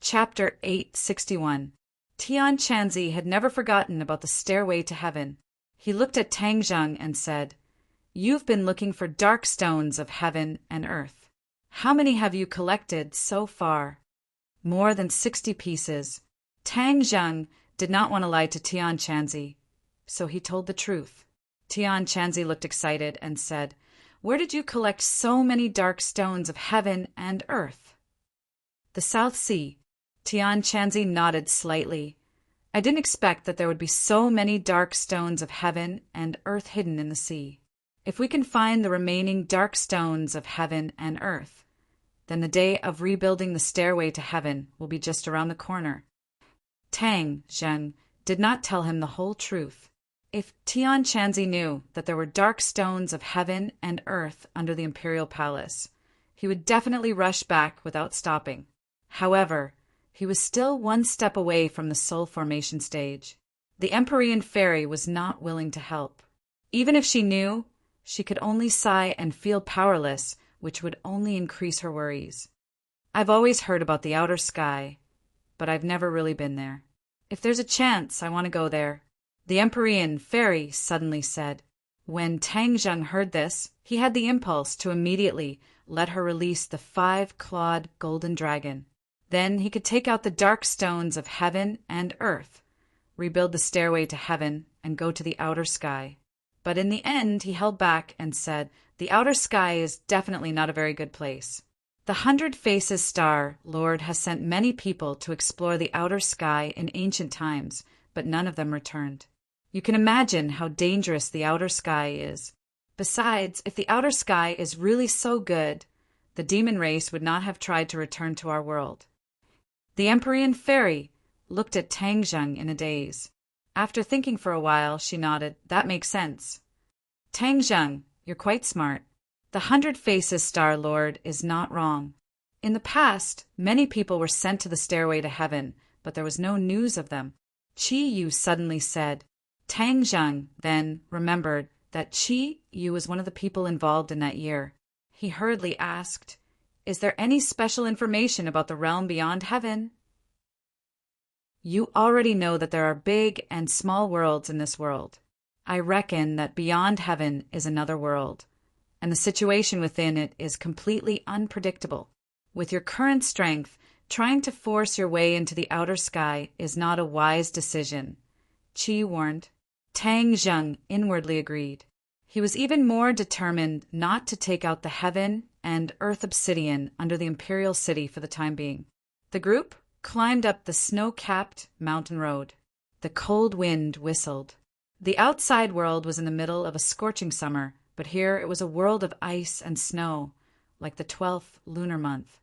Chapter 861. Tian Chanzi had never forgotten about the stairway to heaven. He looked at Tang Zheng and said, "You've been looking for dark stones of heaven and earth. How many have you collected so far?" "More than 60 pieces." Tang Zheng did not want to lie to Tian Chanzi, so he told the truth. Tian Chanzi looked excited and said, "Where did you collect so many dark stones of heaven and earth?" "The South Sea." Tian Chanzi nodded slightly. "I didn't expect that there would be so many dark stones of heaven and earth hidden in the sea. If we can find the remaining dark stones of heaven and earth, then the day of rebuilding the stairway to heaven will be just around the corner." Tang Zheng did not tell him the whole truth. If Tian Chanzi knew that there were dark stones of heaven and earth under the imperial palace, he would definitely rush back without stopping. However, he was still one step away from the soul formation stage. The Empyrean fairy was not willing to help. Even if she knew, she could only sigh and feel powerless, which would only increase her worries. "I've always heard about the outer sky, but I've never really been there. If there's a chance, I want to go there," the Empyrean fairy suddenly said. When Tang Zheng heard this, he had the impulse to immediately let her release the 5-clawed golden dragon. Then he could take out the dark stones of heaven and earth, rebuild the stairway to heaven, and go to the outer sky. But in the end, he held back and said, "The outer sky is definitely not a very good place. The 100 Faces Star Lord has sent many people to explore the outer sky in ancient times, but none of them returned. You can imagine how dangerous the outer sky is. Besides, if the outer sky is really so good, the demon race would not have tried to return to our world." The Empyrean fairy looked at Tang Zheng in a daze. After thinking for a while, she nodded. "That makes sense. Tang Zheng, you're quite smart. The 100 Faces Star Lord is not wrong. In the past, many people were sent to the stairway to heaven, but there was no news of them." Qi Yu suddenly said. Tang Zheng then remembered that Qi Yu was one of the people involved in that year. He hurriedly asked, "Is there any special information about the realm beyond heaven?" "You already know that there are big and small worlds in this world. I reckon that beyond heaven is another world, and the situation within it is completely unpredictable. With your current strength, trying to force your way into the outer sky is not a wise decision," Qi warned. Tang Zheng inwardly agreed. He was even more determined not to take out the heaven and earth obsidian under the imperial city for the time being. The group climbed up the snow-capped mountain road. The cold wind whistled. The outside world was in the middle of a scorching summer, but here it was a world of ice and snow, like the 12th lunar month.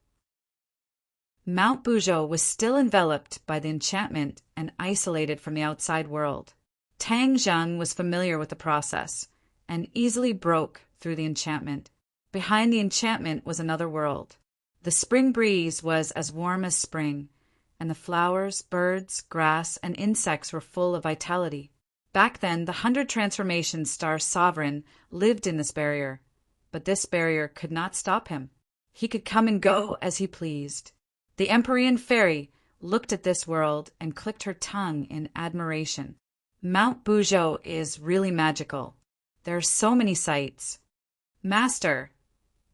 Mount Buzhou was still enveloped by the enchantment and isolated from the outside world. Tang Zheng was familiar with the process and easily broke through the enchantment. Behind the enchantment was another world. The spring breeze was as warm as spring, and the flowers, birds, grass, and insects were full of vitality. Back then, the 100 Transformation Star Sovereign lived in this barrier, but this barrier could not stop him. He could come and go as he pleased. The Empyrean fairy looked at this world and clicked her tongue in admiration. "Mount Buzhou is really magical. There are so many sights. Master,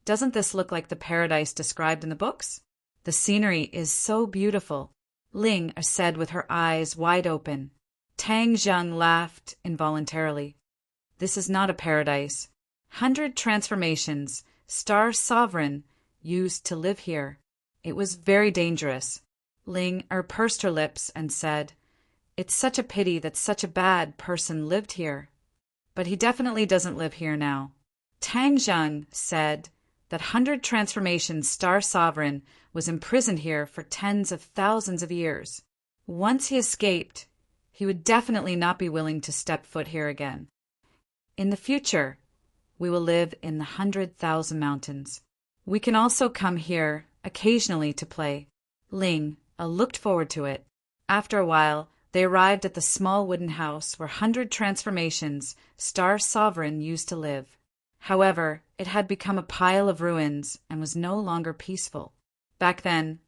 doesn't this look like the paradise described in the books? The scenery is so beautiful," Ling said with her eyes wide open. Tang Zheng laughed involuntarily. "This is not a paradise. 100 Transformations, Star Sovereign, used to live here. It was very dangerous." Ling pursed her lips and said, "It's such a pity that such a bad person lived here. But he definitely doesn't live here now." Tang Zheng said that 100 Transformations Star Sovereign was imprisoned here for tens of thousands of years. Once he escaped, he would definitely not be willing to step foot here again. "In the future, we will live in the 100,000 mountains. We can also come here occasionally to play." Ling looked forward to it. After a while, they arrived at the small wooden house where 100 Transformations Star Sovereign used to live. However, it had become a pile of ruins and was no longer peaceful. Back then,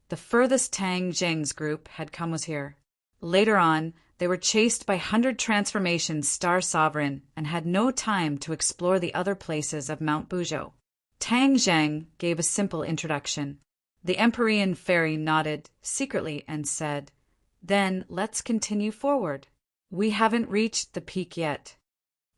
The furthest Tang Zheng's group had come was here. Later on, they were chased by 100 Transformations Star Sovereign and had no time to explore the other places of Mount Buzhou. Tang Zheng gave a simple introduction. The Empyrean fairy nodded secretly and said, "Then let's continue forward. We haven't reached the peak yet."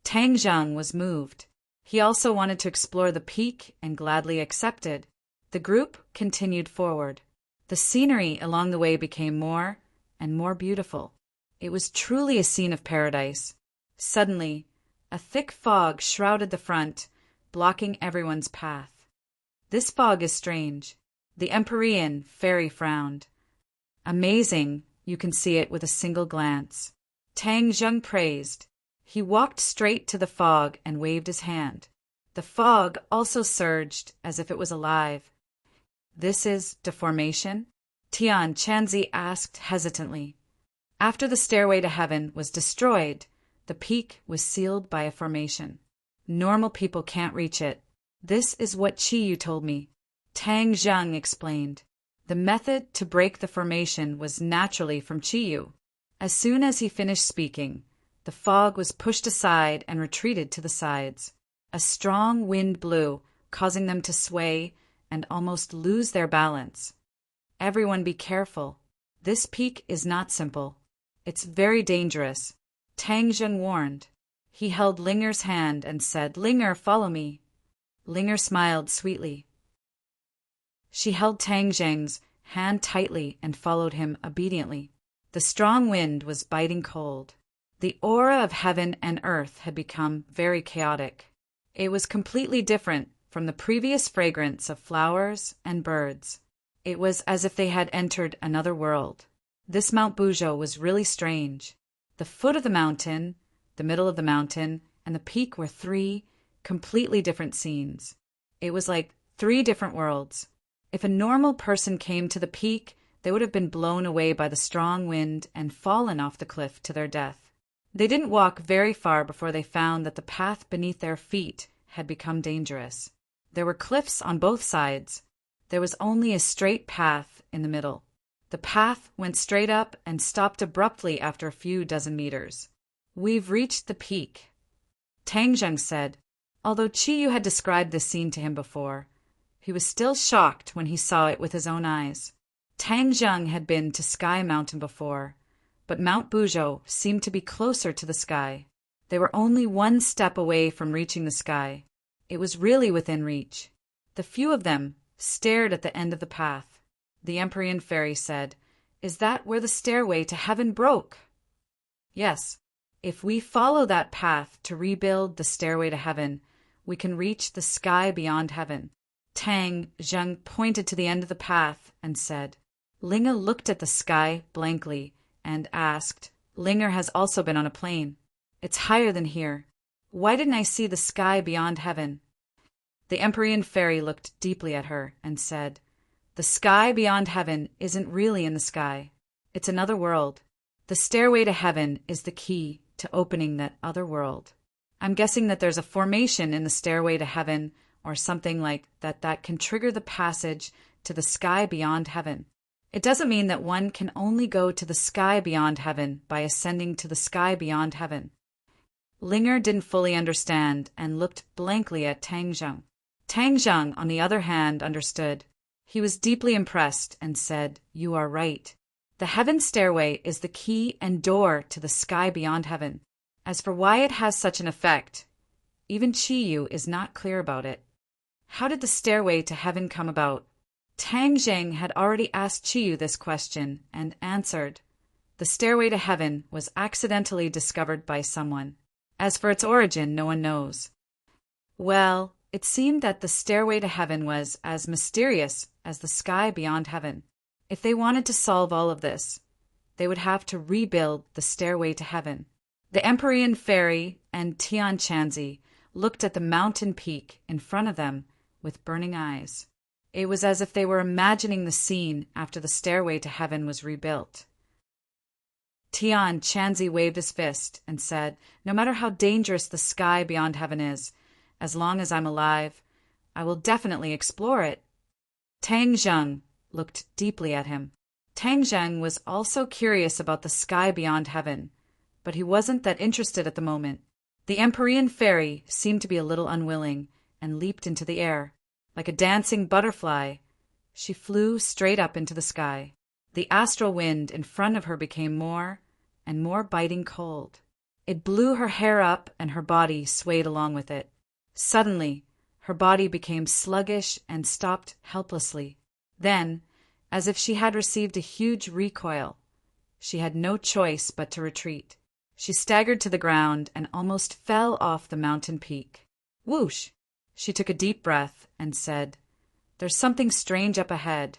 Tang Zheng was moved. He also wanted to explore the peak and gladly accepted. The group continued forward. The scenery along the way became more and more beautiful. It was truly a scene of paradise. Suddenly, a thick fog shrouded the front, blocking everyone's path. "This fog is strange." The Empyrean fairy frowned. "Amazing, you can see it with a single glance." Tang Zheng praised. He walked straight to the fog and waved his hand. The fog also surged as if it was alive. "This is deformation?" Tian Chanzi asked hesitantly. After the stairway to heaven was destroyed, the peak was sealed by a formation. Normal people can't reach it. This is what Qiyu told me. Tang Zheng explained. The method to break the formation was naturally from Qiyu. As soon as he finished speaking, the fog was pushed aside and retreated to the sides. A strong wind blew, causing them to sway and almost lose their balance. "Everyone be careful. This peak is not simple. It's very dangerous," Tang Zheng warned. He held Linger's hand and said, "Linger, follow me." Linger smiled sweetly. She held Tang Zheng's hand tightly and followed him obediently. The strong wind was biting cold. The aura of heaven and earth had become very chaotic. It was completely different from the previous fragrance of flowers and birds. It was as if they had entered another world. This Mount Buzhou was really strange. The foot of the mountain, the middle of the mountain, and the peak were three completely different scenes. It was like three different worlds. If a normal person came to the peak, they would have been blown away by the strong wind and fallen off the cliff to their death. They didn't walk very far before they found that the path beneath their feet had become dangerous. There were cliffs on both sides. There was only a straight path in the middle. The path went straight up and stopped abruptly after a few dozen meters. "We've reached the peak," Tang Zheng said. Although Qiyu had described this scene to him before, he was still shocked when he saw it with his own eyes. Tang Zheng had been to Sky Mountain before, but Mount Buzhou seemed to be closer to the sky. They were only one step away from reaching the sky. It was really within reach. The few of them stared at the end of the path. The Empyrean fairy said, "Is that where the stairway to heaven broke?" "Yes. If we follow that path to rebuild the stairway to heaven, we can reach the sky beyond heaven." Tang Zheng pointed to the end of the path and said. Linga looked at the sky blankly and asked, "Linger has also been on a plane. It's higher than here. Why didn't I see the sky beyond heaven?" The Empyrean fairy looked deeply at her and said, "The sky beyond heaven isn't really in the sky. It's another world. The stairway to heaven is the key to opening that other world. I'm guessing that there's a formation in the stairway to heaven or something like that can trigger the passage to the sky beyond heaven. It doesn't mean that one can only go to the sky beyond heaven by ascending to the sky beyond heaven." Linger didn't fully understand and looked blankly at Tang Zheng. Tang Zheng, on the other hand, understood. He was deeply impressed and said, "You are right. The heaven stairway is the key and door to the sky beyond heaven. As for why it has such an effect, even Qiyu is not clear about it. How did the stairway to heaven come about?" Tang Zheng had already asked Qiyu this question and answered, "The stairway to heaven was accidentally discovered by someone. As for its origin, no one knows." Well, it seemed that the stairway to heaven was as mysterious as the sky beyond heaven. If they wanted to solve all of this, they would have to rebuild the stairway to heaven. The Empyrean fairy and Tian Chanzi looked at the mountain peak in front of them with burning eyes. It was as if they were imagining the scene after the stairway to heaven was rebuilt. Tian Chanzi waved his fist and said, "No matter how dangerous the sky beyond heaven is, as long as I'm alive, I will definitely explore it." Tang Zheng looked deeply at him. Tang Zheng was also curious about the sky beyond heaven, but he wasn't that interested at the moment. The Empyrean fairy seemed to be a little unwilling and leaped into the air. Like a dancing butterfly, she flew straight up into the sky. The astral wind in front of her became more and more biting cold. It blew her hair up and her body swayed along with it. Suddenly, her body became sluggish and stopped helplessly. Then, as if she had received a huge recoil, she had no choice but to retreat. She staggered to the ground and almost fell off the mountain peak. Whoosh! She took a deep breath and said, "There's something strange up ahead."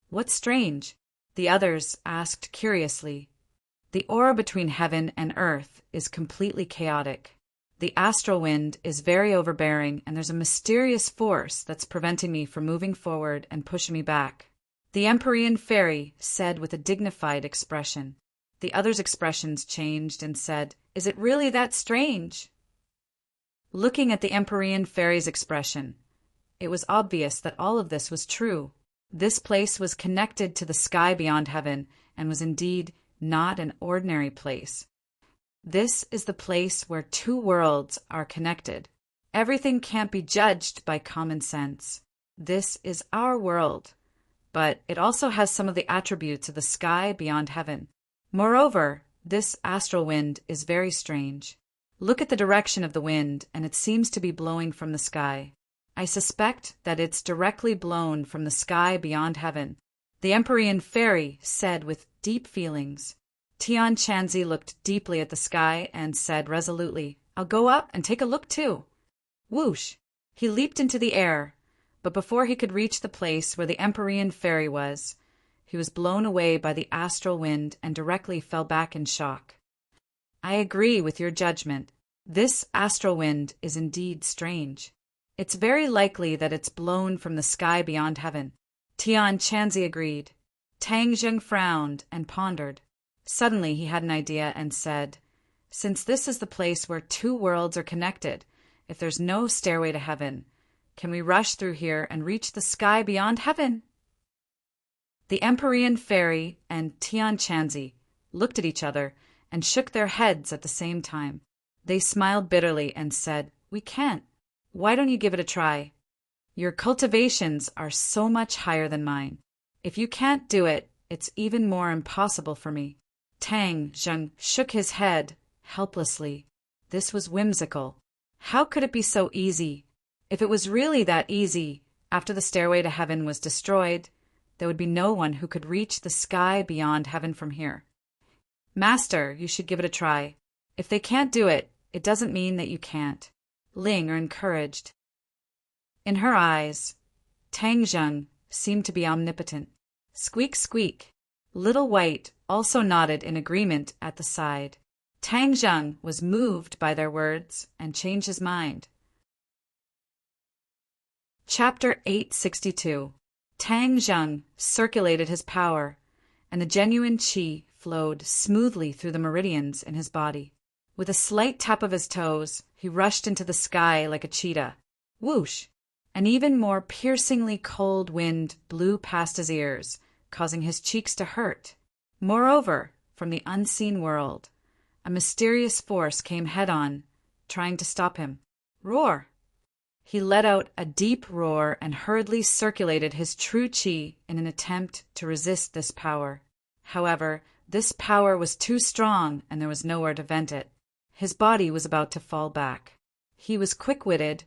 "What's strange?" the others asked curiously. "The aura between heaven and earth is completely chaotic. The astral wind is very overbearing, and there's a mysterious force that's preventing me from moving forward and pushing me back," the Empyrean fairy said with a dignified expression. The others' expressions changed and said, "Is it really that strange?" Looking at the Empyrean fairy's expression, it was obvious that all of this was true. This place was connected to the sky beyond heaven and was indeed not an ordinary place. This is the place where two worlds are connected. Everything can't be judged by common sense. This is our world, but it also has some of the attributes of the sky beyond heaven. Moreover, this astral wind is very strange. Look at the direction of the wind, and it seems to be blowing from the sky. I suspect that it's directly blown from the sky beyond heaven, the Empyrean fairy said with deep feelings. Tian Chanzi looked deeply at the sky and said resolutely, "I'll go up and take a look too." Whoosh! He leaped into the air, but before he could reach the place where the Empyrean fairy was, he was blown away by the astral wind and directly fell back in shock. "I agree with your judgment. This astral wind is indeed strange. It's very likely that it's blown from the sky beyond heaven," Tian Chanzi agreed. Tang Zheng frowned and pondered. Suddenly he had an idea and said, "Since this is the place where two worlds are connected, if there's no stairway to heaven, can we rush through here and reach the sky beyond heaven?" The Empyrean fairy and Tian Chanzi looked at each other and shook their heads at the same time. They smiled bitterly and said, "We can't. Why don't you give it a try? Your cultivations are so much higher than mine. If you can't do it, it's even more impossible for me." Tang Zheng shook his head helplessly. This was whimsical. How could it be so easy? If it was really that easy, after the stairway to heaven was destroyed, there would be no one who could reach the sky beyond heaven from here. "Master, you should give it a try. If they can't do it, it doesn't mean that you can't," Ling encouraged. In her eyes, Tang Zheng seemed to be omnipotent. Squeak, squeak. Little White also nodded in agreement at the side. Tang Zheng was moved by their words and changed his mind. Chapter 862. Tang Zheng circulated his power, and the genuine qi flowed smoothly through the meridians in his body. With a slight tap of his toes, he rushed into the sky like a cheetah. Whoosh! An even more piercingly cold wind blew past his ears, causing his cheeks to hurt. Moreover, from the unseen world, a mysterious force came head-on, trying to stop him. Roar! He let out a deep roar and hurriedly circulated his true qi in an attempt to resist this power. However, this power was too strong and there was nowhere to vent it. His body was about to fall back. He was quick-witted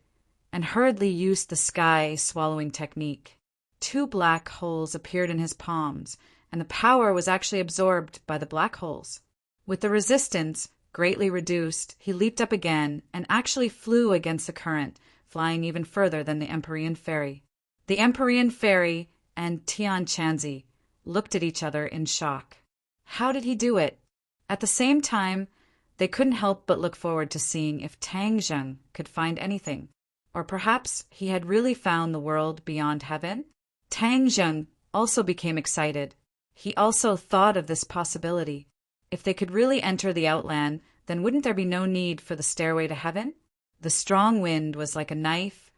and hurriedly used the sky-swallowing technique. 2 black holes appeared in his palms, and the power was actually absorbed by the black holes. With the resistance greatly reduced, he leaped up again and actually flew against the current, flying even further than the Empyrean fairy. The Empyrean fairy and Tian Chanzi looked at each other in shock. How did he do it? At the same time, they couldn't help but look forward to seeing if Tang Zheng could find anything. Or perhaps he had really found the world beyond heaven? Tang Zheng also became excited. He also thought of this possibility. If they could really enter the outland, then wouldn't there be no need for the stairway to heaven? The strong wind was like a knife,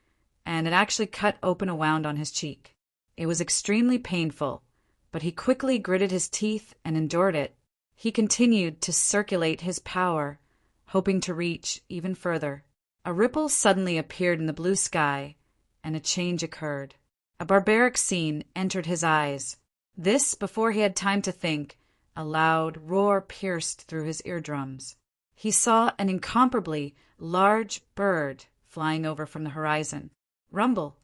and it actually cut open a wound on his cheek. It was extremely painful, but he quickly gritted his teeth and endured it. He continued to circulate his power, hoping to reach even further. A ripple suddenly appeared in the blue sky, and a change occurred. A barbaric scene entered his eyes. This, before he had time to think, a loud roar pierced through his eardrums. He saw an incomparably large bird flying over from the horizon. Rumble!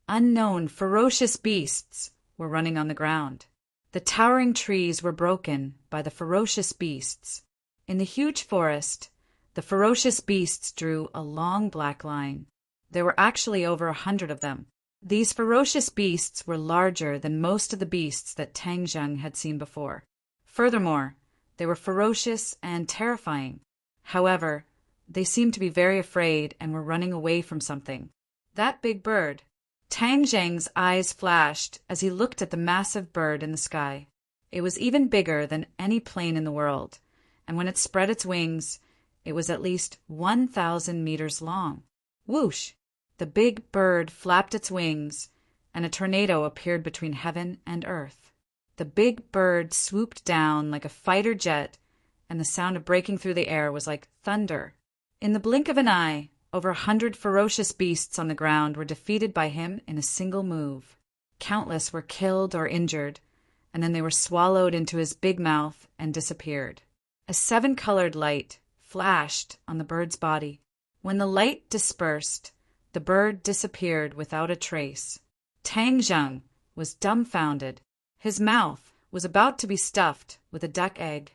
Unknown, ferocious beasts were running on the ground. The towering trees were broken by the ferocious beasts. In the huge forest, the ferocious beasts drew a long black line. There were actually over 100 of them. These ferocious beasts were larger than most of the beasts that Tang Zheng had seen before. Furthermore, they were ferocious and terrifying. However, they seemed to be very afraid and were running away from something. That big bird. Tang Zheng's eyes flashed as he looked at the massive bird in the sky. It was even bigger than any plane in the world, and when it spread its wings, it was at least 1,000 meters long. Whoosh! The big bird flapped its wings, and a tornado appeared between heaven and earth. The big bird swooped down like a fighter jet, and the sound of breaking through the air was like thunder. In the blink of an eye, over 100 ferocious beasts on the ground were defeated by him in a single move. Countless were killed or injured, and then they were swallowed into his big mouth and disappeared. A 7-colored light flashed on the bird's body. When the light dispersed, the bird disappeared without a trace. Tang Zheng was dumbfounded. His mouth was about to be stuffed with a duck egg.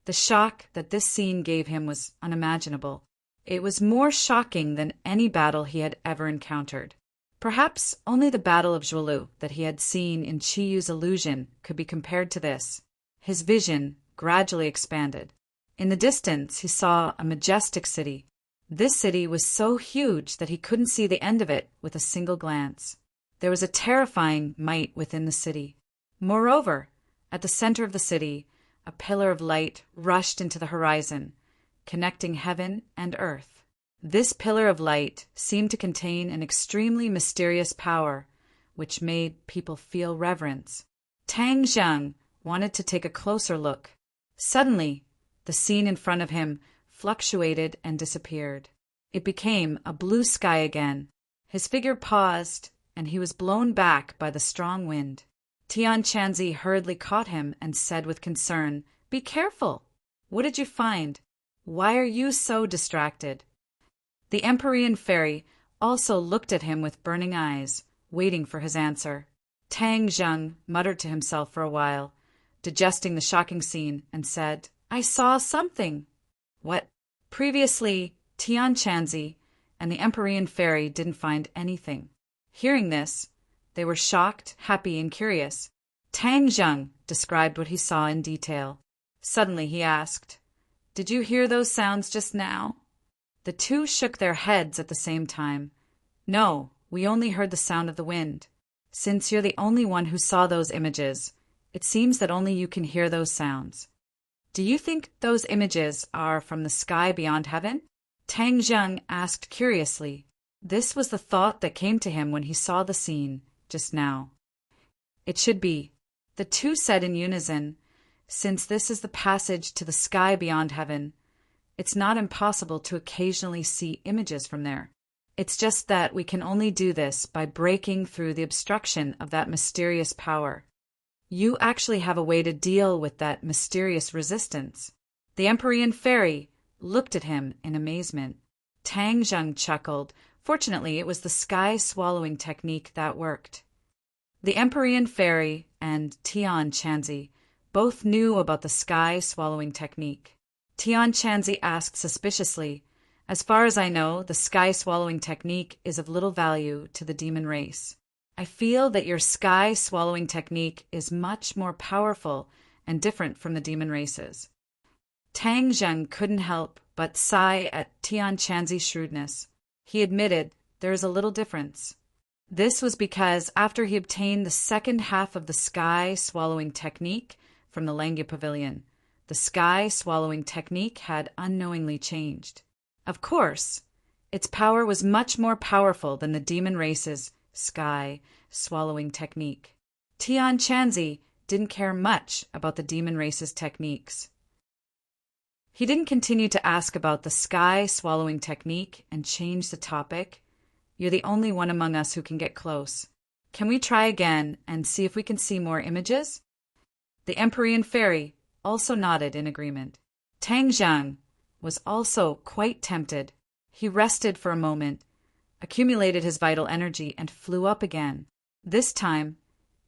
The shock that this scene gave him was unimaginable. It was more shocking than any battle he had ever encountered. Perhaps only the Battle of Zhuolu that he had seen in Qiyu's illusion could be compared to this. His vision gradually expanded. In the distance, he saw a majestic city. This city was so huge that he couldn't see the end of it with a single glance. There was a terrifying might within the city. Moreover, at the center of the city, a pillar of light rushed into the horizon, connecting heaven and earth. This pillar of light seemed to contain an extremely mysterious power, which made people feel reverence. Tang Zheng wanted to take a closer look. Suddenly, the scene in front of him fluctuated and disappeared. It became a blue sky again. His figure paused, and he was blown back by the strong wind. Tian Chanzi hurriedly caught him and said with concern, "Be careful! What did you find? Why are you so distracted?" The Empyrean fairy also looked at him with burning eyes, waiting for his answer. Tang Zheng muttered to himself for a while, digesting the shocking scene, and said, "I saw something." What? Previously, Tian Chanzi and the Empyrean fairy didn't find anything. Hearing this, they were shocked, happy, and curious. Tang Zheng described what he saw in detail. Suddenly he asked, "Did you hear those sounds just now?" The two shook their heads at the same time. "No, we only heard the sound of the wind. Since you're the only one who saw those images, it seems that only you can hear those sounds. Do you think those images are from the sky beyond heaven?" Tang Zheng asked curiously. This was the thought that came to him when he saw the scene just now. "It should be," the two said in unison. "Since this is the passage to the sky beyond heaven, it's not impossible to occasionally see images from there. It's just that we can only do this by breaking through the obstruction of that mysterious power. You actually have a way to deal with that mysterious resistance." The Empyrean fairy looked at him in amazement. Tang Zheng chuckled. Fortunately, it was the sky-swallowing technique that worked. The Empyrean fairy and Tian Chanzi both knew about the sky-swallowing technique. Tian Chanzi asked suspiciously, "As far as I know, the sky-swallowing technique is of little value to the demon race. I feel that your sky-swallowing technique is much more powerful and different from the demon races." Tang Zheng couldn't help but sigh at Tian Chanzi's shrewdness. He admitted there is a little difference. This was because after he obtained the second half of the sky-swallowing technique from the Langya Pavilion, the sky-swallowing technique had unknowingly changed. Of course, its power was much more powerful than the demon race's sky swallowing technique. Tian Chanzi didn't care much about the demon race's techniques. He didn't continue to ask about the sky swallowing technique and change the topic. You're the only one among us who can get close. Can we try again and see if we can see more images? The Empyrean fairy also nodded in agreement. Tang Zhang was also quite tempted. He rested for a moment, accumulated his vital energy, and flew up again. This time,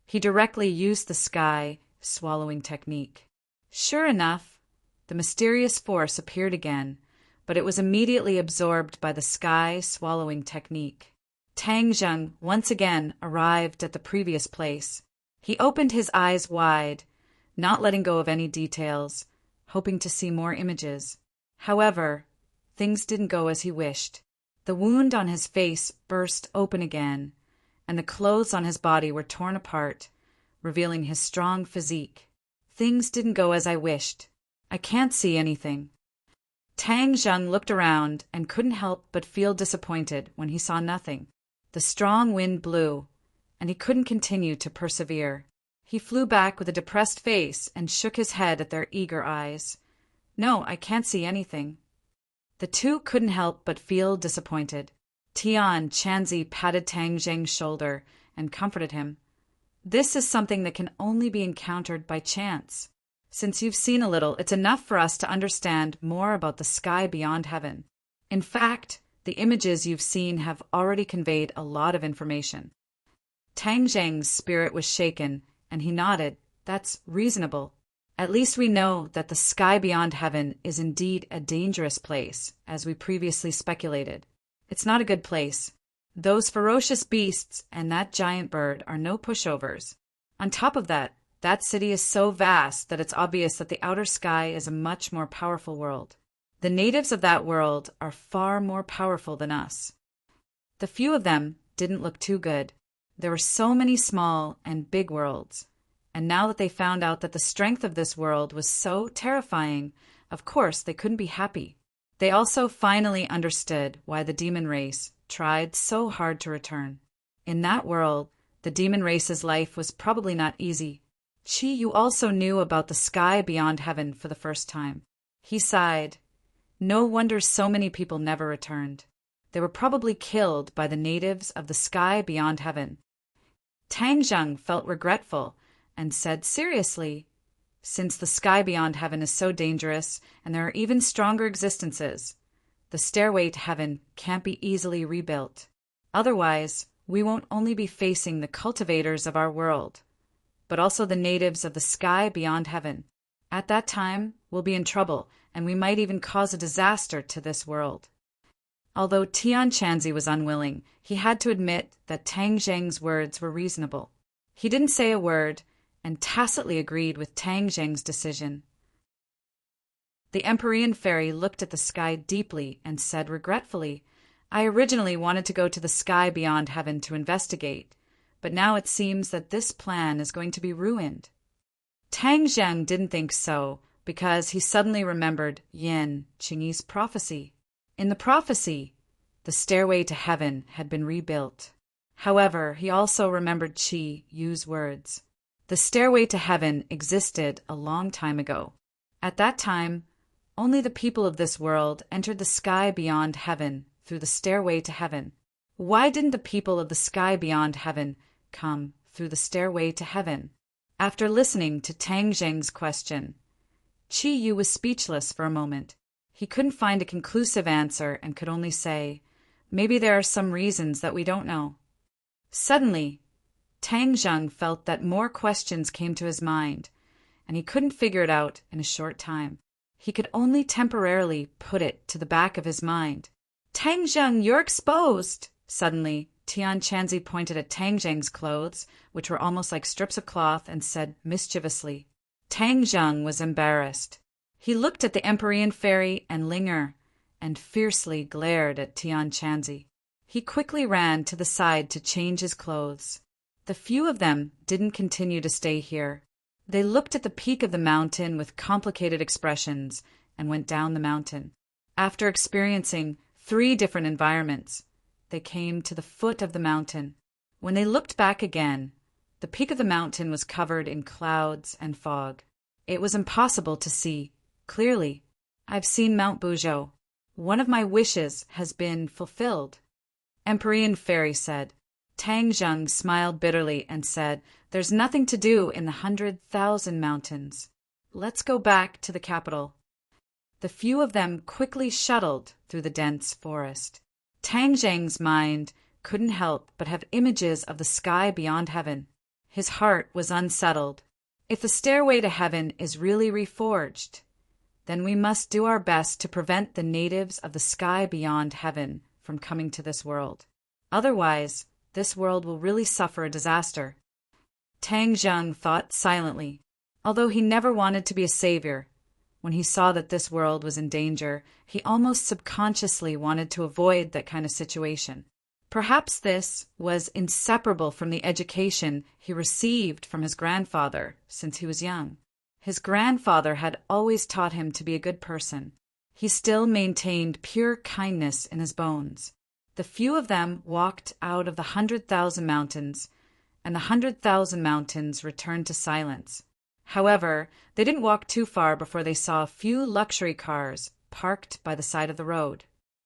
he directly used the sky swallowing technique. Sure enough, the mysterious force appeared again, but it was immediately absorbed by the sky swallowing technique. Tang Zheng once again arrived at the previous place. He opened his eyes wide, not letting go of any details, hoping to see more images. However, things didn't go as he wished. The wound on his face burst open again, and the clothes on his body were torn apart, revealing his strong physique. Things didn't go as I wished. I can't see anything. Tang Zheng looked around and couldn't help but feel disappointed when he saw nothing. The strong wind blew, and he couldn't continue to persevere. He flew back with a depressed face and shook his head at their eager eyes. No, I can't see anything. The two couldn't help but feel disappointed. Tian Chanzi patted Tang Zheng's shoulder and comforted him. This is something that can only be encountered by chance. Since you've seen a little, it's enough for us to understand more about the sky beyond heaven. In fact, the images you've seen have already conveyed a lot of information. Tang Zheng's spirit was shaken, and he nodded. That's reasonable. At least we know that the sky beyond heaven is indeed a dangerous place, as we previously speculated. It's not a good place. Those ferocious beasts and that giant bird are no pushovers. On top of that, that city is so vast that it's obvious that the outer sky is a much more powerful world. The natives of that world are far more powerful than us. The few of them didn't look too good. There were so many small and big worlds. And now that they found out that the strength of this world was so terrifying, of course they couldn't be happy. They also finally understood why the demon race tried so hard to return. In that world, the demon race's life was probably not easy. Qi, you also knew about the sky beyond heaven for the first time. He sighed. No wonder so many people never returned. They were probably killed by the natives of the sky beyond heaven. Tang Zheng felt regretful and said seriously, since the sky beyond heaven is so dangerous and there are even stronger existences, the stairway to heaven can't be easily rebuilt. Otherwise, we won't only be facing the cultivators of our world, but also the natives of the sky beyond heaven. At that time, we'll be in trouble, and we might even cause a disaster to this world. Although Tian Chanzi was unwilling, he had to admit that Tang Zheng's words were reasonable. He didn't say a word, and tacitly agreed with Tang Zheng's decision. The Empyrean fairy looked at the sky deeply and said regretfully, I originally wanted to go to the sky beyond heaven to investigate, but now it seems that this plan is going to be ruined. Tang Zheng didn't think so, because he suddenly remembered Yin Qingyi's prophecy. In the prophecy, the stairway to heaven had been rebuilt. However, he also remembered Qi Yu's words. The stairway to heaven existed a long time ago. At that time, only the people of this world entered the sky beyond heaven through the stairway to heaven. Why didn't the people of the sky beyond heaven come through the stairway to heaven? After listening to Tang Zheng's question, Qi Yu was speechless for a moment. He couldn't find a conclusive answer and could only say, maybe there are some reasons that we don't know. Suddenly, Tang Zheng felt that more questions came to his mind, and he couldn't figure it out in a short time. He could only temporarily put it to the back of his mind. Tang Zheng, you're exposed! Suddenly, Tian Chanzi pointed at Tang Zheng's clothes, which were almost like strips of cloth, and said mischievously. Tang Zheng was embarrassed. He looked at the Empyrean fairy and Linger, and fiercely glared at Tian Chanzi. He quickly ran to the side to change his clothes. The few of them didn't continue to stay here. They looked at the peak of the mountain with complicated expressions and went down the mountain. After experiencing 3 different environments, they came to the foot of the mountain. When they looked back again, the peak of the mountain was covered in clouds and fog. It was impossible to see clearly. I've seen Mount Bujo. One of my wishes has been fulfilled. Empyrean Fairy said. Tang Zheng smiled bitterly and said, There's nothing to do in the 100,000 mountains. Let's go back to the capital. The few of them quickly shuttled through the dense forest. Tang Zheng's mind couldn't help but have images of the sky beyond heaven. His heart was unsettled. If the stairway to heaven is really reforged, then we must do our best to prevent the natives of the sky beyond heaven from coming to this world. Otherwise, this world will really suffer a disaster. Tang Zheng thought silently. Although he never wanted to be a savior, when he saw that this world was in danger, he almost subconsciously wanted to avoid that kind of situation. Perhaps this was inseparable from the education he received from his grandfather since he was young. His grandfather had always taught him to be a good person. He still maintained pure kindness in his bones. The few of them walked out of the 100,000 mountains, and the 100,000 mountains returned to silence. However, they didn't walk too far before they saw a few luxury cars parked by the side of the road.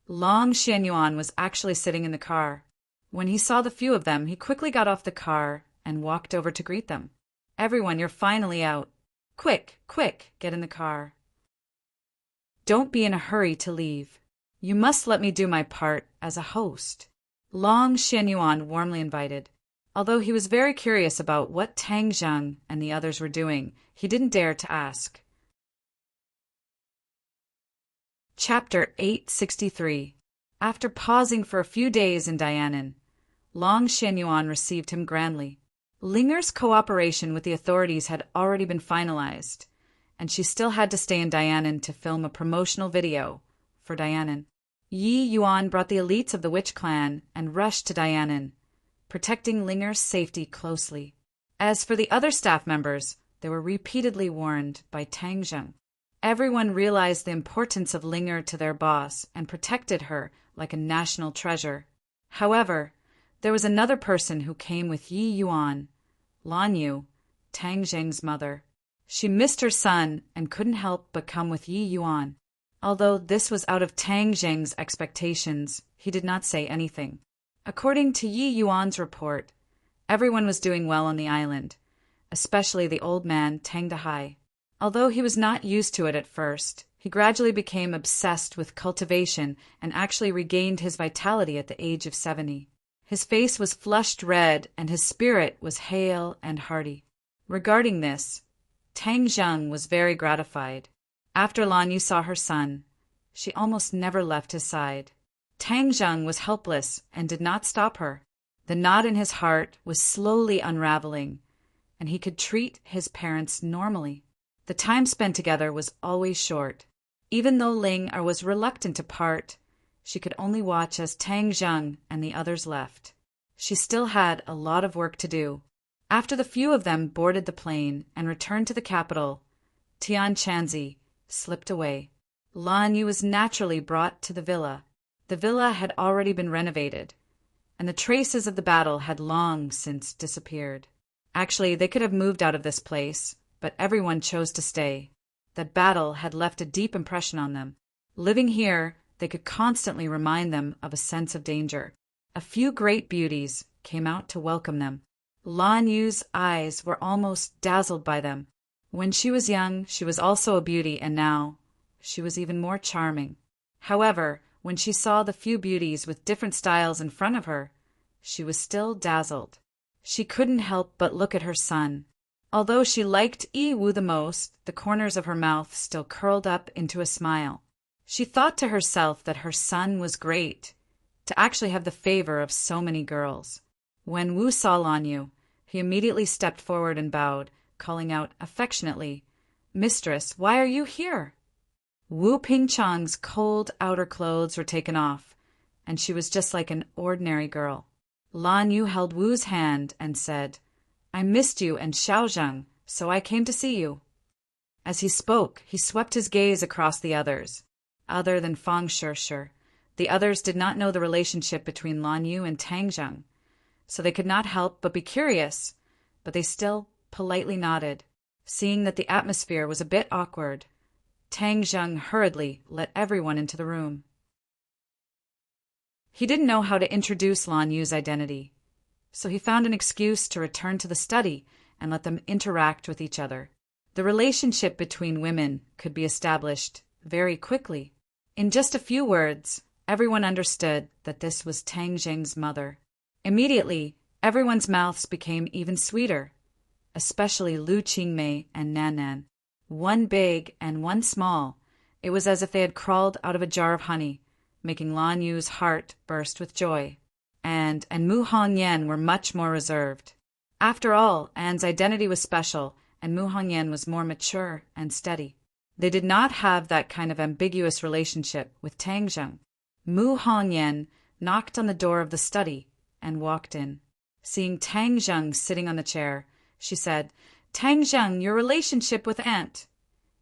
Long Xianyuan was actually sitting in the car. When he saw the few of them, he quickly got off the car and walked over to greet them. Everyone, you're finally out. Quick, quick, get in the car. Don't be in a hurry to leave. You must let me do my part as a host. Long Xianyuan warmly invited. Although he was very curious about what Tang Zheng and the others were doing, he didn't dare to ask. Chapter 863. After pausing for a few days in Dianan, Long Xianyuan received him grandly. Linger's cooperation with the authorities had already been finalized, and she still had to stay in Dianan to film a promotional video for Dianan. Yi Yuan brought the elites of the witch clan and rushed to Dianan, protecting Linger's safety closely. As for the other staff members, they were repeatedly warned by Tang Zheng. Everyone realized the importance of Linger to their boss and protected her like a national treasure. However, there was another person who came with Yi Yuan, Lan Yu, Tang Zheng's mother. She missed her son and couldn't help but come with Yi Yuan. Although this was out of Tang Zheng's expectations, he did not say anything. According to Yi Yuan's report, everyone was doing well on the island, especially the old man Tang Dahai. Although he was not used to it at first, he gradually became obsessed with cultivation and actually regained his vitality at the age of 70. His face was flushed red and his spirit was hale and hearty. Regarding this, Tang Zheng was very gratified. After Lan Yu saw her son, she almost never left his side. Tang Zheng was helpless and did not stop her. The knot in his heart was slowly unraveling, and he could treat his parents normally. The time spent together was always short. Even though Ling was reluctant to part, she could only watch as Tang Zheng and the others left. She still had a lot of work to do. After the few of them boarded the plane and returned to the capital, Tian Chanzi slipped away. Lan Yu was naturally brought to the villa. The villa had already been renovated, and the traces of the battle had long since disappeared. Actually, they could have moved out of this place, but everyone chose to stay. That battle had left a deep impression on them. Living here, they could constantly remind them of a sense of danger. A few great beauties came out to welcome them. Lan Yu's eyes were almost dazzled by them. When she was young, she was also a beauty, and now she was even more charming. However, when she saw the few beauties with different styles in front of her, she was still dazzled. She couldn't help but look at her son. Although she liked Yi Wu the most, the corners of her mouth still curled up into a smile. She thought to herself that her son was great, to actually have the favor of so many girls. When Wu saw Lan Yu, he immediately stepped forward and bowed, calling out affectionately, "Mistress, why are you here?" Wu Pingchang's cold outer clothes were taken off, and she was just like an ordinary girl. Lan Yu held Wu's hand and said, "I missed you and Xiaozheng, so I came to see you." As he spoke, he swept his gaze across the others. Other than Fang Shirshir, the others did not know the relationship between Lan Yu and Tang Zheng, so they could not help but be curious, but they still politely nodded. Seeing that the atmosphere was a bit awkward, Tang Zheng hurriedly let everyone into the room. He didn't know how to introduce Lan Yu's identity, so he found an excuse to return to the study and let them interact with each other. The relationship between women could be established very quickly. In just a few words, everyone understood that this was Tang Zheng's mother. Immediately, everyone's mouths became even sweeter, especially Lu Qingmei and Nan Nan. One big and one small, it was as if they had crawled out of a jar of honey, making Lan Yu's heart burst with joy. And Mu Hongyan were much more reserved. After all, Anne's identity was special, and Mu Hongyan was more mature and steady. They did not have that kind of ambiguous relationship with Tang Zheng. Mu Hongyan knocked on the door of the study and walked in. Seeing Tang Zheng sitting on the chair, she said, "Tang Zheng, your relationship with Aunt."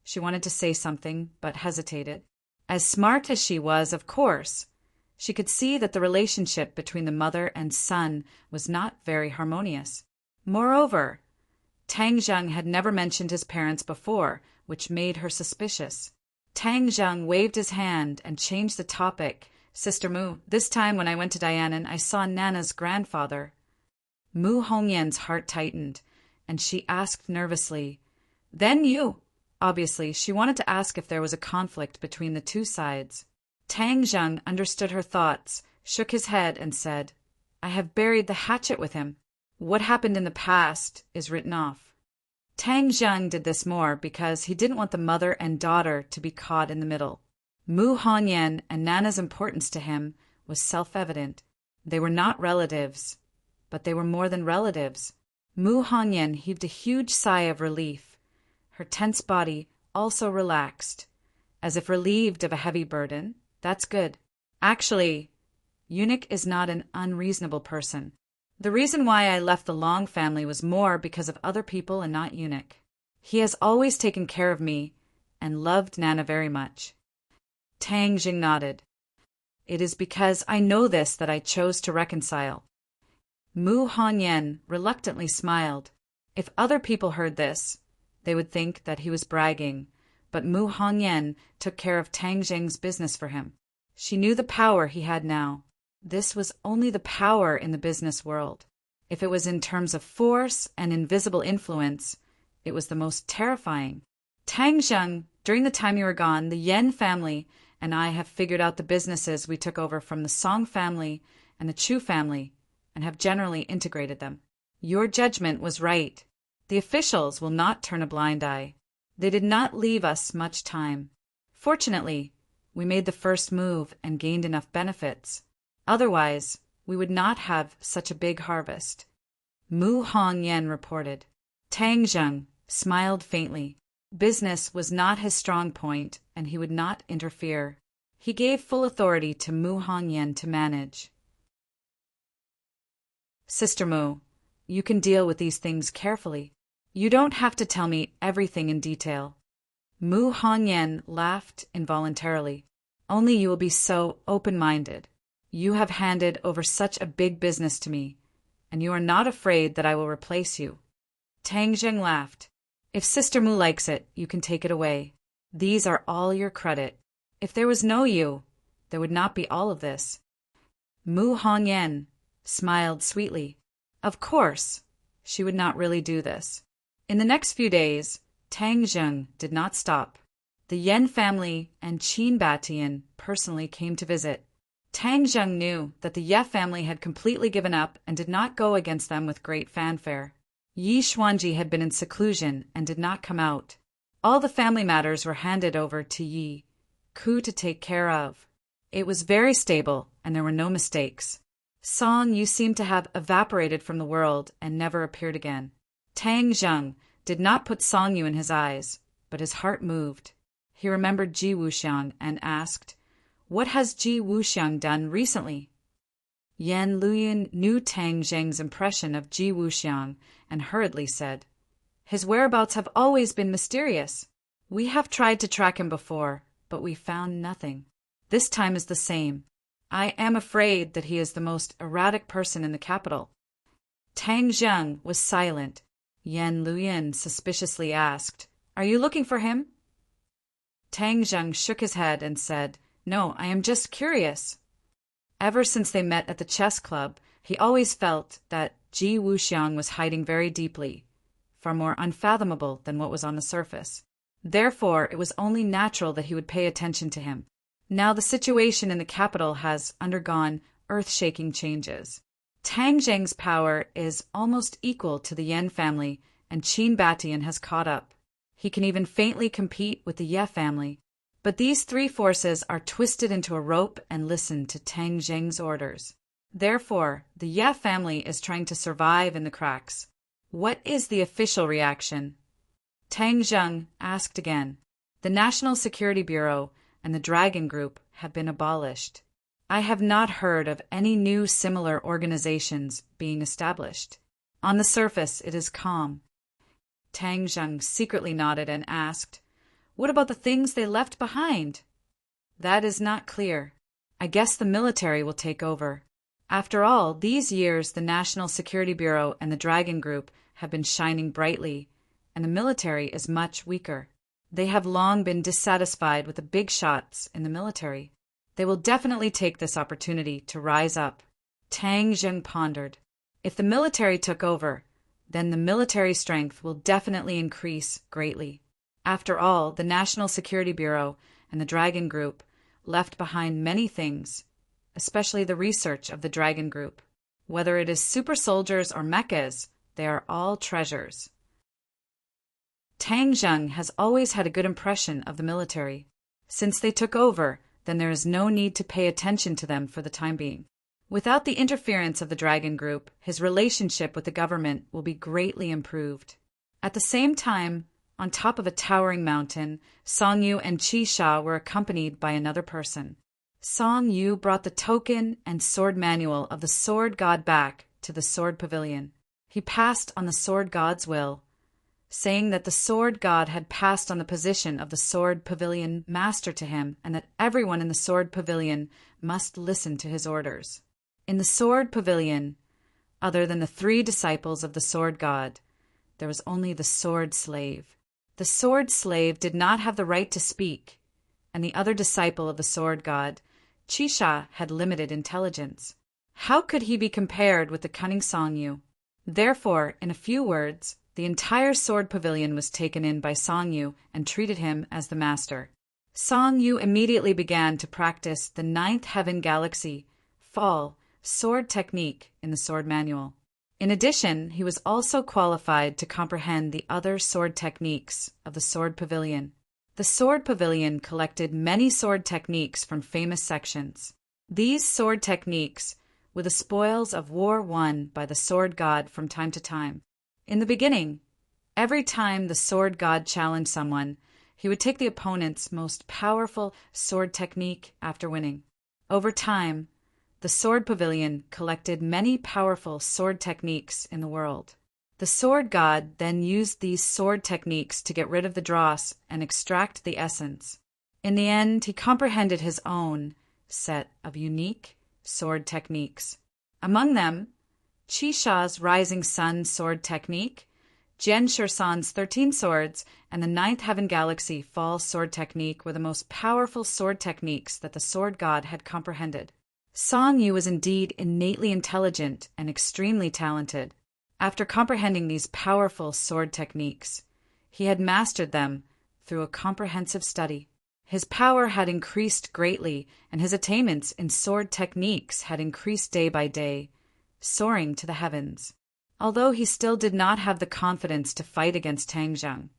She wanted to say something, but hesitated. As smart as she was, of course, she could see that the relationship between the mother and son was not very harmonious. Moreover, Tang Zheng had never mentioned his parents before, which made her suspicious. Tang Zheng waved his hand and changed the topic. "Sister Mu, this time when I went to Dianan, I saw Nana's grandfather." Mu Hongyan's heart tightened, and she asked nervously, "Then you?" Obviously, she wanted to ask if there was a conflict between the two sides. Tang Zheng understood her thoughts, shook his head, and said, "I have buried the hatchet with him. What happened in the past is written off." Tang Zheng did this more because he didn't want the mother and daughter to be caught in the middle. Mu Hongyan and Nana's importance to him was self-evident. They were not relatives, but they were more than relatives. Mu Hongyan heaved a huge sigh of relief. Her tense body also relaxed, as if relieved of a heavy burden. That's good. Actually, Eunuch is not an unreasonable person. The reason why I left the Long family was more because of other people and not Eunuch. He has always taken care of me and loved Nana very much. Tang Jing nodded. It is because I know this that I chose to reconcile. Mu Hongyan reluctantly smiled. If other people heard this, they would think that he was bragging, but Mu Hongyan took care of Tang Jing's business for him. She knew the power he had now. This was only the power in the business world. If it was in terms of force and invisible influence, it was the most terrifying. "Tang Zheng, during the time you were gone, the Yen family and I have figured out the businesses we took over from the Song family and the Chu family and have generally integrated them. Your judgment was right. The officials will not turn a blind eye. They did not leave us much time. Fortunately, we made the first move and gained enough benefits. Otherwise, we would not have such a big harvest." Mu Hongyan reported. Tang Zheng smiled faintly. Business was not his strong point, and he would not interfere. He gave full authority to Mu Hongyan to manage. "Sister Mu, you can deal with these things carefully. You don't have to tell me everything in detail." Mu Hongyan laughed involuntarily. "Only you will be so open-minded. You have handed over such a big business to me, and you are not afraid that I will replace you." Tang Zheng laughed. "If Sister Mu likes it, you can take it away. These are all your credit. If there was no you, there would not be all of this." Mu Hongyan smiled sweetly. Of course, she would not really do this. In the next few days, Tang Zheng did not stop. The Yen family and Qin Batian personally came to visit. Tang Zheng knew that the Ye family had completely given up and did not go against them with great fanfare. Yi Xuanji had been in seclusion and did not come out. All the family matters were handed over to Yi Ku to take care of. It was very stable, and there were no mistakes. Song Yu seemed to have evaporated from the world and never appeared again. Tang Zheng did not put Song Yu in his eyes, but his heart moved. He remembered Ji Wuxiang and asked, "What has Ji Wuxiang done recently?" Yan Luyan knew Tang Zheng's impression of Ji Wuxiang and hurriedly said, "His whereabouts have always been mysterious. We have tried to track him before, but we found nothing. This time is the same. I am afraid that he is the most erratic person in the capital. Tang Zheng was silent. Yan Luyin suspiciously asked, "Are you looking for him?" Tang Zheng shook his head and said, "No, I am just curious." Ever since they met at the chess club, he always felt that Ji Wuxiang was hiding very deeply, far more unfathomable than what was on the surface. Therefore, it was only natural that he would pay attention to him. Now the situation in the capital has undergone earth-shaking changes. Tang Zheng's power is almost equal to the Yan family, and Qin Batian has caught up. He can even faintly compete with the Ye family. But these three forces are twisted into a rope and listen to Tang Zheng's orders. Therefore, the Ye family is trying to survive in the cracks. What is the official reaction? Tang Zheng asked again. The National Security Bureau and the Dragon Group have been abolished. I have not heard of any new similar organizations being established. On the surface, it is calm. Tang Zheng secretly nodded and asked, "What about the things they left behind?" "That is not clear. I guess the military will take over. After all, these years the National Security Bureau and the Dragon Group have been shining brightly, and the military is much weaker. They have long been dissatisfied with the big shots in the military. They will definitely take this opportunity to rise up." Tang Zheng pondered. If the military took over, then the military strength will definitely increase greatly. After all, the National Security Bureau and the Dragon Group left behind many things, especially the research of the Dragon Group. Whether it is super soldiers or mechas, they are all treasures. Tang Zheng has always had a good impression of the military. Since they took over, then there is no need to pay attention to them for the time being. Without the interference of the Dragon Group, his relationship with the government will be greatly improved. At the same time, on top of a towering mountain, Song Yu and Qi Sha were accompanied by another person. Song Yu brought the token and sword manual of the Sword God back to the Sword Pavilion. He passed on the Sword God's will, saying that the Sword God had passed on the position of the Sword Pavilion Master to him, and that everyone in the Sword Pavilion must listen to his orders. In the Sword Pavilion, other than the three disciples of the Sword God, there was only the Sword Slave. The Sword Slave did not have the right to speak, and the other disciple of the Sword God, Qi Sha, had limited intelligence. How could he be compared with the cunning Song Yu? Therefore, in a few words, the entire Sword Pavilion was taken in by Song Yu and treated him as the master. Song Yu immediately began to practice the ninth heaven galaxy, fall, sword technique in the sword manual. In addition, he was also qualified to comprehend the other sword techniques of the Sword Pavilion. The Sword Pavilion collected many sword techniques from famous sections. These sword techniques were the spoils of war won by the Sword God from time to time. In the beginning, every time the Sword God challenged someone, he would take the opponent's most powerful sword technique after winning. Over time, the Sword Pavilion collected many powerful sword techniques in the world. The Sword God then used these sword techniques to get rid of the dross and extract the essence. In the end, he comprehended his own set of unique sword techniques. Among them, Qi Sha's Rising Sun sword technique, Jian Shursan's 13 swords, and the Ninth Heaven Galaxy Fall sword technique were the most powerful sword techniques that the Sword God had comprehended. Song Yu was indeed innately intelligent and extremely talented. After comprehending these powerful sword techniques, he had mastered them through a comprehensive study. His power had increased greatly, and his attainments in sword techniques had increased day by day, soaring to the heavens. Although he still did not have the confidence to fight against Tang Zheng,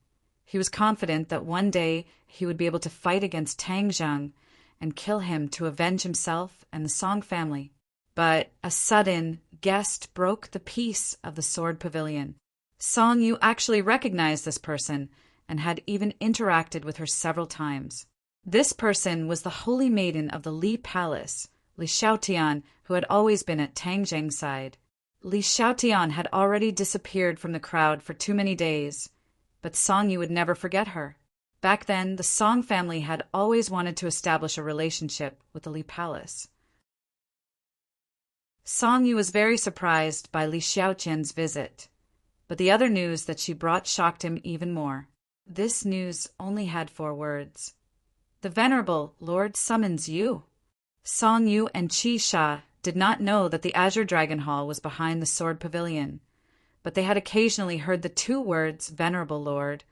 he was confident that one day he would be able to fight against Tang Zheng and kill him to avenge himself and the Song family. But a sudden guest broke the peace of the Sword Pavilion. Song Yu actually recognized this person and had even interacted with her several times. This person was the holy maiden of the Li Palace, Li Xiaotian, who had always been at Tang Zheng's side. Li Xiaotian had already disappeared from the crowd for too many days, but Song Yu would never forget her. Back then, the Song family had always wanted to establish a relationship with the Li Palace. Song Yu was very surprised by Li Xiaoqian's visit, but the other news that she brought shocked him even more. This news only had 4 words. The Venerable Lord summons you. Song Yu and Qi Sha did not know that the Azure Dragon Hall was behind the Sword Pavilion, but they had occasionally heard the 2 words Venerable Lord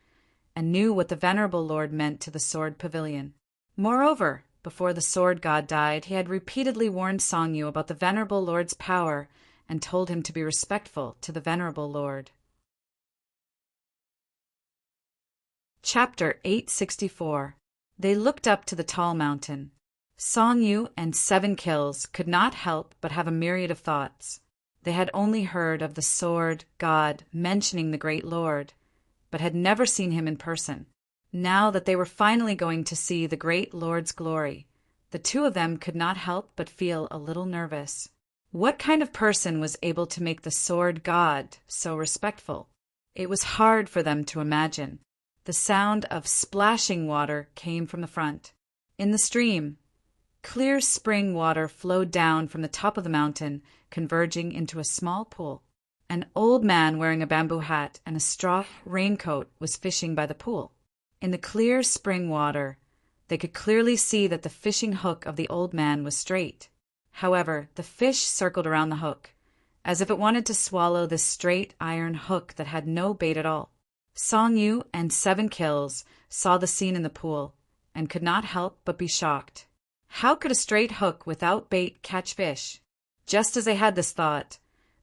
and knew what the Venerable Lord meant to the Sword Pavilion. Moreover, before the Sword God died, he had repeatedly warned Song Yu about the Venerable Lord's power and told him to be respectful to the Venerable Lord. Chapter 864. They looked up to the tall mountain. Song Yu and 7 Kills could not help but have a myriad of thoughts. They had only heard of the Sword God mentioning the great Lord, but had never seen him in person. Now that they were finally going to see the great Lord's glory, the 2 of them could not help but feel a little nervous. What kind of person was able to make the Sword God so respectful? It was hard for them to imagine. The sound of splashing water came from the front. In the stream, clear spring water flowed down from the top of the mountain, converging into a small pool. An old man wearing a bamboo hat and a straw raincoat was fishing by the pool. In the clear spring water, they could clearly see that the fishing hook of the old man was straight. However, the fish circled around the hook, as if it wanted to swallow this straight iron hook that had no bait at all. Song Yu and 7 Kills saw the scene in the pool and could not help but be shocked. How could a straight hook without bait catch fish? Just as they had this thought,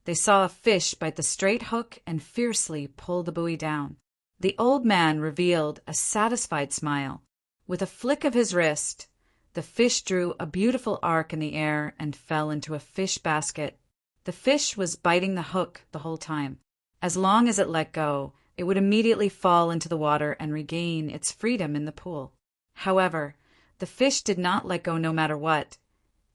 they saw a fish bite the straight hook and fiercely pull the buoy down. The old man revealed a satisfied smile. With a flick of his wrist, the fish drew a beautiful arc in the air and fell into a fish basket. The fish was biting the hook the whole time. As long as it let go, it would immediately fall into the water and regain its freedom in the pool. However, the fish did not let go no matter what,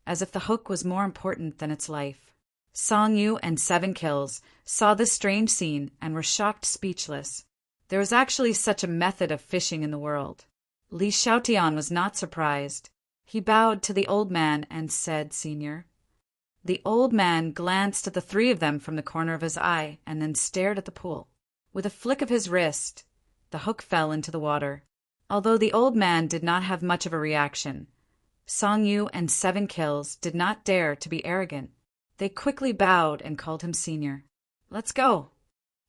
as if the hook was more important than its life. Song Yu and 7 Kills saw this strange scene and were shocked speechless. There was actually such a method of fishing in the world. Li Xiaotian was not surprised. He bowed to the old man and said, "Senior." The old man glanced at the 3 of them from the corner of his eye and then stared at the pool. With a flick of his wrist, the hook fell into the water. Although the old man did not have much of a reaction, Song Yu and 7 Kills did not dare to be arrogant. They quickly bowed and called him senior. "Let's go."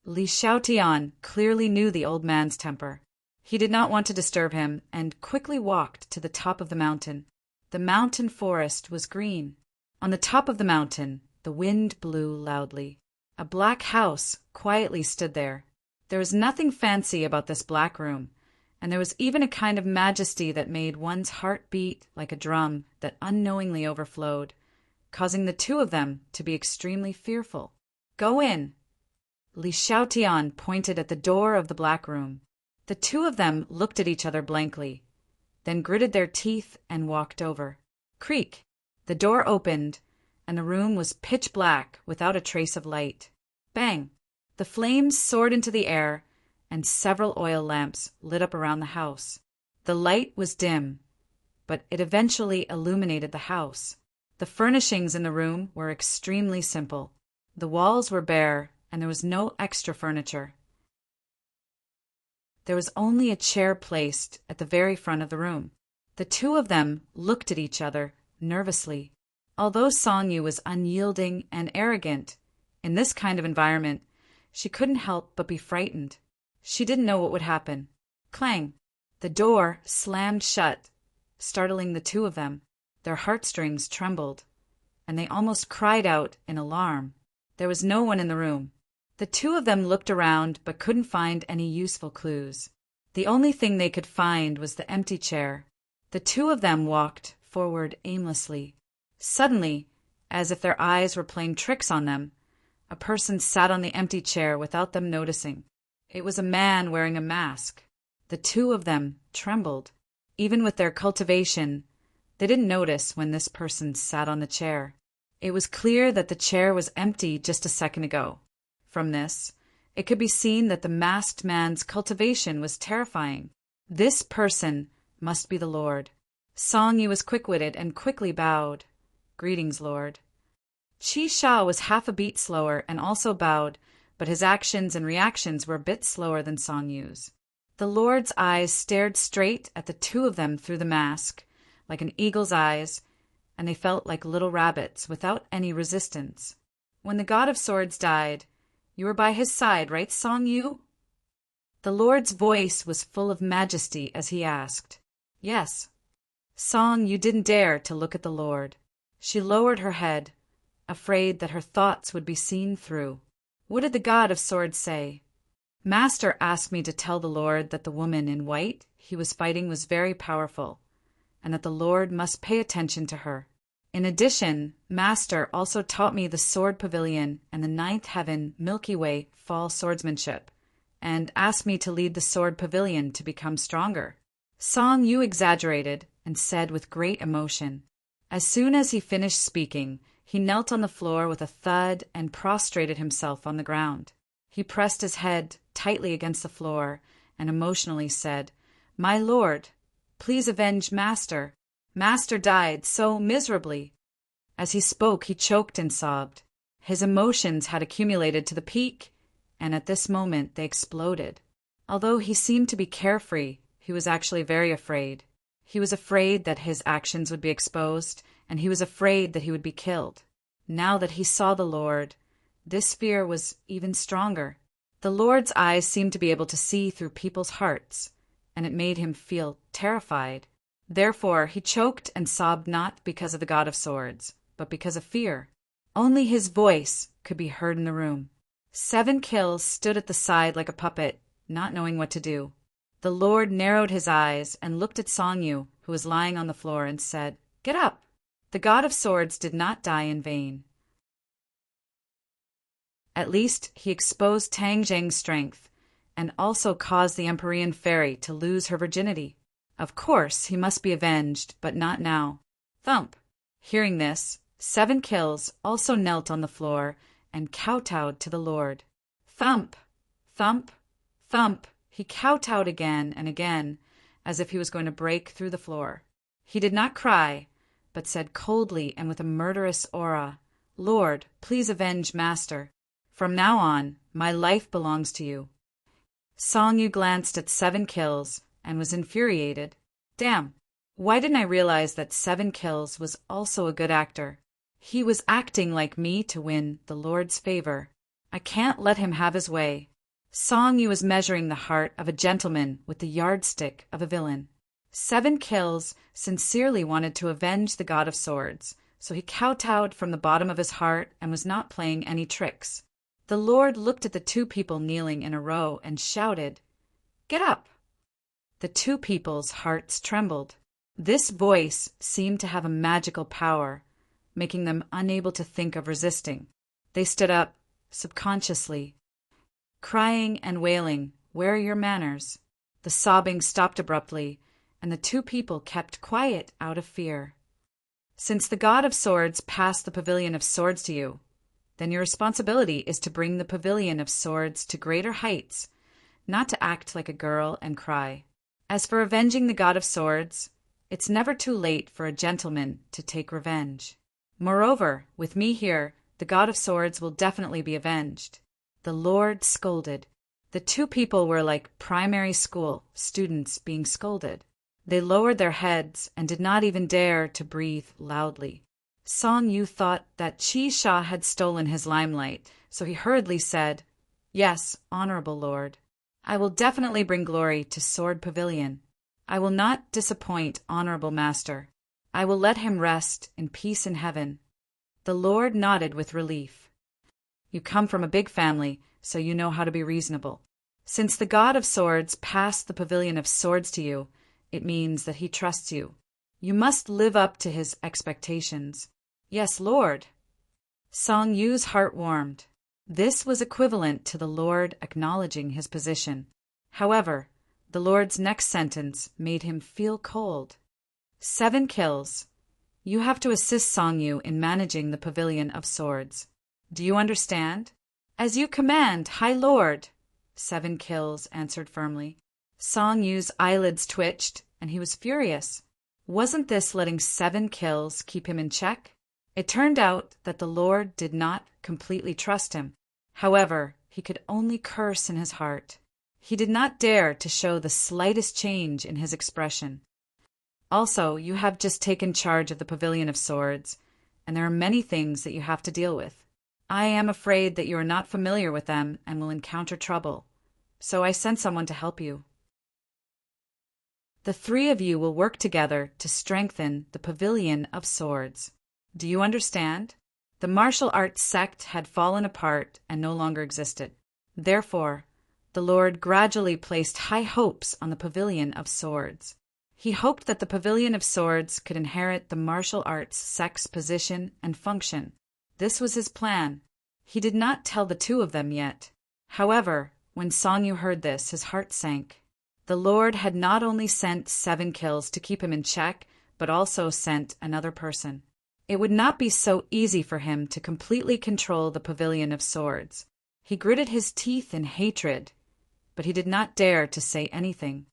Li Xiaotian clearly knew the old man's temper. He did not want to disturb him and quickly walked to the top of the mountain. The mountain forest was green. On the top of the mountain, the wind blew loudly. A black house quietly stood there. There was nothing fancy about this black room, and there was even a kind of majesty that made one's heart beat like a drum that unknowingly overflowed, causing the 2 of them to be extremely fearful. "Go in." Li Xiaotian pointed at the door of the black room. The 2 of them looked at each other blankly, then gritted their teeth and walked over. Creak! The door opened, and the room was pitch black without a trace of light. Bang! The flames soared into the air, and several oil lamps lit up around the house. The light was dim, but it eventually illuminated the house. The furnishings in the room were extremely simple. The walls were bare, and there was no extra furniture. There was only a chair placed at the very front of the room. The 2 of them looked at each other nervously. Although Song Yu was unyielding and arrogant, in this kind of environment, she couldn't help but be frightened. She didn't know what would happen. Clang! The door slammed shut, startling the 2 of them. Their heartstrings trembled, and they almost cried out in alarm. There was no one in the room. The 2 of them looked around but couldn't find any useful clues. The only thing they could find was the empty chair. The 2 of them walked forward aimlessly. Suddenly, as if their eyes were playing tricks on them, a person sat on the empty chair without them noticing. It was a man wearing a mask. The 2 of them trembled. Even with their cultivation, they didn't notice when this person sat on the chair. It was clear that the chair was empty just a second ago. From this, it could be seen that the masked man's cultivation was terrifying. This person must be the Lord. Song Yu was quick-witted and quickly bowed. "Greetings, Lord." Chi Sha was half a beat slower and also bowed, but his actions and reactions were a bit slower than Song Yu's. The Lord's eyes stared straight at the two of them through the mask, like an eagle's eyes, and they felt like little rabbits without any resistance. When the God of Swords died, you were by his side, right, Song Yu? The Lord's voice was full of majesty as he asked. Yes. Song Yu didn't dare to look at the Lord. She lowered her head, afraid that her thoughts would be seen through. What did the God of Swords say? Master asked me to tell the Lord that the woman in white he was fighting was very powerful, and that the Lord must pay attention to her. In addition, Master also taught me the Sword Pavilion and the Ninth Heaven Milky Way fall swordsmanship, and asked me to lead the Sword Pavilion to become stronger. Song Yu exaggerated and said with great emotion. As soon as he finished speaking, he knelt on the floor with a thud and prostrated himself on the ground. He pressed his head tightly against the floor and emotionally said, "My lord, please avenge Master. Master died so miserably." As he spoke, he choked and sobbed. His emotions had accumulated to the peak, and at this moment they exploded. Although he seemed to be carefree, he was actually very afraid. He was afraid that his actions would be exposed, and he was afraid that he would be killed. Now that he saw the Lord, this fear was even stronger. The Lord's eyes seemed to be able to see through people's hearts, and it made him feel terrified. Therefore, he choked and sobbed not because of the God of Swords, but because of fear. Only his voice could be heard in the room. 7 Kills stood at the side like a puppet, not knowing what to do. The Lord narrowed his eyes and looked at Song Yu, who was lying on the floor, and said, "Get up!" The God of Swords did not die in vain. At least he exposed Tang Zheng's strength, and also caused the Empyrean Fairy to lose her virginity. Of course, he must be avenged, but not now. Thump! Hearing this, 7 Kills also knelt on the floor and kowtowed to the Lord. Thump! Thump! Thump! He kowtowed again and again, as if he was going to break through the floor. He did not cry, but said coldly and with a murderous aura, "Lord, please avenge Master. From now on, my life belongs to you." Song Yu glanced at 7 Kills and was infuriated. Damn, why didn't I realize that 7 Kills was also a good actor? He was acting like me to win the Lord's favor. I can't let him have his way. Song Yu was measuring the heart of a gentleman with the yardstick of a villain. 7 Kills sincerely wanted to avenge the God of Swords, so he kowtowed from the bottom of his heart and was not playing any tricks. The Lord looked at the 2 people kneeling in a row and shouted, "Get up!" The 2 people's hearts trembled. This voice seemed to have a magical power, making them unable to think of resisting. They stood up, subconsciously, crying and wailing, "Where are your manners?" The sobbing stopped abruptly, and the 2 people kept quiet out of fear. "Since the God of Swords passed the Pavilion of Swords to you, then your responsibility is to bring the Pavilion of Swords to greater heights, not to act like a girl and cry. As for avenging the God of Swords, it's never too late for a gentleman to take revenge. Moreover, with me here, the God of Swords will definitely be avenged." The Lord scolded. The 2 people were like primary school students being scolded. They lowered their heads and did not even dare to breathe loudly. Song Yu thought that Chi Sha had stolen his limelight, so he hurriedly said, "Yes, honorable Lord. I will definitely bring glory to Sword Pavilion. I will not disappoint honorable Master. I will let him rest in peace in heaven." The Lord nodded with relief. "You come from a big family, so you know how to be reasonable. Since the God of Swords passed the Pavilion of Swords to you, it means that he trusts you. You must live up to his expectations." "Yes, Lord." Song Yu's heart warmed. This was equivalent to the Lord acknowledging his position. However, the Lord's next sentence made him feel cold. 7 Kills. You have to assist Song Yu in managing the Pavilion of Swords. Do you understand?" "As you command, High Lord," 7 Kills answered firmly. Song Yu's eyelids twitched, and he was furious. Wasn't this letting 7 Kills keep him in check? It turned out that the Lord did not completely trust him. However, he could only curse in his heart. He did not dare to show the slightest change in his expression. Also, you have just taken charge of the Pavilion of Swords, and there are many things that you have to deal with. I am afraid that you are not familiar with them and will encounter trouble, so I sent someone to help you. The three of you will work together to strengthen the Pavilion of Swords. Do you understand? The martial arts sect had fallen apart and no longer existed. Therefore, the Lord gradually placed high hopes on the Pavilion of Swords. He hoped that the Pavilion of Swords could inherit the martial arts sect's position and function. This was his plan. He did not tell the two of them yet. However, when Songyu heard this, his heart sank. The Lord had not only sent 7 kills to keep him in check, but also sent another person. It would not be so easy for him to completely control the Pavilion of Swords. He gritted his teeth in hatred, but he did not dare to say anything.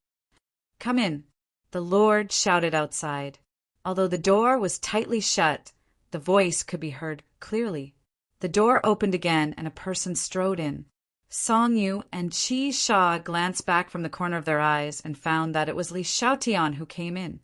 "Come in," the Lord shouted outside. Although the door was tightly shut, the voice could be heard clearly. The door opened again and a person strode in. Songyu and Qi Sha glanced back from the corner of their eyes and found that it was Li Xiaotian who came in.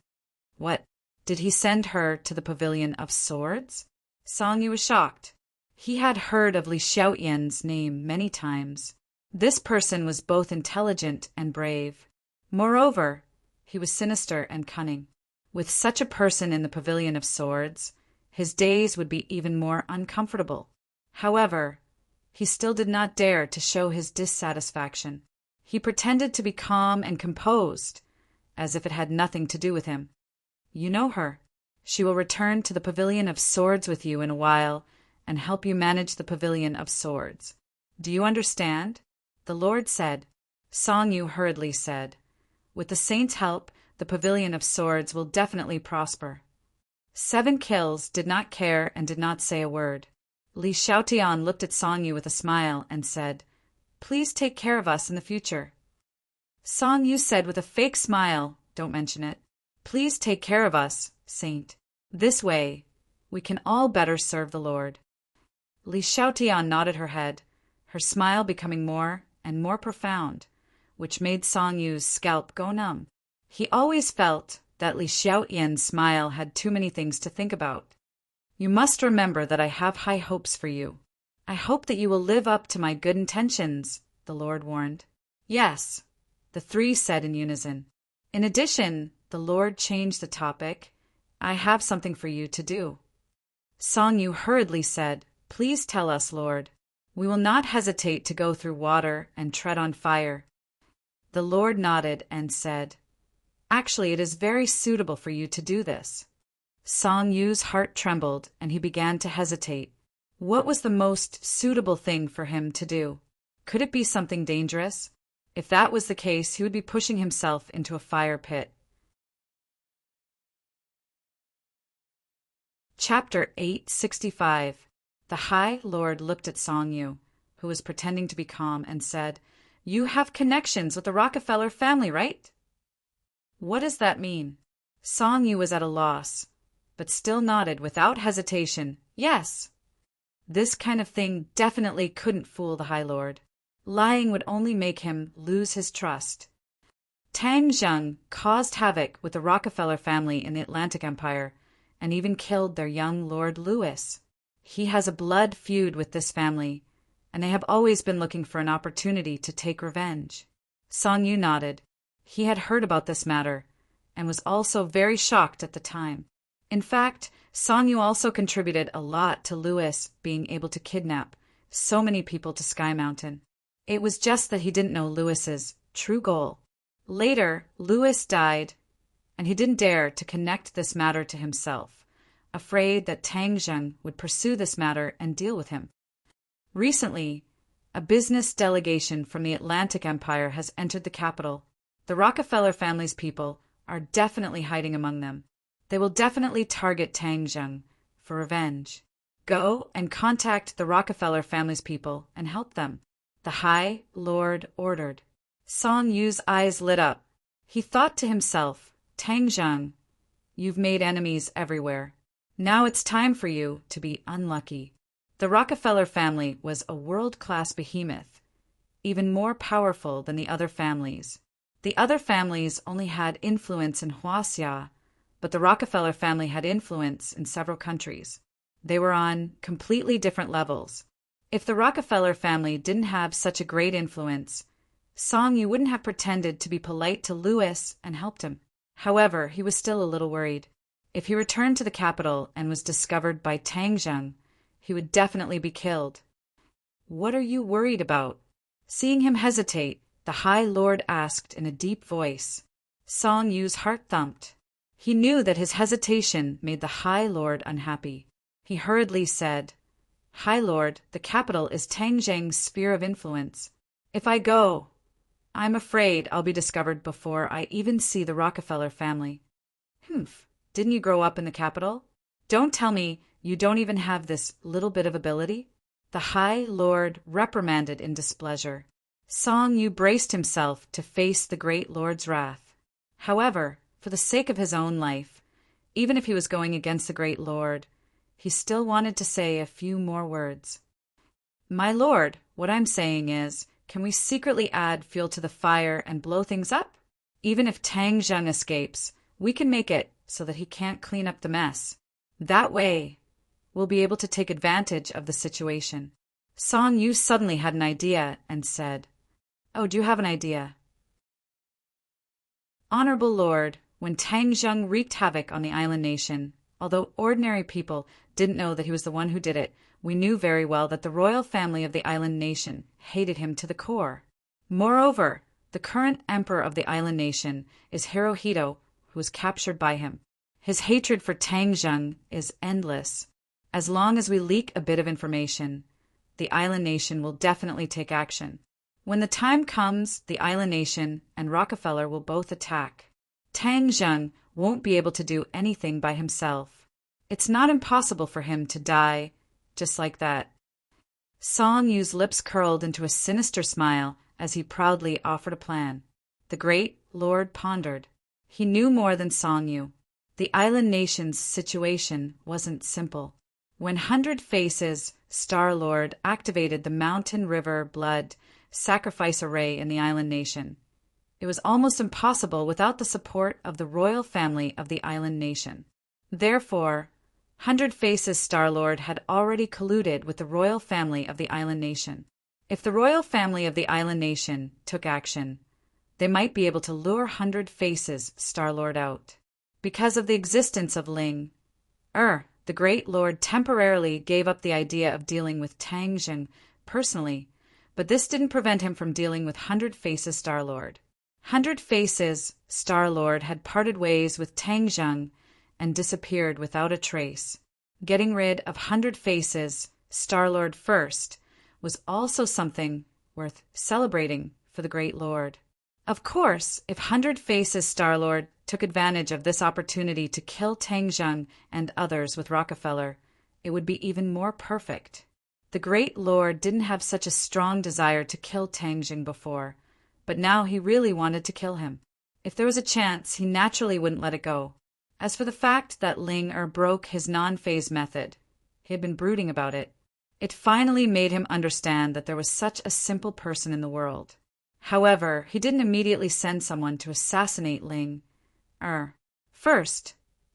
What? Did he send her to the Pavilion of Swords? Songyu was shocked. He had heard of Li Xiaotian's name many times. This person was both intelligent and brave. Moreover, he was sinister and cunning. With such a person in the Pavilion of Swords, his days would be even more uncomfortable. However, he still did not dare to show his dissatisfaction. He pretended to be calm and composed, as if it had nothing to do with him. "You know her. She will return to the Pavilion of Swords with you in a while and help you manage the Pavilion of Swords. Do you understand?" the Lord said. Songyu hurriedly said, "With the saint's help, the Pavilion of Swords will definitely prosper." 7 kills did not care and did not say a word. Li Xiaotian looked at Songyu with a smile and said, "Please take care of us in the future." Songyu said with a fake smile, "Don't mention it. Please take care of us, Saint. This way, we can all better serve the Lord." Li Xiaotian nodded her head, her smile becoming more and more profound, which made Songyu's scalp go numb. He always felt that Li Xiaotian's smile had too many things to think about. "You must remember that I have high hopes for you. I hope that you will live up to my good intentions," the Lord warned. "Yes," the three said in unison. In addition, the Lord changed the topic. "I have something for you to do." Songyu hurriedly said, "Please tell us, Lord. We will not hesitate to go through water and tread on fire." The Lord nodded and said, "Actually, it is very suitable for you to do this." Songyu's heart trembled and he began to hesitate. What was the most suitable thing for him to do? Could it be something dangerous? If that was the case, he would be pushing himself into a fire pit. Chapter 865. The High Lord looked at Songyu, who was pretending to be calm, and said, "You have connections with the Rockefeller family, right?" "What does that mean?" Songyu was at a loss, but still nodded without hesitation, "Yes." This kind of thing definitely couldn't fool the High Lord. Lying would only make him lose his trust. Tang Zheng caused havoc with the Rockefeller family in the Atlantic Empire and even killed their young Lord Louis. He has a blood feud with this family, and they have always been looking for an opportunity to take revenge. Songyu nodded. He had heard about this matter and was also very shocked at the time. In fact, Songyu also contributed a lot to Louis being able to kidnap so many people to Sky Mountain. It was just that he didn't know Louis's true goal. Later, Louis died, and he didn't dare to connect this matter to himself, afraid that Tang Zheng would pursue this matter and deal with him. Recently, a business delegation from the Atlantic Empire has entered the capital. The Rockefeller family's people are definitely hiding among them. They will definitely target Tang Zheng for revenge. Go and contact the Rockefeller family's people and help them, the High Lord ordered. Songyu's eyes lit up. He thought to himself, "Tang Zheng, you've made enemies everywhere. Now it's time for you to be unlucky. The Rockefeller family was a world-class behemoth, even more powerful than the other families. The other families only had influence in Huaxia, but the Rockefeller family had influence in several countries. They were on completely different levels. If the Rockefeller family didn't have such a great influence, Song Yu wouldn't have pretended to be polite to Louis and helped him. However, he was still a little worried. If he returned to the capital and was discovered by Tang Zheng, he would definitely be killed. "What are you worried about?" Seeing him hesitate, the High Lord asked in a deep voice. Song Yu's heart thumped. He knew that his hesitation made the High Lord unhappy. He hurriedly said, "High Lord, the capital is Tang Zheng's sphere of influence. If I go, I'm afraid I'll be discovered before I even see the Rockefeller family." "Humph, didn't you grow up in the capital? Don't tell me you don't even have this little bit of ability?" The High Lord reprimanded in displeasure. Song Yu braced himself to face the Great Lord's wrath. However, for the sake of his own life, even if he was going against the Great Lord, he still wanted to say a few more words. "My lord, what I'm saying is, can we secretly add fuel to the fire and blow things up? Even if Tang Zheng escapes, we can make it so that he can't clean up the mess. That way, we'll be able to take advantage of the situation." Song Yu suddenly had an idea and said, "Oh, do you have an idea?" "Honorable Lord, when Tang Zheng wreaked havoc on the island nation, although ordinary people didn't know that he was the one who did it, we knew very well that the royal family of the island nation hated him to the core. Moreover, the current emperor of the island nation is Hirohito, who was captured by him. His hatred for Tang Zheng is endless. As long as we leak a bit of information, the island nation will definitely take action. When the time comes, the island nation and Rockefeller will both attack. Tang Zheng won't be able to do anything by himself. It's not impossible for him to die just like that." Song Yu's lips curled into a sinister smile as he proudly offered a plan. The Great Lord pondered. He knew more than Song Yu. The island nation's situation wasn't simple. When 100 Faces Star-Lord activated the Mountain River Blood sacrifice array in the island nation, it was almost impossible without the support of the royal family of the island nation. Therefore, 100 Faces Star-Lord had already colluded with the royal family of the island nation. If the royal family of the island nation took action, they might be able to lure 100 Faces Star-Lord out. Because of the existence of Ling, the Great Lord temporarily gave up the idea of dealing with Tang Zheng personally, but this didn't prevent him from dealing with 100 Faces Star-Lord. 100 Faces Star-Lord had parted ways with Tang Zheng and disappeared without a trace. Getting rid of 100 Faces Star-Lord first was also something worth celebrating for the Great Lord. Of course, if 100 Faces Star-Lord took advantage of this opportunity to kill Tang Zheng and others with Rockefeller, it would be even more perfect. The Great Lord didn't have such a strong desire to kill Tang Zheng before, but now he really wanted to kill him. If there was a chance, he naturally wouldn't let it go. As for the fact that Ling broke his non-phase method, he had been brooding about it. It finally made him understand that there was such a simple person in the world. However, he didn't immediately send someone to assassinate Ling. First,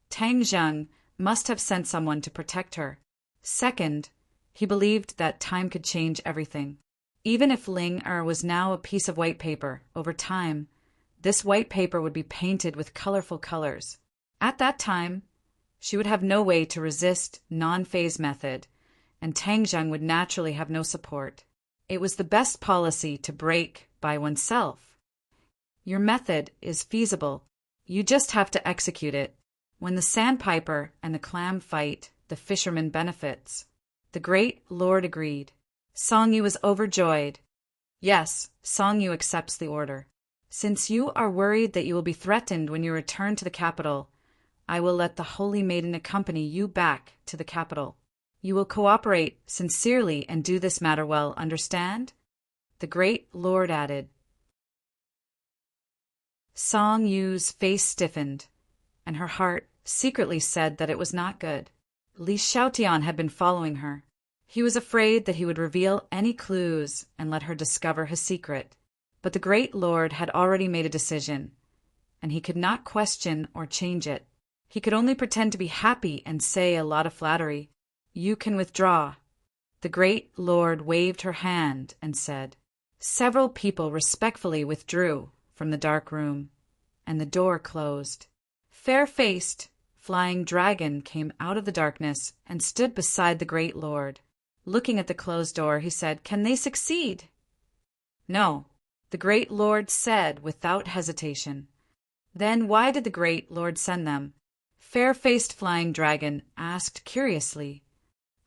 Tang Zheng must have sent someone to protect her. Second, he believed that time could change everything. Even if Ling was now a piece of white paper, over time, this white paper would be painted with colorful colors. At that time, she would have no way to resist non-phase method, and Tang Zheng would naturally have no support. It was the best policy to break by oneself. Your method is feasible. You just have to execute it. When the sandpiper and the clam fight, the fisherman benefits. The Great Lord agreed. Song Yu was overjoyed. Yes, Song Yu accepts the order. Since you are worried that you will be threatened when you return to the capital, I will let the Holy Maiden accompany you back to the capital. You will cooperate sincerely and do this matter well, understand? The Great Lord added. Song Yu's face stiffened, and her heart secretly said that it was not good. Li Xiaotian had been following her. He was afraid that he would reveal any clues and let her discover his secret. But the great lord had already made a decision, and he could not question or change it. He could only pretend to be happy and say a lot of flattery. "You can withdraw." The great lord waved her hand and said. Several people respectfully withdrew from the dark room, and the door closed. Fair-faced, flying dragon came out of the darkness and stood beside the great lord. Looking at the closed door, he said, "Can they succeed?" "No," the great lord said without hesitation. "Then why did the great lord send them?" Fair-faced flying dragon asked curiously.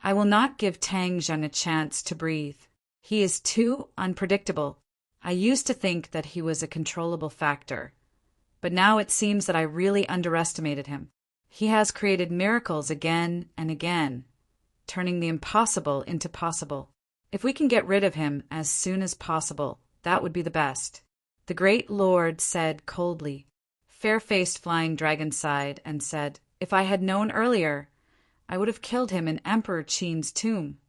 "I will not give Tang Zheng a chance to breathe. He is too unpredictable. I used to think that he was a controllable factor, but now it seems that I really underestimated him. He has created miracles again and again, turning the impossible into possible. If we can get rid of him as soon as possible, that would be the best." The great lord said coldly. Fair-faced flying dragon sighed and said, "If I had known earlier, I would have killed him in Emperor Qin's tomb.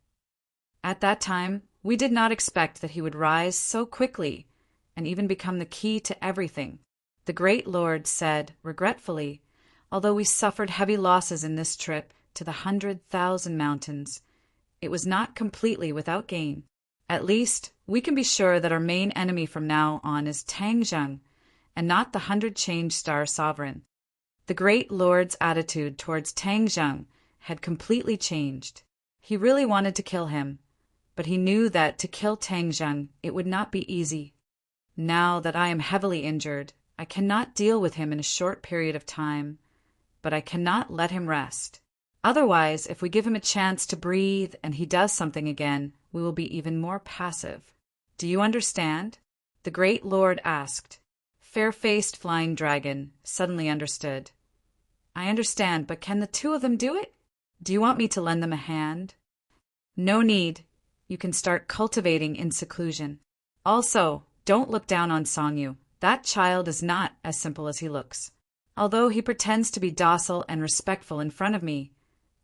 At that time, we did not expect that he would rise so quickly and even become the key to everything." The great lord said regretfully, "Although we suffered heavy losses in this trip to the 100,000 mountains, it was not completely without gain. At least, we can be sure that our main enemy from now on is Tang Zheng, and not the 100-change-star sovereign." The great lord's attitude towards Tang Zheng had completely changed. He really wanted to kill him, but he knew that to kill Tang Zheng it would not be easy. "Now that I am heavily injured, I cannot deal with him in a short period of time, but I cannot let him rest. Otherwise, if we give him a chance to breathe and he does something again, we will be even more passive. Do you understand?" the great lord asked. Fair-faced flying dragon suddenly understood. "I understand, but can the two of them do it? Do you want me to lend them a hand?" "No need. You can start cultivating in seclusion. Also, don't look down on Songyu. That child is not as simple as he looks. Although he pretends to be docile and respectful in front of me,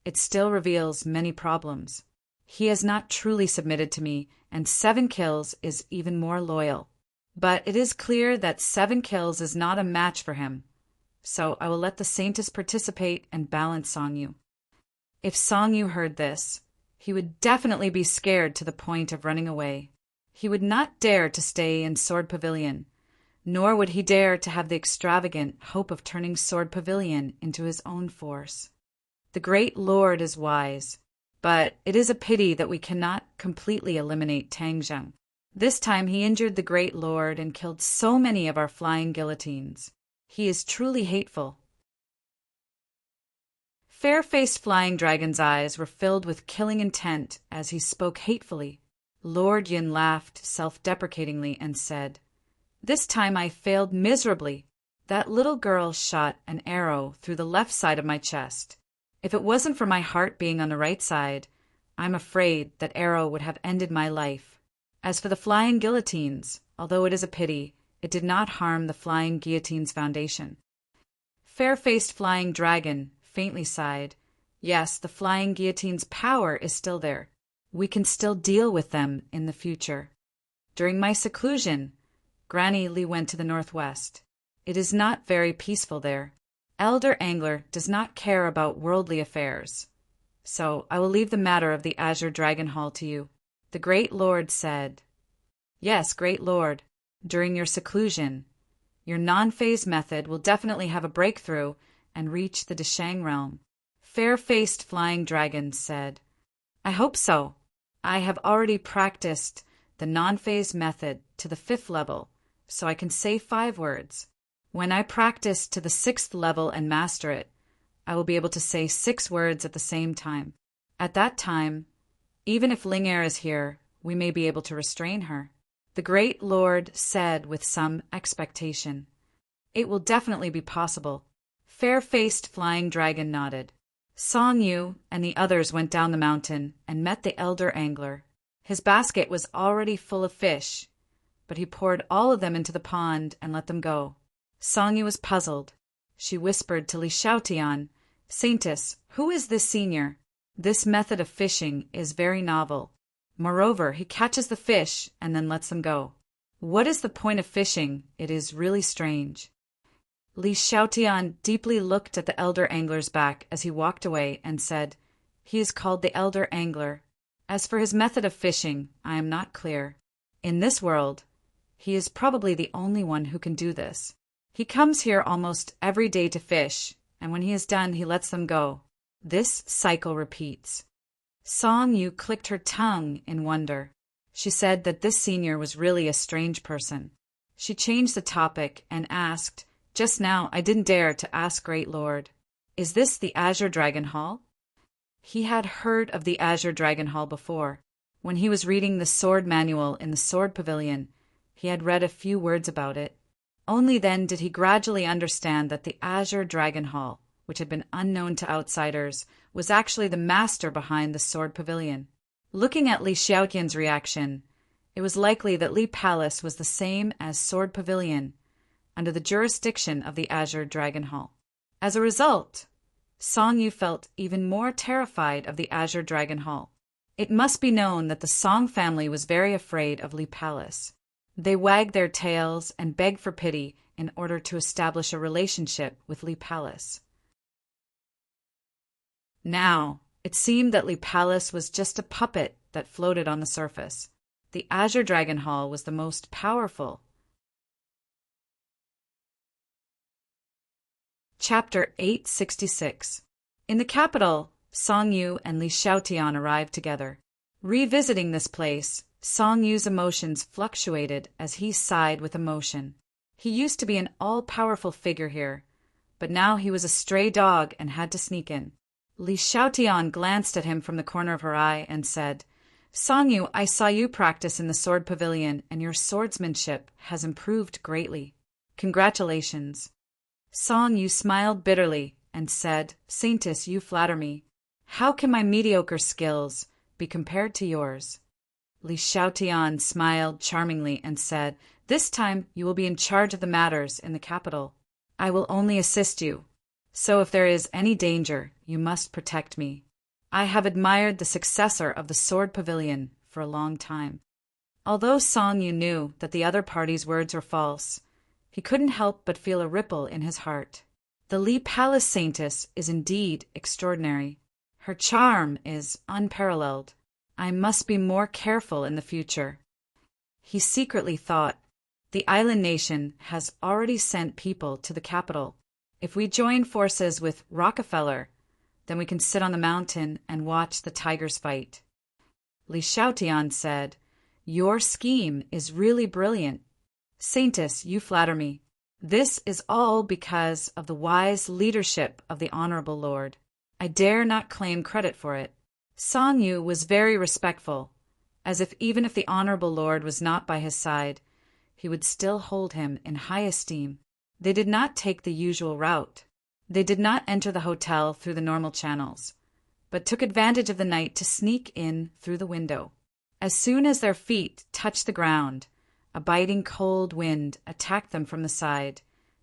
it still reveals many problems. He has not truly submitted to me, and 7 kills is even more loyal. But it is clear that 7 kills is not a match for him, so I will let the Saintess participate and balance Songyu." If Songyu heard this, he would definitely be scared to the point of running away. He would not dare to stay in Sword Pavilion, nor would he dare to have the extravagant hope of turning Sword Pavilion into his own force. The great lord is wise, but it is a pity that we cannot completely eliminate Tang Zheng. This time he injured the great lord and killed so many of our flying guillotines. He is truly hateful. Fair-faced flying dragon's eyes were filled with killing intent as he spoke hatefully. Lord Yin laughed self-deprecatingly and said, "This time I failed miserably. That little girl shot an arrow through the left side of my chest. If it wasn't for my heart being on the right side, I'm afraid that arrow would have ended my life. As for the flying guillotines, although it is a pity, it did not harm the flying guillotine's foundation." Fair-faced flying dragon faintly sighed. "Yes, the flying guillotine's power is still there. We can still deal with them in the future. During my seclusion, Granny Li went to the northwest. It is not very peaceful there. Elder Angler does not care about worldly affairs. So I will leave the matter of the Azure Dragon Hall to you." The great lord said, "Yes, great lord. During your seclusion, your non-phase method will definitely have a breakthrough and reach the Deshang realm." Fair-faced flying dragon said, "I hope so. I have already practiced the non-phase method to the 5th level, so I can say 5 words. When I practice to the 6th level and master it, I will be able to say 6 words at the same time. At that time, even if Lingair is here, we may be able to restrain her." The great lord said with some expectation, "It will definitely be possible." Fair-faced flying dragon nodded. Songyu and the others went down the mountain and met the elder angler. His basket was already full of fish, but he poured all of them into the pond and let them go. Songyu was puzzled. She whispered to Li Xiaotian, "Saintess, who is this senior?" This method of fishing is very novel. Moreover, he catches the fish and then lets them go. What is the point of fishing? It is really strange. Li Xiaotian deeply looked at the elder angler's back as he walked away and said, "He is called the elder angler. As for his method of fishing, I am not clear. In this world, he is probably the only one who can do this. He comes here almost every day to fish, and when he is done, he lets them go. This cycle repeats." Song Yu clicked her tongue in wonder. She said that this senior was really a strange person. She changed the topic and asked, "Just now I didn't dare to ask, Great Lord. Is this the Azure Dragon Hall?" He had heard of the Azure Dragon Hall before. When he was reading the sword manual in the Sword Pavilion, he had read a few words about it. Only then did he gradually understand that the Azure Dragon Hall, which had been unknown to outsiders, was actually the master behind the Sword Pavilion. Looking at Li Xiaotian's reaction, it was likely that Li Palace was the same as Sword Pavilion, under the jurisdiction of the Azure Dragon Hall. As a result, Song Yu felt even more terrified of the Azure Dragon Hall. It must be known that the Song family was very afraid of Li Palace. They wagged their tails and begged for pity in order to establish a relationship with Li Palace. Now, it seemed that Li Palace was just a puppet that floated on the surface. The Azure Dragon Hall was the most powerful. Chapter 866. In the capital, Song Yu and Li Xiaotian arrived together. Revisiting this place, Song Yu's emotions fluctuated as he sighed with emotion. He used to be an all-powerful figure here, but now he was a stray dog and had to sneak in. Li Xiaotian glanced at him from the corner of her eye and said, "Song Yu, I saw you practice in the Sword Pavilion, and your swordsmanship has improved greatly. Congratulations." Song Yu smiled bitterly and said, "Saintess, you flatter me. How can my mediocre skills be compared to yours?" Li Xiaotian smiled charmingly and said, "This time you will be in charge of the matters in the capital. I will only assist you. So if there is any danger, you must protect me. I have admired the successor of the Sword Pavilion for a long time." Although Song Yu knew that the other party's words were false, he couldn't help but feel a ripple in his heart. The Li Palace Saintess is indeed extraordinary. Her charm is unparalleled. I must be more careful in the future. He secretly thought, the island nation has already sent people to the capital. If we join forces with Rockefeller, then we can sit on the mountain and watch the tigers fight. Li Xiaotian said, "Your scheme is really brilliant. Saintess, you flatter me. This is all because of the wise leadership of the Honorable Lord. I dare not claim credit for it." Song Yu was very respectful, as if even if the Honorable Lord was not by his side, he would still hold him in high esteem. They did not take the usual route. They did not enter the hotel through the normal channels, but took advantage of the night to sneak in through the window. As soon as their feet touched the ground, a biting cold wind attacked them from the side,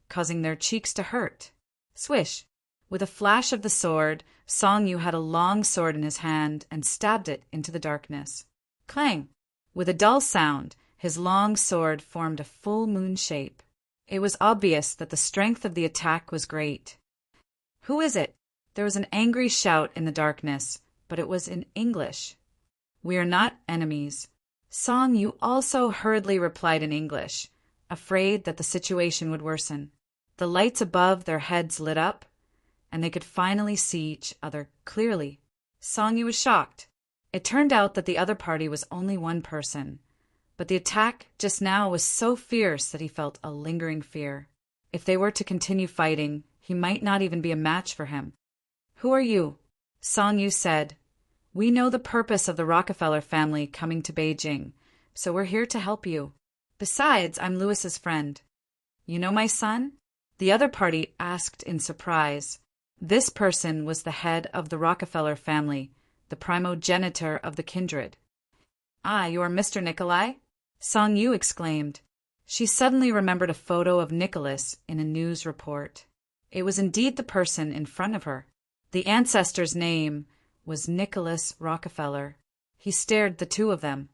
causing their cheeks to hurt. Swish! With a flash of the sword, Song Yu had a long sword in his hand and stabbed it into the darkness. Clang! With a dull sound, his long sword formed a full moon shape. It was obvious that the strength of the attack was great. "Who is it?" There was an angry shout in the darkness, but it was in English. "We are not enemies." Song Yu also hurriedly replied in English, afraid that the situation would worsen. The lights above their heads lit up, and they could finally see each other clearly. Song Yu was shocked. It turned out that the other party was only one person, but the attack just now was so fierce that he felt a lingering fear. If they were to continue fighting, he might not even be a match for him. "Who are you?" Song Yu said, "We know the purpose of the Rockefeller family coming to Beijing, so we're here to help you. Besides, I'm Louis's friend." "You know my son?" The other party asked in surprise. This person was the head of the Rockefeller family, the primogenitor of the kindred. "Ah, you are Mr. Nikolai?" Song Yu exclaimed. She suddenly remembered a photo of Nicholas in a news report. It was indeed the person in front of her. The ancestor's name was Nicholas Rockefeller. He stared the two of them.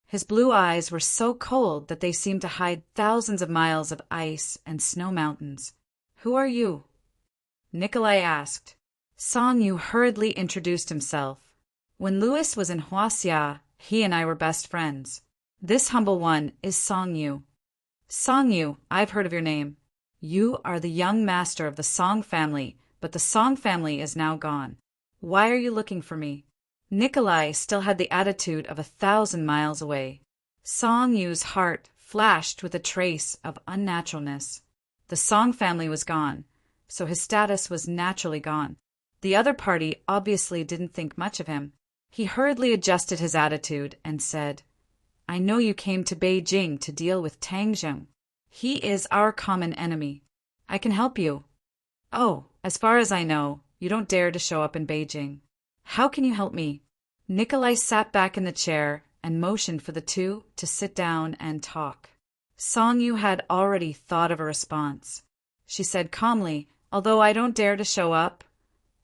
His blue eyes were so cold that they seemed to hide thousands of miles of ice and snow mountains. "Who are you?" Nikolai asked. Song Yu hurriedly introduced himself. "When Louis was in Huaxia, he and I were best friends. This humble one is Song Yu." "Song Yu, I've heard of your name. You are the young master of the Song family, but the Song family is now gone. Why are you looking for me?" Nikolai still had the attitude of 1,000 miles away. Song Yu's heart flashed with a trace of unnaturalness. The Song family was gone, so his status was naturally gone. The other party obviously didn't think much of him. He hurriedly adjusted his attitude and said, "I know you came to Beijing to deal with Tang Zheng. He is our common enemy. I can help you." "Oh, as far as I know, you don't dare to show up in Beijing. How can you help me?" Nikolai sat back in the chair and motioned for the two to sit down and talk. Song Yu had already thought of a response. She said calmly, "Although I don't dare to show up,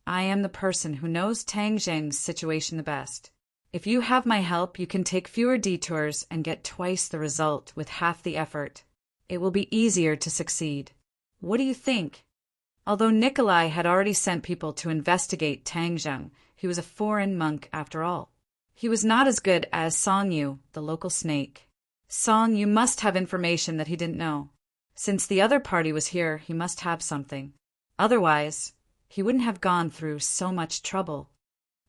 I am the person who knows Tang Zheng's situation the best. If you have my help, you can take fewer detours and get twice the result with half the effort. It will be easier to succeed. What do you think?" Although Nikolai had already sent people to investigate Tang Zheng, he was a foreign monk after all. He was not as good as Song Yu, the local snake. Song Yu must have information that he didn't know. Since the other party was here, he must have something. Otherwise, he wouldn't have gone through so much trouble.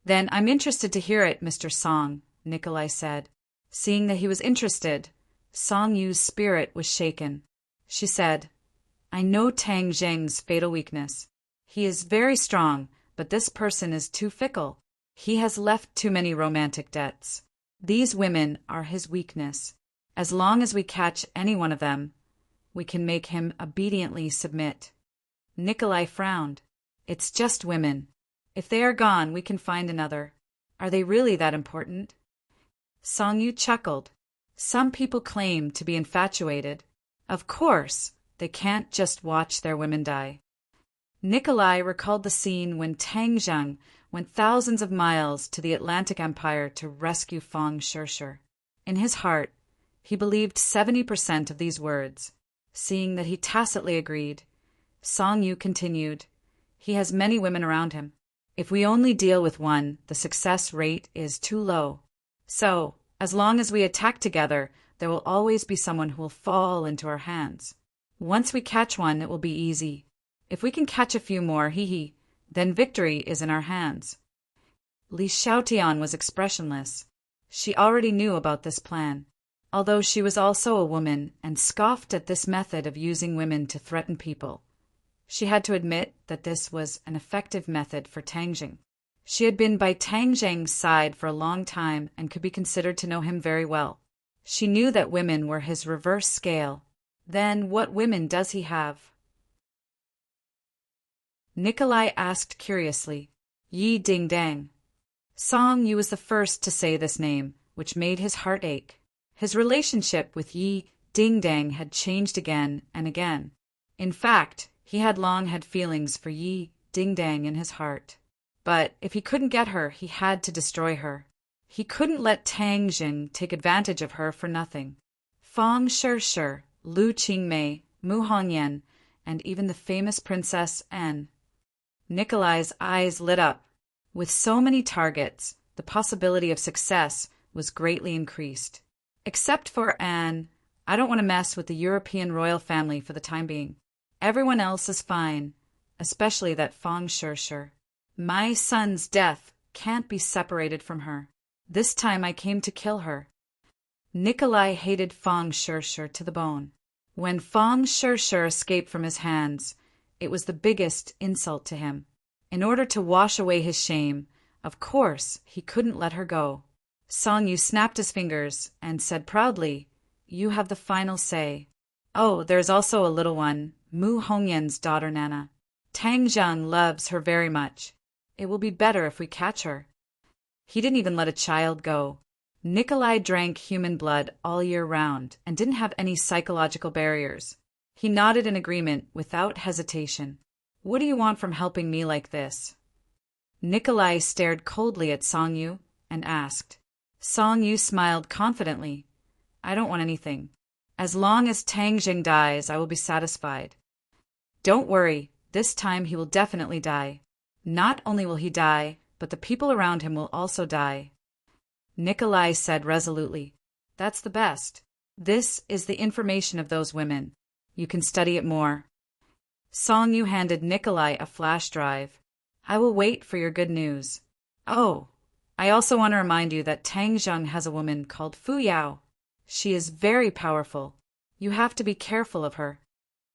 "Then I'm interested to hear it, Mr. Song," Nikolai said. Seeing that he was interested, Song Yu's spirit was shaken. She said, "I know Tang Zheng's fatal weakness. He is very strong, but this person is too fickle. He has left too many romantic debts. These women are his weakness. As long as we catch any one of them, we can make him obediently submit." Nikolai frowned. "It's just women. If they are gone, we can find another. Are they really that important?" Song Yu chuckled. "Some people claim to be infatuated. Of course, they can't just watch their women die." Nikolai recalled the scene when Tang Zheng went thousands of miles to the Atlantic Empire to rescue Fang Shirshir. In his heart, he believed 70% of these words. Seeing that he tacitly agreed, Song Yu continued, "He has many women around him. If we only deal with one, the success rate is too low. So, as long as we attack together, there will always be someone who will fall into our hands. Once we catch one, it will be easy. If we can catch a few more, then victory is in our hands." Li Xiaotian was expressionless. She already knew about this plan, although she was also a woman and scoffed at this method of using women to threaten people. She had to admit that this was an effective method for Tang Zheng. She had been by Tang Zheng's side for a long time and could be considered to know him very well. She knew that women were his reverse scale. Then what women does he have? Nikolai asked curiously. "Yi Ding Dang." Song Yu was the first to say this name, which made his heart ache. His relationship with Yi Ding Dang had changed again and again. In fact, he had long had feelings for Yi Ding Dang in his heart. But if he couldn't get her, he had to destroy her. He couldn't let Tang Zheng take advantage of her for nothing. Fang Shirshir, Lu Qingmei, Mu Hongyan, and even the famous Princess Anne. Nikolai's eyes lit up. With so many targets, the possibility of success was greatly increased. Except for Anne, I don't want to mess with the European royal family for the time being. Everyone else is fine, especially that Fang Shirshir. My son's death can't be separated from her. This time I came to kill her. Nikolai hated Fang Shirshir to the bone. When Fang Shirshir escaped from his hands, it was the biggest insult to him. In order to wash away his shame, of course, he couldn't let her go. Song Yu snapped his fingers and said proudly, "You have the final say. Oh, there's also a little one, Mu Hongyan's daughter Nana. Tang Zheng loves her very much. It will be better if we catch her." He didn't even let a child go. Nikolai drank human blood all year round and didn't have any psychological barriers. He nodded in agreement without hesitation. "What do you want from helping me like this?" Nikolai stared coldly at Song Yu and asked. Song Yu smiled confidently. I don't want anything. As long as Tang Jing dies, I will be satisfied. Don't worry, this time he will definitely die. Not only will he die, but the people around him will also die. Nikolai said resolutely. That's the best. This is the information of those women. You can study it more. Song Yu handed Nikolai a flash drive. I will wait for your good news. Oh, I also want to remind you that Tang Zheng has a woman called Fu Yao. She is very powerful. You have to be careful of her.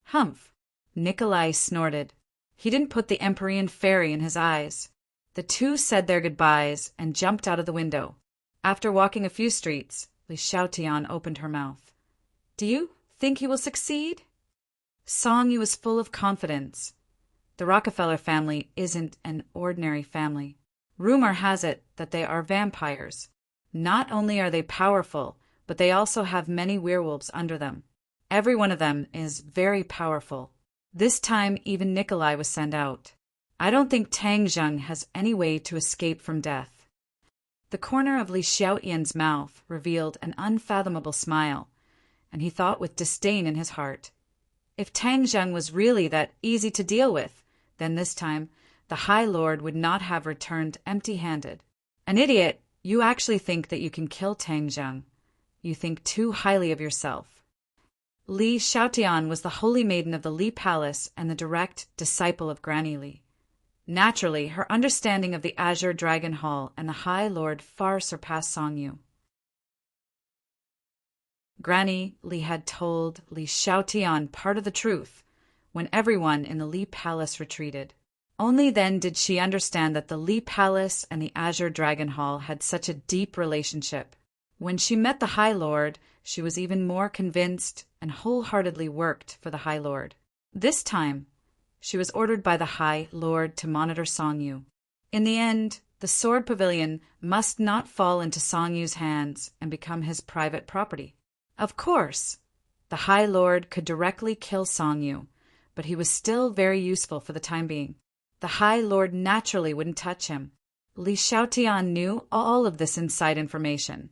Humph. Nikolai snorted. He didn't put the Empyrean fairy in his eyes. The two said their goodbyes and jumped out of the window. After walking a few streets, Li Xiaotian opened her mouth. Do you think he will succeed? Song Yu was full of confidence. The Rockefeller family isn't an ordinary family. Rumor has it that they are vampires. Not only are they powerful, but they also have many werewolves under them. Every one of them is very powerful. This time even Nikolai was sent out. I don't think Tang Zheng has any way to escape from death. The corner of Li Xiaotian's mouth revealed an unfathomable smile, and he thought with disdain in his heart. If Tang Zheng was really that easy to deal with, then this time the High Lord would not have returned empty-handed. An idiot, you actually think that you can kill Tang Zheng. You think too highly of yourself. Li Xiaotian was the holy maiden of the Li Palace and the direct disciple of Granny Li. Naturally, her understanding of the Azure Dragon Hall and the High Lord far surpassed Song Yu. Granny Li had told Li Xiaotian part of the truth when everyone in the Li Palace retreated. Only then did she understand that the Li Palace and the Azure Dragon Hall had such a deep relationship. When she met the High Lord, she was even more convinced and wholeheartedly worked for the High Lord. This time, she was ordered by the High Lord to monitor Song Yu. In the end, the sword pavilion must not fall into Song Yu's hands and become his private property. Of course, the High Lord could directly kill Song Yu, but he was still very useful for the time being. The High Lord naturally wouldn't touch him. Li Xiaotian knew all of this inside information,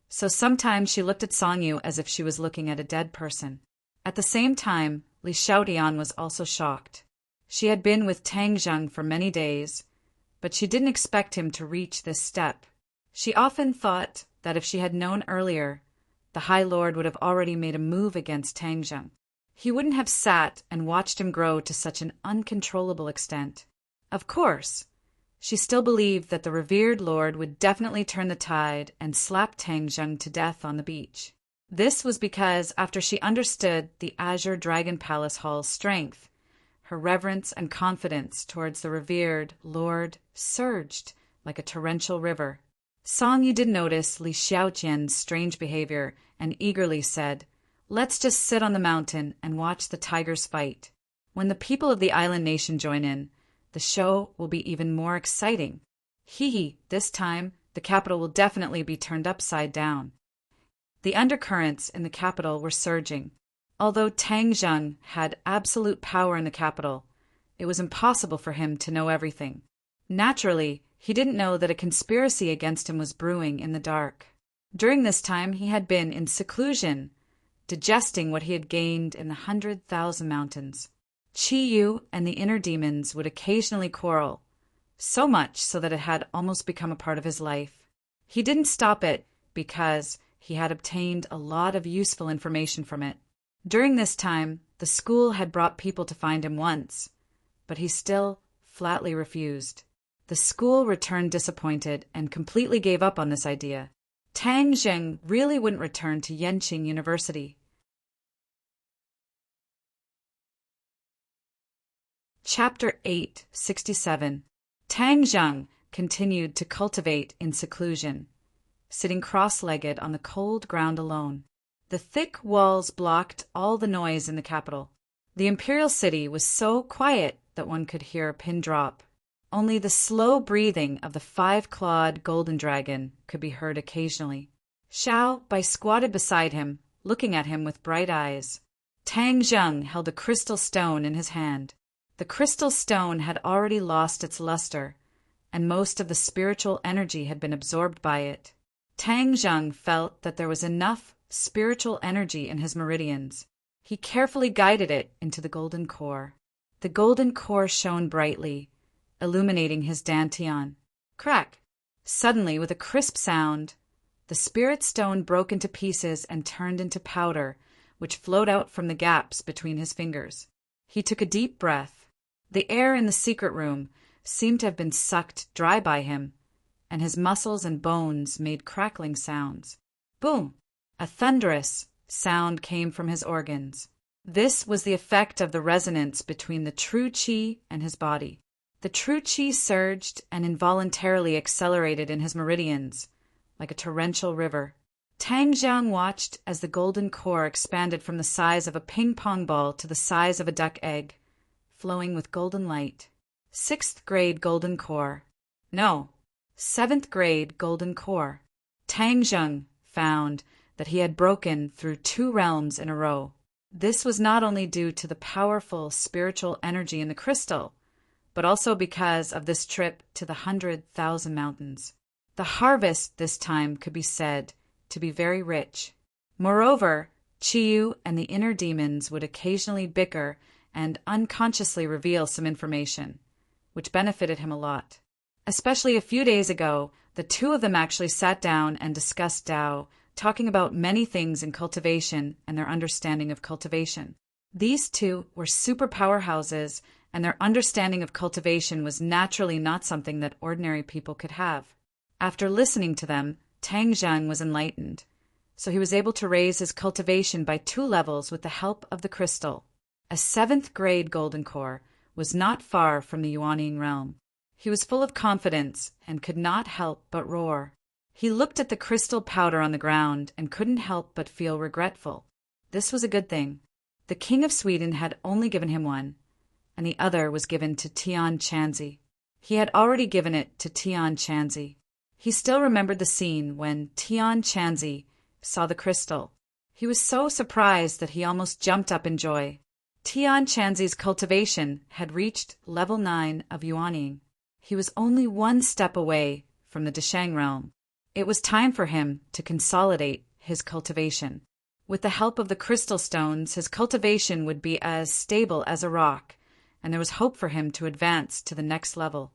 so sometimes she looked at Song Yu as if she was looking at a dead person. At the same time, Li Xiaotian was also shocked. She had been with Tang Zheng for many days, but she didn't expect him to reach this step. She often thought that if she had known earlier, the High Lord would have already made a move against Tang Zheng. He wouldn't have sat and watched him grow to such an uncontrollable extent. Of course, she still believed that the revered lord would definitely turn the tide and slap Tang Zheng to death on the beach. This was because after she understood the Azure Dragon Palace Hall's strength, her reverence and confidence towards the revered lord surged like a torrential river. Song Yu did notice Li Xiaotian's strange behavior and eagerly said, Let's just sit on the mountain and watch the tigers fight. When the people of the island nation join in, the show will be even more exciting. Hee, this time, the capital will definitely be turned upside down. The undercurrents in the capital were surging. Although Tang Zheng had absolute power in the capital, it was impossible for him to know everything. Naturally, he didn't know that a conspiracy against him was brewing in the dark. During this time, he had been in seclusion, digesting what he had gained in the 100,000 mountains. Qi Yu and the inner demons would occasionally quarrel, so much so that it had almost become a part of his life. He didn't stop it because he had obtained a lot of useful information from it. During this time, the school had brought people to find him once, but he still flatly refused. The school returned disappointed and completely gave up on this idea. Tang Zheng really wouldn't return to Yenqing University. Chapter 867. Tang Zheng continued to cultivate in seclusion, sitting cross-legged on the cold ground alone. The thick walls blocked all the noise in the capital. The imperial city was so quiet that one could hear a pin drop. Only the slow breathing of the 5-clawed golden dragon could be heard occasionally. Xiao Bai squatted beside him, looking at him with bright eyes. Tang Zheng held a crystal stone in his hand. The crystal stone had already lost its luster, and most of the spiritual energy had been absorbed by it. Tang Zheng felt that there was enough spiritual energy in his meridians. He carefully guided it into the golden core. The golden core shone brightly, illuminating his dantian. Crack! Suddenly, with a crisp sound, the spirit stone broke into pieces and turned into powder, which flowed out from the gaps between his fingers. He took a deep breath. The air in the secret room seemed to have been sucked dry by him, and his muscles and bones made crackling sounds. Boom! A thunderous sound came from his organs. This was the effect of the resonance between the true qi and his body. The true qi surged and involuntarily accelerated in his meridians, like a torrential river. Tang Zheng watched as the golden core expanded from the size of a ping-pong ball to the size of a duck egg, flowing with golden light. 6th grade golden core. No, 7th grade golden core. Tang Zheng found that he had broken through 2 realms in a row. This was not only due to the powerful spiritual energy in the crystal, but also because of this trip to the 100,000 mountains. The harvest this time could be said to be very rich. Moreover, Chiyu and the inner demons would occasionally bicker and unconsciously reveal some information, which benefited him a lot. Especially a few days ago, the 2 of them actually sat down and discussed Tao, talking about many things in cultivation and their understanding of cultivation. These 2 were super powerhouses, and their understanding of cultivation was naturally not something that ordinary people could have. After listening to them, Tang Zheng was enlightened, so he was able to raise his cultivation by 2 levels with the help of the crystal. A 7th grade golden core was not far from the Yuanying realm. He was full of confidence and could not help but roar. He looked at the crystal powder on the ground and couldn't help but feel regretful. This was a good thing. The King of Sweden had only given him one, and the other was given to Tian Chanzi. He had already given it to Tian Chanzi. He still remembered the scene when Tian Chanzi saw the crystal. He was so surprised that he almost jumped up in joy. Tian Chanzi's cultivation had reached level 9 of Yuanying. He was only 1 step away from the Deshang realm. It was time for him to consolidate his cultivation. With the help of the crystal stones, his cultivation would be as stable as a rock, and there was hope for him to advance to the next level.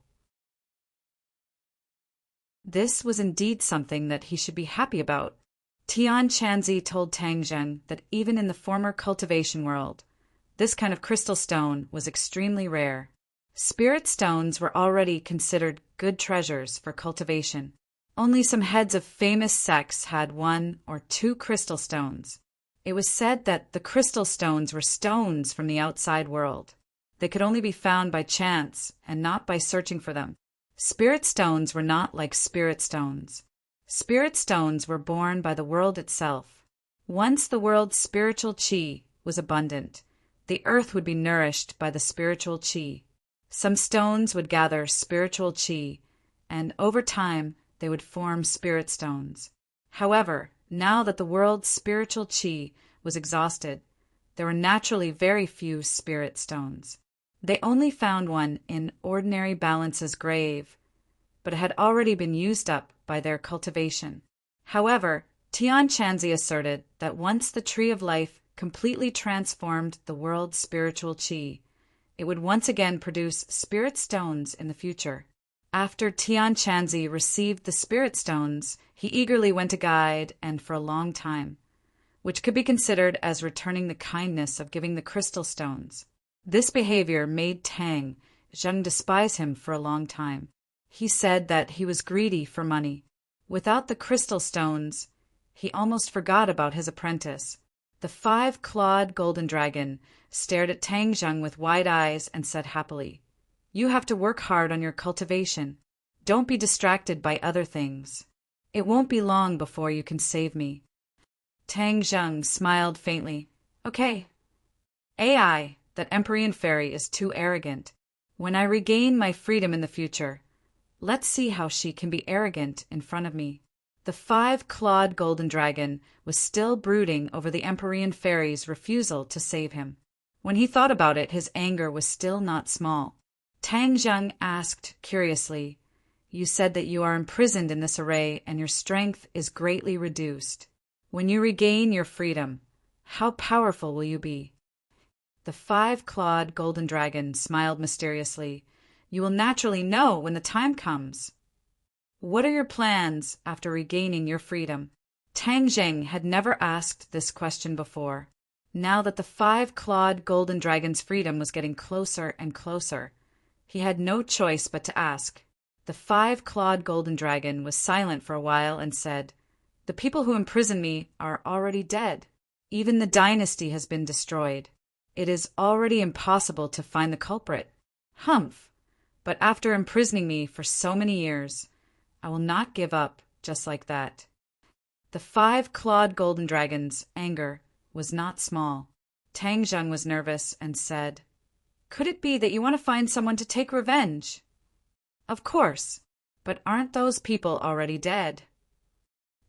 This was indeed something that he should be happy about. Tian Chanzi told Tang Zheng that even in the former cultivation world, this kind of crystal stone was extremely rare. Spirit stones were already considered good treasures for cultivation. Only some heads of famous sects had 1 or 2 crystal stones. It was said that the crystal stones were stones from the outside world. They could only be found by chance and not by searching for them. Spirit stones were not like spirit stones. Spirit stones were born by the world itself. Once the world's spiritual qi was abundant, the earth would be nourished by the spiritual qi. Some stones would gather spiritual qi, and over time they would form spirit stones. However, now that the world's spiritual qi was exhausted, there were naturally very few spirit stones. They only found one in Ordinary Balance's grave, but it had already been used up by their cultivation. However, Tian Chanzi asserted that once the Tree of Life completely transformed the world's spiritual qi, it would once again produce spirit stones in the future. After Tian Chanzi received the spirit stones, he eagerly went to guide and for a long time, which could be considered as returning the kindness of giving the crystal stones. This behavior made Tang Zheng despise him for a long time. He said that he was greedy for money. Without the crystal stones, he almost forgot about his apprentice. The 5-clawed golden dragon stared at Tang Zheng with wide eyes and said happily, "You have to work hard on your cultivation. Don't be distracted by other things. It won't be long before you can save me." Tang Zheng smiled faintly. "Okay. AI, that Empyrean fairy, is too arrogant. When I regain my freedom in the future, let's see how she can be arrogant in front of me." The 5-clawed golden dragon was still brooding over the Empyrean fairy's refusal to save him. When he thought about it, his anger was still not small. Tang Zheng asked curiously, You said that you are imprisoned in this array and your strength is greatly reduced. When you regain your freedom, how powerful will you be? The five-clawed golden dragon smiled mysteriously. You will naturally know when the time comes. What are your plans after regaining your freedom? Tang Zheng had never asked this question before. Now that the five-clawed golden dragon's freedom was getting closer and closer, he had no choice but to ask. The five-clawed golden dragon was silent for a while and said, "The people who imprison me are already dead. Even the dynasty has been destroyed. It is already impossible to find the culprit. Humph! But after imprisoning me for so many years, I will not give up just like that." The five-clawed golden dragon's anger was not small. Tang Zheng was nervous and said, "Could it be that you want to find someone to take revenge?" "Of course, but aren't those people already dead?"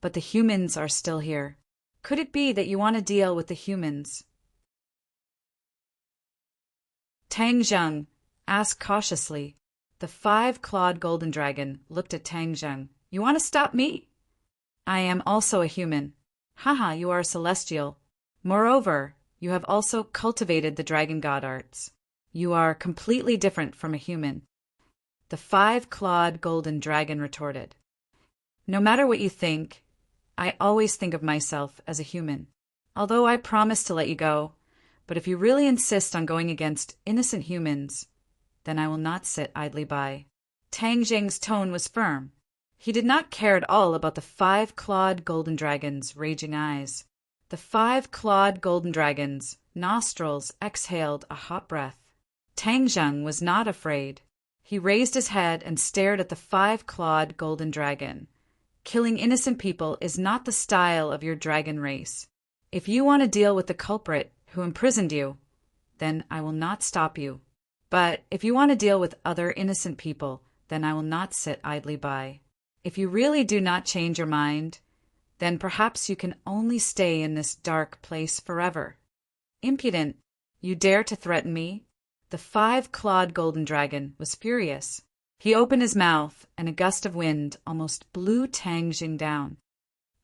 "But the humans are still here. Could it be that you want to deal with the humans?" Tang Zheng asked cautiously. The five-clawed golden dragon looked at Tang Zheng. "You want to stop me?" "I am also a human." "Haha, you are a celestial. Moreover, you have also cultivated the dragon god arts. You are completely different from a human." The five-clawed golden dragon retorted, "No matter what you think, I always think of myself as a human. Although I promise to let you go, but if you really insist on going against innocent humans, then I will not sit idly by." Tang Zheng's tone was firm. He did not care at all about the five-clawed golden dragon's raging eyes. The five-clawed golden dragon's nostrils exhaled a hot breath. Tang Zheng was not afraid. He raised his head and stared at the five-clawed golden dragon. "Killing innocent people is not the style of your dragon race. If you want to deal with the culprit who imprisoned you, then I will not stop you. But if you want to deal with other innocent people, then I will not sit idly by. If you really do not change your mind, then perhaps you can only stay in this dark place forever." "Impudent! You dare to threaten me?" The five-clawed golden dragon was furious. He opened his mouth, and a gust of wind almost blew Tang Zheng down.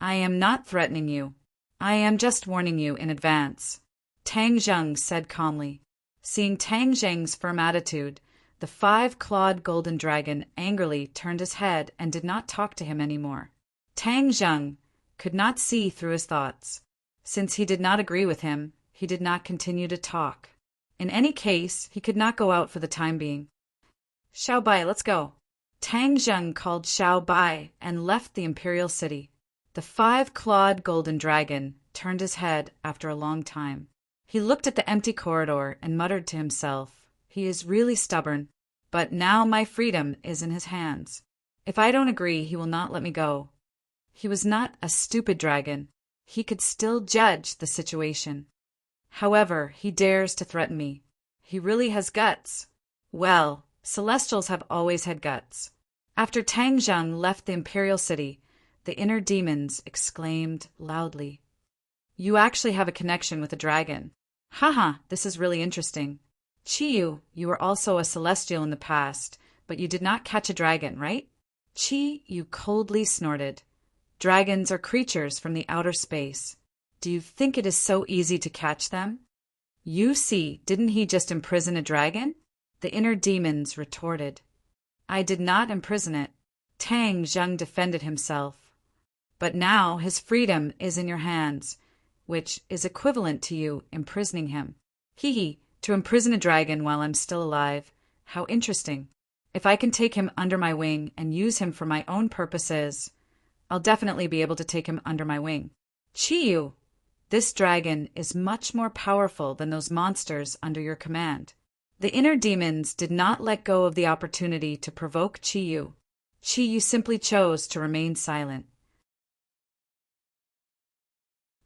"I am not threatening you. I am just warning you in advance," Tang Zheng said calmly. Seeing Tang Zheng's firm attitude, the five-clawed golden dragon angrily turned his head and did not talk to him anymore. Tang Zheng could not see through his thoughts. Since he did not agree with him, he did not continue to talk. In any case, he could not go out for the time being. "Xiao Bai, let's go." Tang Zheng called Xiao Bai and left the imperial city. The five-clawed golden dragon turned his head after a long time. He looked at the empty corridor and muttered to himself, "He is really stubborn, but now my freedom is in his hands. If I don't agree, he will not let me go." He was not a stupid dragon. He could still judge the situation. However, he dares to threaten me. He really has guts. Well, Celestials have always had guts. After Tang Zheng left the imperial city, the inner demons exclaimed loudly, "You actually have a connection with a dragon. Haha, this is really interesting. Chi, you were also a celestial in the past, but you did not catch a dragon, right?" Chi Yu coldly snorted. "Dragons are creatures from the outer space. Do you think it is so easy to catch them?" "You see, didn't he just imprison a dragon?" The inner demons retorted. "I did not imprison it." Tang Zheng defended himself. "But now his freedom is in your hands, which is equivalent to you imprisoning him." "Hee, to imprison a dragon while I'm still alive. How interesting. If I can take him under my wing and use him for my own purposes, I'll definitely be able to take him under my wing." "Chi, this dragon is much more powerful than those monsters under your command." The inner demons did not let go of the opportunity to provoke Chi Yu. Chi Yu simply chose to remain silent.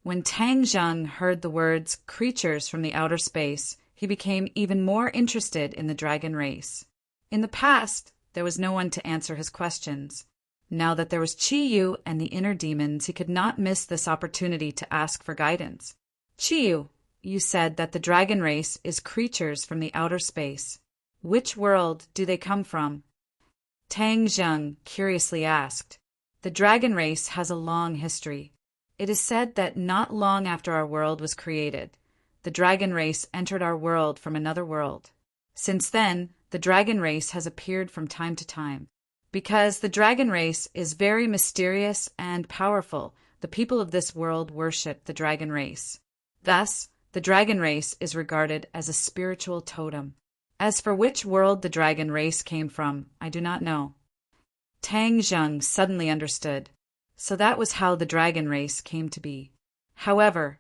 When Tang Zheng heard the words "creatures from the outer space," he became even more interested in the dragon race. In the past, there was no one to answer his questions. Now that there was Chi Yu and the inner demons, he could not miss this opportunity to ask for guidance. "Chi Yu, you said that the dragon race is creatures from the outer space. Which world do they come from?" Tang Zheng curiously asked. The dragon race has a long history. It is said that not long after our world was created, the dragon race entered our world from another world. Since then, the dragon race has appeared from time to time. Because the dragon race is very mysterious and powerful, the people of this world worship the dragon race. Thus, the dragon race is regarded as a spiritual totem. As for which world the dragon race came from, I do not know. Tang Zheng suddenly understood. So that was how the dragon race came to be. However,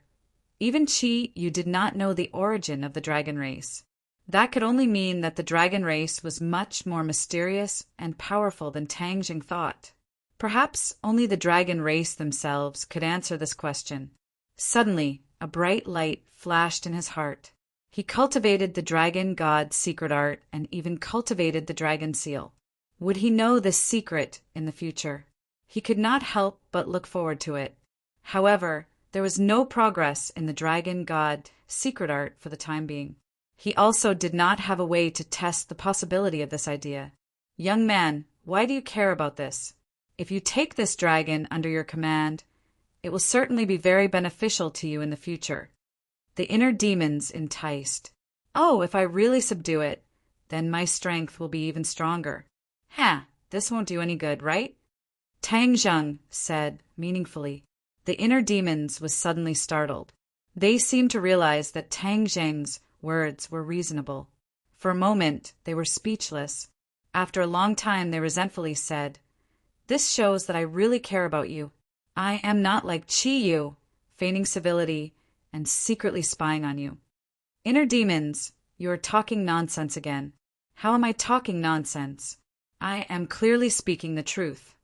even you did not know the origin of the dragon race. That could only mean that the dragon race was much more mysterious and powerful than Tang Zheng thought. Perhaps only the dragon race themselves could answer this question. Suddenly, a bright light flashed in his heart. He cultivated the dragon god's secret art and even cultivated the dragon seal. Would he know this secret in the future? He could not help but look forward to it. However, there was no progress in the dragon god secret art for the time being. He also did not have a way to test the possibility of this idea. Young man, why do you care about this? If you take this dragon under your command, it will certainly be very beneficial to you in the future. The inner demons enticed. Oh, if I really subdue it, then my strength will be even stronger. This won't do any good, right? Tang Zheng said meaningfully. The inner demons was suddenly startled. They seemed to realize that Tang Zheng's words were reasonable. For a moment, they were speechless. After a long time, they resentfully said, "This shows that I really care about you. I am not like Yu, feigning civility and secretly spying on you." Inner demons, you are talking nonsense again. How am I talking nonsense? I am clearly speaking the truth.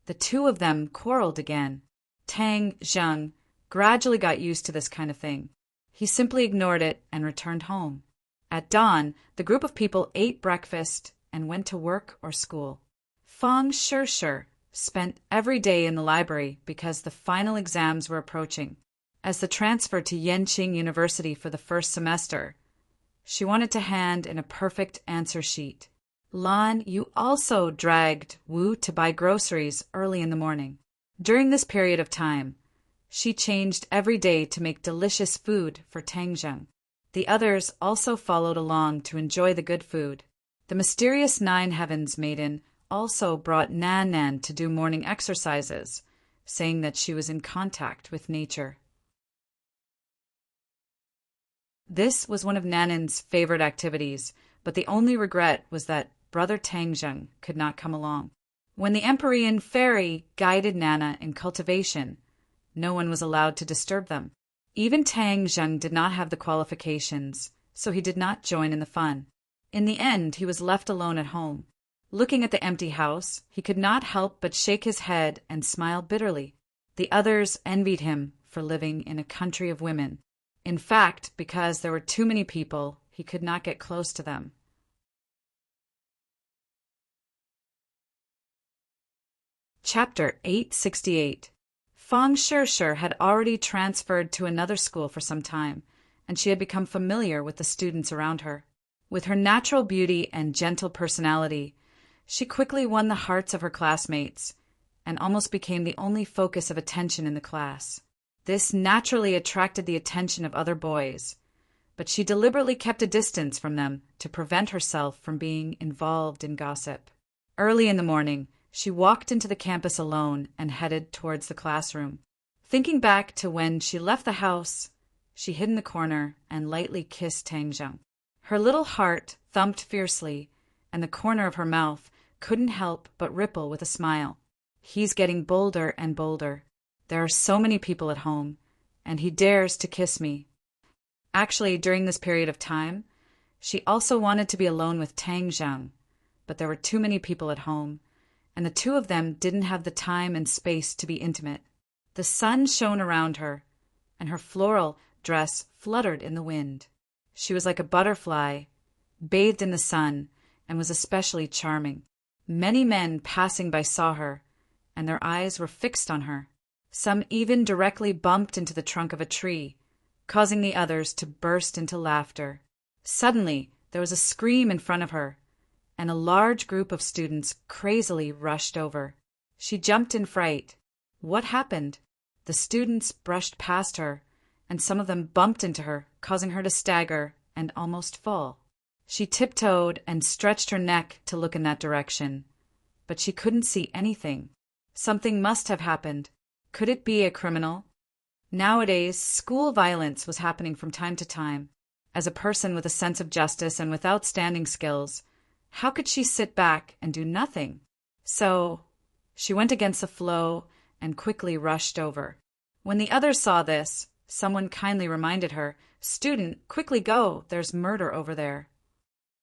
The two of them quarreled again. Tang Zheng gradually got used to this kind of thing. He simply ignored it and returned home. At dawn, the group of people ate breakfast and went to work or school. Fang Shishir spent every day in the library because the final exams were approaching. As the transfer to Yenqing University for the first semester, she wanted to hand in a perfect answer sheet. Lan, you also dragged Wu to buy groceries early in the morning. During this period of time, she changed every day to make delicious food for Tang Zheng. The others also followed along to enjoy the good food. The mysterious Nine Heavens maiden also brought Nan Nan to do morning exercises, saying that she was in contact with nature. This was one of Nanan's favorite activities, but the only regret was that Brother Tang Zheng could not come along. When the Empyrean fairy guided Nana in cultivation, no one was allowed to disturb them. Even Tang Zheng did not have the qualifications, so he did not join in the fun. In the end, he was left alone at home. Looking at the empty house, he could not help but shake his head and smile bitterly. The others envied him for living in a country of women. In fact, because there were too many people, he could not get close to them. Chapter 868. Fang Shishir had already transferred to another school for some time, and she had become familiar with the students around her. With her natural beauty and gentle personality, she quickly won the hearts of her classmates and almost became the only focus of attention in the class. This naturally attracted the attention of other boys, but she deliberately kept a distance from them to prevent herself from being involved in gossip. Early in the morning, she walked into the campus alone and headed towards the classroom. Thinking back to when she left the house, she hid in the corner and lightly kissed Tang Zheng. Her little heart thumped fiercely, and the corner of her mouth couldn't help but ripple with a smile. He's getting bolder and bolder. There are so many people at home, and he dares to kiss me. Actually, during this period of time, she also wanted to be alone with Tang Zheng, but there were too many people at home, and the two of them didn't have the time and space to be intimate. The sun shone around her, and her floral dress fluttered in the wind. She was like a butterfly, bathed in the sun, and was especially charming. Many men passing by saw her, and their eyes were fixed on her. Some even directly bumped into the trunk of a tree, causing the others to burst into laughter. Suddenly, there was a scream in front of her, and a large group of students crazily rushed over. She jumped in fright. What happened? The students brushed past her, and some of them bumped into her, causing her to stagger and almost fall. She tiptoed and stretched her neck to look in that direction, but she couldn't see anything. Something must have happened. Could it be a criminal? Nowadays, school violence was happening from time to time. As a person with a sense of justice and with outstanding skills, how could she sit back and do nothing? So, she went against the flow and quickly rushed over. When the others saw this, someone kindly reminded her, "Student, quickly go, there's murder over there."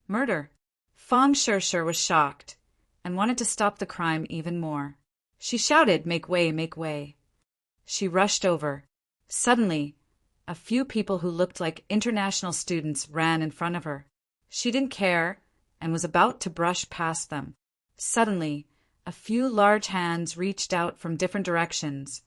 Murder? Fong Shirshir was shocked and wanted to stop the crime even more. She shouted, "Make way, make way." She rushed over. Suddenly, a few people who looked like international students ran in front of her. She didn't care and was about to brush past them. Suddenly, a few large hands reached out from different directions,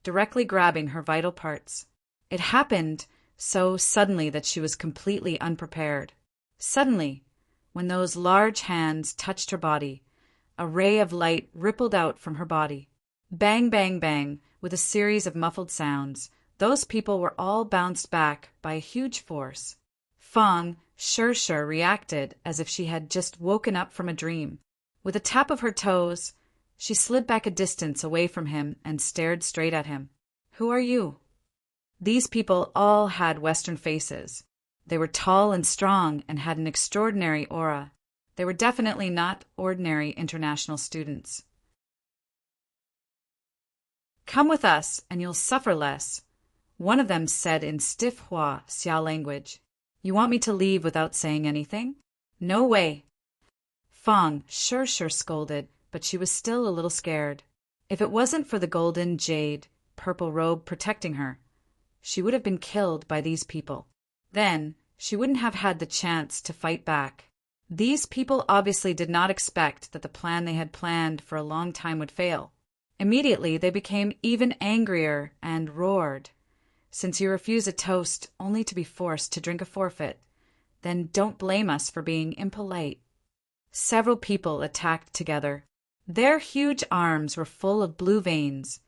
directly grabbing her vital parts. It happened so suddenly that she was completely unprepared. Suddenly, when those large hands touched her body, a ray of light rippled out from her body. Bang, bang, bang, with a series of muffled sounds. Those people were all bounced back by a huge force. Fong Shirshir reacted as if she had just woken up from a dream. With a tap of her toes, she slid back a distance away from him and stared straight at him. "Who are you?" These people all had Western faces. They were tall and strong and had an extraordinary aura. They were definitely not ordinary international students. "Come with us, and you'll suffer less," one of them said in stiff Hua Xia language. "You want me to leave without saying anything? No way." Fong Shirshir scolded, but she was still a little scared. If it wasn't for the golden jade, purple robe protecting her, she would have been killed by these people. Then, she wouldn't have had the chance to fight back. These people obviously did not expect that the plan they had planned for a long time would fail. Immediately, they became even angrier and roared. "Since you refuse a toast only to be forced to drink a forfeit, then don't blame us for being impolite." Several people attacked together. Their huge arms were full of blue veins,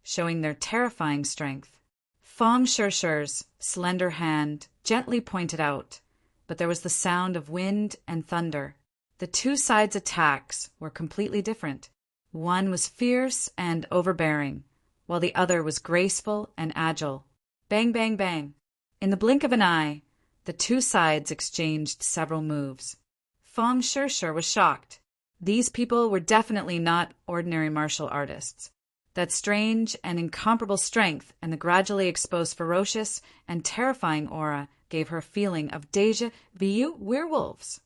showing their terrifying strength. Fong Shirshir's slender hand gently pointed out, but there was the sound of wind and thunder. The two sides' attacks were completely different. One was fierce and overbearing, while the other was graceful and agile. Bang, bang, bang. In the blink of an eye, the two sides exchanged several moves. Fong Shirshir was shocked. These people were definitely not ordinary martial artists. That strange and incomparable strength and the gradually exposed ferocious and terrifying aura gave her a feeling of déjà vu werewolves.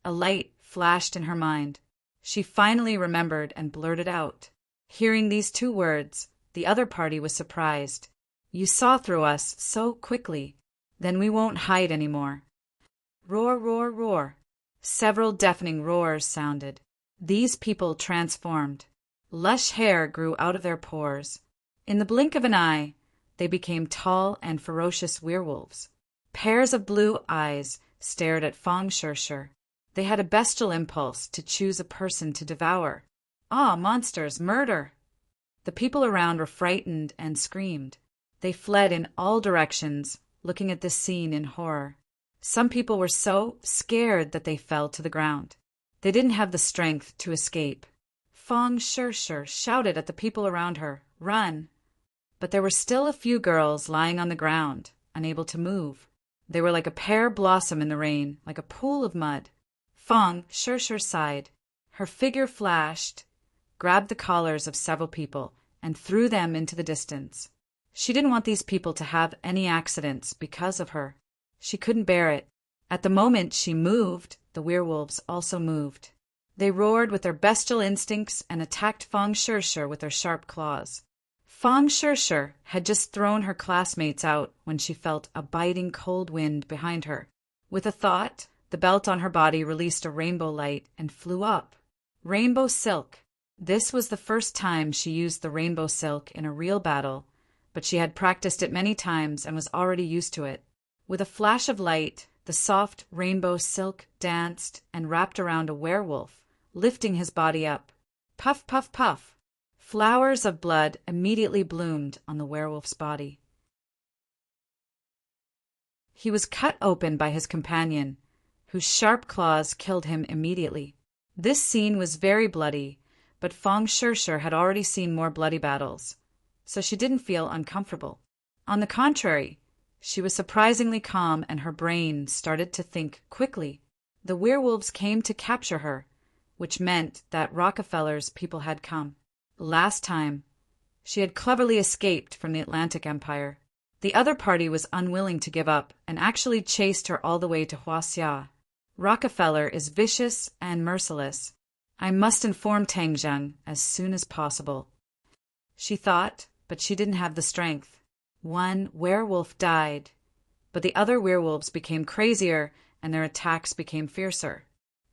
A light flashed in her mind. She finally remembered and blurted out. Hearing these two words, the other party was surprised. "You saw through us so quickly. Then we won't hide anymore." Roar, roar, roar. Several deafening roars sounded. These people transformed. Lush hair grew out of their pores. In the blink of an eye, they became tall and ferocious werewolves. Pairs of blue eyes stared at Fong Shirshir. They had a bestial impulse to choose a person to devour. "Ah, monsters, murder!" The people around were frightened and screamed. They fled in all directions, looking at this scene in horror. Some people were so scared that they fell to the ground. They didn't have the strength to escape. Fong Shirshir shouted at the people around her, "Run!" But there were still a few girls lying on the ground, unable to move. They were like a pear blossom in the rain, like a pool of mud. Fong Shirshir sighed. Her figure flashed, grabbed the collars of several people, and threw them into the distance. She didn't want these people to have any accidents because of her. She couldn't bear it. At the moment she moved, the werewolves also moved. They roared with their bestial instincts and attacked Fong Shirshir with their sharp claws. Fong Shirshir had just thrown her classmates out when she felt a biting cold wind behind her. With a thought, the belt on her body released a rainbow light and flew up. Rainbow silk. This was the first time she used the rainbow silk in a real battle, but she had practiced it many times and was already used to it. With a flash of light, The soft rainbow silk danced and wrapped around a werewolf, lifting his body up. Puff, puff, puff. Flowers of blood immediately bloomed on the werewolf's body. He was cut open by his companion, whose sharp claws killed him immediately. This scene was very bloody, but Fong Shirshir had already seen more bloody battles, so she didn't feel uncomfortable. On the contrary, she was surprisingly calm and her brain started to think quickly. The werewolves came to capture her, which meant that Rockefeller's people had come. Last time, she had cleverly escaped from the Atlantic Empire. The other party was unwilling to give up and actually chased her all the way to Huaxia. Rockefeller is vicious and merciless. I must inform Tang Zheng as soon as possible. She thought, but she didn't have the strength. One werewolf died, but the other werewolves became crazier and their attacks became fiercer.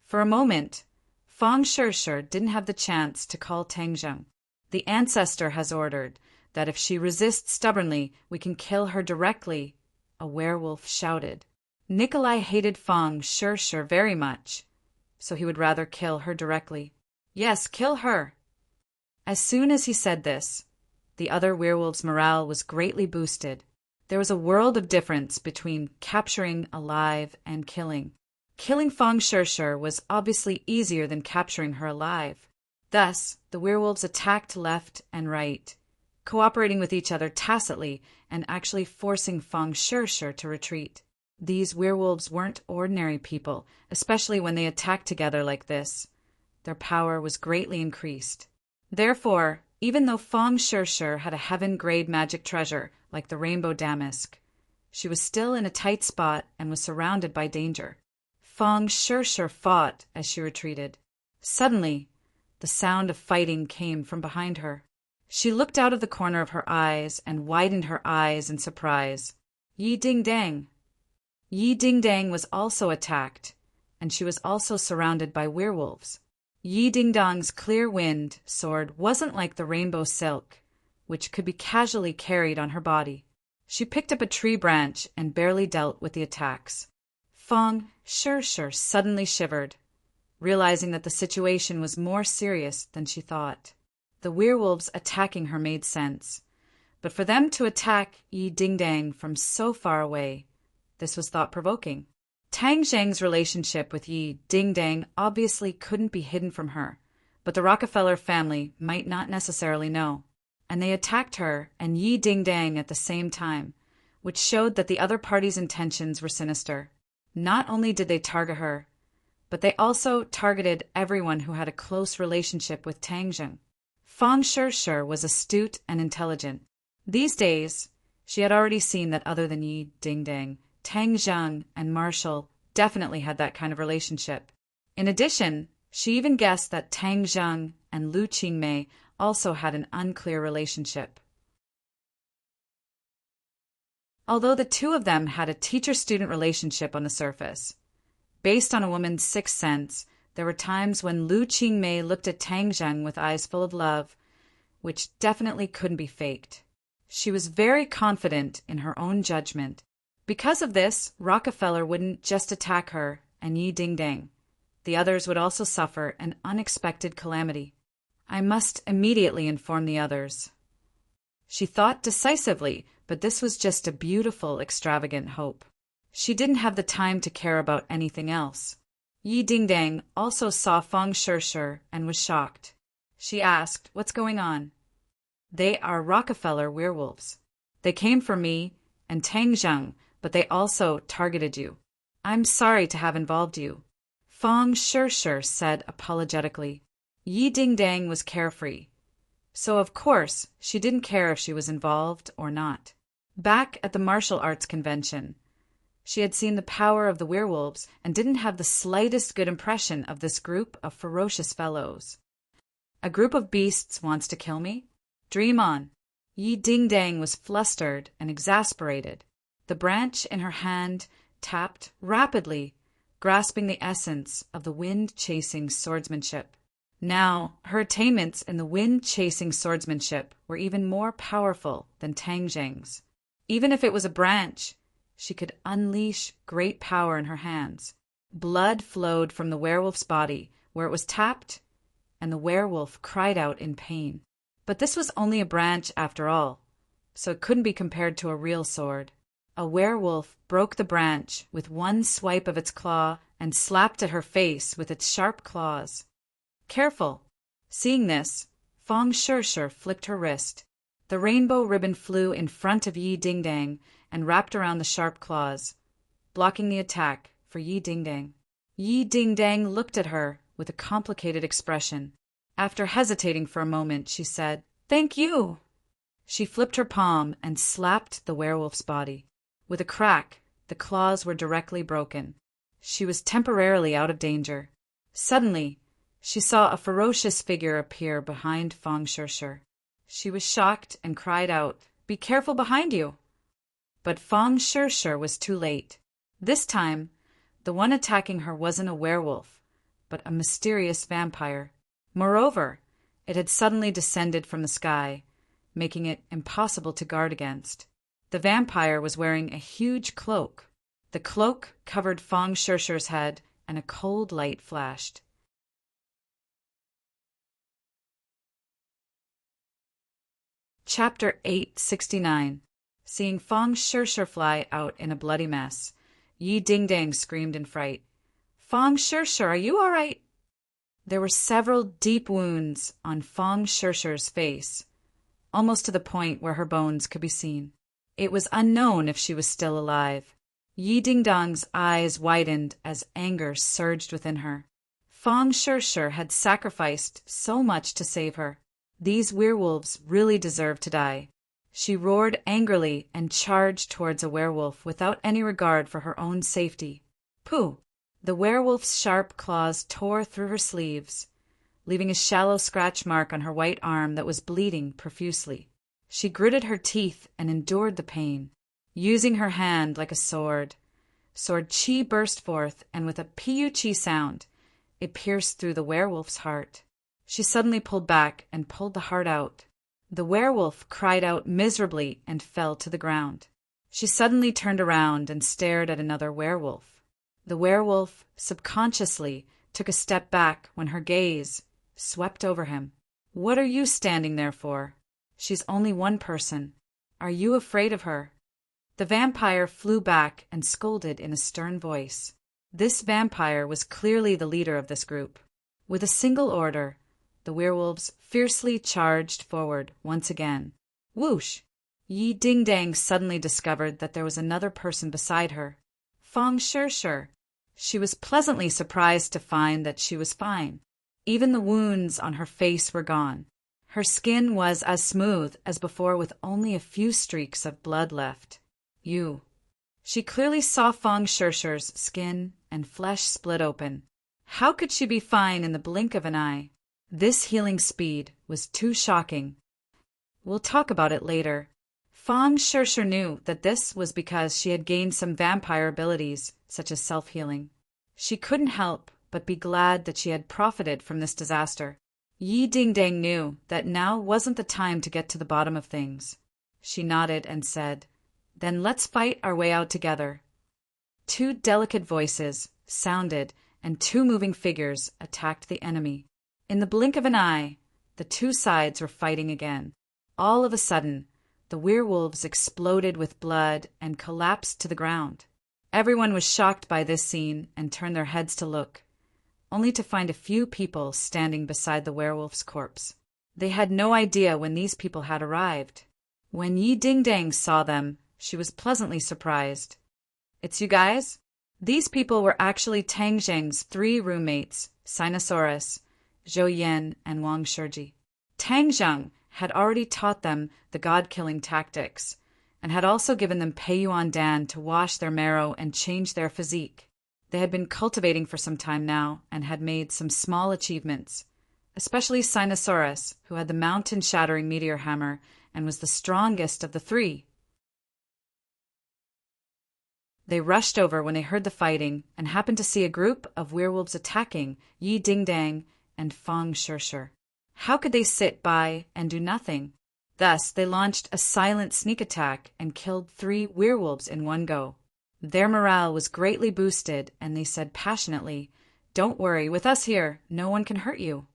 For a moment, Fong Shirshir didn't have the chance to call Tang Zheng. The ancestor has ordered that if she resists stubbornly, we can kill her directly, a werewolf shouted. Nikolai hated Fong Shirshir very much, so he would rather kill her directly. Yes, kill her. As soon as he said this, the other werewolves' morale was greatly boosted. There was a world of difference between capturing alive and killing. Killing Fong Shirshir was obviously easier than capturing her alive. Thus, the werewolves attacked left and right, cooperating with each other tacitly and actually forcing Fong Shirshir to retreat. These werewolves weren't ordinary people, especially when they attacked together like this. Their power was greatly increased. Therefore, even though Fong Shirshir had a heaven-grade magic treasure like the rainbow damask, she was still in a tight spot and was surrounded by danger. Fong Shirshir fought as she retreated. Suddenly, the sound of fighting came from behind her. She looked out of the corner of her eyes and widened her eyes in surprise. Yi Ding Dang! Yi Ding Dang was also attacked, and she was also surrounded by werewolves. Yi Ding Dong's clear wind sword wasn't like the rainbow silk, which could be casually carried on her body. She picked up a tree branch and barely dealt with the attacks. Fong Shirshir suddenly shivered, realizing that the situation was more serious than she thought. The werewolves attacking her made sense, but for them to attack Yi Ding Dang from so far away, this was thought-provoking. Tang Zheng's relationship with Yi Ding Dang obviously couldn't be hidden from her, but the Rockefeller family might not necessarily know, and they attacked her and Yi Ding Dang at the same time, which showed that the other party's intentions were sinister. Not only did they target her, but they also targeted everyone who had a close relationship with Tang Zheng. Fong Shirshir was astute and intelligent. These days, she had already seen that other than Yi Ding Dang, Tang Zheng and Marshall definitely had that kind of relationship. In addition, she even guessed that Tang Zheng and Lu Qingmei also had an unclear relationship. Although the two of them had a teacher-student relationship on the surface, based on a woman's sixth sense, there were times when Lu Qingmei looked at Tang Zheng with eyes full of love, which definitely couldn't be faked. She was very confident in her own judgment. Because of this, Rockefeller wouldn't just attack her and Yi Ding Dang. The others would also suffer an unexpected calamity. I must immediately inform the others. She thought decisively, but this was just a beautiful, extravagant hope. She didn't have the time to care about anything else. Yi Ding Dang also saw Fong Shirshir and was shocked. She asked, "What's going on?" "They are Rockefeller werewolves. They came for me and Tang Zheng, but they also targeted you. I'm sorry to have involved you," Fong Shirshir said apologetically. Yi Ding Dang was carefree, so of course she didn't care if she was involved or not. Back at the martial arts convention, she had seen the power of the werewolves and didn't have the slightest good impression of this group of ferocious fellows. A group of beasts wants to kill me? Dream on. Yi Ding Dang was flustered and exasperated. The branch in her hand tapped rapidly, grasping the essence of the wind-chasing swordsmanship. Now, her attainments in the wind-chasing swordsmanship were even more powerful than Tang Zheng's. Even if it was a branch, She could unleash great power in her hands. Blood flowed from the werewolf's body where it was tapped, and the werewolf cried out in pain. But this was only a branch after all, so it couldn't be compared to a real sword. A werewolf broke the branch with one swipe of its claw and slapped at her face with its sharp claws. Careful! Seeing this, Fong Shirshir flicked her wrist. The rainbow ribbon flew in front of Yi Ding-Dang and wrapped around the sharp claws, blocking the attack for Yi Ding-Dang. Yi Ding-Dang looked at her with a complicated expression. After hesitating for a moment, she said, "Thank you." She flipped her palm and slapped the werewolf's body. With a crack, the claws were directly broken. She was temporarily out of danger. Suddenly, she saw a ferocious figure appear behind Fong Shirshir. She was shocked and cried out, "Be careful behind you!" But Fong Shirshir was too late. This time, the one attacking her wasn't a werewolf, but a mysterious vampire. Moreover, it had suddenly descended from the sky, making it impossible to guard against. The vampire was wearing a huge cloak. The cloak covered Fong Shirshir's head, and a cold light flashed. Chapter 869. Seeing Fong Shirshir fly out in a bloody mess, Yi Ding-Dang screamed in fright. "Fong Shirshir, are you all right?" There were several deep wounds on Fong Shirshir's face, almost to the point where her bones could be seen. It was unknown if she was still alive. Yi Ding-Dang's eyes widened as anger surged within her. Fong Shirshir had sacrificed so much to save her. These werewolves really deserved to die. She roared angrily and charged towards a werewolf without any regard for her own safety. Pooh! The werewolf's sharp claws tore through her sleeves, leaving a shallow scratch mark on her white arm that was bleeding profusely. She gritted her teeth and endured the pain. Using her hand like a sword chi burst forth, and with a piu-chi sound, it pierced through the werewolf's heart. She suddenly pulled back and pulled the heart out. The werewolf cried out miserably and fell to the ground. She suddenly turned around and stared at another werewolf. The werewolf subconsciously took a step back when her gaze swept over him. "What are you standing there for? She's only one person. Are you afraid of her?" The vampire flew back and scolded in a stern voice. This vampire was clearly the leader of this group. With a single order, the werewolves fiercely charged forward once again. Whoosh! Yi Ding-Dang suddenly discovered that there was another person beside her. Fong Shirshir. She was pleasantly surprised to find that she was fine. Even the wounds on her face were gone. Her skin was as smooth as before, with only a few streaks of blood left. She clearly saw Fong Shirshir's skin and flesh split open. How could she be fine in the blink of an eye? This healing speed was too shocking. We'll talk about it later. Fong Shirshir knew that this was because she had gained some vampire abilities, such as self-healing. She couldn't help but be glad that she had profited from this disaster. Yi Ding-Dang knew that now wasn't the time to get to the bottom of things. She nodded and said, "Then let's fight our way out together." Two delicate voices sounded, and two moving figures attacked the enemy. In the blink of an eye, the two sides were fighting again. All of a sudden, the werewolves exploded with blood and collapsed to the ground. Everyone was shocked by this scene and turned their heads to look, only to find a few people standing beside the werewolf's corpse. They had no idea when these people had arrived. When Yi Ding-Dang saw them, she was pleasantly surprised. "It's you guys?" These people were actually Tang Zheng's 3 roommates, Sinosaurus, Zhou Yan, and Wang Shiji. Tang Zheng had already taught them the god-killing tactics, and had also given them Peiyuan Dan to wash their marrow and change their physique. They had been cultivating for some time now, and had made some small achievements, especially Sinosaurus, who had the mountain-shattering meteor hammer and was the strongest of the 3. They rushed over when they heard the fighting and happened to see a group of werewolves attacking Yi Ding-Dang and Fong Shirshir. How could they sit by and do nothing? Thus, they launched a silent sneak attack and killed 3 werewolves in one go. Their morale was greatly boosted, and they said passionately, "Don't worry, with us here, no one can hurt you."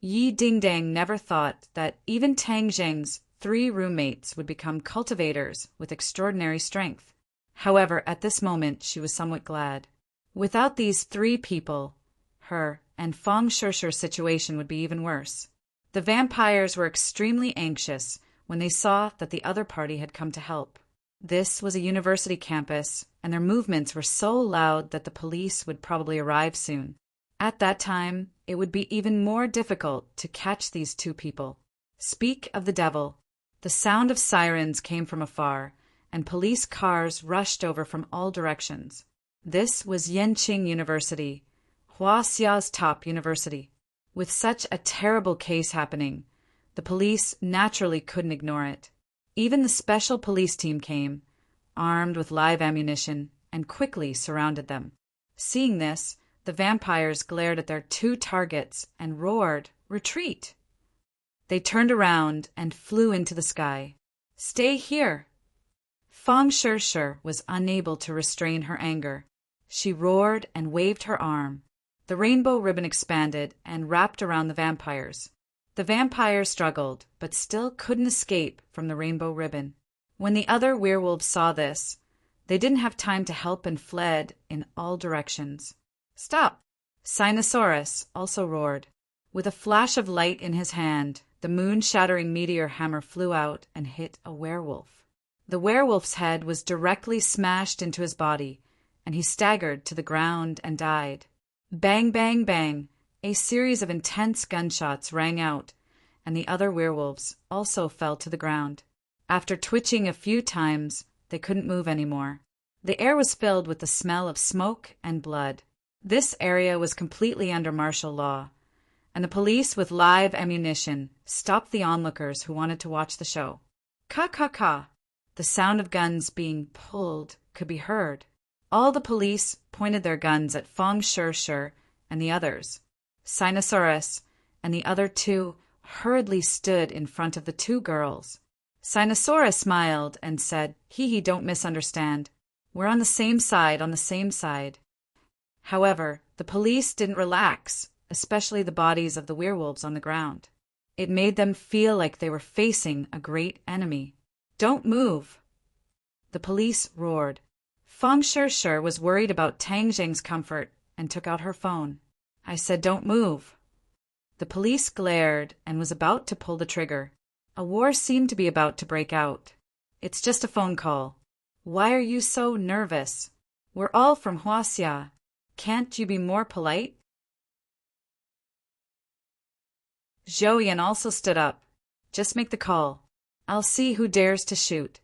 Yi Dingdang never thought that even Tang Zheng's 3 roommates would become cultivators with extraordinary strength. However, at this moment she was somewhat glad. Without these 3 people, her and Fang Shishir's situation would be even worse. The vampires were extremely anxious when they saw that the other party had come to help. This was a university campus, and their movements were so loud that the police would probably arrive soon. At that time, it would be even more difficult to catch these 2 people. Speak of the devil. The sound of sirens came from afar, and police cars rushed over from all directions. This was Yanqing University, Huaxia's top university. With such a terrible case happening, the police naturally couldn't ignore it. Even the special police team came, armed with live ammunition, and quickly surrounded them. Seeing this, the vampires glared at their 2 targets and roared, "Retreat!" They turned around and flew into the sky. "Stay here!" Fang Shishir was unable to restrain her anger. She roared and waved her arm. The rainbow ribbon expanded and wrapped around the vampires. The vampires struggled, but still couldn't escape from the rainbow ribbon. When the other werewolves saw this, they didn't have time to help and fled in all directions. "Stop!" Sinosaurus also roared. With a flash of light in his hand, the moon-shattering meteor hammer flew out and hit a werewolf. The werewolf's head was directly smashed into his body, and he staggered to the ground and died. Bang, bang, bang! A series of intense gunshots rang out, and the other werewolves also fell to the ground. After twitching a few times, they couldn't move anymore. The air was filled with the smell of smoke and blood. This area was completely under martial law, and the police with live ammunition stopped the onlookers who wanted to watch the show. Ka-ka-ka! The sound of guns being pulled could be heard. All the police pointed their guns at Fang Shishir and the others. Sinosaurus and the other 2 hurriedly stood in front of the 2 girls. Sinosaurus smiled and said, "Hee, don't misunderstand. We're on the same side, on the same side." However, the police didn't relax, especially the bodies of the werewolves on the ground. It made them feel like they were facing a great enemy. "Don't move!" The police roared. Fang Shishir was worried about Tang Zheng's comfort and took out her phone. I said, "Don't move." The police glared and was about to pull the trigger. A war seemed to be about to break out. "It's just a phone call. Why are you so nervous? We're all from Huaxia. Can't you be more polite?" Zhouyan also stood up. "Just make the call. I'll see who dares to shoot."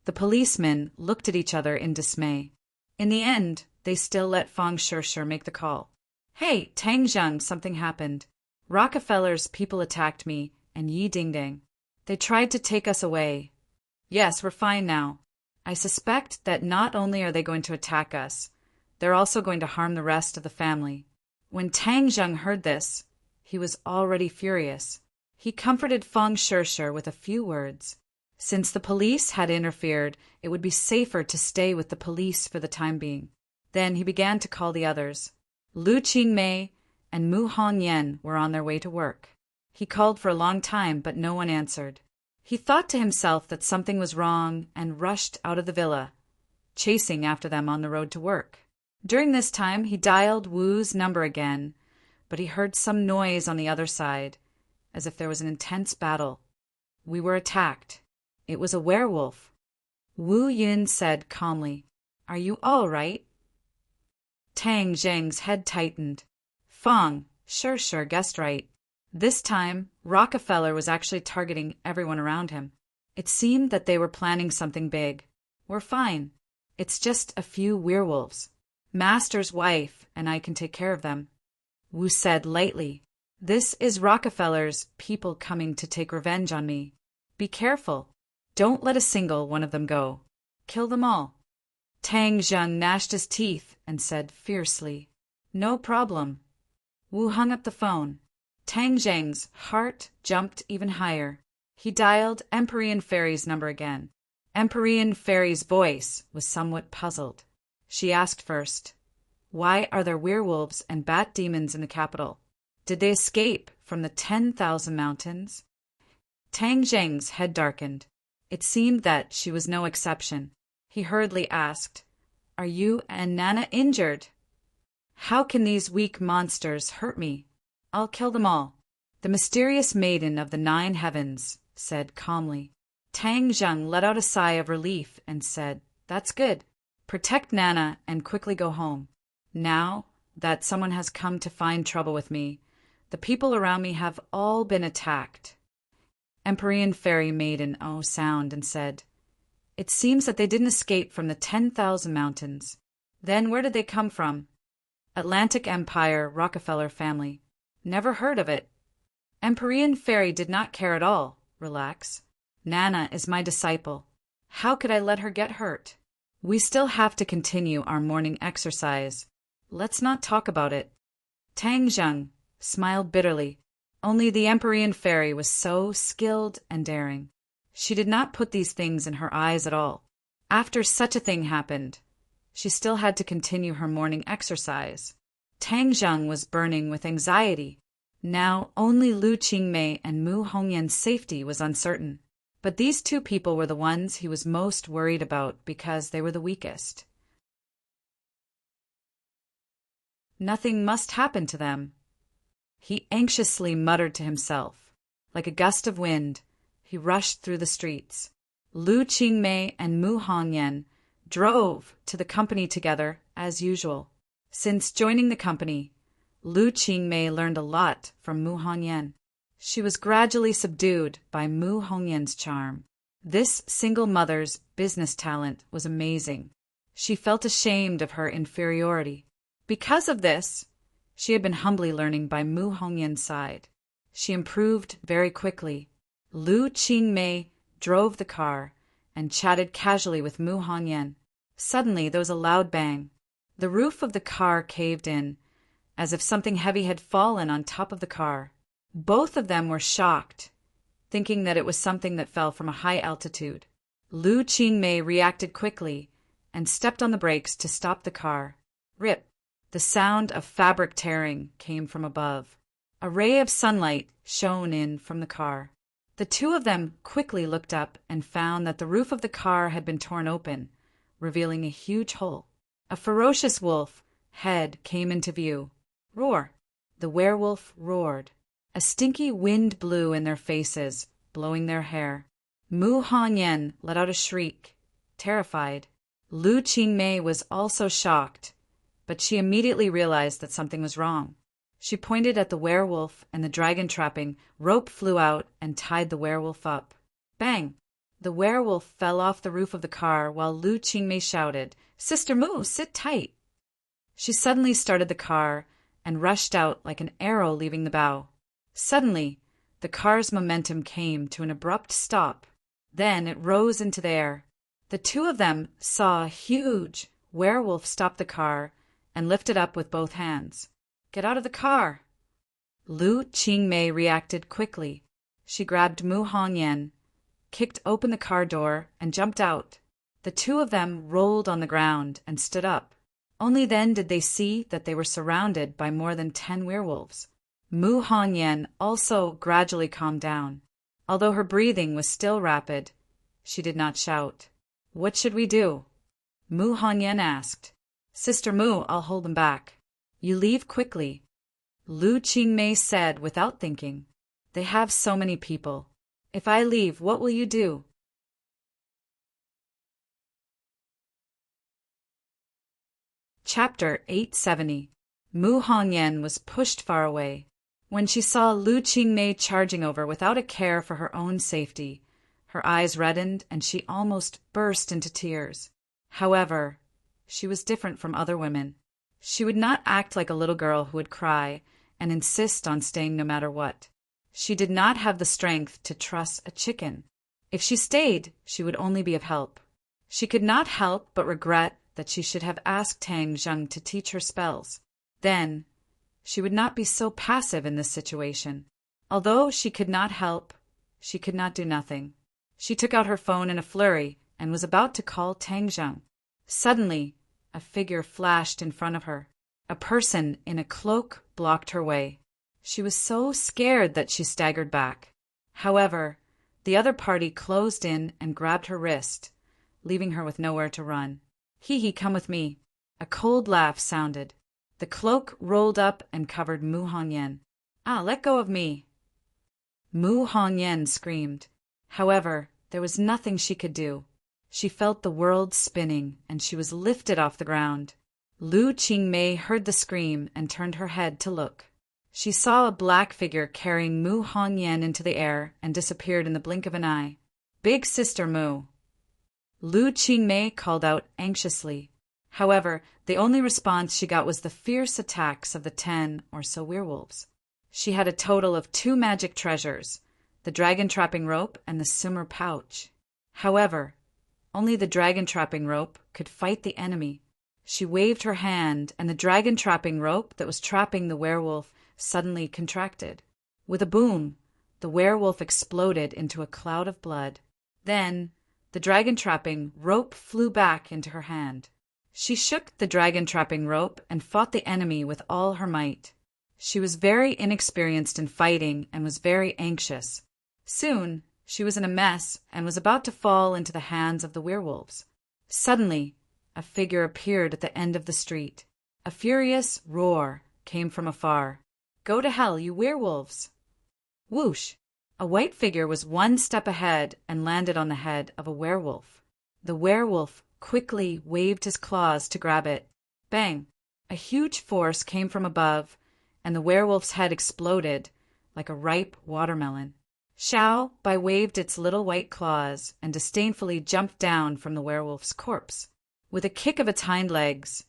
The policemen looked at each other in dismay. In the end, they still let Fang Shishir make the call. "Hey, Tang Zheng, something happened. Rockefeller's people attacked me and Yi Dingdang. They tried to take us away. Yes, we're fine now. I suspect that not only are they going to attack us, they're also going to harm the rest of the family." When Tang Zheng heard this, he was already furious. He comforted Fang Shishir with a few words. Since the police had interfered, it would be safer to stay with the police for the time being. Then he began to call the others. Lu Qingmei and Mu Hongyan were on their way to work. He called for a long time, but no one answered. He thought to himself that something was wrong and rushed out of the villa, chasing after them on the road to work. During this time, he dialed Wu's number again, but he heard some noise on the other side, as if there was an intense battle. "We were attacked. It was a werewolf." Wu Yun said calmly, "Are you all right?" Tang Zheng's head tightened. Fang Shishir guessed right. This time, Rockefeller was actually targeting everyone around him. It seemed that they were planning something big. "We're fine. It's just a few werewolves. Master's wife and I can take care of them," Wu said lightly. "This is Rockefeller's people coming to take revenge on me. Be careful. Don't let a single one of them go. Kill them all." Tang Zheng gnashed his teeth and said fiercely, "No problem." Wu hung up the phone. Tang Zheng's heart jumped even higher. He dialed Empyrean Fairy's number again. Empyrean Fairy's voice was somewhat puzzled. She asked first, "Why are there werewolves and bat demons in the capital? Did they escape from the 10,000 mountains?" Tang Zheng's head darkened. It seemed that she was no exception. He hurriedly asked, "Are you and Nana injured?" "How can these weak monsters hurt me? I'll kill them all." The mysterious maiden of the 9 heavens said calmly. Tang Zheng let out a sigh of relief and said, "That's good. Protect Nana and quickly go home. Now that someone has come to find trouble with me, the people around me have all been attacked." Empyrean Fairy made an "oh" sound and said, "It seems that they didn't escape from the 10,000 mountains. Then where did they come from?" "Atlantic Empire, Rockefeller family." "Never heard of it." Empyrean Fairy did not care at all. "Relax. Nana is my disciple. How could I let her get hurt? We still have to continue our morning exercise. Let's not talk about it." Tang Zheng smiled bitterly. Only the Empyrean Fairy was so skilled and daring. She did not put these things in her eyes at all. After such a thing happened, she still had to continue her morning exercise. Tang Zheng was burning with anxiety. Now only Lu Qingmei and Mu Hongyan's safety was uncertain. But these 2 people were the ones he was most worried about because they were the weakest. Nothing must happen to them. He anxiously muttered to himself. Like a gust of wind, he rushed through the streets. Lu Qingmei and Mu Hongyan drove to the company together as usual. Since joining the company, Lu Qingmei learned a lot from Mu Hongyan. She was gradually subdued by Mu Hongyan's charm. This single mother's business talent was amazing. She felt ashamed of her inferiority. Because of this, she had been humbly learning by Mu Hongyan's side. She improved very quickly. Lu Qingmei drove the car and chatted casually with Mu Hongyan. Suddenly there was a loud bang. The roof of the car caved in, as if something heavy had fallen on top of the car. Both of them were shocked, thinking that it was something that fell from a high altitude. Lu Qingmei reacted quickly and stepped on the brakes to stop the car. Rip! The sound of fabric tearing came from above. A ray of sunlight shone in from the car. The 2 of them quickly looked up and found that the roof of the car had been torn open, revealing a huge hole. A ferocious wolf head came into view. Roar! The werewolf roared. A stinky wind blew in their faces, blowing their hair. Mu Hongyan let out a shriek, terrified. Lu Qingmei was also shocked, but she immediately realized that something was wrong. She pointed at the werewolf and the dragon trapping. Rope flew out and tied the werewolf up. Bang! The werewolf fell off the roof of the car while Lu Qingmei shouted, "Sister Mu, sit tight!" She suddenly started the car and rushed out like an arrow leaving the bow. Suddenly, the car's momentum came to an abrupt stop. Then it rose into the air. The 2 of them saw a huge werewolf stop the car and lift it up with both hands. "Get out of the car!" Lu Qingmei reacted quickly. She grabbed Mu Hongyan, kicked open the car door, and jumped out. The 2 of them rolled on the ground and stood up. Only then did they see that they were surrounded by more than 10 werewolves. Mu Hongyan also gradually calmed down. Although her breathing was still rapid, she did not shout. "What should we do?" Mu Hongyan asked. "Sister Mu, I'll hold them back." "You leave quickly," Lu Qingmei said without thinking. "They have so many people. If I leave, what will you do?" Chapter 870. Mu Hongyan was pushed far away. When she saw Lu Qingmei charging over without a care for her own safety, her eyes reddened and she almost burst into tears. However, she was different from other women. She would not act like a little girl who would cry and insist on staying no matter what. She did not have the strength to truss a chicken. If she stayed, she would only be of help. She could not help but regret that she should have asked Tang Zheng to teach her spells. Then, she would not be so passive in this situation. Although she could not help, she could not do nothing. She took out her phone in a flurry and was about to call Tang Zheng. Suddenly, a figure flashed in front of her. A person in a cloak blocked her way. She was so scared that she staggered back. However, the other party closed in and grabbed her wrist, leaving her with nowhere to run. Hee, come with me. A cold laugh sounded. The cloak rolled up and covered Mu Hongyan. Let go of me. Mu Hongyan screamed. However, there was nothing she could do. She felt the world spinning, and she was lifted off the ground. Lu Qingmei heard the scream and turned her head to look. She saw a black figure carrying Mu Hongyan into the air and disappeared in the blink of an eye. Big Sister Mu. Lu Qingmei called out anxiously. However, the only response she got was the fierce attacks of the 10 or so werewolves. She had a total of 2 magic treasures, the dragon trapping rope and the simmer pouch. However, only the dragon trapping rope could fight the enemy. She waved her hand, and the dragon trapping rope that was trapping the werewolf suddenly contracted. With a boom, the werewolf exploded into a cloud of blood. Then, the dragon trapping rope flew back into her hand. She shook the dragon trapping rope and fought the enemy with all her might. She was very inexperienced in fighting and was very anxious. Soon, she was in a mess and was about to fall into the hands of the werewolves. Suddenly, a figure appeared at the end of the street. A furious roar came from afar. Go to hell, you werewolves! Whoosh! A white figure was 1 step ahead and landed on the head of a werewolf. The werewolf quickly waved his claws to grab it. Bang! A huge force came from above, and the werewolf's head exploded like a ripe watermelon. Xiao Bai waved its little white claws and disdainfully jumped down from the werewolf's corpse. With a kick of its hind legs,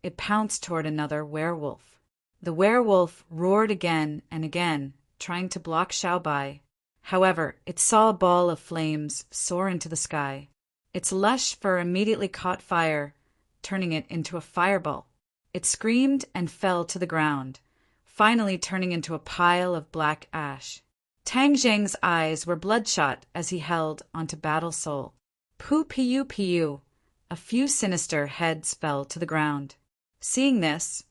it pounced toward another werewolf. The werewolf roared again and again, trying to block Xiao Bai. However, it saw a ball of flames soar into the sky. Its lush fur immediately caught fire, turning it into a fireball. It screamed and fell to the ground, finally turning into a pile of black ash. Tang Zheng's eyes were bloodshot as he held onto Battle Soul. Pu. A few sinister heads fell to the ground. Seeing this,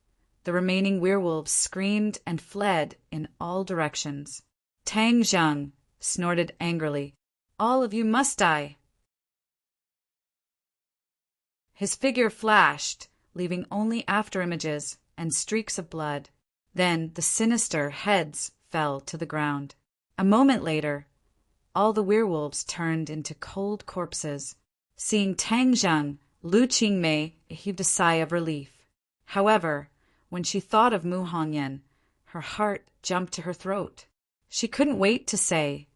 the remaining werewolves screamed and fled in all directions. Tang Zheng snorted angrily. All of you must die. His figure flashed, leaving only afterimages and streaks of blood. Then the sinister heads fell to the ground. A moment later, all the werewolves turned into cold corpses. Seeing Tang Zheng, Lu Qingmei heaved a sigh of relief. However, when she thought of Mu Hongyan, her heart jumped to her throat. She couldn't wait to say,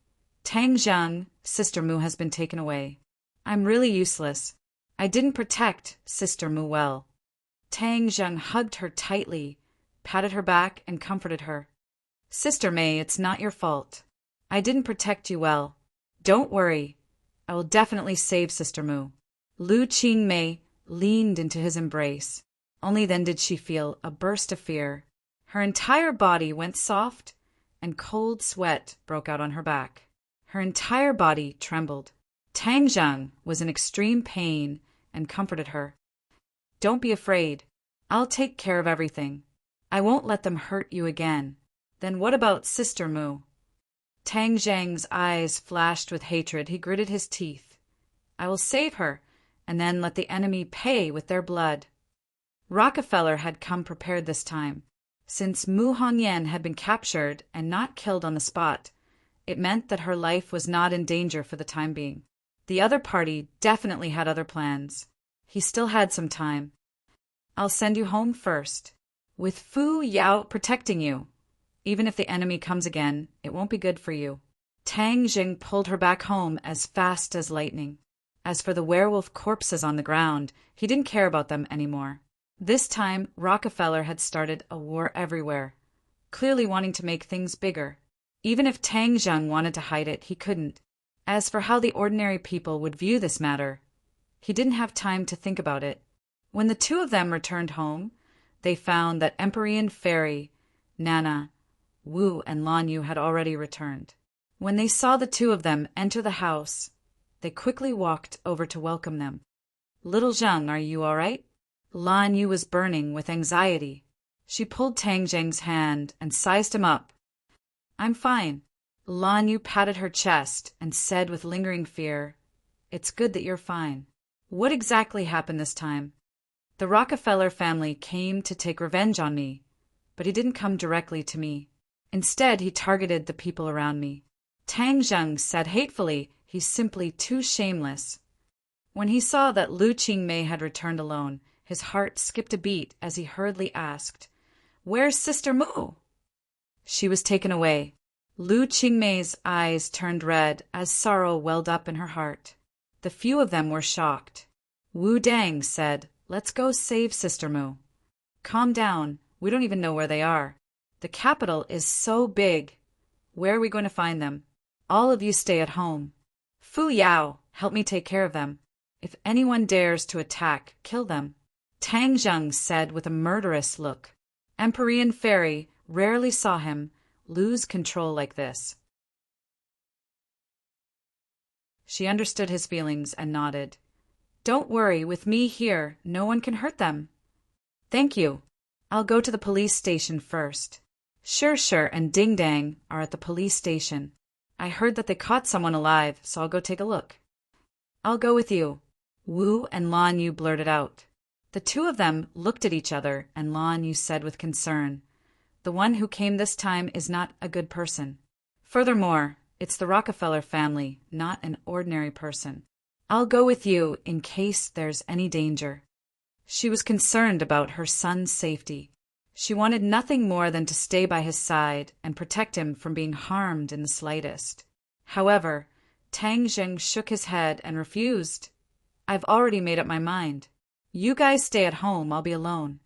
Tang Zheng, Sister Mu has been taken away. I'm really useless. I didn't protect Sister Mu well. Tang Zheng hugged her tightly, patted her back, and comforted her. Sister May, it's not your fault. I didn't protect you well. Don't worry. I will definitely save Sister Mu. Lu Qingmei leaned into his embrace. Only then did she feel a burst of fear. Her entire body went soft, and cold sweat broke out on her back. Her entire body trembled. Tang Zheng was in extreme pain and comforted her. Don't be afraid. I'll take care of everything. I won't let them hurt you again. Then what about Sister Mu? Tang Zheng's eyes flashed with hatred. He gritted his teeth. I will save her, and then let the enemy pay with their blood. Rockefeller had come prepared this time. Since Mu Hongyan had been captured and not killed on the spot, it meant that her life was not in danger for the time being. The other party definitely had other plans. He still had some time. I'll send you home first, with Fu Yao protecting you. Even if the enemy comes again, it won't be good for you. Tang Jing pulled her back home as fast as lightning. As for the werewolf corpses on the ground, he didn't care about them anymore. This time, Rockefeller had started a war everywhere, clearly wanting to make things bigger. Even if Tang Zheng wanted to hide it, he couldn't. As for how the ordinary people would view this matter, he didn't have time to think about it. When the two of them returned home, they found that Empyrean Fairy, Nana, Wu, and Lan Yu had already returned. When they saw the two of them enter the house, They quickly walked over to welcome them. "Little Zhang, are you all right?" Lan Yu was burning with anxiety. She pulled Tang Zheng's hand and sized him up. "I'm fine." Lan Yu patted her chest and said with lingering fear, "It's good that you're fine. What exactly happened this time?" "The Rockefeller family came to take revenge on me, but he didn't come directly to me. Instead, he targeted the people around me." Tang Zheng said hatefully, "He's simply too shameless." When he saw that Lu Qingmei had returned alone, his heart skipped a beat as he hurriedly asked, "Where's Sister Mu?" She was taken away. Lu Qingmei's eyes turned red as sorrow welled up in her heart. The few of them were shocked. Wu Dang said, "Let's go save Sister Mu." "Calm down. We don't even know where they are. The capital is so big. Where are we going to find them? All of you stay at home. Fu Yao, help me take care of them. If anyone dares to attack, kill them." Tang Zheng said with a murderous look. Empyrean Fairy rarely saw him lose control like this. She understood his feelings and nodded. "Don't worry, with me here, no one can hurt them." "Thank you. I'll go to the police station first." Sure, and Ding Dang are at the police station. I heard that they caught someone alive, so I'll go take a look. "I'll go with you," Wu and Lan Yu blurted out. The two of them looked at each other, and Lan Yu said with concern, "The one who came this time is not a good person. Furthermore, it's the Rockefeller family, not an ordinary person. I'll go with you in case there's any danger." She was concerned about her son's safety. She wanted nothing more than to stay by his side and protect him from being harmed in the slightest. However, Tang Zheng shook his head and refused. "I've already made up my mind. You guys stay at home, I'll be alone."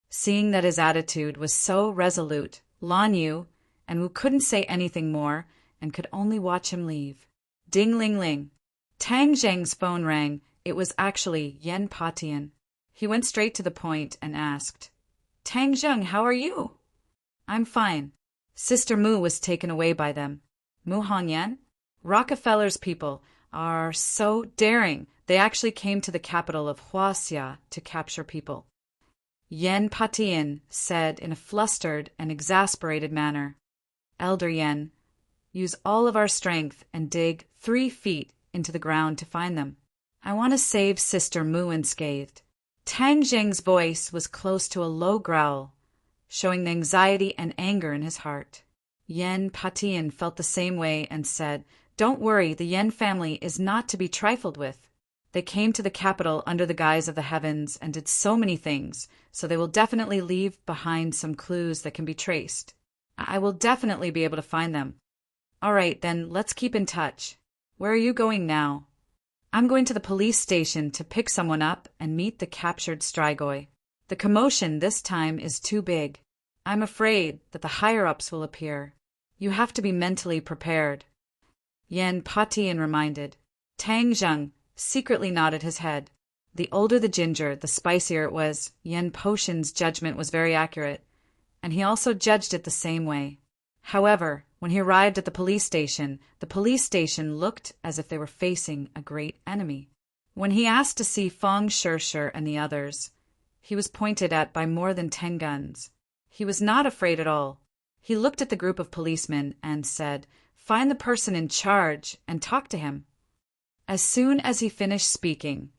Seeing that his attitude was so resolute, Lan Yu and Wu couldn't say anything more and could only watch him leave. Ding ling ling. Tang Zheng's phone rang. It was actually Yen Patian. He went straight to the point and asked, "Tang Zheng, how are you?" "I'm fine." Sister Mu was taken away by them. Mu Hongyan? Rockefeller's people are so daring. They actually came to the capital of Huaxia to capture people. Yen Patian said in a flustered and exasperated manner, "Elder Yen, use all of our strength and dig 3 feet into the ground to find them. I want to save Sister Mu unscathed." Tang Zheng's voice was close to a low growl, showing the anxiety and anger in his heart. Yen Patian felt the same way and said, "Don't worry, the Yen family is not to be trifled with. They came to the capital under the guise of the heavens and did so many things, so they will definitely leave behind some clues that can be traced. I will definitely be able to find them." "All right, then let's keep in touch. Where are you going now?" "I'm going to the police station to pick someone up and meet the captured Strigoi. The commotion this time is too big. I'm afraid that the higher-ups will appear. You have to be mentally prepared." Yen Patian reminded. Tang Zheng secretly nodded his head. The older the ginger, the spicier it was. Yen Potion's judgment was very accurate, and he also judged it the same way. However, when he arrived at the police station looked as if they were facing a great enemy. When he asked to see Fong Shirshir and the others, he was pointed at by more than 10 guns. He was not afraid at all. He looked at the group of policemen and said, "Find the person in charge and talk to him." As soon as he finished speaking,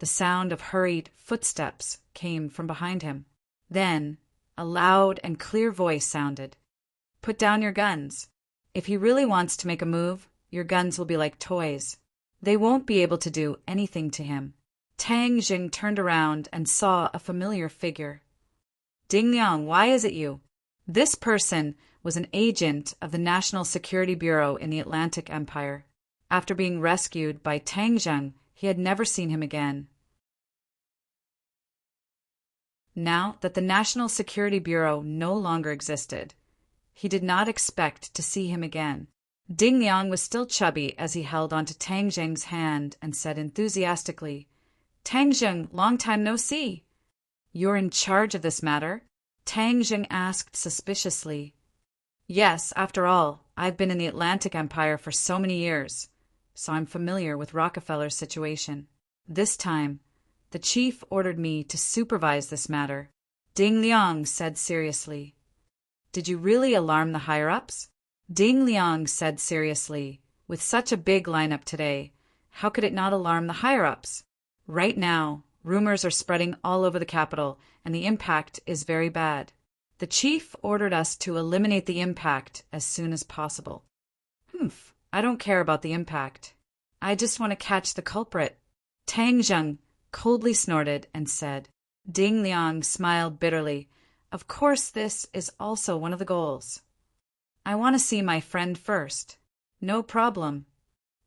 the sound of hurried footsteps came from behind him. Then a loud and clear voice sounded. "Put down your guns. If he really wants to make a move, your guns will be like toys. They won't be able to do anything to him." Tang Jing turned around and saw a familiar figure. "Ding Liang, why is it you?" This person was an agent of the National Security Bureau in the Atlantic Empire. After being rescued by Tang Zheng, he had never seen him again. Now that the National Security Bureau no longer existed, he did not expect to see him again. Ding Liang was still chubby as he held onto Tang Zheng's hand and said enthusiastically, "Tang Zheng, long time no see." "You're in charge of this matter?" Tang Zheng asked suspiciously. "Yes, after all, I've been in the Atlantic Empire for so many years. so I'm familiar with Rockefeller's situation. This time, the chief ordered me to supervise this matter. Ding Liang said seriously. Did you really alarm the higher-ups? Ding Liang said seriously. With such a big lineup today, how could it not alarm the higher-ups? Right now, rumors are spreading all over the capital, and the impact is very bad. The chief ordered us to eliminate the impact as soon as possible. Humph, I don't care about the impact. I just want to catch the culprit. Tang Zheng coldly snorted and said. Ding Liang smiled bitterly. Of course, this is also one of the goals. I want to see my friend first. No problem.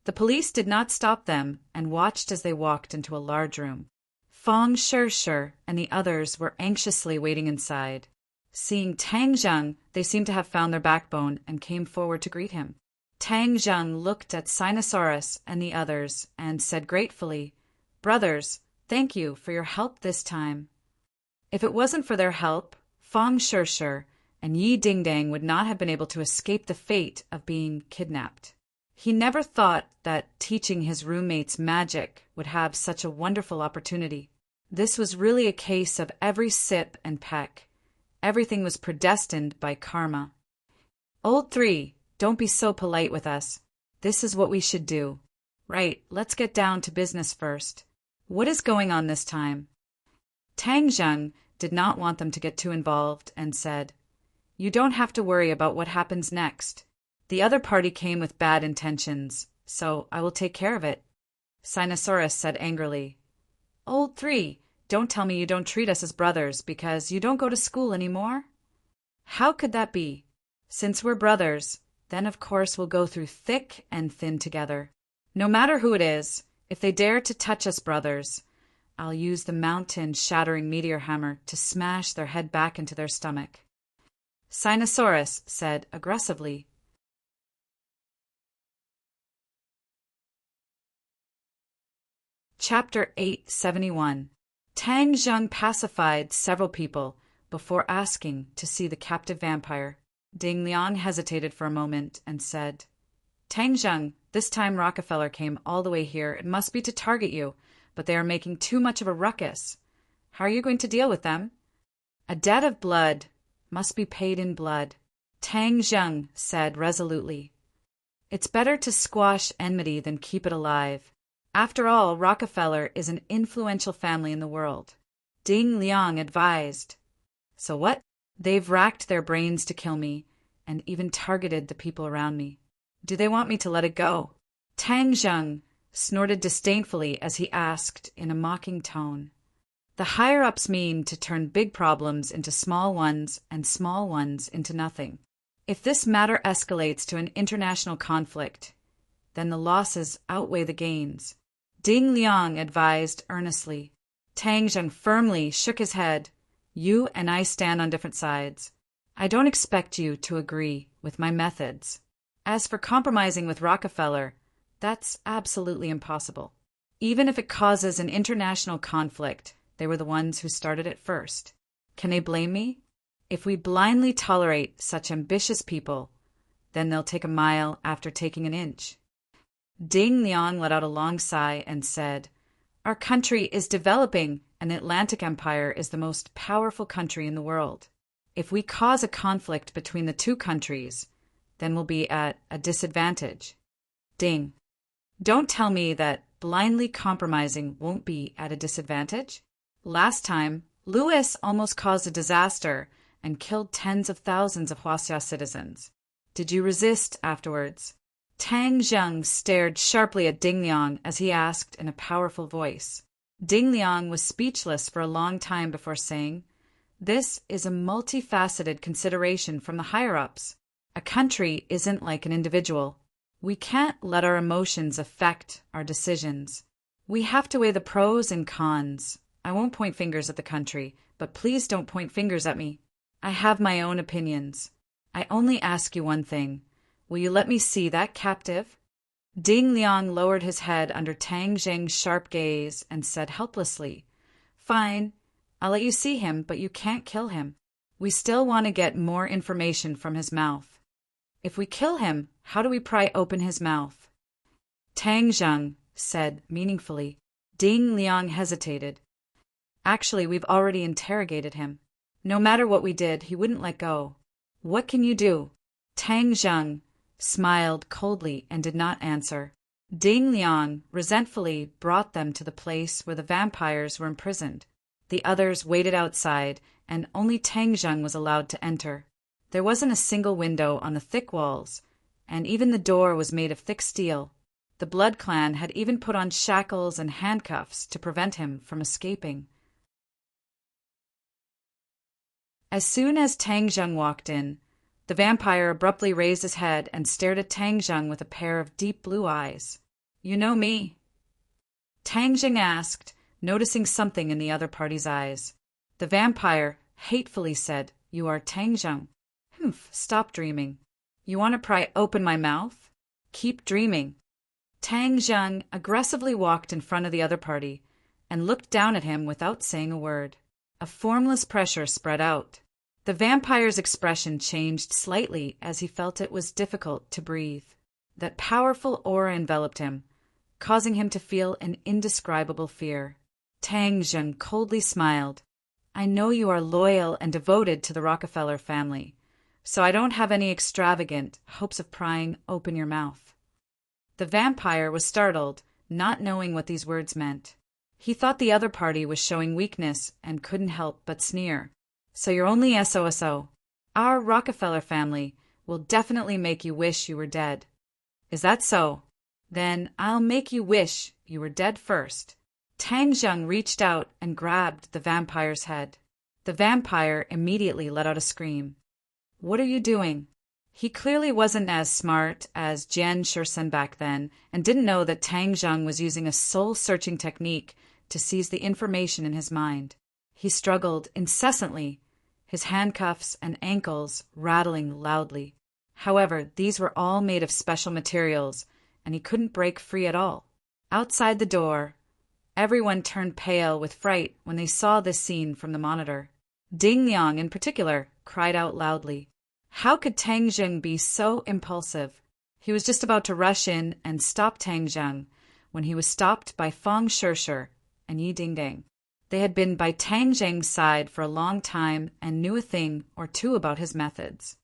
The police did not stop them and watched as they walked into a large room. Fang Shishir and the others were anxiously waiting inside. Seeing Tang Zheng, they seemed to have found their backbone and came forward to greet him. Tang Zheng looked at Sinosaurus and the others and said gratefully, Brothers, thank you for your help this time. If it wasn't for their help, Fang Shishir and Yi Dingdang would not have been able to escape the fate of being kidnapped. He never thought that teaching his roommates magic would have such a wonderful opportunity. This was really a case of every sip and peck. Everything was predestined by karma. Old three, don't be so polite with us. This is what we should do. Right, let's get down to business first. What is going on this time? Tang Zheng did not want them to get too involved and said, You don't have to worry about what happens next. The other party came with bad intentions, so I will take care of it. Sinosaurus said angrily, Old three, don't tell me you don't treat us as brothers because you don't go to school anymore? How could that be? Since we're brothers, then of course we'll go through thick and thin together. No matter who it is, if they dare to touch us brothers, I'll use the mountain-shattering meteor hammer to smash their head back into their stomach. Sinosaurus said aggressively. Chapter 871. Tang Zheng pacified several people before asking to see the captive vampire. Ding Liang hesitated for a moment and said, Tang Zheng, this time Rockefeller came all the way here. It must be to target you, but they are making too much of a ruckus. How are you going to deal with them? A debt of blood must be paid in blood, Tang Zheng said resolutely. It's better to squash enmity than keep it alive. After all, Rockefeller is an influential family in the world. Ding Liang advised. So what? They've racked their brains to kill me, and even targeted the people around me. Do they want me to let it go? Tang Zheng snorted disdainfully as he asked in a mocking tone. The higher-ups mean to turn big problems into small ones and small ones into nothing. If this matter escalates to an international conflict, then the losses outweigh the gains. Ding Liang advised earnestly. Tang Zheng firmly shook his head. You and I stand on different sides. I don't expect you to agree with my methods. As for compromising with Rockefeller, that's absolutely impossible. Even if it causes an international conflict, they were the ones who started it first. Can they blame me? If we blindly tolerate such ambitious people, then they'll take a mile after taking an inch. Ding Liang let out a long sigh and said, Our country is developing, and the Atlantic Empire is the most powerful country in the world. If we cause a conflict between the two countries, then we'll be at a disadvantage. Ding. Don't tell me that blindly compromising won't be at a disadvantage. Last time, Louis almost caused a disaster and killed tens of thousands of Huaxia citizens. Did you resist afterwards? Tang Zheng stared sharply at Ding Liang as he asked in a powerful voice. Ding Liang was speechless for a long time before saying, This is a multifaceted consideration from the higher-ups. A country isn't like an individual. We can't let our emotions affect our decisions. We have to weigh the pros and cons. I won't point fingers at the country, but please don't point fingers at me. I have my own opinions. I only ask you one thing. Will you let me see that captive? Ding Liang lowered his head under Tang Zheng's sharp gaze and said helplessly, Fine, I'll let you see him, but you can't kill him. We still want to get more information from his mouth. If we kill him, how do we pry open his mouth? Tang Zheng said meaningfully. Ding Liang hesitated. Actually, we've already interrogated him. No matter what we did, he wouldn't let go. What can you do? Tang Zheng smiled coldly and did not answer. Ding Liang resentfully brought them to the place where the vampires were imprisoned. The others waited outside, and only Tang Zheng was allowed to enter. There wasn't a single window on the thick walls, and even the door was made of thick steel. The Blood Clan had even put on shackles and handcuffs to prevent him from escaping. As soon as Tang Zheng walked in, the vampire abruptly raised his head and stared at Tang Zheng with a pair of deep blue eyes. You know me? Tang Zheng asked, noticing something in the other party's eyes. The vampire hatefully said, You are Tang Zheng. Humph, stop dreaming. You want to pry open my mouth? Keep dreaming. Tang Zheng aggressively walked in front of the other party and looked down at him without saying a word. A formless pressure spread out. The vampire's expression changed slightly as he felt it was difficult to breathe. That powerful aura enveloped him, causing him to feel an indescribable fear. Tang Zheng coldly smiled. I know you are loyal and devoted to the Rockefeller family, so I don't have any extravagant hopes of prying open your mouth. The vampire was startled, not knowing what these words meant. He thought the other party was showing weakness and couldn't help but sneer. So you're only SOSO. Our Rockefeller family will definitely make you wish you were dead. Is that so? Then I'll make you wish you were dead first. Tang Zheng reached out and grabbed the vampire's head. The vampire immediately let out a scream. What are you doing? He clearly wasn't as smart as Jian Shursen back then and didn't know that Tang Zheng was using a soul-searching technique to seize the information in his mind. He struggled incessantly, his handcuffs and ankles rattling loudly. However, these were all made of special materials, and he couldn't break free at all. Outside the door, everyone turned pale with fright when they saw this scene from the monitor. Ding Liang, in particular, cried out loudly. How could Tang Zheng be so impulsive? He was just about to rush in and stop Tang Zheng when he was stopped by Feng Shirshir and Yi Dingding. They had been by Tang Zheng's side for a long time and knew a thing or two about his methods.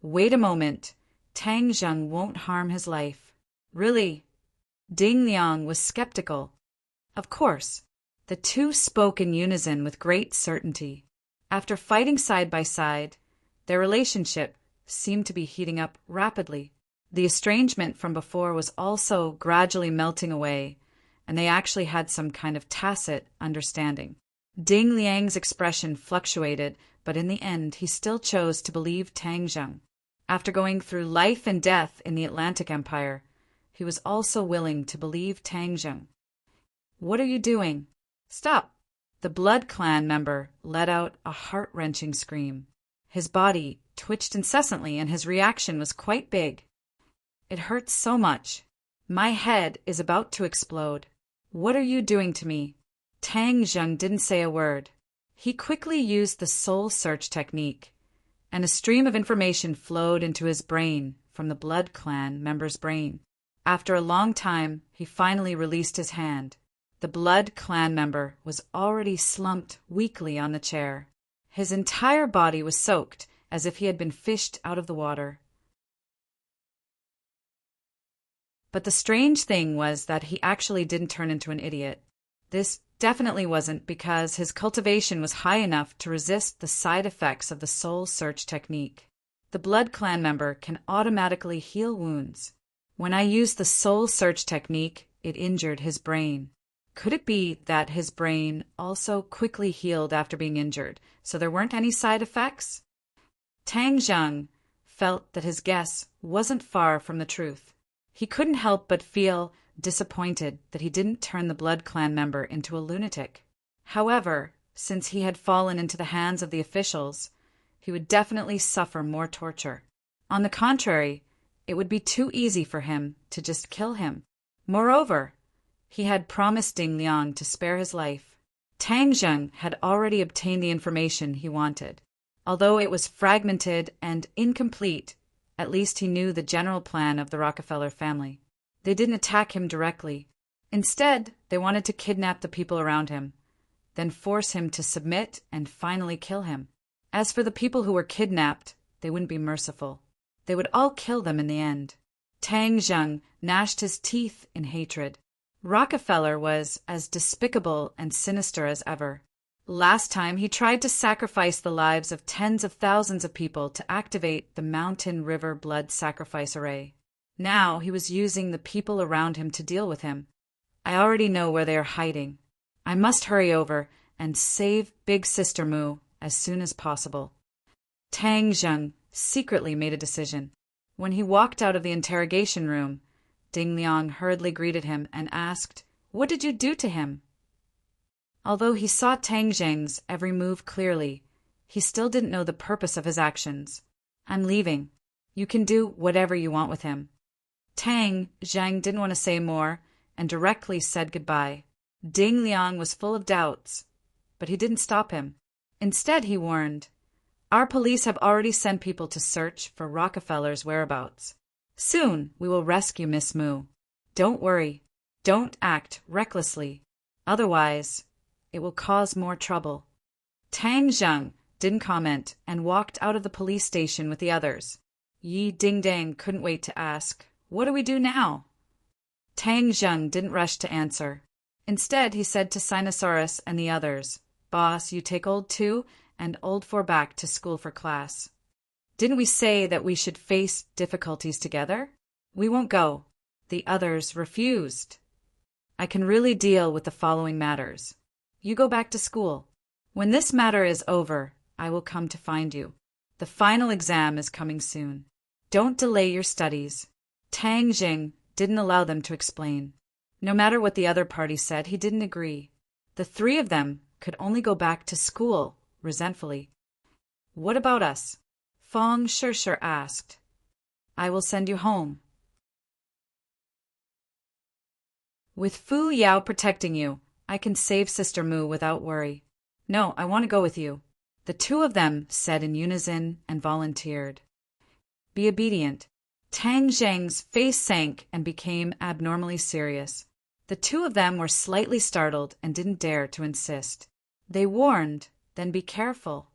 Wait a moment. Tang Zheng won't harm his life. Really? Ding Liang was skeptical. Of course. The two spoke in unison with great certainty. After fighting side by side, their relationship seemed to be heating up rapidly. The estrangement from before was also gradually melting away, and they actually had some kind of tacit understanding. Ding Liang's expression fluctuated, but in the end he still chose to believe Tang Zheng. After going through life and death in the Atlantic Empire, he was also willing to believe Tang Zheng. What are you doing? Stop! The Blood Clan member let out a heart-wrenching scream. His body twitched incessantly and his reaction was quite big. It hurts so much. My head is about to explode. What are you doing to me? Tang Zheng didn't say a word. He quickly used the soul search technique, and a stream of information flowed into his brain from the Blood Clan member's brain. After a long time, he finally released his hand. The Blood Clan member was already slumped weakly on the chair. His entire body was soaked, as if he had been fished out of the water. But the strange thing was that he actually didn't turn into an idiot. This definitely wasn't because his cultivation was high enough to resist the side effects of the soul search technique. The Blood Clan member can automatically heal wounds. When I used the soul search technique, it injured his brain. Could it be that his brain also quickly healed after being injured, so there weren't any side effects? Tang Zheng felt that his guess wasn't far from the truth. He couldn't help but feel disappointed that he didn't turn the Blood Clan member into a lunatic. However, since he had fallen into the hands of the officials, he would definitely suffer more torture. On the contrary, it would be too easy for him to just kill him. Moreover, he had promised Ding Liang to spare his life. Tang Zheng had already obtained the information he wanted. Although it was fragmented and incomplete, at least he knew the general plan of the Rockefeller family. They didn't attack him directly. Instead, they wanted to kidnap the people around him, then force him to submit and finally kill him. As for the people who were kidnapped, they wouldn't be merciful. They would all kill them in the end. Tang Zheng gnashed his teeth in hatred. Rockefeller was as despicable and sinister as ever. Last time, he tried to sacrifice the lives of tens of thousands of people to activate the Mountain River Blood Sacrifice Array. Now he was using the people around him to deal with him. I already know where they are hiding. I must hurry over and save Big Sister Mu as soon as possible. Tang Zheng secretly made a decision. When he walked out of the interrogation room, Ding Liang hurriedly greeted him and asked, "What did you do to him?" Although he saw Tang Zheng's every move clearly, he still didn't know the purpose of his actions. "I'm leaving. You can do whatever you want with him." Tang Zheng didn't want to say more and directly said goodbye. Ding Liang was full of doubts, but he didn't stop him. Instead, he warned, "Our police have already sent people to search for Rockefeller's whereabouts. Soon we will rescue Miss Mu. Don't worry. Don't act recklessly. Otherwise, it will cause more trouble." Tang Zheng didn't comment and walked out of the police station with the others. Yi Dingdang couldn't wait to ask, "What do we do now?" Tang Zheng didn't rush to answer. Instead, he said to Sinosaurus and the others, "Boss, you take Old 2 and Old 4 back to school for class. Didn't we say that we should face difficulties together? We won't go." The others refused. "I can really deal with the following matters. You go back to school. When this matter is over, I will come to find you. The final exam is coming soon. Don't delay your studies." Tang Zheng didn't allow them to explain. No matter what the other party said, he didn't agree. The three of them could only go back to school resentfully. "What about us?" Fong Shishir asked. "I will send you home. With Fu Yao protecting you, I can save Sister Mu without worry." "No, I want to go with you." The two of them said in unison and volunteered. "Be obedient." Tang Zheng's face sank and became abnormally serious. The two of them were slightly startled and didn't dare to insist. They warned, "Then be careful."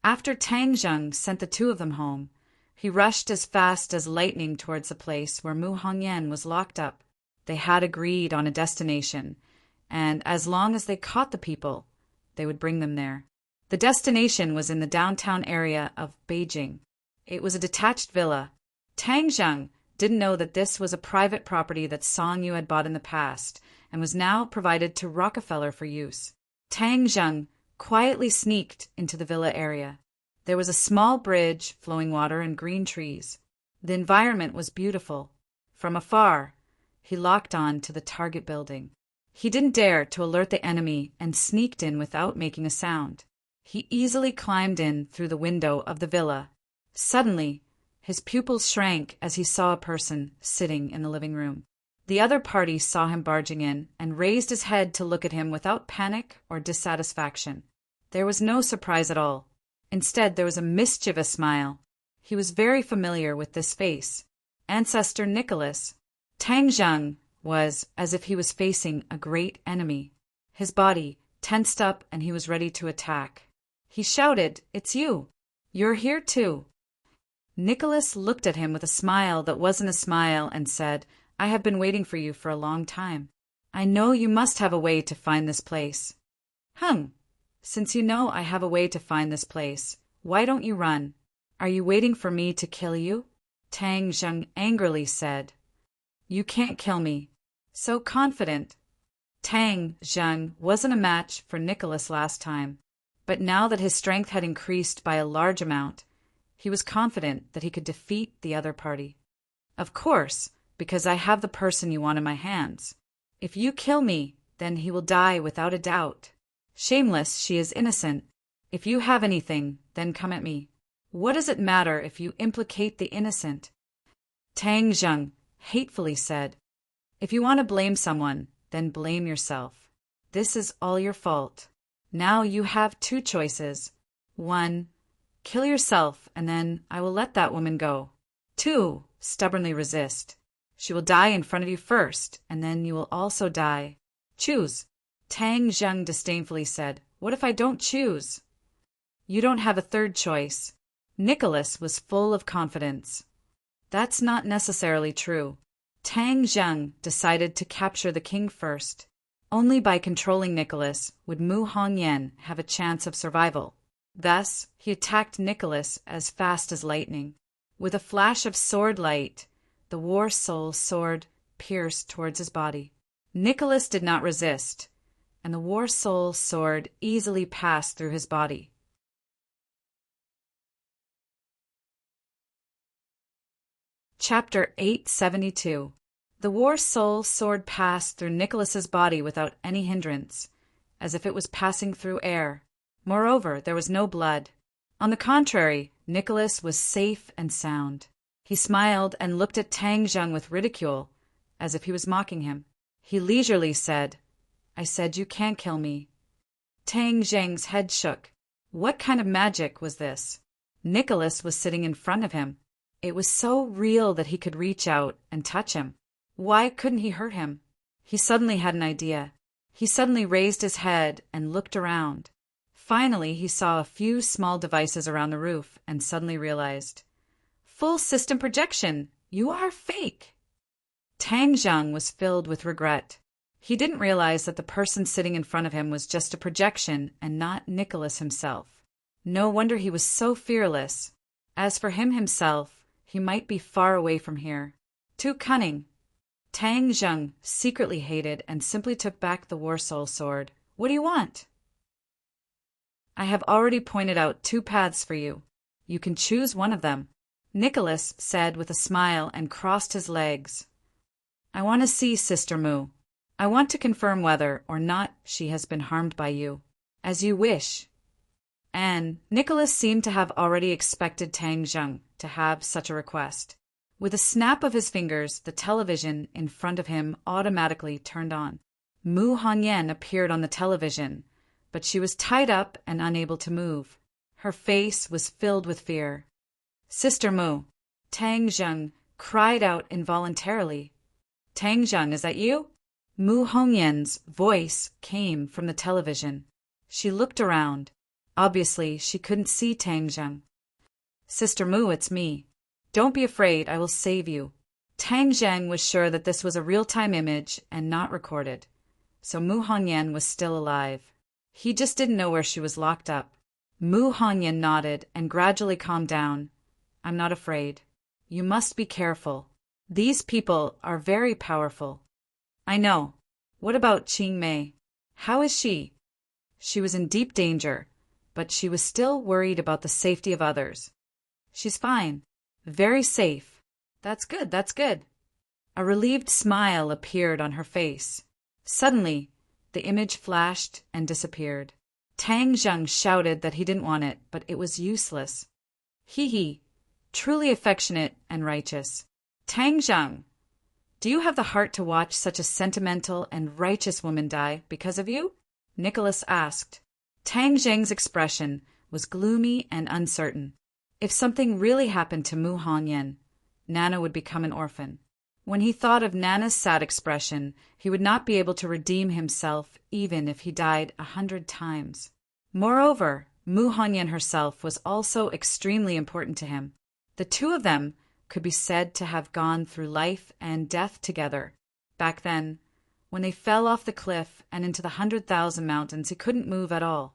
After Tang Zheng sent the two of them home, he rushed as fast as lightning towards the place where Mu Hongyan was locked up. They had agreed on a destination, and as long as they caught the people, they would bring them there. The destination was in the downtown area of Beijing. It was a detached villa. Tang Zheng didn't know that this was a private property that Song Yu had bought in the past and was now provided to Rockefeller for use. Tang Zheng quietly sneaked into the villa area. There was a small bridge, flowing water, and green trees. The environment was beautiful. From afar, he locked on to the target building. He didn't dare to alert the enemy and sneaked in without making a sound. He easily climbed in through the window of the villa. Suddenly, his pupils shrank as he saw a person sitting in the living room. The other party saw him barging in and raised his head to look at him without panic or dissatisfaction. There was no surprise at all. Instead, there was a mischievous smile. He was very familiar with this face. Ancestor Nicholas. Tang Zheng was as if he was facing a great enemy. His body tensed up and he was ready to attack. He shouted, "It's you! You're here too!" Nicholas looked at him with a smile that wasn't a smile and said, "I have been waiting for you for a long time. I know you must have a way to find this place." Since you know I have a way to find this place, why don't you run? Are you waiting for me to kill you?" Tang Zheng angrily said. "You can't kill me." So confident. Tang Zheng wasn't a match for Nicholas last time, but now that his strength had increased by a large amount, he was confident that he could defeat the other party. "Of course, because I have the person you want in my hands. If you kill me, then he will die without a doubt. Shameless, she is innocent. If you have anything, then come at me. What does it matter if you implicate the innocent?" Tang Zheng hatefully said, "If you want to blame someone, then blame yourself. This is all your fault. Now you have two choices. 1. Kill yourself, and then I will let that woman go. 2. Stubbornly resist. She will die in front of you first, and then you will also die. Choose. Tang Zheng disdainfully said. What if I don't choose? You don't have a third choice. Nicholas was full of confidence. That's not necessarily true. Tang Zheng decided to capture the king first. Only by controlling Nicholas would Mu Hongyan have a chance of survival. Thus, he attacked Nicholas as fast as lightning. With a flash of sword light, the war soul sword pierced towards his body. Nicholas did not resist, and the war soul sword easily passed through his body. Chapter 872. The war soul sword passed through Nicholas's body without any hindrance, as if it was passing through air. Moreover, there was no blood. On the contrary, Nicholas was safe and sound. He smiled and looked at Tang Zheng with ridicule, as if he was mocking him. He leisurely said, I said you can't kill me. Tang Zheng's head shook. What kind of magic was this? Nicholas was sitting in front of him. It was so real that he could reach out and touch him. Why couldn't he hurt him? He suddenly had an idea. He suddenly raised his head and looked around. Finally, he saw a few small devices around the roof and suddenly realized, Full system projection! You are fake! Tang Zheng was filled with regret. He didn't realize that the person sitting in front of him was just a projection and not Nicholas himself. No wonder he was so fearless. As for him himself, he might be far away from here. Too cunning. Tang Zheng secretly hated and simply took back the war soul sword. What do you want? I have already pointed out 2 paths for you. You can choose one of them. Nicholas said with a smile and crossed his legs. I want to see Sister Mu. I want to confirm whether or not she has been harmed by you. As you wish. And Nicholas seemed to have already expected Tang Zheng to have such a request. With a snap of his fingers, the television in front of him automatically turned on. Mu Hongyan appeared on the television, but she was tied up and unable to move. Her face was filled with fear. Sister Mu, Tang Zheng cried out involuntarily. Tang Zheng, is that you? Mu Hongyan's voice came from the television. She looked around. Obviously, she couldn't see Tang Zheng. Sister Mu, it's me. Don't be afraid, I will save you. Tang Zheng was sure that this was a real-time image and not recorded, so Mu Hongyan was still alive. He just didn't know where she was locked up. Mu Hongyan nodded and gradually calmed down. I'm not afraid. You must be careful. These people are very powerful. I know. What about Qing Mei? How is she? She was in deep danger, but she was still worried about the safety of others. She's fine. Very safe. That's good, that's good. A relieved smile appeared on her face. Suddenly, the image flashed and disappeared. Tang Zheng shouted that he didn't want it, but it was useless. He, truly affectionate and righteous. Tang Zheng, do you have the heart to watch such a sentimental and righteous woman die because of you? Nicholas asked. Tang Zheng's expression was gloomy and uncertain. If something really happened to Mu Hongyan, Nana would become an orphan. When he thought of Nana's sad expression, he would not be able to redeem himself even if he died 100 times. Moreover, Mu Hongyan herself was also extremely important to him. The 2 of them could be said to have gone through life and death together. Back then, when they fell off the cliff and into the 100,000 mountains, he couldn't move at all.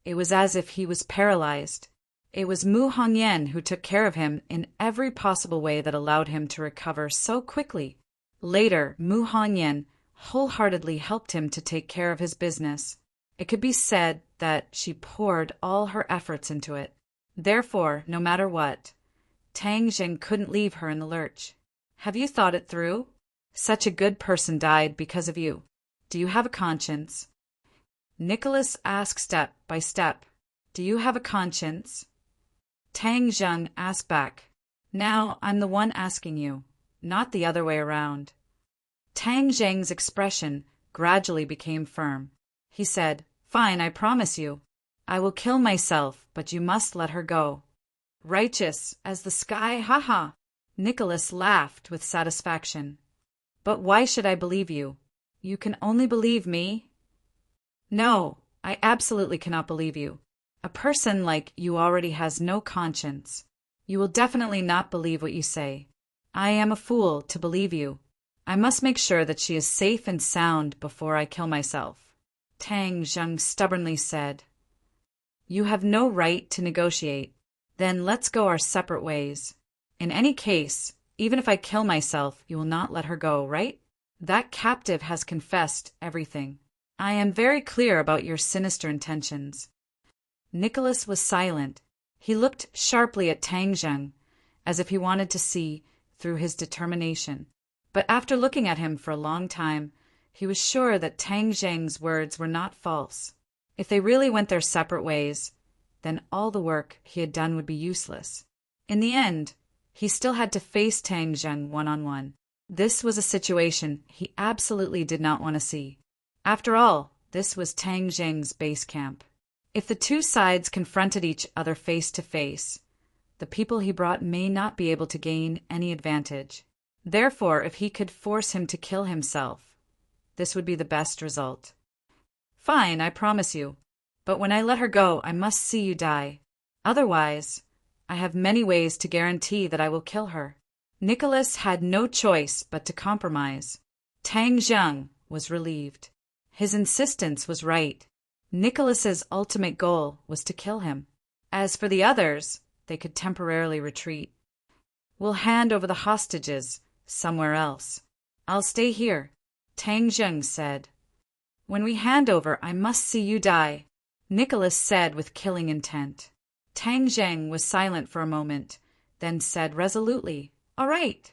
It was as if he was paralyzed. It was Mu Hongyan who took care of him in every possible way that allowed him to recover so quickly. Later, Mu Hongyan wholeheartedly helped him to take care of his business. It could be said that she poured all her efforts into it. Therefore, no matter what, Tang Zheng couldn't leave her in the lurch. Have you thought it through? Such a good person died because of you. Do you have a conscience? Nicholas asked step by step. Do you have a conscience? Tang Zheng asked back. Now I'm the one asking you, not the other way around. Tang Zheng's expression gradually became firm. He said, Fine, I promise you. I will kill myself, but you must let her go. Righteous as the sky, ha! Nicholas laughed with satisfaction. But why should I believe you? You can only believe me? No, I absolutely cannot believe you. A person like you already has no conscience. You will definitely not believe what you say. I am a fool to believe you. I must make sure that she is safe and sound before I kill myself. Tang Zheng stubbornly said. You have no right to negotiate. Then let's go our separate ways. In any case, even if I kill myself, you will not let her go, right? That captive has confessed everything. I am very clear about your sinister intentions. Nicholas was silent. He looked sharply at Tang Zheng, as if he wanted to see through his determination. But after looking at him for a long time, he was sure that Tang Zheng's words were not false. If they really went their separate ways, then all the work he had done would be useless. In the end, he still had to face Tang Zheng one-on-one. This was a situation he absolutely did not want to see. After all, this was Tang Zheng's base camp. If the two sides confronted each other face to face, the people he brought may not be able to gain any advantage. Therefore, if he could force him to kill himself, this would be the best result. Fine, I promise you. But when I let her go, I must see you die. Otherwise, I have many ways to guarantee that I will kill her. Nicholas had no choice but to compromise. Tang Zheng was relieved. His insistence was right. Nicholas's ultimate goal was to kill him. As for the others, they could temporarily retreat. We'll hand over the hostages somewhere else. I'll stay here, Tang Zheng said. When we hand over, I must see you die, Nicholas said with killing intent. Tang Zheng was silent for a moment, then said resolutely, All right.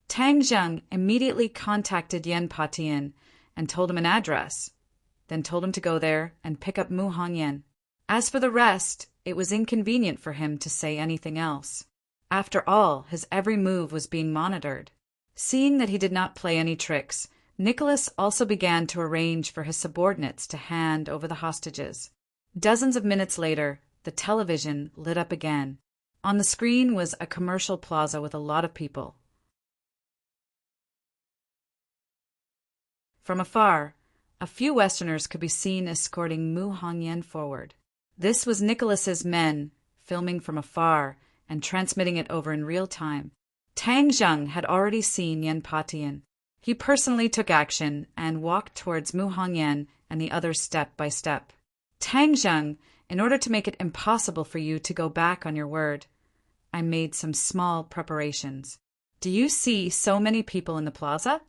Tang Zheng immediately contacted Yan Patian and told him an address, then told him to go there and pick up Mu Hongyan. As for the rest, it was inconvenient for him to say anything else. After all, his every move was being monitored. Seeing that he did not play any tricks, Nicholas also began to arrange for his subordinates to hand over the hostages. Dozens of minutes later, the television lit up again. On the screen was a commercial plaza with a lot of people. From afar, a few Westerners could be seen escorting Mu Hongyan forward. This was Nicholas's men, filming from afar and transmitting it over in real time. Tang Zheng had already seen Yan Patian. He personally took action and walked towards Mu Hongyan and the others step by step. Tang Zheng, in order to make it impossible for you to go back on your word, I made some small preparations. Do you see so many people in the plaza?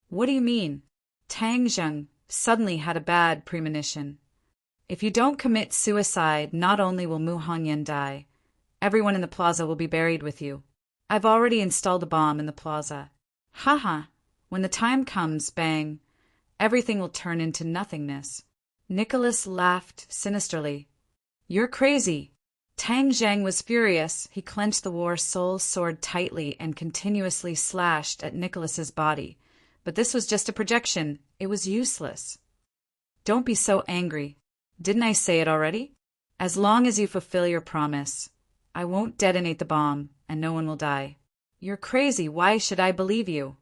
What do you mean? Tang Zheng suddenly had a bad premonition. If you don't commit suicide, not only will Mu Hongyan die, everyone in the plaza will be buried with you. I've already installed a bomb in the plaza. Haha, when the time comes, bang, everything will turn into nothingness. Nicholas laughed sinisterly. You're crazy. Tang Zheng was furious. He clenched the war soul sword tightly and continuously slashed at Nicholas's body. But this was just a projection. It was useless. Don't be so angry. Didn't I say it already? As long as you fulfill your promise, I won't detonate the bomb and no one will die. You're crazy. Why should I believe you?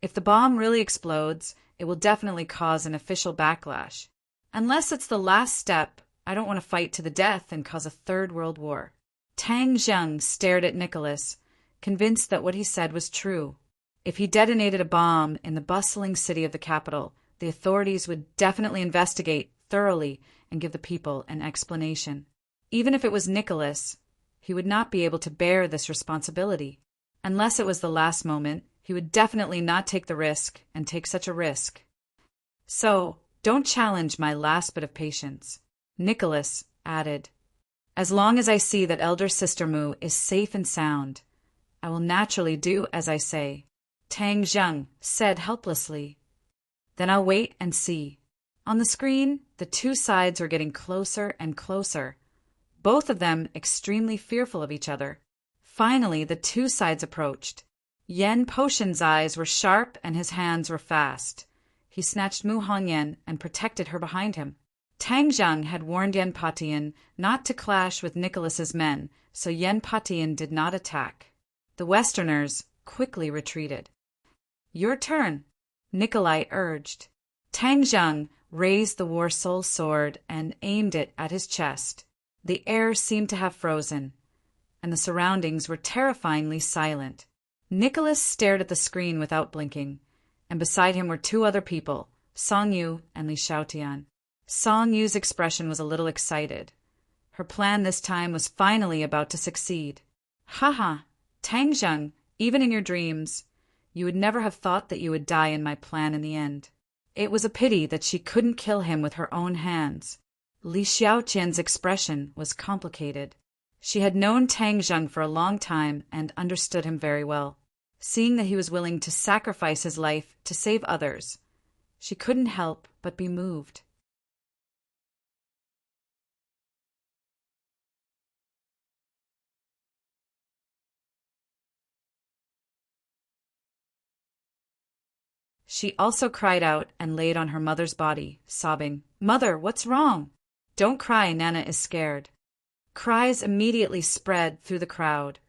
If the bomb really explodes, it will definitely cause an official backlash. Unless it's the last step, I don't want to fight to the death and cause a third world war. Tang Zheng stared at Nicholas, convinced that what he said was true. If he detonated a bomb in the bustling city of the capital, the authorities would definitely investigate thoroughly and give the people an explanation. Even if it was Nicholas, he would not be able to bear this responsibility. Unless it was the last moment, he would definitely not take the risk and take such a risk. So, don't challenge my last bit of patience. Nicholas added, As long as I see that elder sister Mu is safe and sound, I will naturally do as I say. Tang Zheng said helplessly. Then I'll wait and see. On the screen, the two sides were getting closer and closer, both of them extremely fearful of each other. Finally, the two sides approached. Yan Potion's eyes were sharp and his hands were fast. He snatched Mu Hongyan and protected her behind him. Tang Zhang had warned Yen Patian not to clash with Nicholas's men, so Yen Patian did not attack. The Westerners quickly retreated. "Your turn," Nikolai urged. Tang Zhang raised the war soul sword and aimed it at his chest. The air seemed to have frozen, and the surroundings were terrifyingly silent. Nicholas stared at the screen without blinking, and beside him were two other people, Song Yu and Li Xiaotian. Song Yu's expression was a little excited. Her plan this time was finally about to succeed. "Haha, Tang Zhang, even in your dreams, you would never have thought that you would die in my plan in the end." It was a pity that she couldn't kill him with her own hands. Li Xiaotian's expression was complicated. She had known Tang Zhang for a long time and understood him very well. Seeing that he was willing to sacrifice his life to save others, she couldn't help but be moved. She also cried out and laid on her mother's body, sobbing, "Mother, what's wrong?" "Don't cry, Nana is scared." Cries immediately spread through the crowd,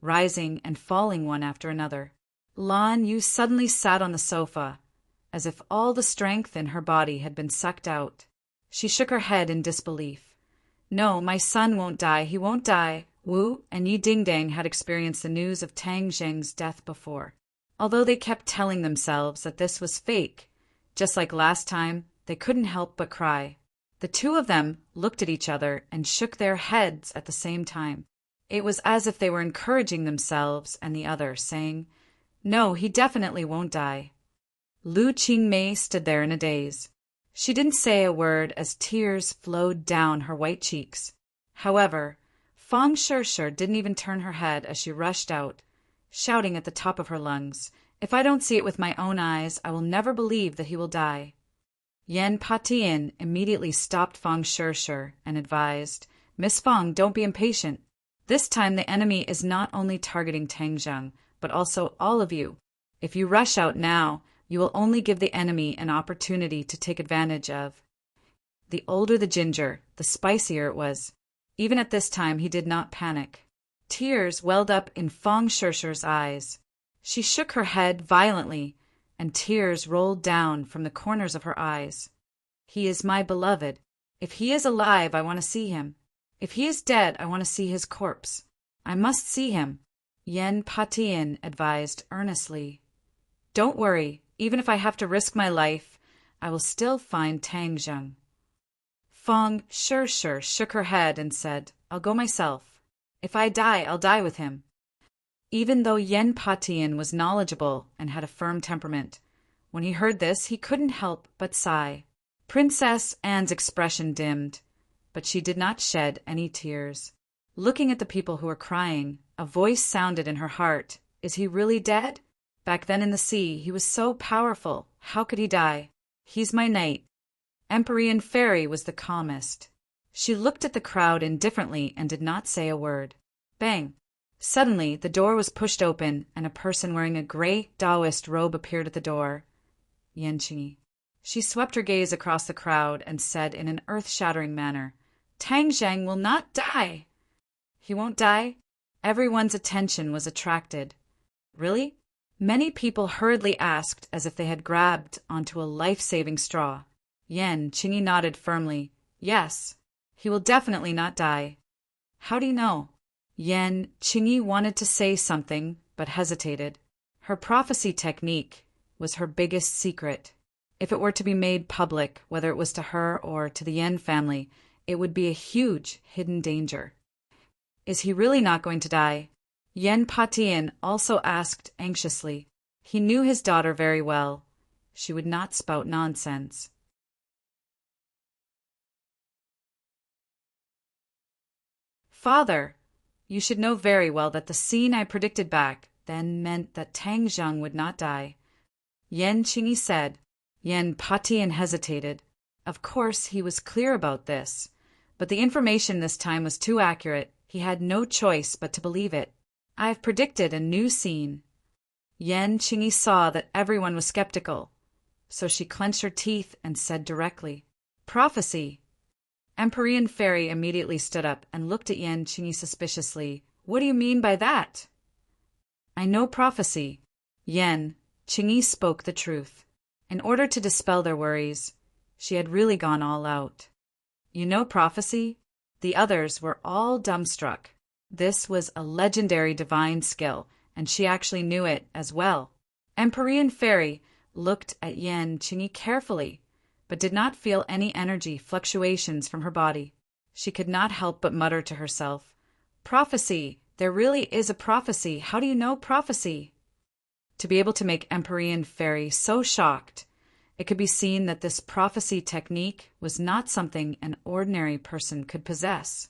rising and falling one after another. Lan Yu suddenly sat on the sofa, as if all the strength in her body had been sucked out. She shook her head in disbelief. "No, my son won't die, he won't die." Wu and Yi Dingdang had experienced the news of Tang Zhang's death before. Although they kept telling themselves that this was fake, just like last time, they couldn't help but cry. The two of them looked at each other and shook their heads at the same time. It was as if they were encouraging themselves and the other, saying, "No, he definitely won't die." Lu Qingmei stood there in a daze. She didn't say a word as tears flowed down her white cheeks. However, Fang Shishir didn't even turn her head as she rushed out, shouting at the top of her lungs, "If I don't see it with my own eyes, I will never believe that he will die." Yen Patian immediately stopped Fang Shishir and advised, "Miss Fang, don't be impatient. This time the enemy is not only targeting Tang Zhang, but also all of you. If you rush out now, you will only give the enemy an opportunity to take advantage of." The older the ginger, the spicier it was. Even at this time, he did not panic. Tears welled up in Fang Shishir's eyes. She shook her head violently, and tears rolled down from the corners of her eyes. "He is my beloved. If he is alive, I want to see him. If he is dead, I want to see his corpse. I must see him," Yen Patian advised earnestly. "Don't worry, even if I have to risk my life, I will still find Tang Zhang." Fang Shishir shook her head and said, "I'll go myself. If I die, I'll die with him." Even though Yen Patian was knowledgeable and had a firm temperament, when he heard this, he couldn't help but sigh. Princess Anne's expression dimmed, but she did not shed any tears. Looking at the people who were crying, a voice sounded in her heart, "Is he really dead? Back then in the sea, he was so powerful. How could he die? He's my knight." Empyrean Fairy was the calmest. She looked at the crowd indifferently and did not say a word. Bang! Suddenly, the door was pushed open, and a person wearing a gray Taoist robe appeared at the door. Yan Qingyi. She swept her gaze across the crowd and said in an earth-shattering manner, "Tang Zhang will not die!" "He won't die?" Everyone's attention was attracted. "Really?" Many people hurriedly asked as if they had grabbed onto a life-saving straw. Yan Qingyi nodded firmly. "Yes. He will definitely not die." "How do you know?" Yan Qingyi wanted to say something, but hesitated. Her prophecy technique was her biggest secret. If it were to be made public, whether it was to her or to the Yan family, it would be a huge hidden danger. "Is he really not going to die?" Yen Patian also asked anxiously. He knew his daughter very well. She would not spout nonsense. "Father, you should know very well that the scene I predicted back then meant that Tang Zhang would not die," Yan Qingyi said. Yen Patian hesitated. Of course, he was clear about this, but the information this time was too accurate. He had no choice but to believe it. "I have predicted a new scene." Yan Qingyi saw that everyone was skeptical, so she clenched her teeth and said directly, "Prophecy, Empyrean Fairy immediately stood up and looked at Yan Qingyi suspiciously. What do you mean by that? I know prophecy. Yan Qingyi spoke the truth. In order to dispel their worries, she had really gone all out. You know prophecy? The others were all dumbstruck. This was a legendary divine skill, and she actually knew it as well. Empyrean Fairy looked at Yan Qingyi carefully, but did not feel any energy fluctuations from her body. She could not help but mutter to herself, Prophecy! There really is a prophecy. How do you know prophecy? To be able to make Empyrean Fairy so shocked, it could be seen that this prophecy technique was not something an ordinary person could possess.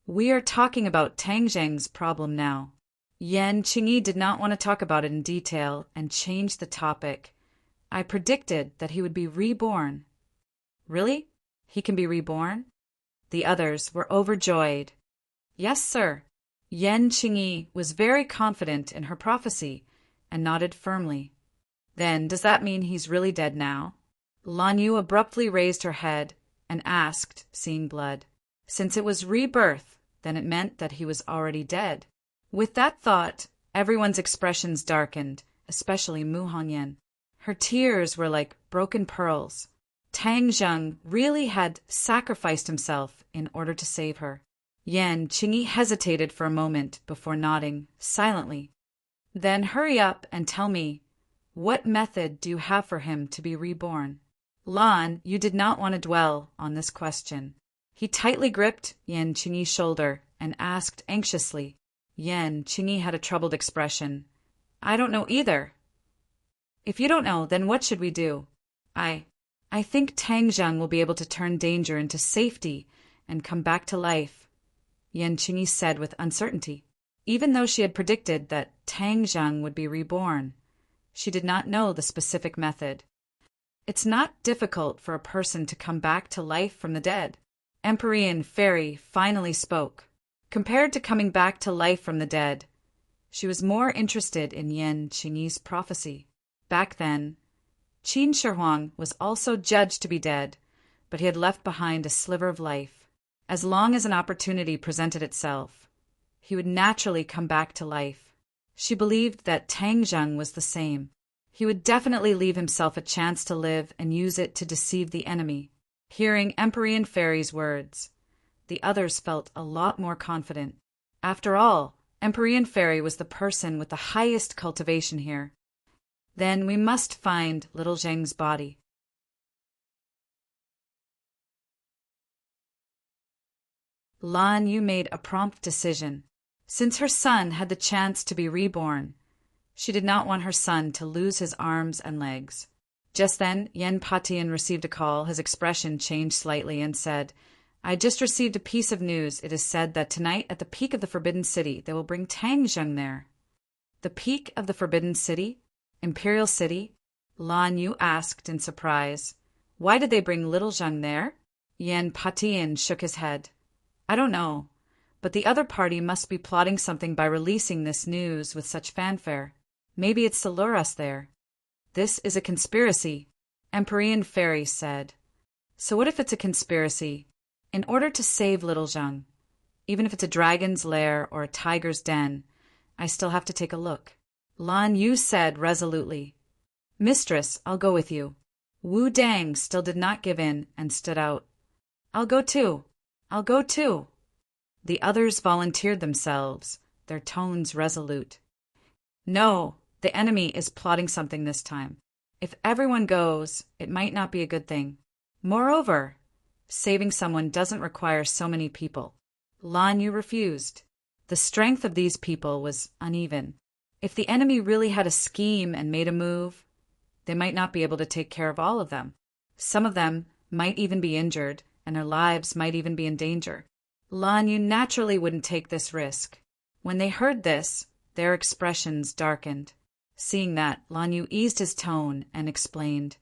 We are talking about Tang Zheng's problem now. Yan Qingyi did not want to talk about it in detail and changed the topic. I predicted that he would be reborn. Really? He can be reborn? The others were overjoyed. Yes, sir. Yan Qingyi was very confident in her prophecy and nodded firmly. Then, does that mean he's really dead now? Lan Yu abruptly raised her head and asked, seeing blood. Since it was rebirth, then it meant that he was already dead. With that thought, everyone's expressions darkened, especially Mu Hongyan. Her tears were like broken pearls. Tang Zheng really had sacrificed himself in order to save her. Yan Qingyi hesitated for a moment before nodding, silently. Then hurry up and tell me, what method do you have for him to be reborn? Lan Yu did not want to dwell on this question. He tightly gripped Yan Qingyi's shoulder and asked anxiously. Yan Qingyi had a troubled expression. I don't know either. If you don't know, then what should we do? I think Tang Zheng will be able to turn danger into safety and come back to life, Yan Qingyi said with uncertainty. Even though she had predicted that Tang Zheng would be reborn, she did not know the specific method. It's not difficult for a person to come back to life from the dead. Empyrean Fairy finally spoke. Compared to coming back to life from the dead, she was more interested in Yan Qingyi's prophecy. Back then, Qin Shi Huang was also judged to be dead, but he had left behind a sliver of life. As long as an opportunity presented itself, he would naturally come back to life. She believed that Tang Zheng was the same. He would definitely leave himself a chance to live and use it to deceive the enemy. Hearing Empyrean Fairy's words, the others felt a lot more confident. After all, Empyrean Fairy was the person with the highest cultivation here. Then we must find little Zheng's body. Lan Yu made a prompt decision. Since her son had the chance to be reborn, she did not want her son to lose his arms and legs. Just then, Yan Patian received a call. His expression changed slightly and said, I just received a piece of news. It is said that tonight at the peak of the Forbidden City, they will bring Tang Zheng there. The peak of the Forbidden City? Imperial City? Lan Yu asked in surprise. Why did they bring little Zheng there? Yan Patian shook his head. I don't know, but the other party must be plotting something by releasing this news with such fanfare. Maybe it's to lure us there. This is a conspiracy, Empyrean Fairy said. So what if it's a conspiracy? In order to save little Zheng, even if it's a dragon's lair or a tiger's den, I still have to take a look. Lan Yu said resolutely. Mistress, I'll go with you. Wu Dang still did not give in and stood out. I'll go too. I'll go too. The others volunteered themselves, their tones resolute. No, the enemy is plotting something this time. If everyone goes, it might not be a good thing. Moreover, saving someone doesn't require so many people. Lan Yu refused. The strength of these people was uneven. If the enemy really had a scheme and made a move, they might not be able to take care of all of them. Some of them might even be injured, and their lives might even be in danger. Lan Yu naturally wouldn't take this risk. When they heard this, their expressions darkened. Seeing that, Lan Yu eased his tone and explained,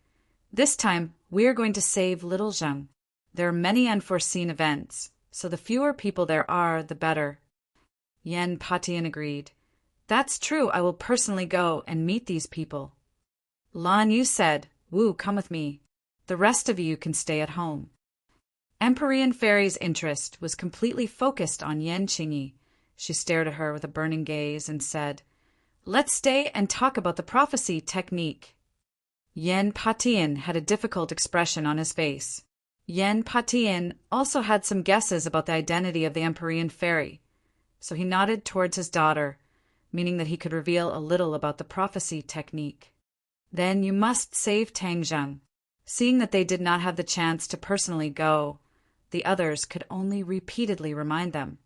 This time, we are going to save little Zheng. There are many unforeseen events, so the fewer people there are, the better. Yan Patian agreed. That's true, I will personally go and meet these people. Lan Yu said, Wu, come with me. The rest of you can stay at home. Empyrean Fairy's interest was completely focused on Yan Qingyi. She stared at her with a burning gaze and said, "Let's stay and talk about the prophecy technique." Yan Patian had a difficult expression on his face. Yan Patian also had some guesses about the identity of the Empyrean Fairy, so he nodded towards his daughter, meaning that he could reveal a little about the prophecy technique. "Then you must save Tangzheng." Seeing that they did not have the chance to personally go, the others could only repeatedly remind them.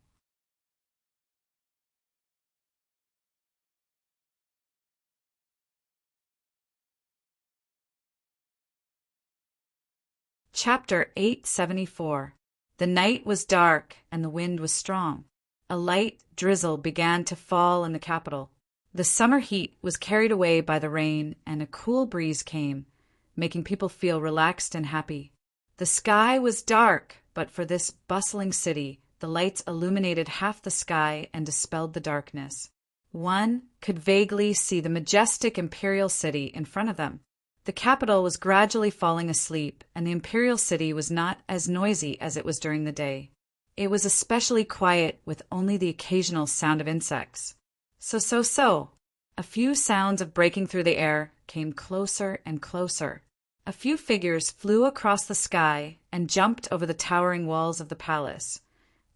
Chapter 874. The night was dark and the wind was strong. A light drizzle began to fall in the capital. The summer heat was carried away by the rain and a cool breeze came, making people feel relaxed and happy. The sky was dark, but for this bustling city, the lights illuminated half the sky and dispelled the darkness. One could vaguely see the majestic imperial city in front of them. The capital was gradually falling asleep, and the imperial city was not as noisy as it was during the day. It was especially quiet, with only the occasional sound of insects. So. A few sounds of breaking through the air came closer and closer. A few figures flew across the sky and jumped over the towering walls of the palace,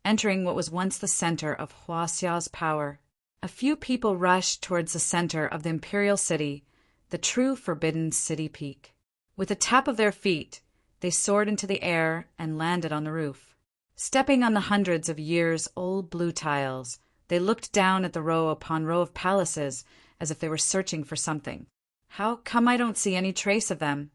entering what was once the center of Huaxia's power. A few people rushed towards the center of the imperial city, the true forbidden city peak. With a tap of their feet, they soared into the air and landed on the roof. Stepping on the hundreds of years-old blue tiles, they looked down at the row upon row of palaces as if they were searching for something. "How come I don't see any trace of them?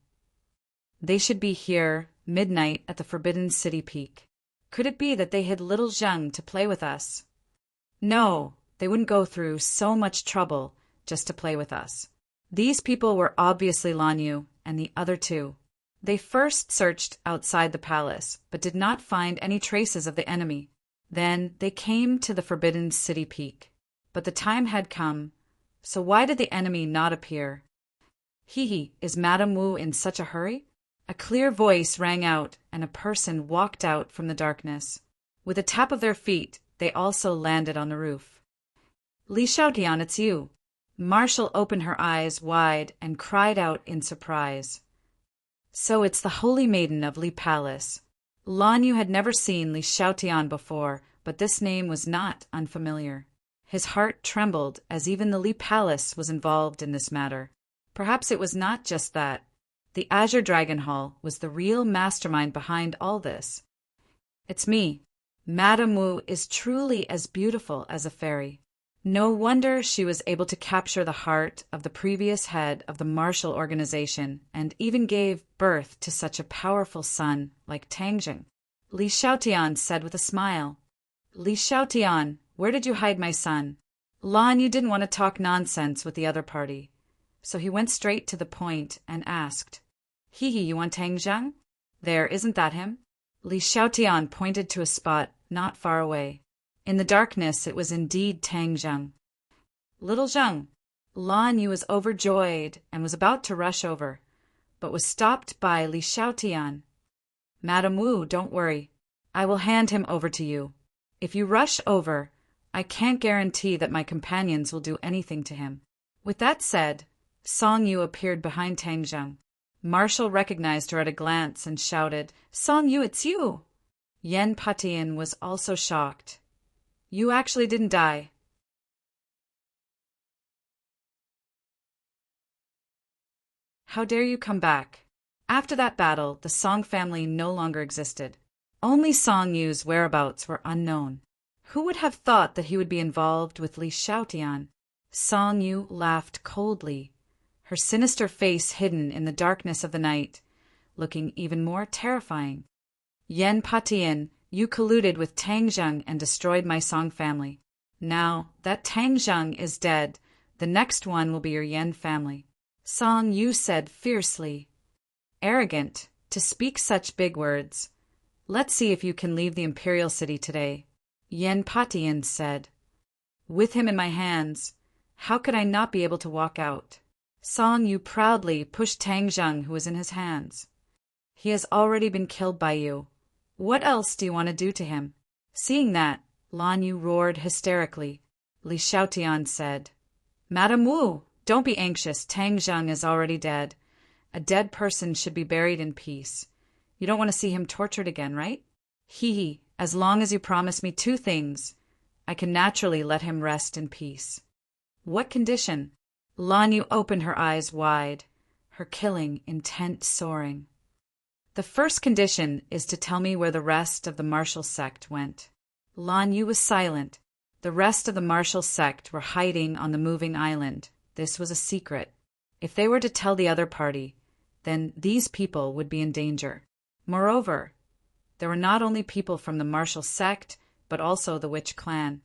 They should be here, midnight, at the forbidden city peak. Could it be that they hid little Zheng to play with us? No, they wouldn't go through so much trouble just to play with us." These people were obviously Lan Yu and the other two. They first searched outside the palace, but did not find any traces of the enemy. Then they came to the forbidden city peak. But the time had come, so why did the enemy not appear? Is Madame Wu in such a hurry?" A clear voice rang out, and a person walked out from the darkness. With a tap of their feet, they also landed on the roof. "Li Xiaotian, it's you." Marshall opened her eyes wide and cried out in surprise. So it's the Holy Maiden of Li Palace. Lan Yu had never seen Li Xiaotian before, but this name was not unfamiliar. His heart trembled as even the Li Palace was involved in this matter. Perhaps it was not just that. The Azure Dragon Hall was the real mastermind behind all this. "It's me. Madame Wu is truly as beautiful as a fairy." No wonder she was able to capture the heart of the previous head of the Marshall organization and even gave birth to such a powerful son like Tangzheng. Li Xiaotian said with a smile. "Li Xiaotian, where did you hide my son?" Lan Yu didn't want to talk nonsense with the other party, so he went straight to the point and asked, you want Tangzheng? There, isn't that him?" Li Xiaotian pointed to a spot not far away. In the darkness, it was indeed Tangzheng. "Little Zheng." Lan Yu was overjoyed and was about to rush over, but was stopped by Li Xiaotian. "Madame Wu, don't worry. I will hand him over to you. If you rush over, I can't guarantee that my companions will do anything to him." With that said, Song Yu appeared behind Tangzheng. Marshall recognized her at a glance and shouted, "Song Yu, it's you!" Yan Patian was also shocked. "You actually didn't die." "How dare you come back?" After that battle, the Song family no longer existed. Only Song Yu's whereabouts were unknown. Who would have thought that he would be involved with Li Xiaotian? Song Yu laughed coldly, her sinister face hidden in the darkness of the night, looking even more terrifying. "Yan Patian, you colluded with Tangzheng and destroyed my Song family. Now that Tangzheng is dead, the next one will be your Yan family." Song Yu said fiercely. "Arrogant, to speak such big words. Let's see if you can leave the imperial city today." Yan Patian said. "With him in my hands, how could I not be able to walk out?" Song Yu proudly pushed Tangzheng, who was in his hands. "He has already been killed by you. What else do you want to do to him? Seeing that, Lan Yu roared hysterically. Li Xiaotian said, Madam Wu, don't be anxious. Tang Zheng is already dead. A dead person should be buried in peace. You don't want to see him tortured again, right? Hee, as long as you promise me two things, I can naturally let him rest in peace. What condition? Lan Yu opened her eyes wide, her killing intent soaring. The first condition is to tell me where the rest of the martial sect went. Lan Yu was silent. The rest of the martial sect were hiding on the moving island. This was a secret. If they were to tell the other party, then these people would be in danger. Moreover, there were not only people from the martial sect, but also the witch clan.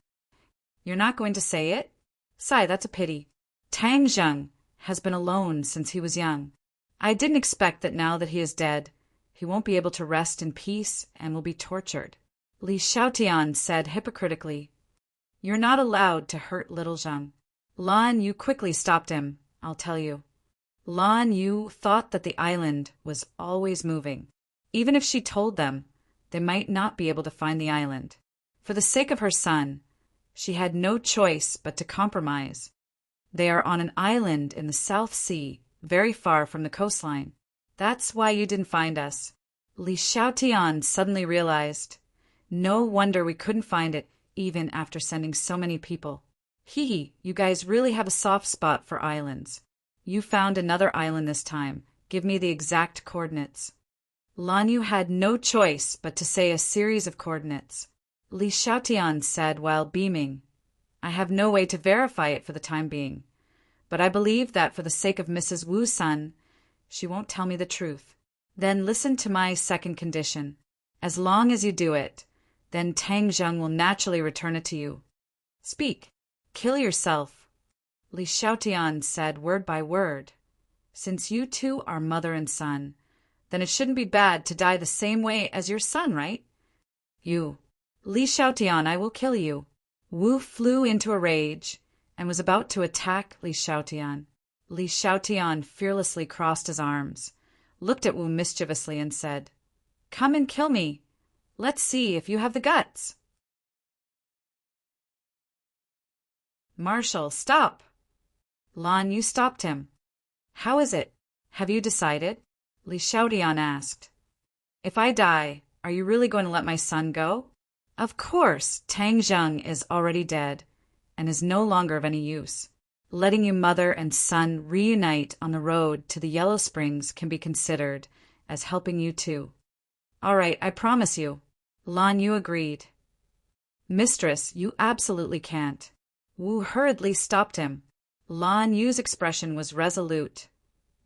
You're not going to say it? Sigh, that's a pity. Tang Zheng has been alone since he was young. I didn't expect that now that he is dead, he won't be able to rest in peace and will be tortured. Li Xiaotian said hypocritically, You're not allowed to hurt little Zheng. Lan Yu quickly stopped him, I'll tell you. Lan Yu thought that the island was always moving. Even if she told them, they might not be able to find the island. For the sake of her son, she had no choice but to compromise. They are on an island in the South Sea, very far from the coastline. That's why you didn't find us. Li Xiaotian suddenly realized. No wonder we couldn't find it, even after sending so many people. Hee, you guys really have a soft spot for islands. You found another island this time. Give me the exact coordinates. Lan Yu had no choice but to say a series of coordinates. Li Xiaotian said while beaming, I have no way to verify it for the time being, but I believe that for the sake of Mrs. Wu's son, she won't tell me the truth. Then listen to my second condition. As long as you do it, then Tang Zheng will naturally return it to you. Speak. Kill yourself. Li Xiaotian said word by word. Since you two are mother and son, then it shouldn't be bad to die the same way as your son, right? You. Li Xiaotian, I will kill you. Wu flew into a rage and was about to attack Li Xiaotian. Li Xiaotian fearlessly crossed his arms, looked at Wu mischievously and said, Come and kill me. Let's see if you have the guts. Marshal, stop! Lan Yu stopped him. How is it? Have you decided? Li Xiaotian asked. If I die, are you really going to let my son go? Of course, Tang Zheng is already dead and is no longer of any use. Letting you mother and son reunite on the road to the Yellow Springs can be considered as helping you too. All right, I promise you. Lan Yu agreed. Mistress, you absolutely can't. Wu hurriedly stopped him. Lan Yu's expression was resolute.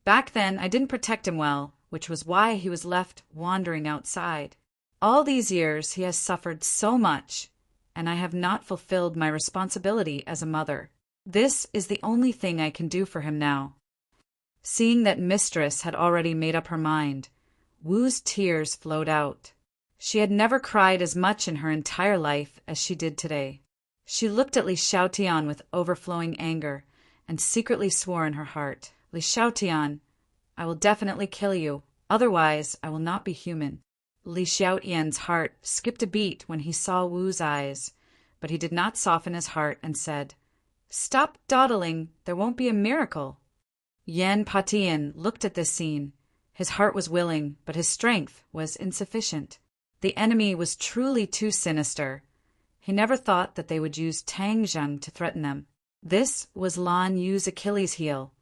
Back then, I didn't protect him well, which was why he was left wandering outside. All these years he has suffered so much, and I have not fulfilled my responsibility as a mother. This is the only thing I can do for him now. Seeing that Mistress had already made up her mind, Wu's tears flowed out. She had never cried as much in her entire life as she did today. She looked at Li Xiaotian with overflowing anger and secretly swore in her heart, Li Xiaotian, I will definitely kill you, otherwise I will not be human. Li Xiaotian's heart skipped a beat when he saw Wu's eyes, but he did not soften his heart and said, Stop dawdling, there won't be a miracle. Yan Patian looked at this scene. His heart was willing, but his strength was insufficient. The enemy was truly too sinister. He never thought that they would use Tang Zheng to threaten them. This was Lan Yu's Achilles heel.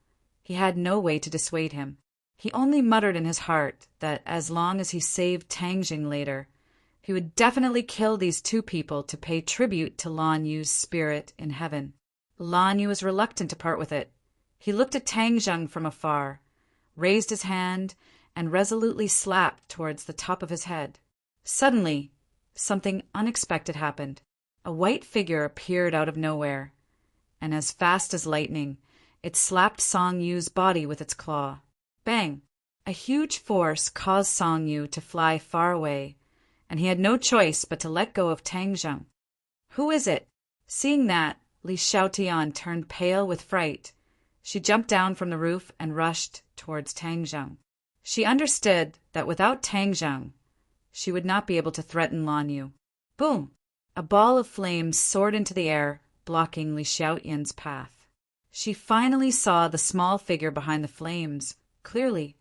He had no way to dissuade him. He only muttered in his heart that as long as he saved Tang Zheng later, he would definitely kill these two people to pay tribute to Lan Yu's spirit in heaven. Lan Yu was reluctant to part with it. He looked at Tang Zheng from afar, raised his hand, and resolutely slapped towards the top of his head. Suddenly, something unexpected happened. A white figure appeared out of nowhere, and as fast as lightning, it slapped Song Yu's body with its claw. Bang! A huge force caused Song Yu to fly far away, and he had no choice but to let go of Tang Zheng. Who is it? Seeing that, Li Xiaotian turned pale with fright. She jumped down from the roof and rushed towards Tang Zheng. She understood that without Tang Zheng, she would not be able to threaten Lan Yu. Boom! A ball of flames soared into the air, blocking Li Xiaotian's path. She finally saw the small figure behind the flames, clearly.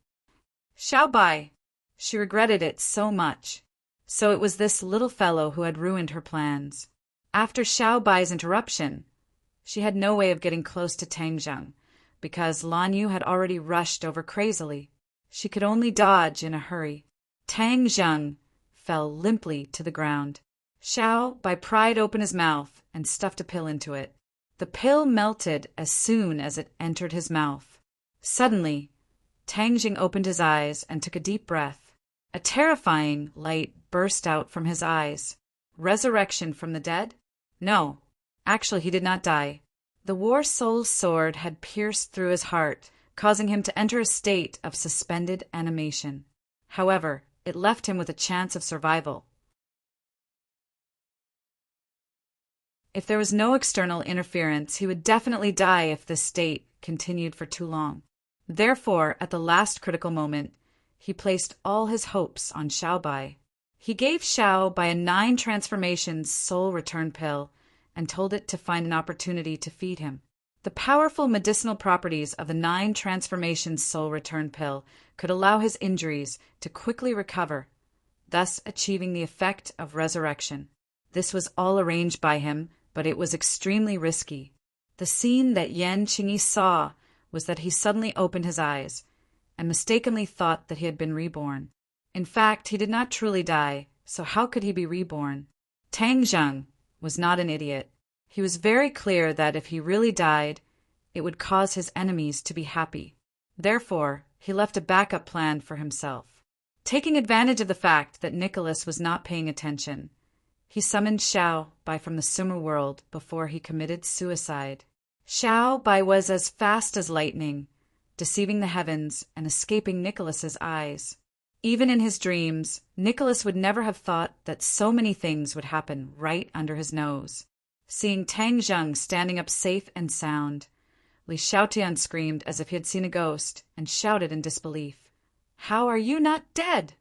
Xiaobai! She regretted it so much. So it was this little fellow who had ruined her plans. After Xiaobai's interruption, she had no way of getting close to Tang Zheng, because Lan Yu had already rushed over crazily. She could only dodge in a hurry. Tang Zheng fell limply to the ground. Xiaobai pried open his mouth and stuffed a pill into it. The pill melted as soon as it entered his mouth. Suddenly, Tang Zheng opened his eyes and took a deep breath. A terrifying light burst out from his eyes. Resurrection from the dead? No, actually he did not die. The War Soul's sword had pierced through his heart, causing him to enter a state of suspended animation. However, it left him with a chance of survival. If there was no external interference, he would definitely die if this state continued for too long. Therefore, at the last critical moment, he placed all his hopes on Xiaobai. He gave Xiaobai a 9 transformations soul return pill and told it to find an opportunity to feed him. The powerful medicinal properties of the 9 transformations soul return pill could allow his injuries to quickly recover, thus achieving the effect of resurrection. This was all arranged by him, but it was extremely risky. The scene that Yan Qingyi saw was that he suddenly opened his eyes and mistakenly thought that he had been reborn. In fact, he did not truly die, so how could he be reborn? Tang Zheng was not an idiot. He was very clear that if he really died, it would cause his enemies to be happy. Therefore, he left a backup plan for himself. Taking advantage of the fact that Nicholas was not paying attention, he summoned Xiaobai from the Sumer world before he committed suicide. Xiaobai was as fast as lightning, deceiving the heavens and escaping Nicholas's eyes. Even in his dreams, Nicholas would never have thought that so many things would happen right under his nose. Seeing Tang Zheng standing up safe and sound, Li Xiaotian screamed as if he had seen a ghost and shouted in disbelief, "How are you not dead?"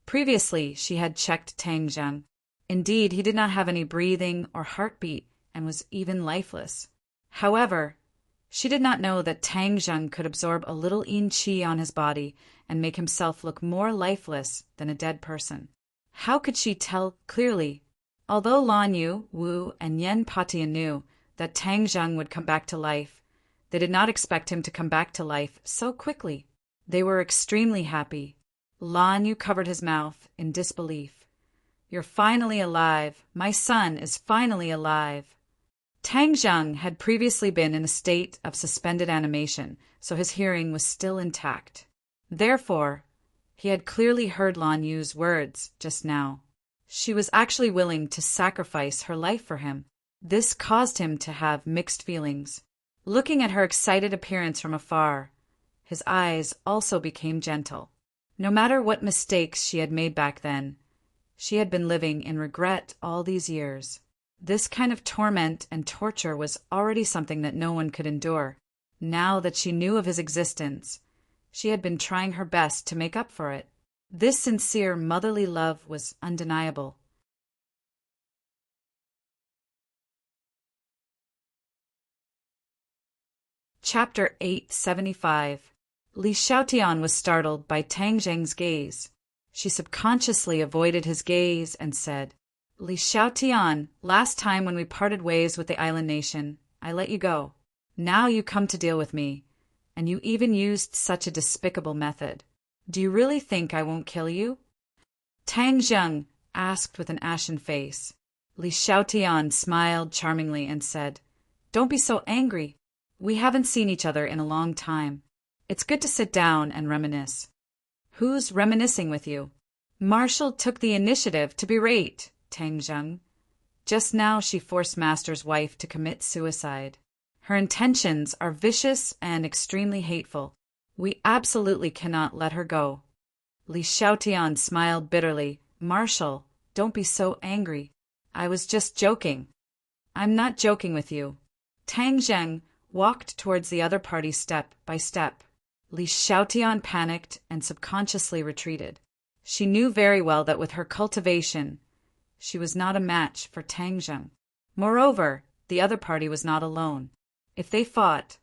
Previously, she had checked Tang Zheng. Indeed, he did not have any breathing or heartbeat and was even lifeless. However, she did not know that Tang Zheng could absorb a little yin qi on his body and make himself look more lifeless than a dead person. How could she tell clearly? Although Lan Yu, Wu, and Yan Patian knew that Tang Zheng would come back to life, they did not expect him to come back to life so quickly. They were extremely happy. Lan Yu covered his mouth in disbelief. "You're finally alive. My son is finally alive." Tang Zheng had previously been in a state of suspended animation, so his hearing was still intact. Therefore, he had clearly heard Lan Yu's words just now. She was actually willing to sacrifice her life for him. This caused him to have mixed feelings. Looking at her excited appearance from afar, his eyes also became gentle. No matter what mistakes she had made back then, she had been living in regret all these years. This kind of torment and torture was already something that no one could endure. Now that she knew of his existence, she had been trying her best to make up for it. This sincere motherly love was undeniable. Chapter 875. Li Xiaotian was startled by Tang Zheng's gaze. She subconsciously avoided his gaze and said, "Li Xiaotian, last time when we parted ways with the island nation, I let you go. Now you come to deal with me, and you even used such a despicable method. Do you really think I won't kill you?" Tang Zheng asked with an ashen face. Li Xiaotian smiled charmingly and said, "Don't be so angry. We haven't seen each other in a long time. It's good to sit down and reminisce." "Who's reminiscing with you?" Marshall took the initiative to berate Tang Zheng. Just now she forced Master's wife to commit suicide. Her intentions are vicious and extremely hateful. We absolutely cannot let her go. Li Xiaotian smiled bitterly. "Marshall, don't be so angry. I was just joking." "I'm not joking with you." Tang Zheng walked towards the other party step by step. Li Xiaotian panicked and subconsciously retreated. She knew very well that with her cultivation, she was not a match for Tang Zheng. Moreover, the other party was not alone. If they fought,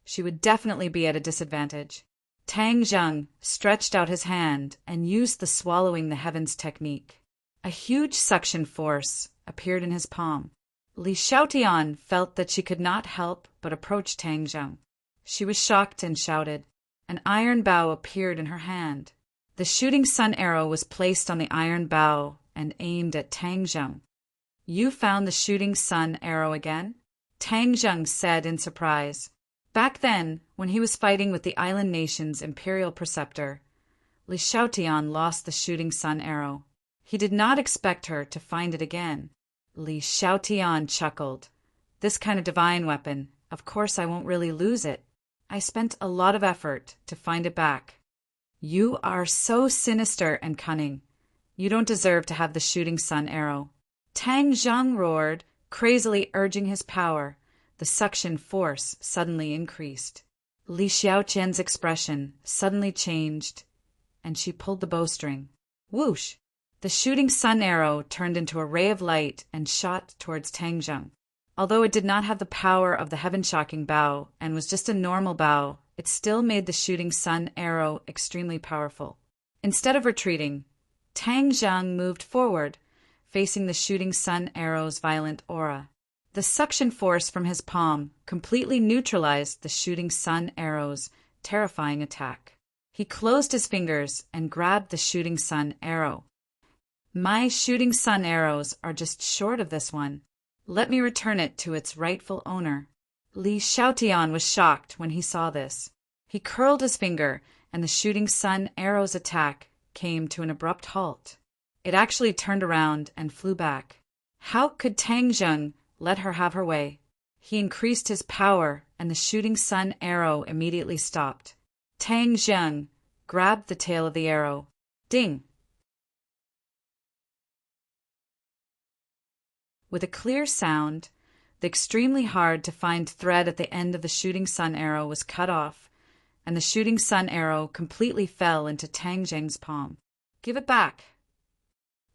she would definitely be at a disadvantage. Tang Zheng stretched out his hand and used the swallowing the heavens technique. A huge suction force appeared in his palm. Li Xiaotian felt that she could not help but approach Tang Zheng. She was shocked and shouted. An iron bow appeared in her hand. The shooting sun arrow was placed on the iron bow and aimed at Tang Zheng. You found the shooting sun arrow again? Tang Zheng said in surprise. Back then, when he was fighting with the island nation's imperial preceptor, Li Xiaotian lost the shooting sun arrow. He did not expect her to find it again. Li Xiaotian chuckled. This kind of divine weapon, of course I won't really lose it. I spent a lot of effort to find it back. You are so sinister and cunning. You don't deserve to have the shooting sun arrow. Tang Zheng roared, crazily urging his power. The suction force suddenly increased. Li Xiaotian's expression suddenly changed, and she pulled the bowstring. Whoosh! The shooting sun arrow turned into a ray of light and shot towards Tang Zheng. Although it did not have the power of the heaven-shocking bow and was just a normal bow, it still made the shooting sun arrow extremely powerful. Instead of retreating, Tang Zheng moved forward, facing the shooting sun arrow's violent aura. The suction force from his palm completely neutralized the shooting sun arrow's terrifying attack. He closed his fingers and grabbed the shooting sun arrow. My shooting sun arrows are just short of this one. Let me return it to its rightful owner. Li Xiaotian was shocked when he saw this. He curled his finger, and the shooting sun arrow's attack came to an abrupt halt. It actually turned around and flew back. How could Tang Zheng let her have her way? He increased his power, and the shooting sun arrow immediately stopped. Tang Zheng grabbed the tail of the arrow. Ding! With a clear sound, the extremely hard-to-find thread at the end of the shooting sun arrow was cut off, and the shooting sun arrow completely fell into Tang Zheng's palm. Give it back!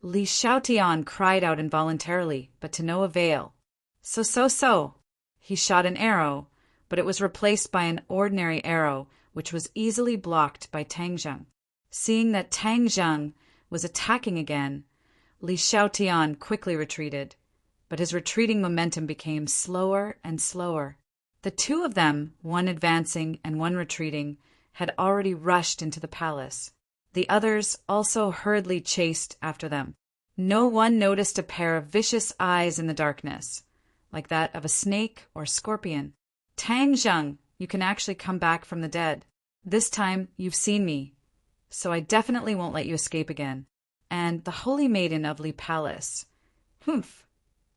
Li Xiaotian cried out involuntarily, but to no avail. So. He shot an arrow, but it was replaced by an ordinary arrow, which was easily blocked by Tang Zheng. Seeing that Tang Zheng was attacking again, Li Xiaotian quickly retreated. But his retreating momentum became slower and slower. The two of them, one advancing and one retreating, had already rushed into the palace. The others also hurriedly chased after them. No one noticed a pair of vicious eyes in the darkness, like that of a snake or scorpion. Tang Zheng, you can actually come back from the dead. This time you've seen me, so I definitely won't let you escape again. And the Holy Maiden of Li Palace. Humph!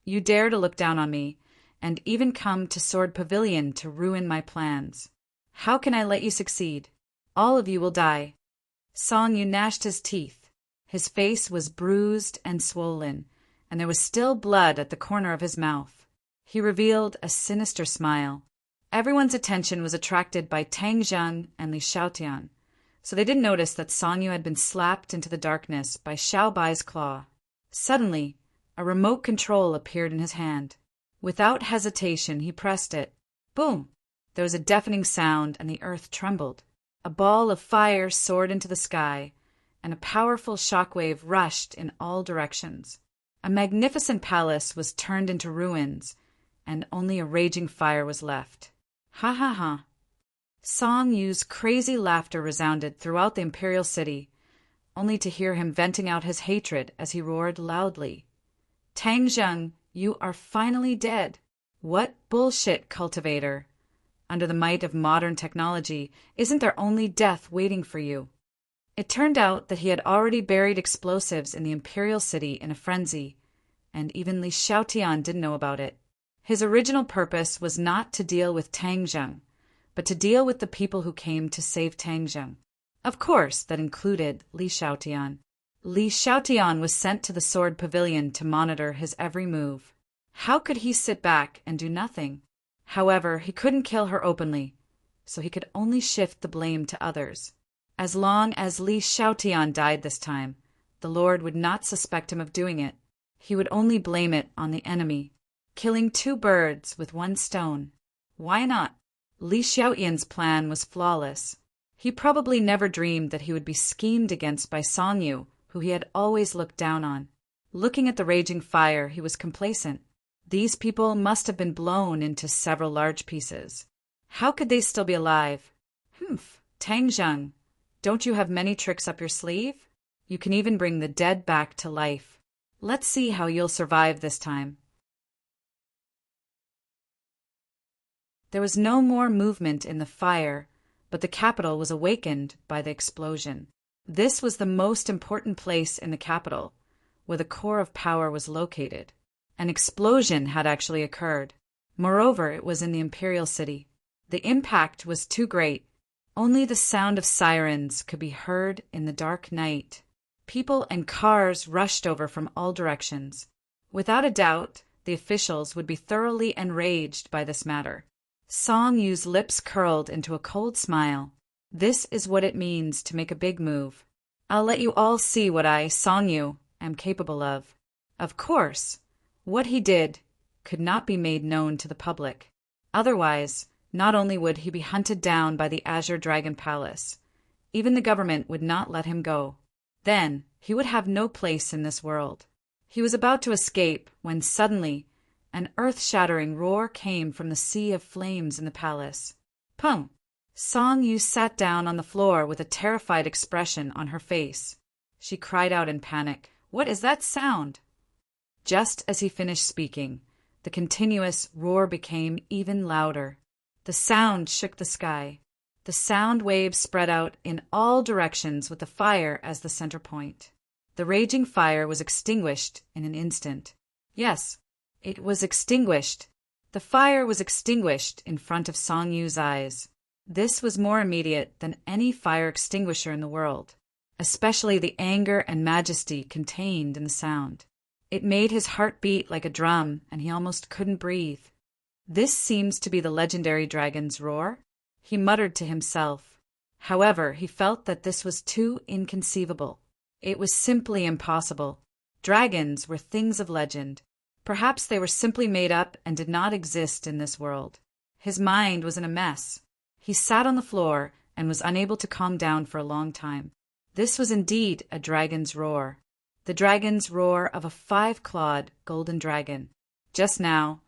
You dare to look down on me, and even come to Sword Pavilion to ruin my plans. How can I let you succeed? All of you will die. Song Yu gnashed his teeth. His face was bruised and swollen, and there was still blood at the corner of his mouth. He revealed a sinister smile. Everyone's attention was attracted by Tang Zheng and Li Xiaotian, so they didn't notice that Song Yu had been slapped into the darkness by Xiao Bai's claw. Suddenly, a remote control appeared in his hand. Without hesitation, he pressed it. Boom! There was a deafening sound, and the earth trembled. A ball of fire soared into the sky, and a powerful shockwave rushed in all directions. A magnificent palace was turned into ruins, and only a raging fire was left. Ha ha ha! Song Yu's crazy laughter resounded throughout the imperial city, only to hear him venting out his hatred as he roared loudly. Tang Zheng, you are finally dead. What bullshit, cultivator! Under the might of modern technology, isn't there only death waiting for you? It turned out that he had already buried explosives in the imperial city in a frenzy, and even Li Xiaotian didn't know about it. His original purpose was not to deal with Tang Zheng, but to deal with the people who came to save Tang Zheng. Of course, that included Li Xiaotian. Li Xiaotian was sent to the Sword Pavilion to monitor his every move. How could he sit back and do nothing? However, he couldn't kill her openly, so he could only shift the blame to others. As long as Li Xiaotian died this time, the Lord would not suspect him of doing it. He would only blame it on the enemy. Killing 2 birds with 1 stone. Why not? Li Xiaotian's plan was flawless. He probably never dreamed that he would be schemed against by Song Yu, who he had always looked down on. Looking at the raging fire, he was complacent. These people must have been blown into several large pieces. How could they still be alive? Tang Zheng, don't you have many tricks up your sleeve? You can even bring the dead back to life. Let's see how you'll survive this time. There was no more movement in the fire, but the capital was awakened by the explosion. This was the most important place in the capital, where the core of power was located. An explosion had actually occurred. Moreover, it was in the imperial city. The impact was too great. Only the sound of sirens could be heard in the dark night. People and cars rushed over from all directions. Without a doubt, the officials would be thoroughly enraged by this matter. Song Yu's lips curled into a cold smile. This is what it means to make a big move. I'll let you all see what I, Song Yu, am capable of. Of course, what he did could not be made known to the public. Otherwise, not only would he be hunted down by the Azure Dragon Palace, even the government would not let him go. Then, he would have no place in this world. He was about to escape when suddenly an earth-shattering roar came from the sea of flames in the palace. Pung! Song Yu sat down on the floor with a terrified expression on her face. She cried out in panic, "What is that sound?" Just as he finished speaking, the continuous roar became even louder. The sound shook the sky. The sound waves spread out in all directions with the fire as the center point. The raging fire was extinguished in an instant. Yes, it was extinguished. The fire was extinguished in front of Song Yu's eyes. This was more immediate than any fire extinguisher in the world, especially the anger and majesty contained in the sound. It made his heart beat like a drum, and he almost couldn't breathe. This seems to be the legendary dragon's roar, he muttered to himself. However, he felt that this was too inconceivable. It was simply impossible. Dragons were things of legend. Perhaps they were simply made up and did not exist in this world. His mind was in a mess. He sat on the floor and was unable to calm down for a long time. This was indeed a dragon's roar. The dragon's roar of a 5-clawed golden dragon. Just now,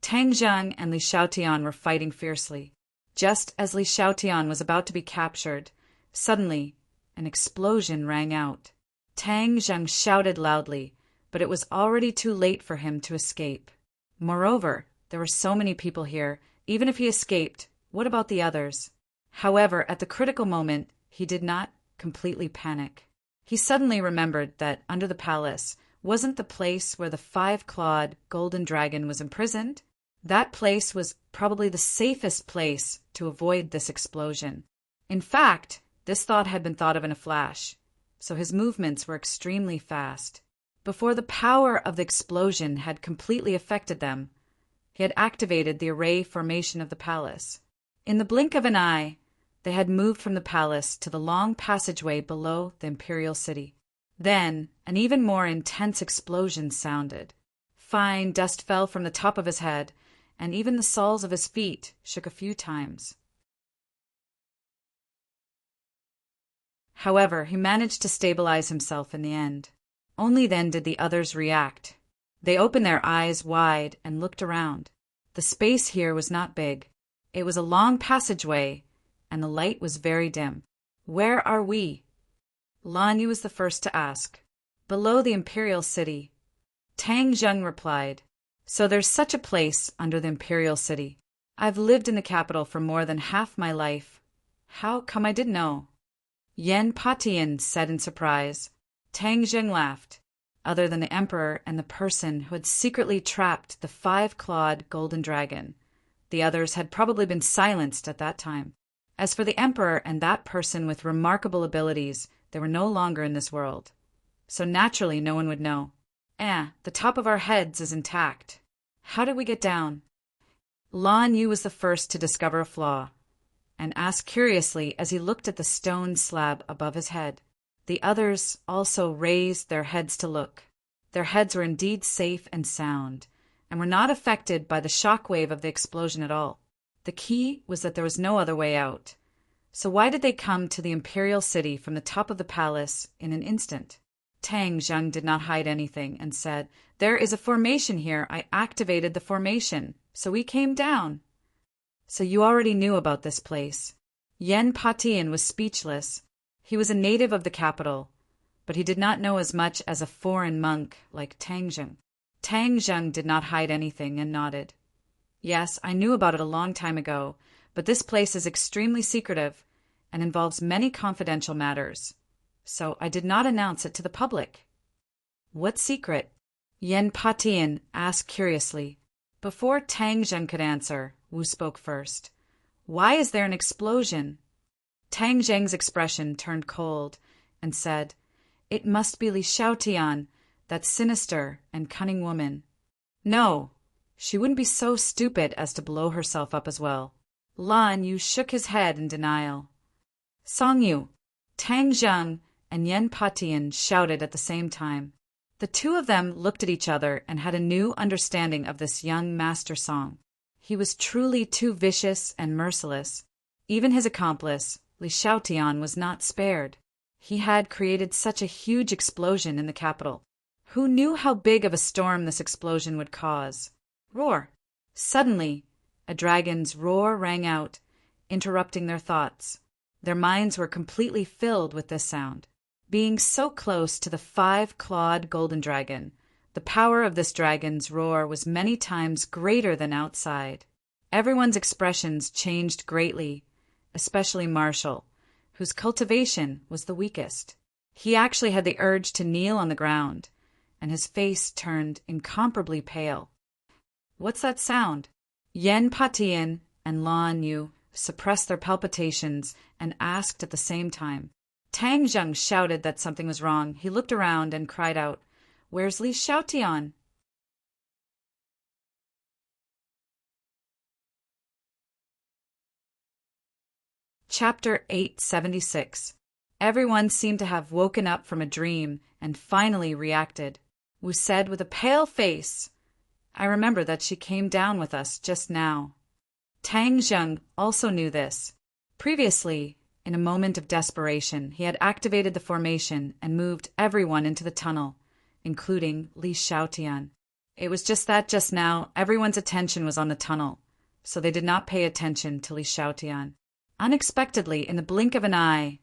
Tang Zheng and Li Xiaotian were fighting fiercely. Just as Li Xiaotian was about to be captured, suddenly an explosion rang out. Tang Zheng shouted loudly, but it was already too late for him to escape. Moreover, there were so many people here, even if he escaped, what about the others? However, at the critical moment, he did not completely panic. He suddenly remembered that under the palace wasn't the place where the 5-clawed golden dragon was imprisoned. That place was probably the safest place to avoid this explosion. In fact, this thought had been thought of in a flash, so his movements were extremely fast. Before the power of the explosion had completely affected them, he had activated the array formation of the palace. In the blink of an eye, they had moved from the palace to the long passageway below the imperial city. Then, an even more intense explosion sounded. Fine dust fell from the top of his head, and even the soles of his feet shook a few times. However, he managed to stabilize himself in the end. Only then did the others react. They opened their eyes wide and looked around. The space here was not big. It was a long passageway, and the light was very dim. "Where are we?" Lan Yu was the first to ask. "Below the imperial city." Tang Zheng replied, "So there's such a place under the imperial city. I've lived in the capital for more than half my life. How come I didn't know?" Yen Patian said in surprise. Tang Zheng laughed. Other than the emperor and the person who had secretly trapped the 5-clawed golden dragon, the others had probably been silenced at that time. As for the emperor and that person with remarkable abilities, they were no longer in this world. So naturally no one would know. The top of our heads is intact. How did we get down? Lan Yu was the first to discover a flaw. and asked curiously as he looked at the stone slab above his head. The others also raised their heads to look. Their heads were indeed safe and sound, and were not affected by the shock wave of the explosion at all. The key was that there was no other way out. So why did they come to the imperial city from the top of the palace in an instant? Tang Zheng did not hide anything and said, "There is a formation here. I activated the formation, so we came down." So you already knew about this place. Yen Patian was speechless. He was a native of the capital, but he did not know as much as a foreign monk like Tang Zheng. Tang Zheng did not hide anything and nodded. "Yes, I knew about it a long time ago, but this place is extremely secretive and involves many confidential matters, so I did not announce it to the public." "What secret?" Yen Patian asked curiously. Before Tang Zheng could answer, Wu spoke first. "Why is there an explosion?" Tang Zheng's expression turned cold and said, "It must be Li Xiaotian, that sinister and cunning woman." "No, she wouldn't be so stupid as to blow herself up as well." Lan Yu shook his head in denial. "Song Yu!" Tang Zheng and Yen Patian shouted at the same time. The two of them looked at each other and had a new understanding of this young master Song. He was truly too vicious and merciless. Even his accomplice, Li Xiaotian, was not spared. He had created such a huge explosion in the capital. Who knew how big of a storm this explosion would cause? Roar! Suddenly, a dragon's roar rang out, interrupting their thoughts. Their minds were completely filled with this sound. Being so close to the 5-clawed golden dragon, the power of this dragon's roar was many times greater than outside. Everyone's expressions changed greatly, especially Marshall, whose cultivation was the weakest. He actually had the urge to kneel on the ground, and his face turned incomparably pale. "What's that sound?" Yen Patian and Lan Yu suppressed their palpitations and asked at the same time. Tang Zheng shouted that something was wrong. He looked around and cried out, "Where's Li Xiaotian?" Chapter 876. Everyone seemed to have woken up from a dream and finally reacted. Wu said with a pale face, "I remember that she came down with us just now." Tang Zheng also knew this. Previously, in a moment of desperation, he had activated the formation and moved everyone into the tunnel, including Li Xiaotian. It was just that just now everyone's attention was on the tunnel, so they did not pay attention to Li Xiaotian. Unexpectedly, in the blink of an eye,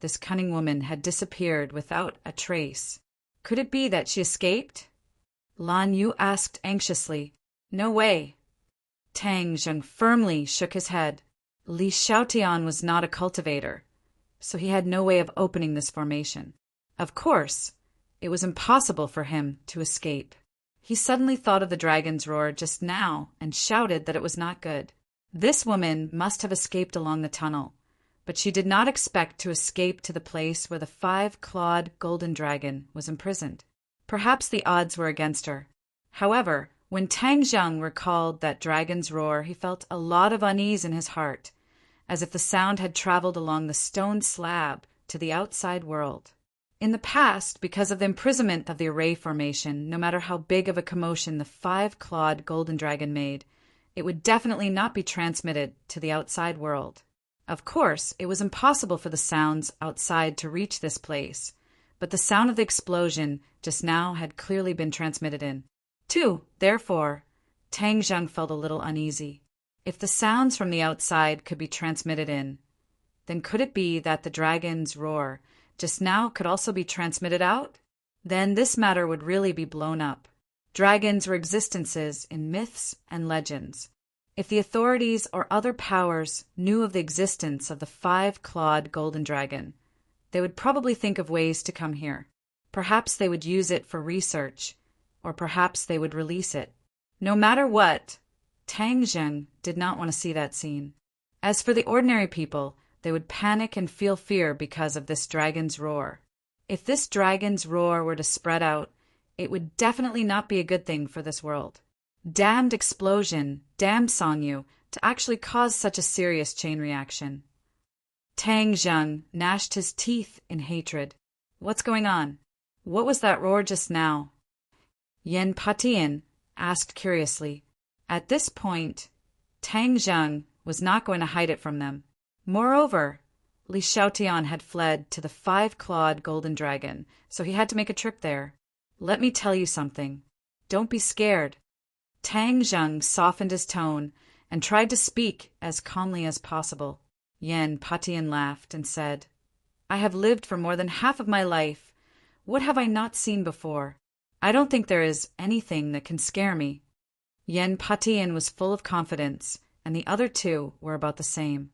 this cunning woman had disappeared without a trace. Could it be that she escaped? Lan Yu asked anxiously. "No way." Tang Zheng firmly shook his head. Li Xiaotian was not a cultivator, so he had no way of opening this formation. Of course, it was impossible for him to escape. He suddenly thought of the dragon's roar just now and shouted that it was not good. This woman must have escaped along the tunnel, but she did not expect to escape to the place where the 5-clawed golden dragon was imprisoned. Perhaps the odds were against her. However, when Tang Zheng recalled that dragon's roar, he felt a lot of unease in his heart, as if the sound had traveled along the stone slab to the outside world. In the past, because of the imprisonment of the array formation, no matter how big of a commotion the 5-clawed golden dragon made, it would definitely not be transmitted to the outside world. Of course, it was impossible for the sounds outside to reach this place, but the sound of the explosion just now had clearly been transmitted in. Therefore, Tang Zheng felt a little uneasy. If the sounds from the outside could be transmitted in, then could it be that the dragon's roar just now could also be transmitted out? Then this matter would really be blown up. Dragons were existences in myths and legends. If the authorities or other powers knew of the existence of the 5-clawed golden dragon, they would probably think of ways to come here. Perhaps they would use it for research, or perhaps they would release it. No matter what, Tang Zheng did not want to see that scene. As for the ordinary people, they would panic and feel fear because of this dragon's roar. If this dragon's roar were to spread out, it would definitely not be a good thing for this world. Damned explosion, damned Song Yu, to actually cause such a serious chain reaction. Tang Zheng gnashed his teeth in hatred. What's going on? What was that roar just now? Yen Patian asked curiously. At this point, Tang Zheng was not going to hide it from them. Moreover, Li Xiaotian had fled to the five-clawed golden dragon, so he had to make a trip there. Let me tell you something. Don't be scared. Tang Zheng softened his tone and tried to speak as calmly as possible. Yen Patian laughed and said, I have lived for more than half of my life. What have I not seen before? I don't think there is anything that can scare me. Yen Patian was full of confidence, and the other two were about the same.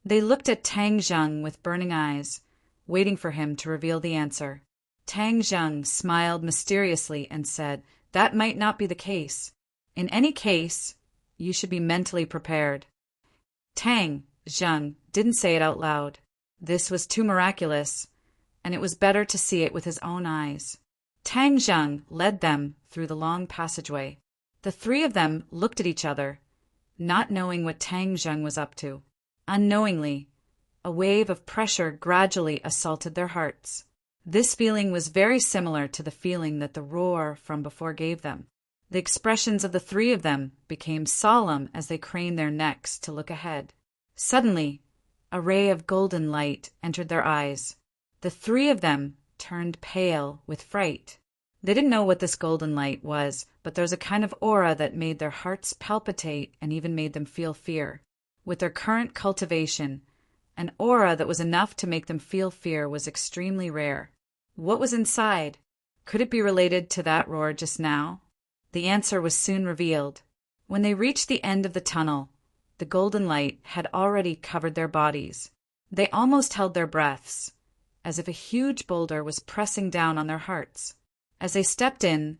They looked at Tang Zheng with burning eyes, waiting for him to reveal the answer. Tang Zheng smiled mysteriously and said, That might not be the case. In any case, you should be mentally prepared. Tang Zheng didn't say it out loud. This was too miraculous, and it was better to see it with his own eyes. Tang Zheng led them through the long passageway. The three of them looked at each other, not knowing what Tang Zheng was up to. Unknowingly, a wave of pressure gradually assaulted their hearts. This feeling was very similar to the feeling that the roar from before gave them. The expressions of the three of them became solemn as they craned their necks to look ahead. Suddenly, a ray of golden light entered their eyes. The three of them turned pale with fright. They didn't know what this golden light was, but there was a kind of aura that made their hearts palpitate and even made them feel fear. With their current cultivation, an aura that was enough to make them feel fear was extremely rare. What was inside? Could it be related to that roar just now? The answer was soon revealed. When they reached the end of the tunnel, the golden light had already covered their bodies. They almost held their breaths, as if a huge boulder was pressing down on their hearts. As they stepped in,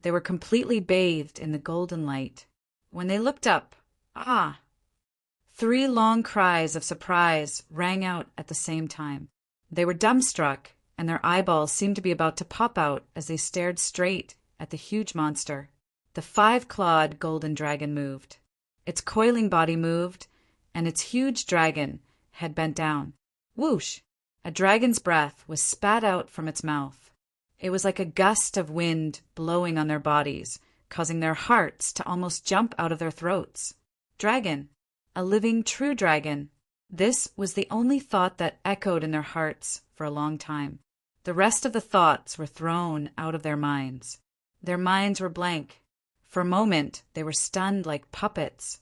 they were completely bathed in the golden light. When they looked up, ah! 3 long cries of surprise rang out at the same time. They were dumbstruck, and their eyeballs seemed to be about to pop out as they stared straight at the huge monster. The 5-clawed golden dragon moved. Its coiling body moved, and its huge dragon head bent down. Whoosh! A dragon's breath was spat out from its mouth. It was like a gust of wind blowing on their bodies, causing their hearts to almost jump out of their throats. Dragon. A living, true dragon. This was the only thought that echoed in their hearts for a long time. The rest of the thoughts were thrown out of their minds. Their minds were blank. For a moment, they were stunned like puppets.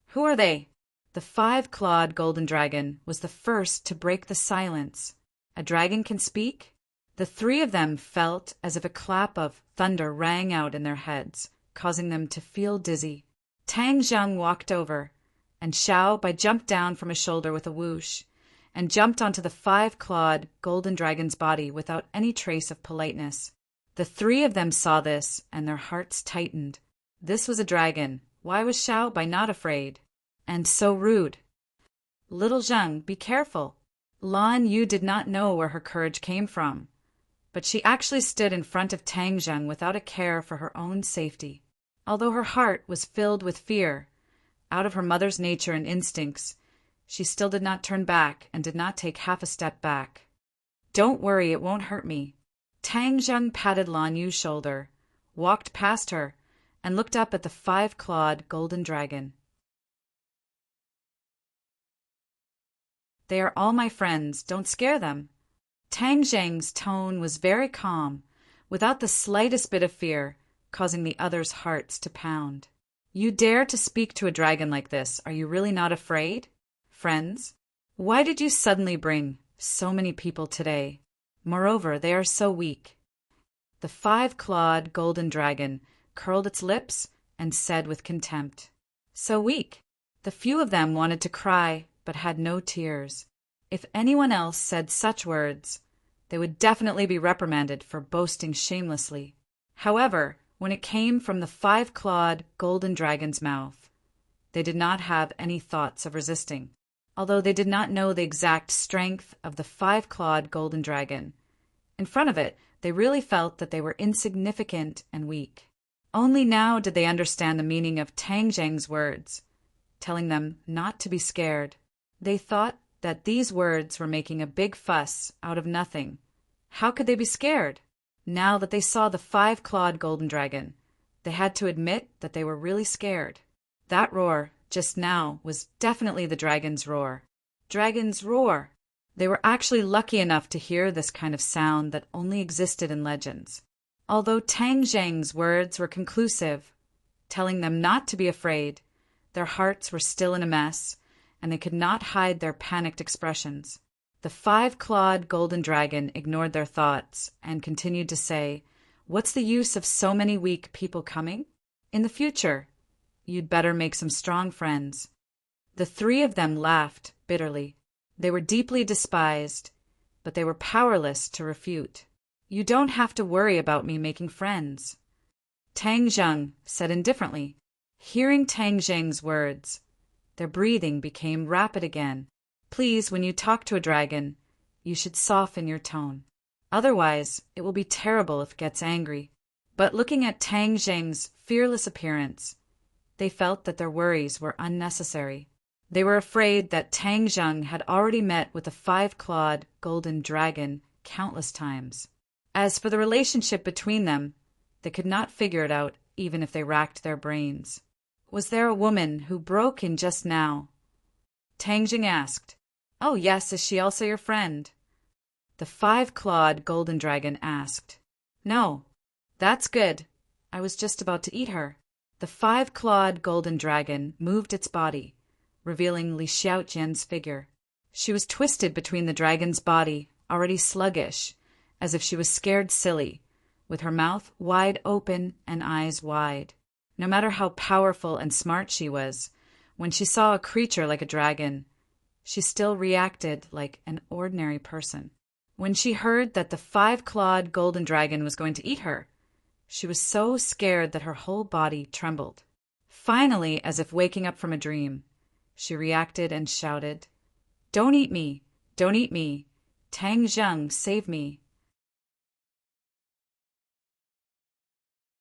Who are they? The 5-clawed golden dragon was the first to break the silence. A dragon can speak? The three of them felt as if a clap of thunder rang out in their heads, causing them to feel dizzy. Tang Zheng walked over, and Xiao Bai jumped down from his shoulder with a whoosh, and jumped onto the 5-clawed golden dragon's body without any trace of politeness. The three of them saw this, and their hearts tightened. This was a dragon. Why was Xiao Bai not afraid? And so rude. Little Zheng, be careful. Lan Yu did not know where her courage came from, but she actually stood in front of Tang Zheng without a care for her own safety. Although her heart was filled with fear, out of her mother's nature and instincts, she still did not turn back and did not take half a step back. Don't worry, it won't hurt me. Tang Zheng patted Lan Yu's shoulder, walked past her, and looked up at the 5-clawed golden dragon. They are all my friends, don't scare them. Tang Zheng's tone was very calm, without the slightest bit of fear, causing the others' hearts to pound. You dare to speak to a dragon like this, are you really not afraid? Friends, why did you suddenly bring so many people today? Moreover, they are so weak. The 5-clawed golden dragon curled its lips and said with contempt, So weak. The few of them wanted to cry, but had no tears. If anyone else said such words, they would definitely be reprimanded for boasting shamelessly. However, when it came from the 5-clawed golden dragon's mouth, they did not have any thoughts of resisting. Although they did not know the exact strength of the 5-clawed golden dragon, in front of it, they really felt that they were insignificant and weak. Only now did they understand the meaning of Tang Zheng's words, telling them not to be scared. They thought that these words were making a big fuss out of nothing. How could they be scared? Now that they saw the five-clawed golden dragon, they had to admit that they were really scared. That roar, just now, was definitely the dragon's roar. Dragon's roar! They were actually lucky enough to hear this kind of sound that only existed in legends. Although Tang Zheng's words were conclusive, telling them not to be afraid, their hearts were still in a mess, and they could not hide their panicked expressions. The five-clawed golden dragon ignored their thoughts and continued to say, "What's the use of so many weak people coming? In the future, you'd better make some strong friends." The three of them laughed bitterly. They were deeply despised, but they were powerless to refute. "You don't have to worry about me making friends," Tang Zheng said indifferently. Hearing Tang Zheng's words, their breathing became rapid again. "Please, when you talk to a dragon, you should soften your tone. Otherwise, it will be terrible if it gets angry." But looking at Tang Zheng's fearless appearance, they felt that their worries were unnecessary. They were afraid that Tang Zheng had already met with the five-clawed golden dragon countless times. As for the relationship between them, they could not figure it out even if they racked their brains. "Was there a woman who broke in just now?" Tang Zheng asked. "Oh yes, is she also your friend?" The five-clawed golden dragon asked. "No." "That's good. I was just about to eat her." The five-clawed golden dragon moved its body, revealing Li Xiaojian's figure. She was twisted between the dragon's body, already sluggish, as if she was scared silly, with her mouth wide open and eyes wide. No matter how powerful and smart she was, when she saw a creature like a dragon, she still reacted like an ordinary person. When she heard that the five-clawed golden dragon was going to eat her, she was so scared that her whole body trembled. Finally, as if waking up from a dream, she reacted and shouted, "Don't eat me! Don't eat me! Tang Zheng, save me!"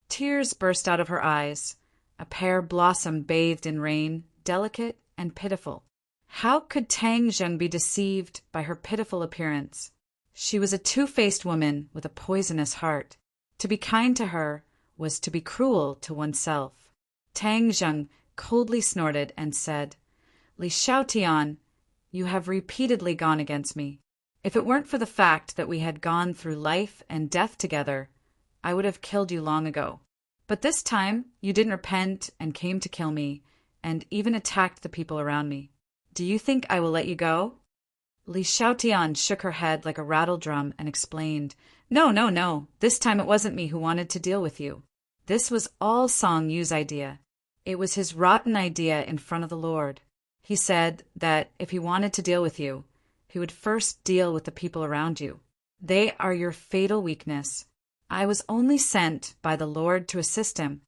Tears burst out of her eyes, a pear blossom bathed in rain, delicate and pitiful. How could Tang Zheng be deceived by her pitiful appearance? She was a two-faced woman with a poisonous heart. To be kind to her was to be cruel to oneself. Tang Zheng coldly snorted and said, "Li Xiaotian, you have repeatedly gone against me. If it weren't for the fact that we had gone through life and death together, I would have killed you long ago. But this time, you didn't repent and came to kill me, and even attacked the people around me. Do you think I will let you go?" Li Xiaotian shook her head like a rattle drum and explained, "No, no, no. This time it wasn't me who wanted to deal with you. This was all Song Yu's idea. It was his rotten idea in front of the Lord. He said that if he wanted to deal with you, he would first deal with the people around you. They are your fatal weakness. I was only sent by the Lord to assist him."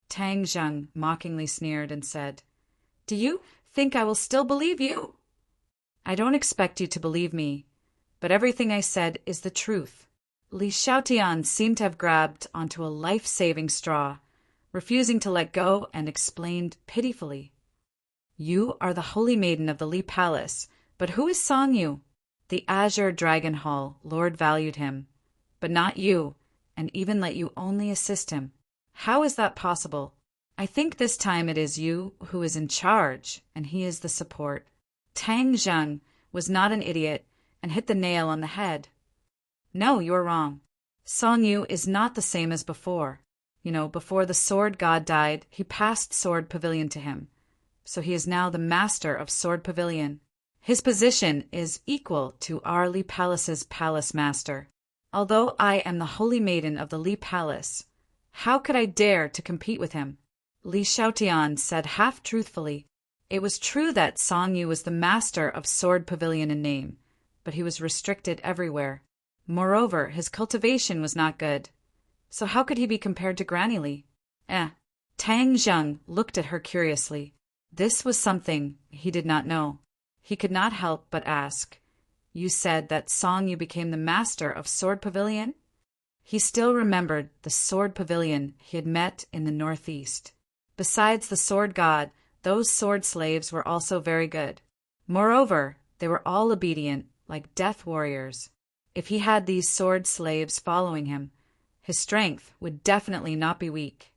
Tang Zheng mockingly sneered and said, "Do you think I will still believe you?" "I don't expect you to believe me, but everything I said is the truth." Li Xiaotian seemed to have grabbed onto a life-saving straw, refusing to let go, and explained pitifully, "You are the holy maiden of the Li Palace, but who is Song Yu? The Azure Dragon Hall Lord valued him, but not you, and even let you only assist him. How is that possible? I think this time it is you who is in charge, and he is the support." Tang Zheng was not an idiot and hit the nail on the head. "No, you are wrong. Song Yu is not the same as before. Before the sword god died, he passed Sword Pavilion to him. So he is now the master of Sword Pavilion. His position is equal to our Li Palace's palace master. Although I am the holy maiden of the Li Palace, how could I dare to compete with him?" Li Xiaotian said half-truthfully. It was true that Song Yu was the master of Sword Pavilion in name, but he was restricted everywhere. Moreover, his cultivation was not good. So how could he be compared to Granny Li? Tang Zheng looked at her curiously. This was something he did not know. He could not help but ask, "You said that Song Yu became the master of Sword Pavilion?" He still remembered the sword pavilion he had met in the northeast. Besides the sword god, those sword slaves were also very good. Moreover, they were all obedient, like death warriors. If he had these sword slaves following him, his strength would definitely not be weak.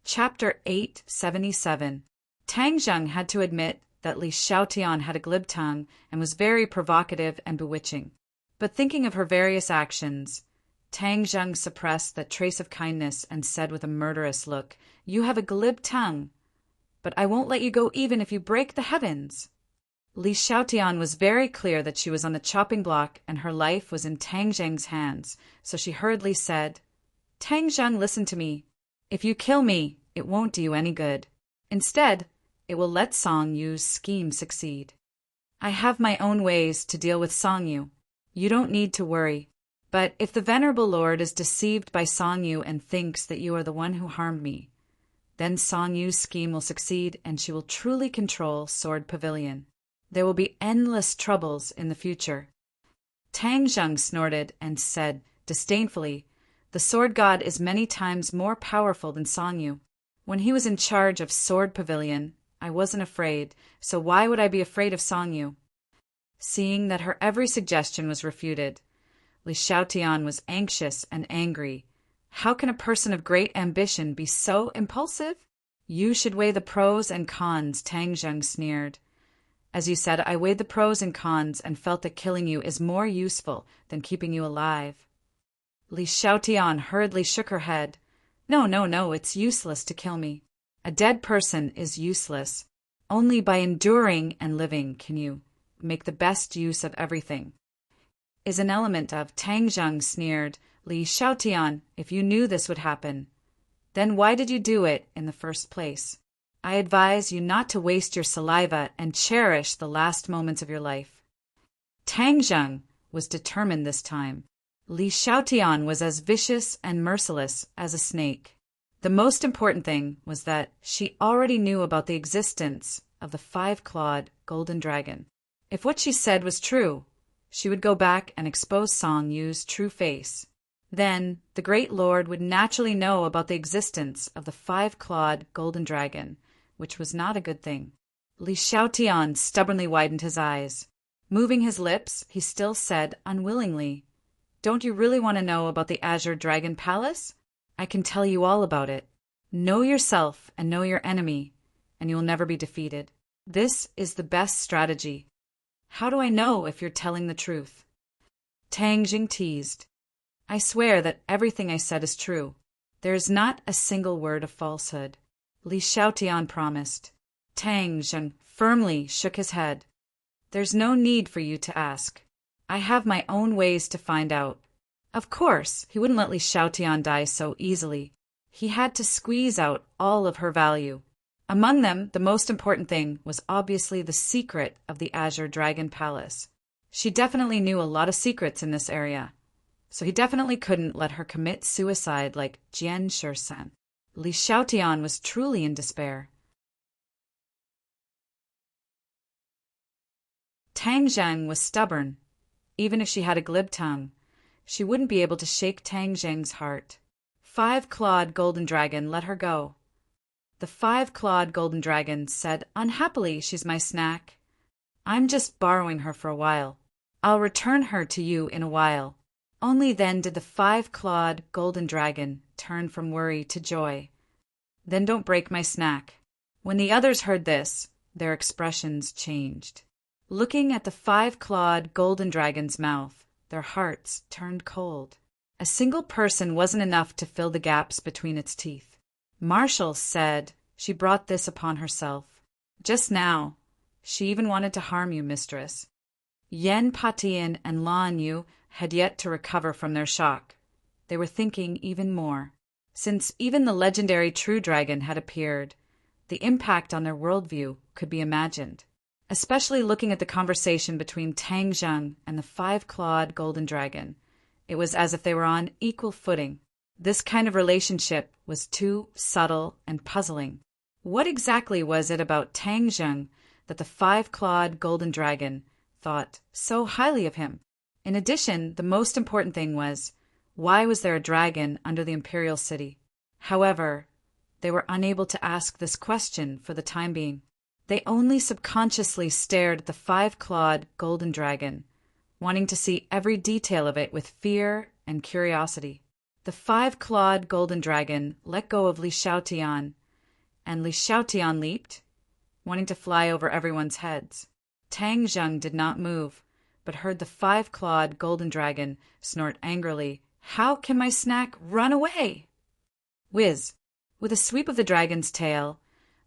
Chapter 877. Tang Zheng had to admit that Li Xiaotian had a glib tongue and was very provocative and bewitching. But thinking of her various actions, Tang Zheng suppressed that trace of kindness and said with a murderous look, "You have a glib tongue, but I won't let you go even if you break the heavens." Li Xiaotian was very clear that she was on the chopping block and her life was in Tang Zheng's hands, so she hurriedly said, "Tang Zheng, listen to me. If you kill me, it won't do you any good. Instead, it will let Song Yu's scheme succeed. I have my own ways to deal with Song Yu. You don't need to worry. But if the Venerable Lord is deceived by Song Yu and thinks that you are the one who harmed me, then Song Yu's scheme will succeed and she will truly control Sword Pavilion. There will be endless troubles in the future." Tang Zheng snorted and said disdainfully, "The sword god is many times more powerful than Song Yu. When he was in charge of Sword Pavilion, I wasn't afraid, so why would I be afraid of Song Yu?" Seeing that her every suggestion was refuted, Li Xiaotian was anxious and angry. How can a person of great ambition be so impulsive? "You should weigh the pros and cons," Tang Zheng sneered. "As you said, I weighed the pros and cons and felt that killing you is more useful than keeping you alive." Li Xiaotian hurriedly shook her head. No, it's useless to kill me. A dead person is useless. Only by enduring and living can you make the best use of everything." Is an element of Tang Zheng sneered, "Li Xiaotian, if you knew this would happen, then why did you do it in the first place? I advise you not to waste your saliva and cherish the last moments of your life." Tang Zheng was determined this time. Li Xiaotian was as vicious and merciless as a snake. The most important thing was that she already knew about the existence of the 5-clawed golden dragon. If what she said was true, she would go back and expose Song Yu's true face. Then the great lord would naturally know about the existence of the 5-clawed golden dragon, which was not a good thing. Li Xiaotian stubbornly widened his eyes. Moving his lips, he still said unwillingly, "Don't you really want to know about the Azure Dragon Palace? I can tell you all about it. Know yourself and know your enemy, and you will never be defeated. This is the best strategy." "How do I know if you're telling the truth?" Tang Zheng teased. "I swear that everything I said is true. There is not a single word of falsehood," Li Xiaotian promised. Tang Zheng firmly shook his head. "There's no need for you to ask. I have my own ways to find out." Of course, he wouldn't let Li Xiaotian die so easily. He had to squeeze out all of her value. Among them, the most important thing was obviously the secret of the Azure Dragon Palace. She definitely knew a lot of secrets in this area, so he definitely couldn't let her commit suicide like Jian Shursan. Li Xiaotian was truly in despair. Tang Zheng was stubborn. Even if she had a glib tongue, she wouldn't be able to shake Tang Zheng's heart. 5-clawed golden dragon let her go. The 5-clawed golden dragon said unhappily, "She's my snack. I'm just borrowing her for a while. I'll return her to you in a while." Only then did the 5-clawed golden dragon turn from worry to joy. "Then don't break my snack." When the others heard this, their expressions changed. Looking at the 5-clawed golden dragon's mouth, their hearts turned cold. A single person wasn't enough to fill the gaps between its teeth. Marshall said she brought this upon herself. Just now, she even wanted to harm you, mistress. Yen Patian and Lan Yu had yet to recover from their shock. They were thinking even more. Since even the legendary True Dragon had appeared, the impact on their worldview could be imagined. Especially looking at the conversation between Tang Zheng and the 5-clawed golden dragon. It was as if they were on equal footing. This kind of relationship was too subtle and puzzling. What exactly was it about Tang Zheng that the five-clawed golden dragon thought so highly of him. In addition, the most important thing was, why was there a dragon under the imperial city? However, they were unable to ask this question for the time being. They only subconsciously stared at the five-clawed golden dragon, wanting to see every detail of it with fear and curiosity. The five-clawed golden dragon let go of Li Xiaotian, and Li Xiaotian leaped, wanting to fly over everyone's heads. Tang Zheng did not move, but heard the five-clawed golden dragon snort angrily, "How can my snack run away?" Whiz! With a sweep of the dragon's tail,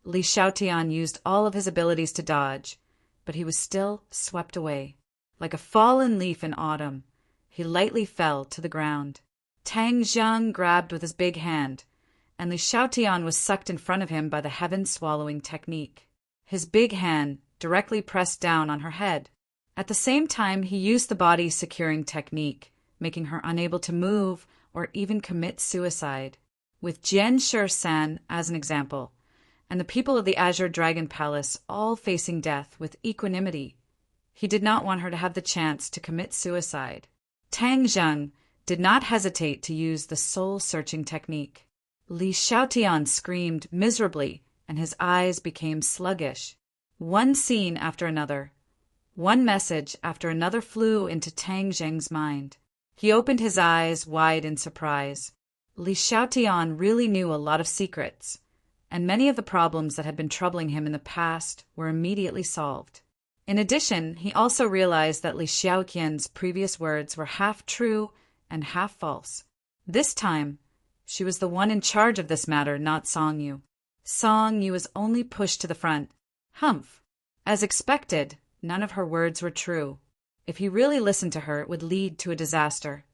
Li Xiaotian used all of his abilities to dodge, but he was still swept away. Like a fallen leaf in autumn, he lightly fell to the ground. Tang Zheng grabbed with his big hand, and Li Xiaotian was sucked in front of him by the heaven-swallowing technique. His big hand directly pressed down on her head. At the same time, he used the body-securing technique, making her unable to move or even commit suicide. With Jian Shi-san as an example, and the people of the Azure Dragon Palace all facing death with equanimity, he did not want her to have the chance to commit suicide. Tang Zheng did not hesitate to use the soul-searching technique. Li Xiaotian screamed miserably, and his eyes became sluggish. One scene after another, one message after another flew into Tang Zheng's mind. He opened his eyes wide in surprise. Li Xiaotian really knew a lot of secrets, and many of the problems that had been troubling him in the past were immediately solved. In addition, he also realized that Li Xiaotian's previous words were half true and half false. This time, she was the one in charge of this matter, not Song Yu. Song Yu was only pushed to the front. Humph! As expected, none of her words were true. If he really listened to her, it would lead to a disaster.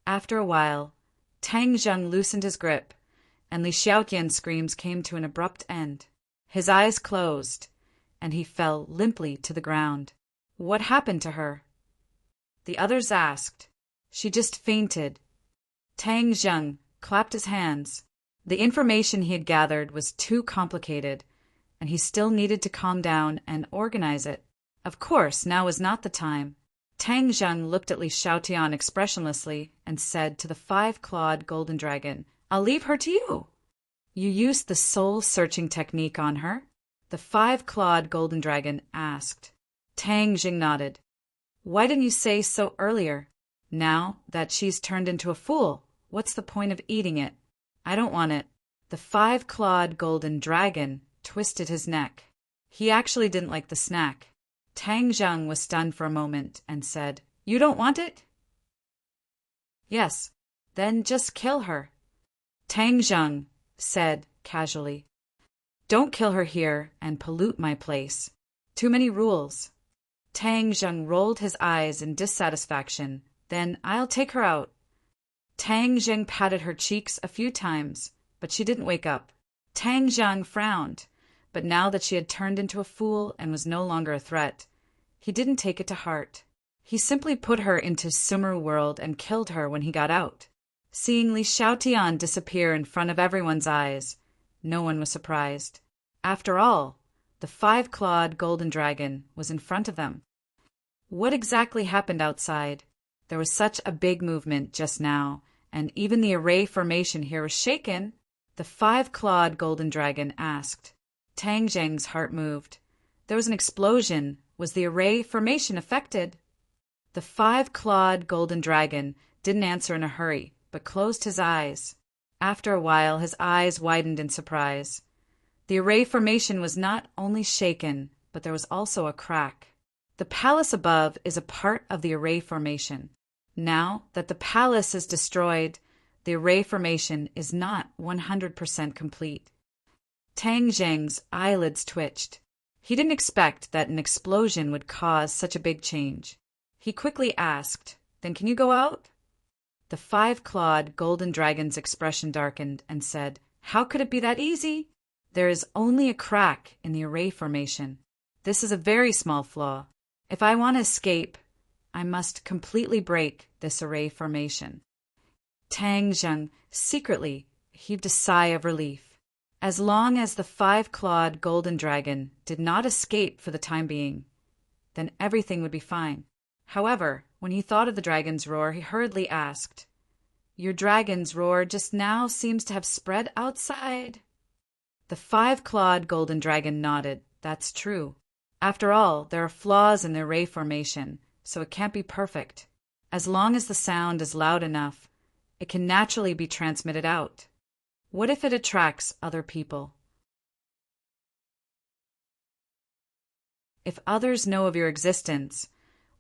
After a while, Tang Zheng loosened his grip, and Li Xiaotian's screams came to an abrupt end. His eyes closed, and he fell limply to the ground. What happened to her? The others asked. She just fainted. Tang Zheng clapped his hands. The information he had gathered was too complicated, and he still needed to calm down and organize it. Of course, now was not the time. Tang Zheng looked at Li Xiaotian expressionlessly and said to the five-clawed golden dragon, "I'll leave her to you." "You used the soul-searching technique on her?" the five-clawed golden dragon asked. Tang Zheng nodded. "Why didn't you say so earlier? Now that she's turned into a fool, what's the point of eating it?" "I don't want it." The five-clawed golden dragon twisted his neck. He actually didn't like the snack. Tang Zheng was stunned for a moment and said, "You don't want it?" "Yes." "Then just kill her." Tang Zheng said casually, "Don't kill her here and pollute my place. Too many rules." Tang Zheng rolled his eyes in dissatisfaction. "Then I'll take her out." Tang Zheng patted her cheeks a few times, but she didn't wake up. Tang Zheng frowned, but now that she had turned into a fool and was no longer a threat, he didn't take it to heart. He simply put her into Sumeru World and killed her when he got out. Seeing Li Xiaotian disappear in front of everyone's eyes, no one was surprised. After all, the five-clawed golden dragon was in front of them. What exactly happened outside? There was such a big movement just now, and even the array formation here was shaken. The five-clawed golden dragon asked. Tang Zheng's heart moved. There was an explosion. Was the array formation affected? The five-clawed golden dragon didn't answer in a hurry, but closed his eyes. After a while, his eyes widened in surprise. The array formation was not only shaken, but there was also a crack. The palace above is a part of the array formation. Now that the palace is destroyed, the array formation is not 100% complete. Tang Zheng's eyelids twitched. He didn't expect that an explosion would cause such a big change. He quickly asked, "Then can you go out?" The five-clawed golden dragon's expression darkened and said, "How could it be that easy? There is only a crack in the array formation. This is a very small flaw. If I want to escape, I must completely break this array formation." Tang Zheng secretly heaved a sigh of relief. As long as the five-clawed golden dragon did not escape for the time being, then everything would be fine. However, when he thought of the dragon's roar, he hurriedly asked, "Your dragon's roar just now seems to have spread outside." The five-clawed golden dragon nodded. "That's true. After all, there are flaws in the ray formation, so it can't be perfect. As long as the sound is loud enough, it can naturally be transmitted out. What if it attracts other people? If others know of your existence,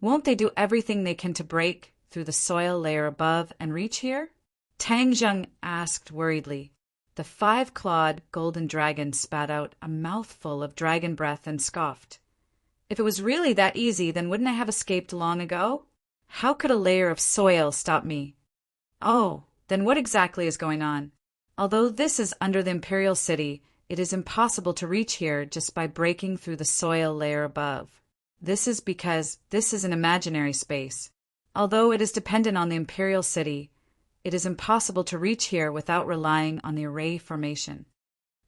won't they do everything they can to break through the soil layer above and reach here?" Tang Zheng asked worriedly. The five-clawed golden dragon spat out a mouthful of dragon breath and scoffed. "If it was really that easy, then wouldn't I have escaped long ago? How could a layer of soil stop me? Oh, then what exactly is going on? Although this is under the Imperial City, it is impossible to reach here just by breaking through the soil layer above. This is because this is an imaginary space. Although it is dependent on the Imperial City, it is impossible to reach here without relying on the array formation."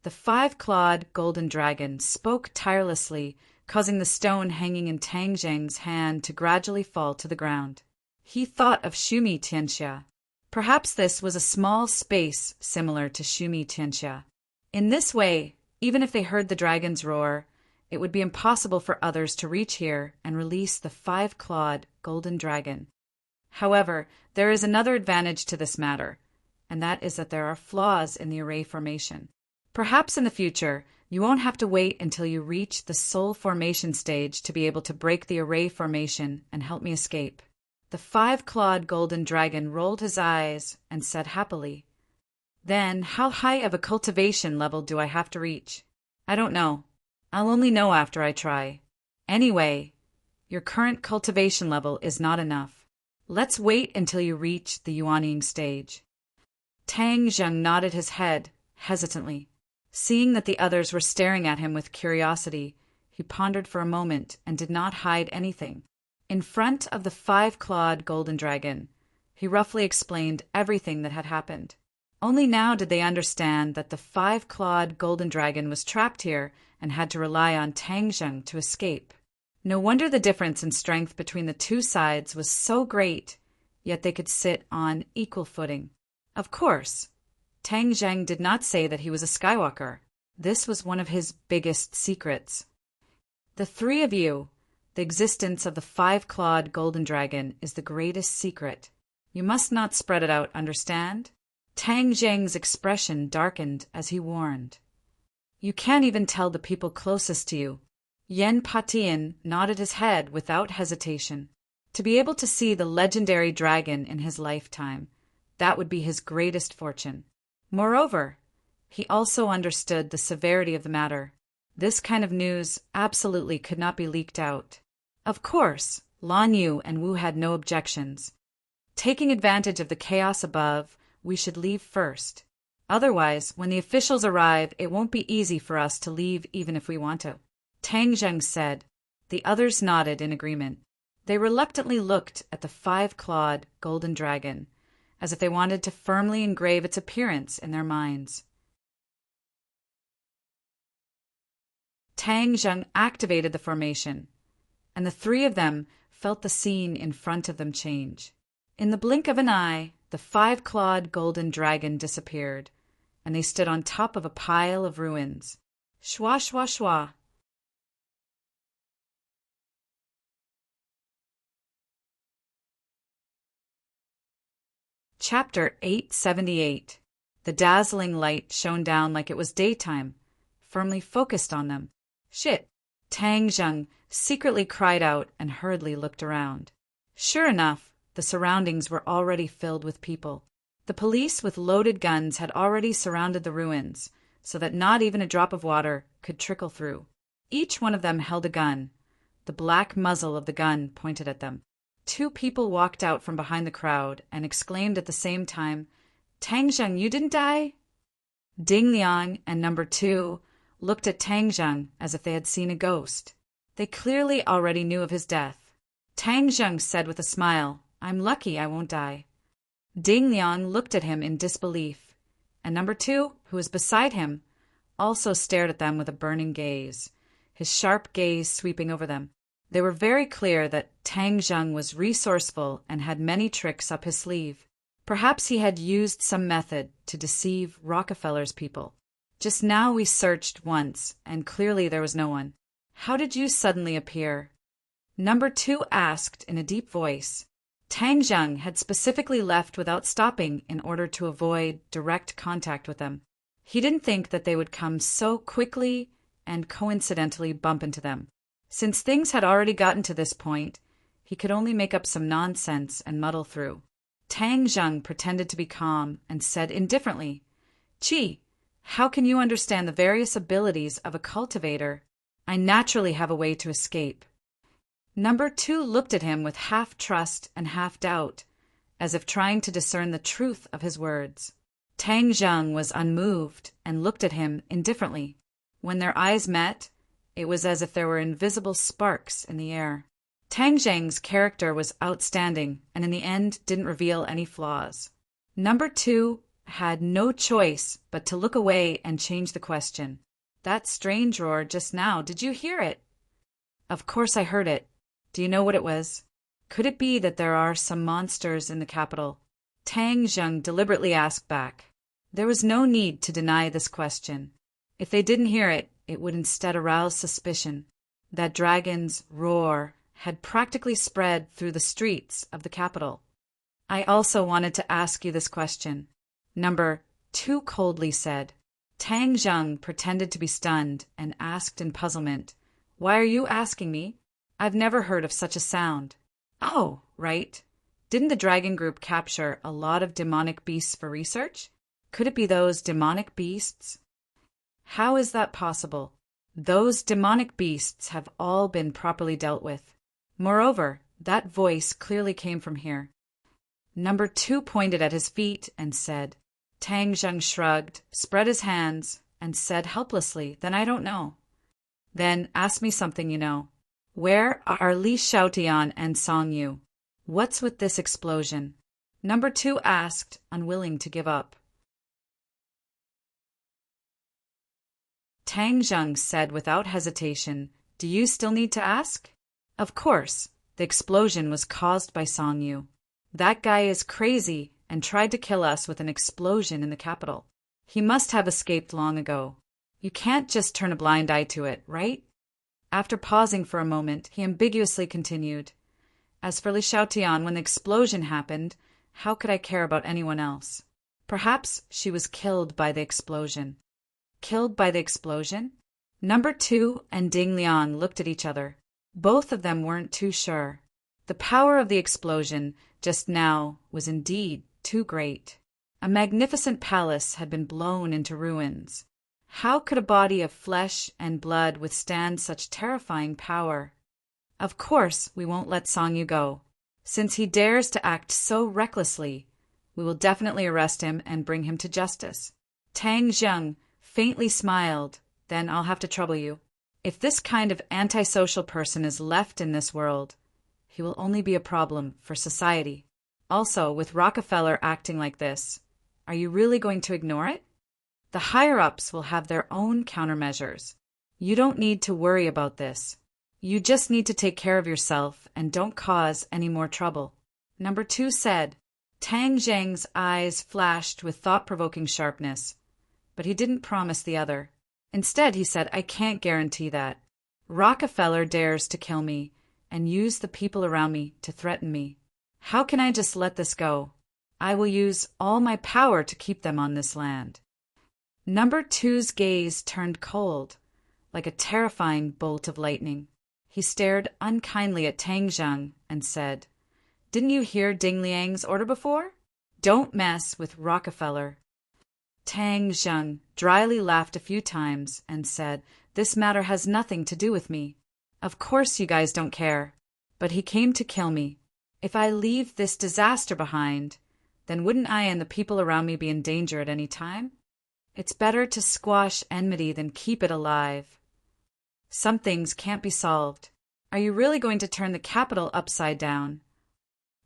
The five-clawed golden dragon spoke tirelessly, causing the stone hanging in Tang Zheng's hand to gradually fall to the ground. He thought of Shumi Tianxia. Perhaps this was a small space similar to Shumi Tianxia. In this way, even if they heard the dragon's roar, it would be impossible for others to reach here and release the five-clawed golden dragon. However, there is another advantage to this matter, and that is that there are flaws in the array formation. Perhaps in the future, you won't have to wait until you reach the soul formation stage to be able to break the array formation and help me escape. The five-clawed golden dragon rolled his eyes and said happily, "Then how high of a cultivation level do I have to reach? I don't know. I'll only know after I try. Anyway, your current cultivation level is not enough. Let's wait until you reach the yuanying stage." Tang Zheng nodded his head hesitantly. Seeing that the others were staring at him with curiosity, he pondered for a moment and did not hide anything. In front of the five-clawed golden dragon, he roughly explained everything that had happened. Only now did they understand that the five-clawed golden dragon was trapped here and had to rely on Tang Zheng to escape. No wonder the difference in strength between the two sides was so great, yet they could sit on equal footing. Of course, Tang Zheng did not say that he was a Skywalker. This was one of his biggest secrets. "The three of you, the existence of the five-clawed golden dragon is the greatest secret. You must not spread it out, understand?" Tang Zheng's expression darkened as he warned. "You can't even tell the people closest to you." Yen Patian nodded his head without hesitation. To be able to see the legendary dragon in his lifetime, that would be his greatest fortune. Moreover, he also understood the severity of the matter. This kind of news absolutely could not be leaked out. Of course, Lan Yu and Wu had no objections. Taking advantage of the chaos above, we should leave first. Otherwise, when the officials arrive, it won't be easy for us to leave even if we want to," Tang Zheng said. The others nodded in agreement. They reluctantly looked at the five-clawed golden dragon, as if they wanted to firmly engrave its appearance in their minds. Tang Zheng activated the formation, and the three of them felt the scene in front of them change. In the blink of an eye, the five-clawed golden dragon disappeared, and they stood on top of a pile of ruins. Shwa shwa shwa. Chapter 878. The dazzling light shone down like it was daytime, firmly focused on them. "Shit!" Tang Zheng secretly cried out and hurriedly looked around. Sure enough, the surroundings were already filled with people. The police with loaded guns had already surrounded the ruins, so that not even a drop of water could trickle through. Each one of them held a gun. The black muzzle of the gun pointed at them. Two people walked out from behind the crowd and exclaimed at the same time, "Tang Zheng, you didn't die?" Ding Liang and number 2 looked at Tang Zheng as if they had seen a ghost. They clearly already knew of his death. Tang Zheng said with a smile, "I'm lucky I won't die." Ding Liang looked at him in disbelief, and number 2, who was beside him, also stared at them with a burning gaze, his sharp gaze sweeping over them. They were very clear that Tang Zheng was resourceful and had many tricks up his sleeve. Perhaps he had used some method to deceive Rockefeller's people. Just now we searched once, and clearly there was no one. How did you suddenly appear? Number 2 asked in a deep voice. Tang Zheng had specifically left without stopping in order to avoid direct contact with them. He didn't think that they would come so quickly and coincidentally bump into them. Since things had already gotten to this point, he could only make up some nonsense and muddle through. Tang Zheng pretended to be calm and said indifferently, "Qi, how can you understand the various abilities of a cultivator? I naturally have a way to escape." Number 2 looked at him with half trust and half doubt, as if trying to discern the truth of his words. Tang Zheng was unmoved and looked at him indifferently. When their eyes met, it was as if there were invisible sparks in the air. Tang Zheng's character was outstanding and in the end didn't reveal any flaws. Number 2 had no choice but to look away and change the question. "That strange roar just now, did you hear it?" "Of course I heard it. Do you know what it was?" "Could it be that there are some monsters in the capital?" Tang Zheng deliberately asked back. There was no need to deny this question. If they didn't hear it, it would instead arouse suspicion. That dragon's roar had practically spread through the streets of the capital. "I also wanted to ask you this question," Number 2 coldly said. Tang Zheng pretended to be stunned and asked in puzzlement, "Why are you asking me? I've never heard of such a sound." "Oh, right. Didn't the dragon group capture a lot of demonic beasts for research? Could it be those demonic beasts?" "How is that possible? Those demonic beasts have all been properly dealt with. Moreover, that voice clearly came from here." Number 2 pointed at his feet and said. Tang Zheng shrugged, spread his hands, and said helplessly, "Then I don't know." "Then ask me something you know. Where are Li Xiaotian and Song Yu? What's with this explosion?" Number 2 asked, unwilling to give up. Tang Zheng said without hesitation, "Do you still need to ask?" "Of course. The explosion was caused by Song Yu. That guy is crazy and tried to kill us with an explosion in the capital. He must have escaped long ago. You can't just turn a blind eye to it, right?" After pausing for a moment, he ambiguously continued, "As for Li Xiaotian, when the explosion happened, how could I care about anyone else? Perhaps she was killed by the explosion." "Killed by the explosion?" Number 2 and Ding Liang looked at each other. Both of them weren't too sure. The power of the explosion just now was indeed too great. A magnificent palace had been blown into ruins. How could a body of flesh and blood withstand such terrifying power? "Of course we won't let Song Yu go. Since he dares to act so recklessly, we will definitely arrest him and bring him to justice." Tang Zheng faintly smiled. "Then I'll have to trouble you. If this kind of antisocial person is left in this world, he will only be a problem for society. Also, with Rockefeller acting like this, are you really going to ignore it? The higher-ups will have their own countermeasures. You don't need to worry about this. You just need to take care of yourself and don't cause any more trouble." Number 2 said. Tang Zheng's eyes flashed with thought-provoking sharpness, but he didn't promise the other. Instead, he said, "I can't guarantee that. Rockefeller dares to kill me and use the people around me to threaten me. How can I just let this go? I will use all my power to keep them on this land." Number 2's gaze turned cold, like a terrifying bolt of lightning. He stared unkindly at Tang Zheng and said, "Didn't you hear Ding Liang's order before? Don't mess with Rockefeller." Tang Zheng dryly laughed a few times and said, "This matter has nothing to do with me. Of course you guys don't care, but he came to kill me. If I leave this disaster behind, then wouldn't I and the people around me be in danger at any time? It's better to squash enmity than keep it alive. Some things can't be solved. Are you really going to turn the capital upside down?"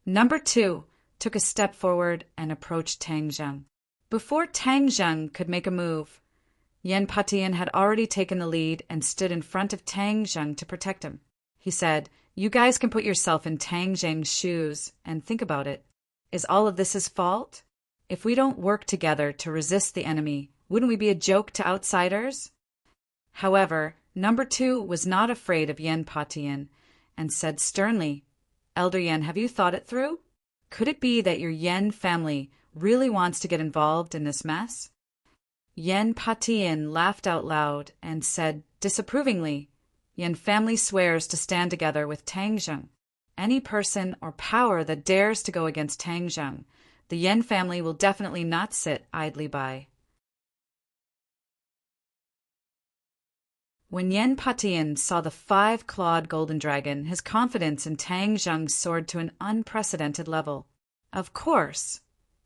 Number 2 took a step forward and approached Tang Zheng. Before Tang Zheng could make a move, Yan Patian had already taken the lead and stood in front of Tang Zheng to protect him. He said, "You guys can put yourself in Tang Zheng's shoes and think about it. Is all of this his fault? If we don't work together to resist the enemy, wouldn't we be a joke to outsiders?" However, number 2 was not afraid of Yan Patian and said sternly, "Elder Yan, have you thought it through? Could it be that your Yan family really wants to get involved in this mess?" Yan Patian laughed out loud and said disapprovingly, "Yan family swears to stand together with Tang Zheng. Any person or power that dares to go against Tang Zheng, the Yan family will definitely not sit idly by." When Yan Patian saw the 5-clawed golden dragon, his confidence in Tang Zheng soared to an unprecedented level. Of course,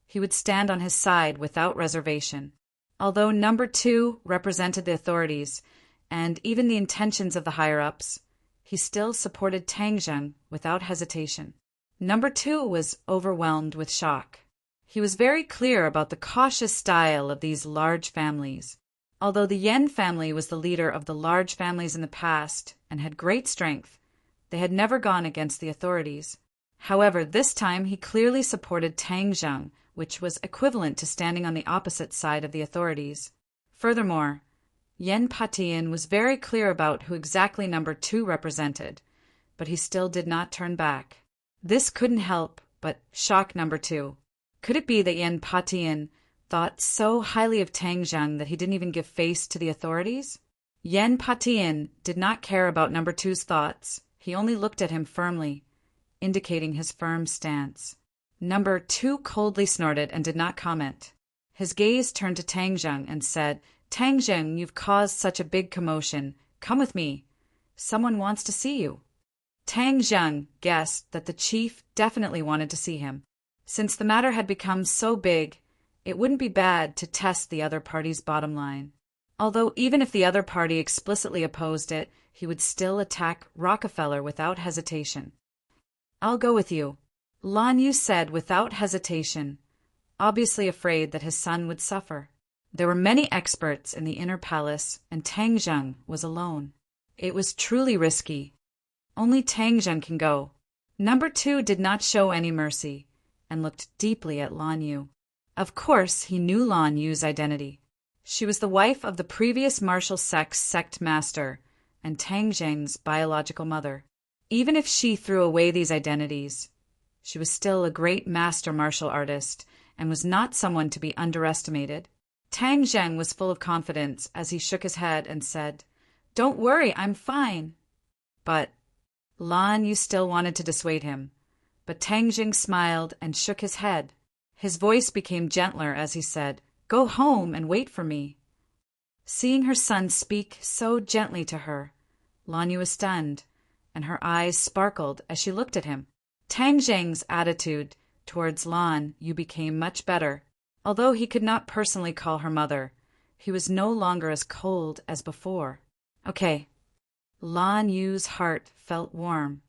he would stand on his side without reservation. Although number 2 represented the authorities and even the intentions of the higher-ups, he still supported Tang Zheng without hesitation. Number 2 was overwhelmed with shock. He was very clear about the cautious style of these large families. Although the Yan family was the leader of the large families in the past and had great strength, they had never gone against the authorities. However, this time he clearly supported Tang Zheng, which was equivalent to standing on the opposite side of the authorities. Furthermore, Yan Patian was very clear about who exactly number 2 represented, but he still did not turn back. This couldn't help but shock number 2. Could it be that Yan Patian thought so highly of Tang Zheng that he didn't even give face to the authorities? Yan Patian did not care about number 2's thoughts. He only looked at him firmly, indicating his firm stance. Number 2 coldly snorted and did not comment. His gaze turned to Tang Zheng and said, "Tang Zheng, you've caused such a big commotion. Come with me. Someone wants to see you." Tang Zheng guessed that the chief definitely wanted to see him. Since the matter had become so big, it wouldn't be bad to test the other party's bottom line. Although even if the other party explicitly opposed it, he would still attack Rockefeller without hesitation. "I'll go with you," Lan Yu said without hesitation, obviously afraid that his son would suffer. There were many experts in the inner palace, and Tang Zheng was alone. It was truly risky. Only Tang Zheng can go. Number 2 did not show any mercy and looked deeply at Lan Yu. Of course, he knew Lan Yu's identity. She was the wife of the previous martial sect master and Tang Zheng's biological mother. Even if she threw away these identities, she was still a great master martial artist and was not someone to be underestimated. Tang Zheng was full of confidence as he shook his head and said, "Don't worry, I'm fine." But Lan Yu still wanted to dissuade him. But Tang Zheng smiled and shook his head. His voice became gentler as he said, "Go home and wait for me." Seeing her son speak so gently to her, Lan Yu was stunned, and her eyes sparkled as she looked at him. Tang Zheng's attitude towards Lan Yu became much better. Although he could not personally call her mother, he was no longer as cold as before. Okay. Lan Yu's heart felt warm,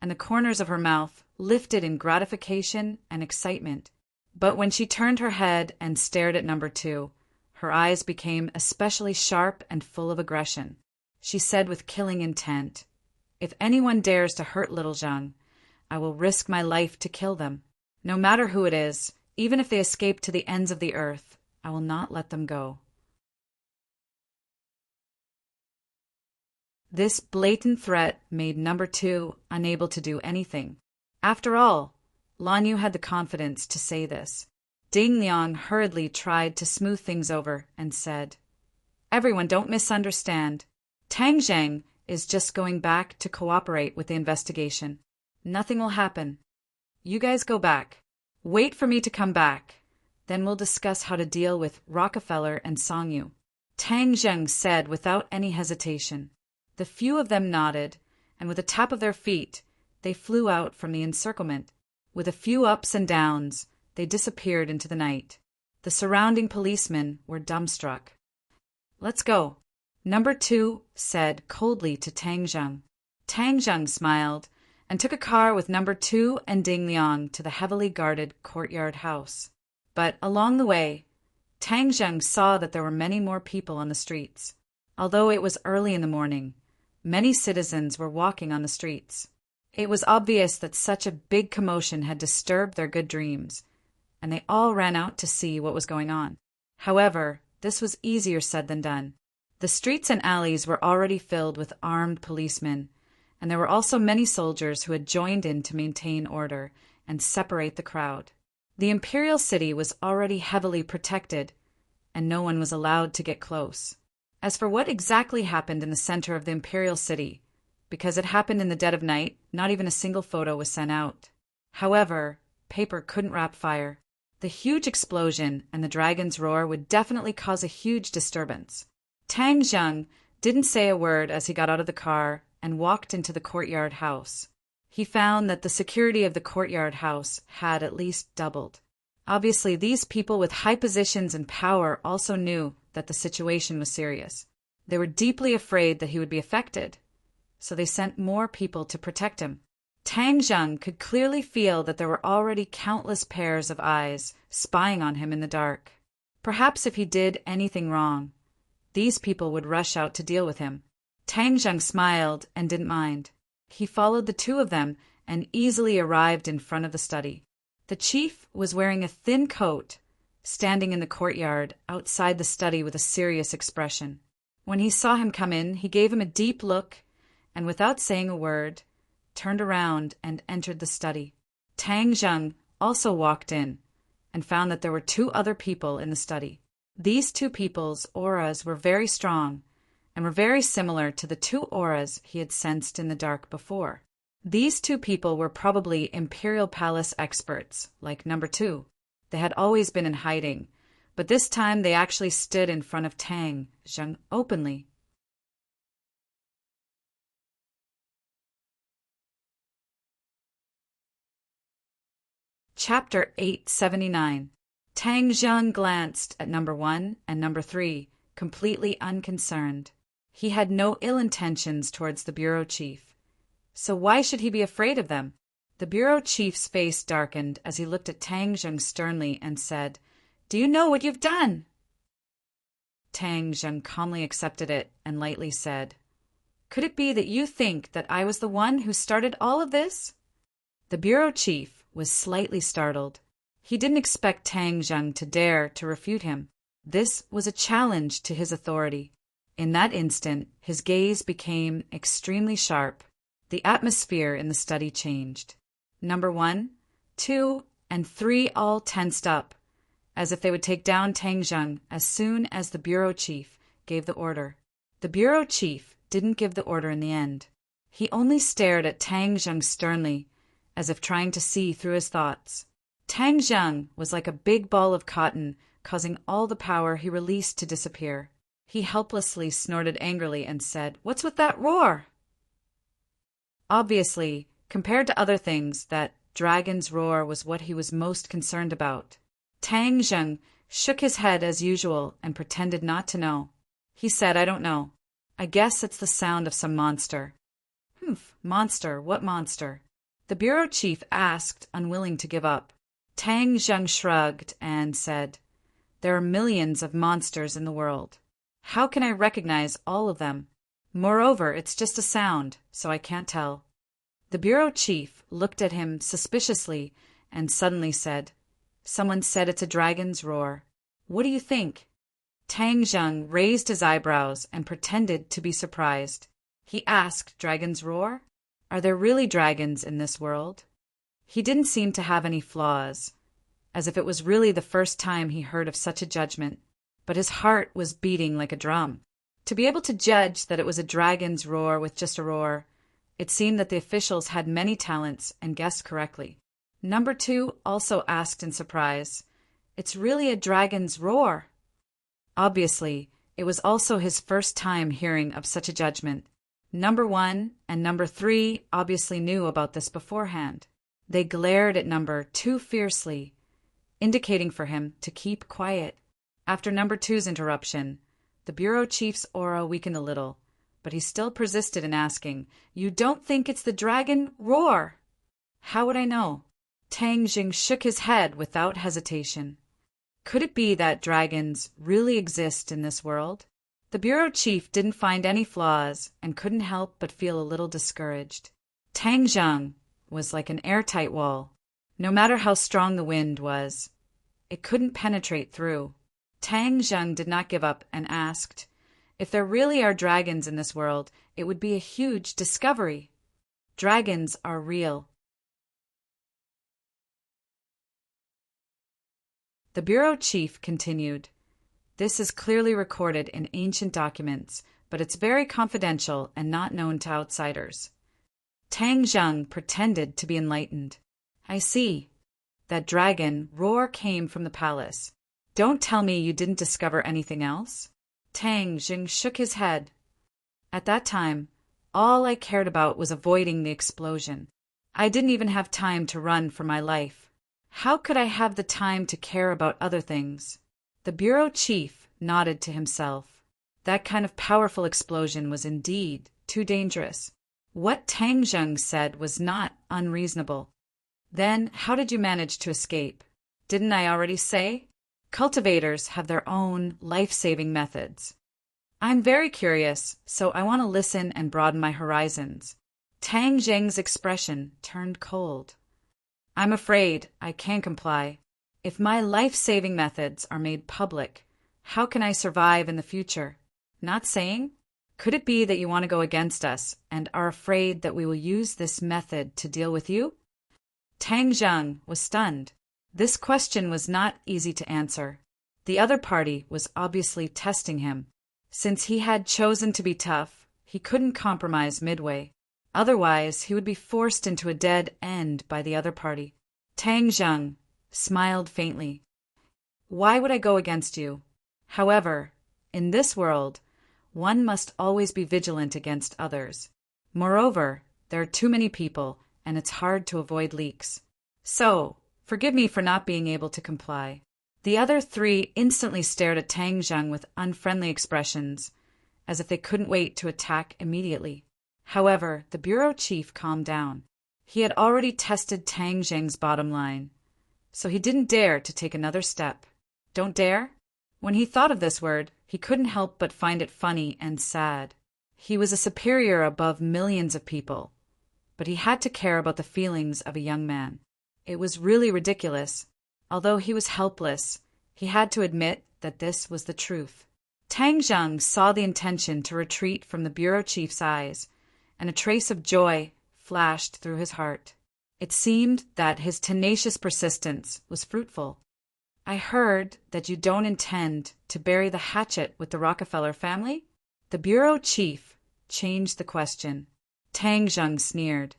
and the corners of her mouth lifted in gratification and excitement. But when she turned her head and stared at number 2, her eyes became especially sharp and full of aggression. She said with killing intent, "If anyone dares to hurt little Zhang, I will risk my life to kill them. No matter who it is, even if they escape to the ends of the earth, I will not let them go." This blatant threat made number 2 unable to do anything. After all, Lan Yu had the confidence to say this. Ding Liang hurriedly tried to smooth things over and said, "Everyone, don't misunderstand. Tang Zheng is just going back to cooperate with the investigation. Nothing will happen. You guys go back. Wait for me to come back. Then we'll discuss how to deal with Rockefeller and Songyu." Tang Zheng said without any hesitation. The few of them nodded, and with a tap of their feet, they flew out from the encirclement. With a few ups and downs, they disappeared into the night. The surrounding policemen were dumbstruck. "Let's go," number 2 said coldly to Tang Zheng. Tang Zheng smiled and took a car with number 2 and Ding Liang to the heavily guarded courtyard house. But along the way, Tang Zheng saw that there were many more people on the streets. Although it was early in the morning, many citizens were walking on the streets. It was obvious that such a big commotion had disturbed their good dreams, and they all ran out to see what was going on. However, this was easier said than done. The streets and alleys were already filled with armed policemen, and there were also many soldiers who had joined in to maintain order and separate the crowd. The imperial city was already heavily protected, and no one was allowed to get close. As for what exactly happened in the center of the imperial city, because it happened in the dead of night, not even a single photo was sent out. However, paper couldn't wrap fire. The huge explosion and the dragon's roar would definitely cause a huge disturbance. Tang Zheng didn't say a word as he got out of the car and walked into the courtyard house. He found that the security of the courtyard house had at least doubled. Obviously, these people with high positions and power also knew that the situation was serious. They were deeply afraid that he would be affected, so they sent more people to protect him. Tang Zheng could clearly feel that there were already countless pairs of eyes spying on him in the dark. Perhaps if he did anything wrong, these people would rush out to deal with him. Tang Zheng smiled and didn't mind. He followed the two of them and easily arrived in front of the study. The chief was wearing a thin coat, standing in the courtyard outside the study with a serious expression. When he saw him come in, he gave him a deep look and, without saying a word, turned around and entered the study. Tang Zheng also walked in and found that there were two other people in the study. These two people's auras were very strong and were very similar to the two auras he had sensed in the dark before. These two people were probably Imperial Palace experts, like number 2. They had always been in hiding, but this time they actually stood in front of Tang Zheng openly. Chapter 879. Tang Zheng glanced at number 1 and number 3, completely unconcerned. He had no ill intentions towards the bureau chief, so why should he be afraid of them? The bureau chief's face darkened as he looked at Tang Zheng sternly and said, "Do you know what you've done?" Tang Zheng calmly accepted it and lightly said, "Could it be that you think that I was the one who started all of this?" The bureau chief was slightly startled. He didn't expect Tang Zheng to dare to refute him. This was a challenge to his authority. In that instant, his gaze became extremely sharp. The atmosphere in the study changed. Number 1, 2, and 3 all tensed up, as if they would take down Tang Zheng as soon as the bureau chief gave the order. The bureau chief didn't give the order in the end. He only stared at Tang Zheng sternly, as if trying to see through his thoughts. Tang Zheng was like a big ball of cotton, causing all the power he released to disappear. He helplessly snorted angrily and said, "What's with that roar?" Obviously, compared to other things, that dragon's roar was what he was most concerned about. Tang Zheng shook his head as usual and pretended not to know. He said, "I don't know. I guess it's the sound of some monster." "Humph, monster, what monster?" the bureau chief asked, unwilling to give up. Tang Zheng shrugged and said, "There are millions of monsters in the world. How can I recognize all of them? Moreover, it's just a sound, so I can't tell." The bureau chief looked at him suspiciously and suddenly said, "Someone said it's a dragon's roar. What do you think?" Tang Zheng raised his eyebrows and pretended to be surprised. He asked, "Dragon's roar? Are there really dragons in this world?" He didn't seem to have any flaws, as if it was really the first time he heard of such a judgment, but his heart was beating like a drum. To be able to judge that it was a dragon's roar with just a roar, it seemed that the officials had many talents and guessed correctly. Number 2 also asked in surprise, "It's really a dragon's roar?" Obviously, it was also his first time hearing of such a judgment. Number 1 and number 3 obviously knew about this beforehand. They glared at number 2 fiercely, indicating for him to keep quiet. After number 2's interruption, the bureau chief's aura weakened a little, but he still persisted in asking, "You don't think it's the dragon roar?" "How would I know?" Tang Zheng shook his head without hesitation. Could it be that dragons really exist in this world? The bureau chief didn't find any flaws and couldn't help but feel a little discouraged. Tang Zhang was like an airtight wall. No matter how strong the wind was, it couldn't penetrate through. Tang Zhang did not give up and asked, "If there really are dragons in this world, it would be a huge discovery." Dragons are real. The bureau chief continued, "This is clearly recorded in ancient documents, but it's very confidential and not known to outsiders." Tang Zhang pretended to be enlightened. "I see. That dragon roar came from the palace. Don't tell me you didn't discover anything else?" Tang Zhang shook his head. "At that time, all I cared about was avoiding the explosion. I didn't even have time to run for my life. How could I have the time to care about other things?" The bureau chief nodded to himself. That kind of powerful explosion was indeed too dangerous. What Tang Zhang said was not unreasonable. "Then how did you manage to escape?" "Didn't I already say? Cultivators have their own life-saving methods." "I'm very curious, so I want to listen and broaden my horizons." Tang Zhang's expression turned cold. "I'm afraid I can't comply. If my life-saving methods are made public, how can I survive in the future?" "Not saying? Could it be that you want to go against us and are afraid that we will use this method to deal with you?" Tang Zhang was stunned. This question was not easy to answer. The other party was obviously testing him. Since he had chosen to be tough, he couldn't compromise midway. Otherwise, he would be forced into a dead end by the other party. Tang Zhang smiled faintly. "Why would I go against you? However, in this world, one must always be vigilant against others. Moreover, there are too many people, and it's hard to avoid leaks. So, forgive me for not being able to comply." The other three instantly stared at Tang Zhang with unfriendly expressions, as if they couldn't wait to attack immediately. However, the bureau chief calmed down. He had already tested Tang Zhang's bottom line, so he didn't dare to take another step. Don't dare? When he thought of this word, he couldn't help but find it funny and sad. He was a superior above millions of people, but he had to care about the feelings of a young man. It was really ridiculous. Although he was helpless, he had to admit that this was the truth. Tang Zhang saw the intention to retreat from the bureau chief's eyes, and a trace of joy flashed through his heart. It seemed that his tenacious persistence was fruitful. "I heard that you don't intend to bury the hatchet with the Rockefeller family?" The bureau chief changed the question. Tang Zhang sneered.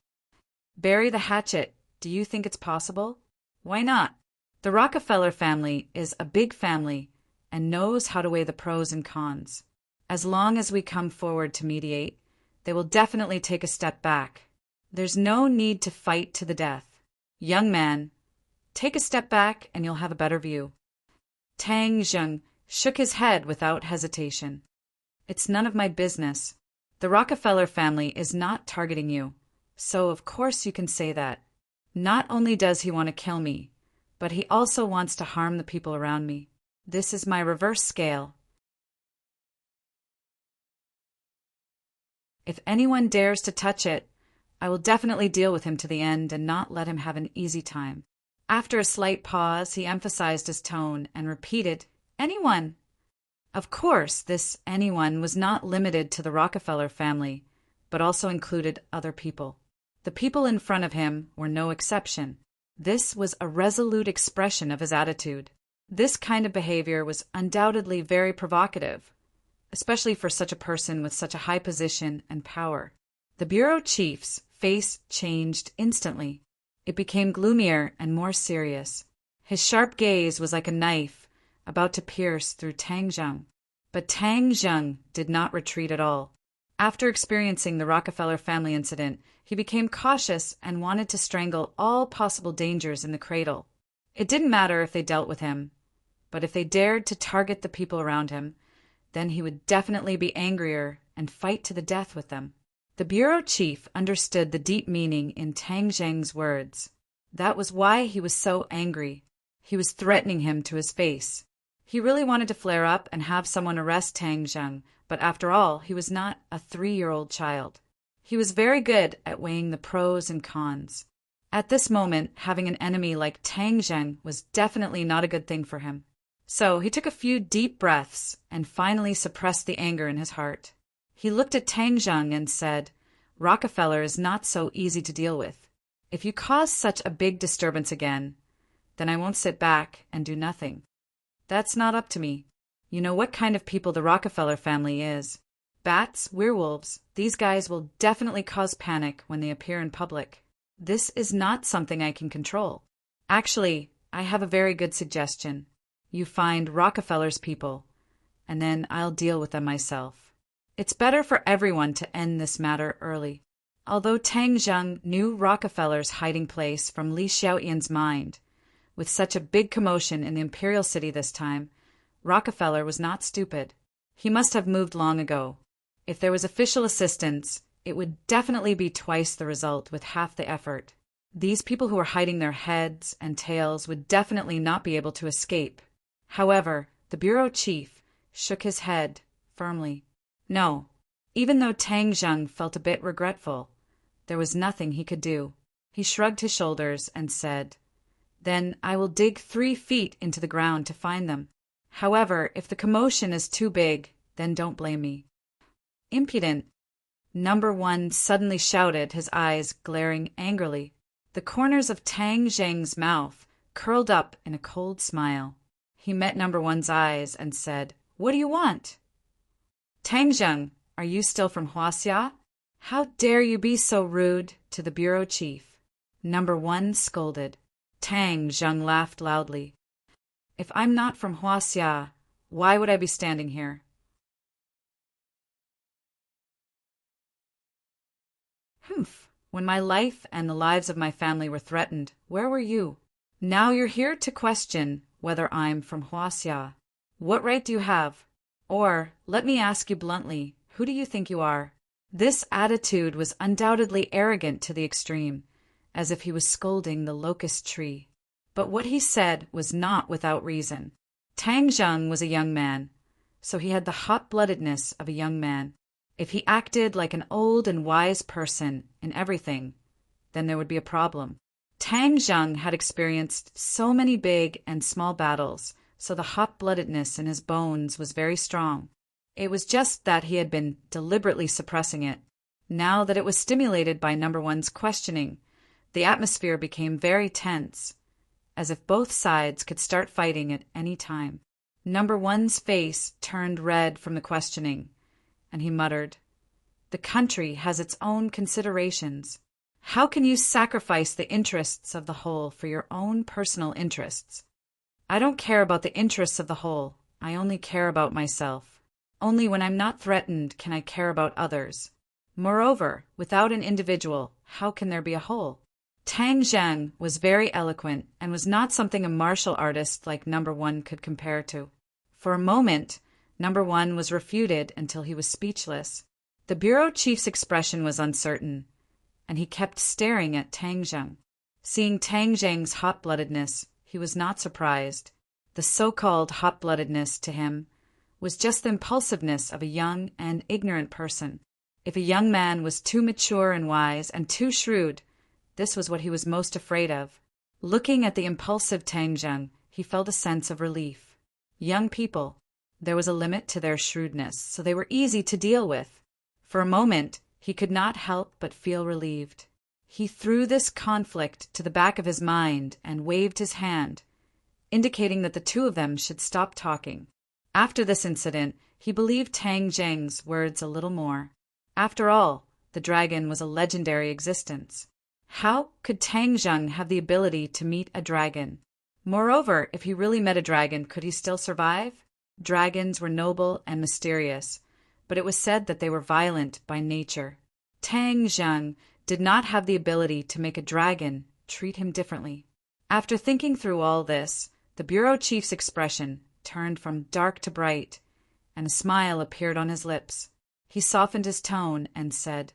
"Bury the hatchet? Do you think it's possible?" "Why not? The Rockefeller family is a big family and knows how to weigh the pros and cons. As long as we come forward to mediate, they will definitely take a step back. There's no need to fight to the death. Young man, take a step back and you'll have a better view." Tang Zhang shook his head without hesitation. "It's none of my business. The Rockefeller family is not targeting you, so of course you can say that. Not only does he want to kill me, but he also wants to harm the people around me. This is my reverse scale. If anyone dares to touch it, I will definitely deal with him to the end and not let him have an easy time." After a slight pause, he emphasized his tone and repeated, "Anyone." Of course, this anyone was not limited to the Rockefeller family, but also included other people. The people in front of him were no exception. This was a resolute expression of his attitude. This kind of behavior was undoubtedly very provocative, especially for such a person with such a high position and power. The bureau chief's face changed instantly. It became gloomier and more serious. His sharp gaze was like a knife about to pierce through Tang Zhang. But Tang Zhang did not retreat at all. After experiencing the Rockefeller family incident, he became cautious and wanted to strangle all possible dangers in the cradle. It didn't matter if they dealt with him, but if they dared to target the people around him, then he would definitely be angrier and fight to the death with them. The bureau chief understood the deep meaning in Tang Zhang's words. That was why he was so angry. He was threatening him to his face. He really wanted to flare up and have someone arrest Tang Zheng, but after all, he was not a 3-year-old child. He was very good at weighing the pros and cons. At this moment, having an enemy like Tang Zheng was definitely not a good thing for him. So he took a few deep breaths and finally suppressed the anger in his heart. He looked at Tang Zheng and said, "Rockefeller is not so easy to deal with. If you cause such a big disturbance again, then I won't sit back and do nothing. That's not up to me. You know what kind of people the Rockefeller family is. Bats, werewolves, these guys will definitely cause panic when they appear in public. This is not something I can control. Actually, I have a very good suggestion. You find Rockefeller's people, and then I'll deal with them myself. It's better for everyone to end this matter early." Although Tang Zheng knew Rockefeller's hiding place from Li Xiaoyan's mind, with such a big commotion in the imperial city this time, Rockefeller was not stupid. He must have moved long ago. If there was official assistance, it would definitely be twice the result with half the effort. These people who were hiding their heads and tails would definitely not be able to escape. However, the bureau chief shook his head firmly. No, even though Tang Zheng felt a bit regretful, there was nothing he could do. He shrugged his shoulders and said, "Then I will dig 3 feet into the ground to find them. However, if the commotion is too big, then don't blame me." "Impudent!" Number 1 suddenly shouted, his eyes glaring angrily. The corners of Tang Zheng's mouth curled up in a cold smile. He met Number 1's eyes and said, "What do you want?" "Tang Zheng, are you still from Huaxia? How dare you be so rude to the bureau chief?" Number 1 scolded. Tang Zheng laughed loudly. "If I'm not from Huaxia, why would I be standing here?" "Humph! When my life and the lives of my family were threatened, where were you? Now you're here to question whether I'm from Huaxia. What right do you have? Or, let me ask you bluntly, who do you think you are?" This attitude was undoubtedly arrogant to the extreme, as if he was scolding the locust tree. But what he said was not without reason. Tang Zheng was a young man, so he had the hot-bloodedness of a young man. If he acted like an old and wise person in everything, then there would be a problem. Tang Zheng had experienced so many big and small battles, so the hot-bloodedness in his bones was very strong. It was just that he had been deliberately suppressing it. Now that it was stimulated by Number 1's questioning, the atmosphere became very tense, as if both sides could start fighting at any time. Number 1's face turned red from the questioning, and he muttered, "The country has its own considerations. How can you sacrifice the interests of the whole for your own personal interests?" "I don't care about the interests of the whole. I only care about myself. Only when I'm not threatened can I care about others. Moreover, without an individual, how can there be a whole?" Tang Zheng was very eloquent and was not something a martial artist like Number 1 could compare to. For a moment, Number 1 was refuted until he was speechless. The bureau chief's expression was uncertain, and he kept staring at Tang Zheng. Seeing Tang Zheng's hot-bloodedness, he was not surprised. The so-called hot-bloodedness to him was just the impulsiveness of a young and ignorant person. If a young man was too mature and wise and too shrewd, this was what he was most afraid of. Looking at the impulsive Tang Zheng, he felt a sense of relief. Young people, there was a limit to their shrewdness, so they were easy to deal with. For a moment, he could not help but feel relieved. He threw this conflict to the back of his mind and waved his hand, indicating that the two of them should stop talking. After this incident, he believed Tang Zheng's words a little more. After all, the dragon was a legendary existence. How could Tang Zheng have the ability to meet a dragon? Moreover, if he really met a dragon, could he still survive? Dragons were noble and mysterious, but it was said that they were violent by nature. Tang Zheng did not have the ability to make a dragon treat him differently. After thinking through all this, the bureau chief's expression turned from dark to bright, and a smile appeared on his lips. He softened his tone and said,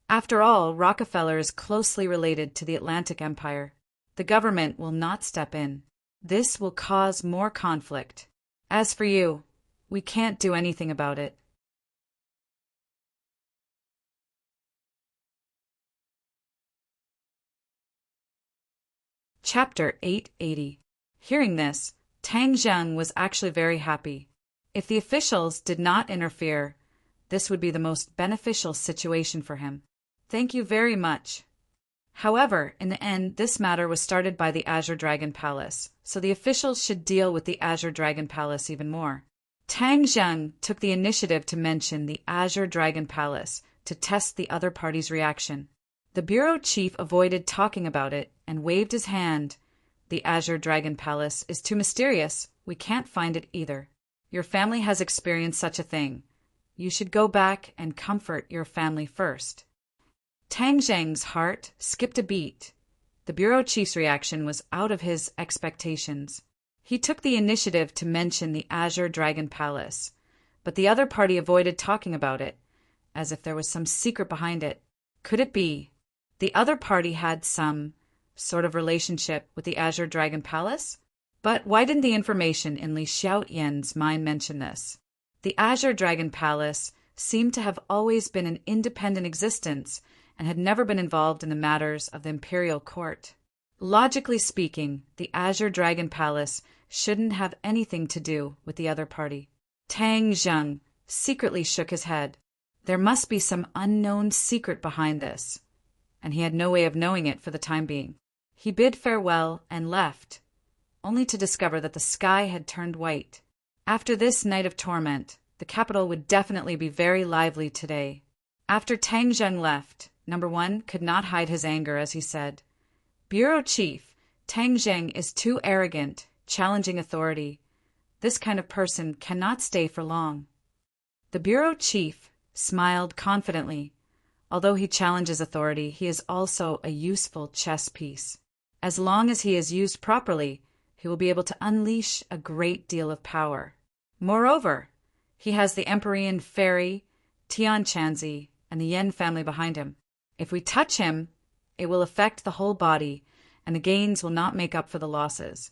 "After all, Rockefeller is closely related to the Atlantic Empire. The government will not step in. This will cause more conflict. As for you, we can't do anything about it. Chapter 880. Hearing this, Tang Zheng was actually very happy. If the officials did not interfere, this would be the most beneficial situation for him. Thank you very much. However, in the end, this matter was started by the Azure Dragon Palace, so the officials should deal with the Azure Dragon Palace even more. Tang Zheng took the initiative to mention the Azure Dragon Palace to test the other party's reaction. The bureau chief avoided talking about it and waved his hand. The Azure Dragon Palace is too mysterious. We can't find it either. Your family has experienced such a thing. You should go back and comfort your family first. Tang Zheng's heart skipped a beat. The bureau chief's reaction was out of his expectations. He took the initiative to mention the Azure Dragon Palace, but the other party avoided talking about it, as if there was some secret behind it. Could it be the other party had some sort of relationship with the Azure Dragon Palace? But why didn't the information in Li Xiaoyan's mind mention this? The Azure Dragon Palace seemed to have always been an independent existence and had never been involved in the matters of the imperial court. Logically speaking, the Azure Dragon Palace shouldn't have anything to do with the other party. Tang Zheng secretly shook his head. There must be some unknown secret behind this, and he had no way of knowing it for the time being. He bid farewell and left, only to discover that the sky had turned white. After this night of torment, the capital would definitely be very lively today. After Tang Zheng left, Number 1 could not hide his anger as he said, "Bureau Chief, Tang Zheng is too arrogant, challenging authority. This kind of person cannot stay for long." The bureau chief smiled confidently. Although he challenges authority, he is also a useful chess piece. As long as he is used properly, he will be able to unleash a great deal of power. Moreover, he has the Emperorian fairy, Tian Chanzi, and the Yen family behind him. If we touch him, it will affect the whole body, and the gains will not make up for the losses.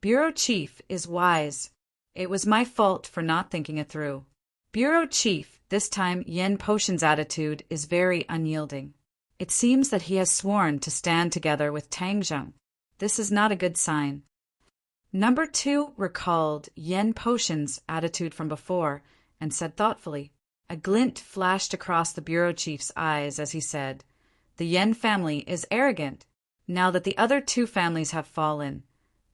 Bureau Chief is wise. It was my fault for not thinking it through. Bureau Chief, this time Yen Potion's attitude is very unyielding. It seems that he has sworn to stand together with Tang Zheng. This is not a good sign. Number 2 recalled Yen Potion's attitude from before and said thoughtfully. A glint flashed across the bureau chief's eyes as he said, "The Yen family is arrogant. Now that the other 2 families have fallen,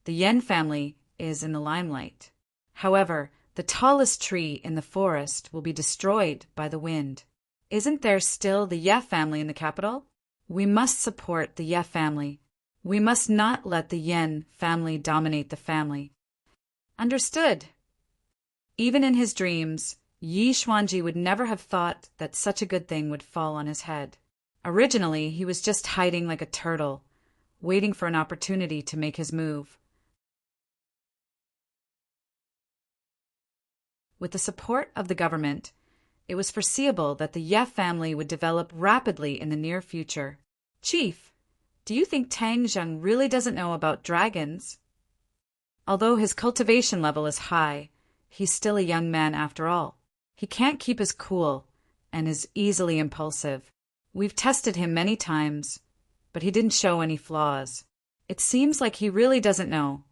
the Yen family is in the limelight. However, the tallest tree in the forest will be destroyed by the wind. Isn't there still the Ye family in the capital? We must support the Ye family. We must not let the Yen family dominate the family." Understood. Even in his dreams, Yi Xuanji would never have thought that such a good thing would fall on his head. Originally, he was just hiding like a turtle, waiting for an opportunity to make his move. With the support of the government, it was foreseeable that the Ye family would develop rapidly in the near future. "Chief, do you think Tang Zheng really doesn't know about dragons?" Although his cultivation level is high, he's still a young man after all. He can't keep his cool and is easily impulsive. We've tested him many times, but he didn't show any flaws. It seems like he really doesn't know,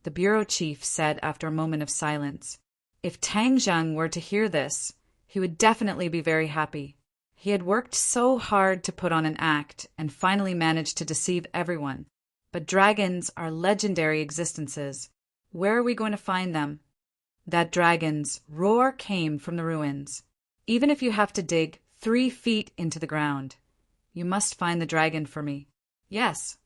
the bureau chief said after a moment of silence. If Tang Zheng were to hear this, he would definitely be very happy. He had worked so hard to put on an act and finally managed to deceive everyone. But dragons are legendary existences. Where are we going to find them? That dragon's roar came from the ruins. Even if you have to dig 3 feet into the ground, you must find the dragon for me. Yes.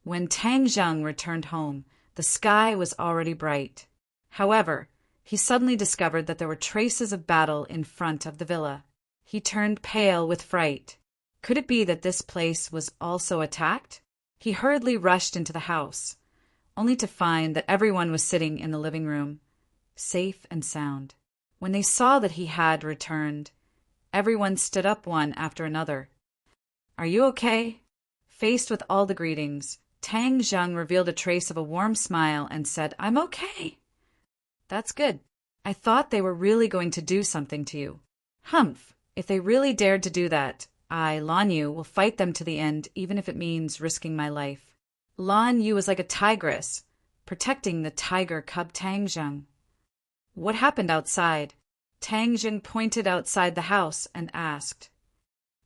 When Tang Zheng returned home, the sky was already bright. However, he suddenly discovered that there were traces of battle in front of the villa. He turned pale with fright. Could it be that this place was also attacked? He hurriedly rushed into the house, only to find that everyone was sitting in the living room, safe and sound. When they saw that he had returned, everyone stood up one after another. "Are you okay?" Faced with all the greetings, Tang Zheng revealed a trace of a warm smile and said, "I'm okay." "That's good. I thought they were really going to do something to you." "Humph! If they really dared to do that, I, Lan Yu, will fight them to the end, even if it means risking my life." Lan Yu was like a tigress, protecting the tiger cub Tang Zheng. "What happened outside?" Tang Zheng pointed outside the house and asked.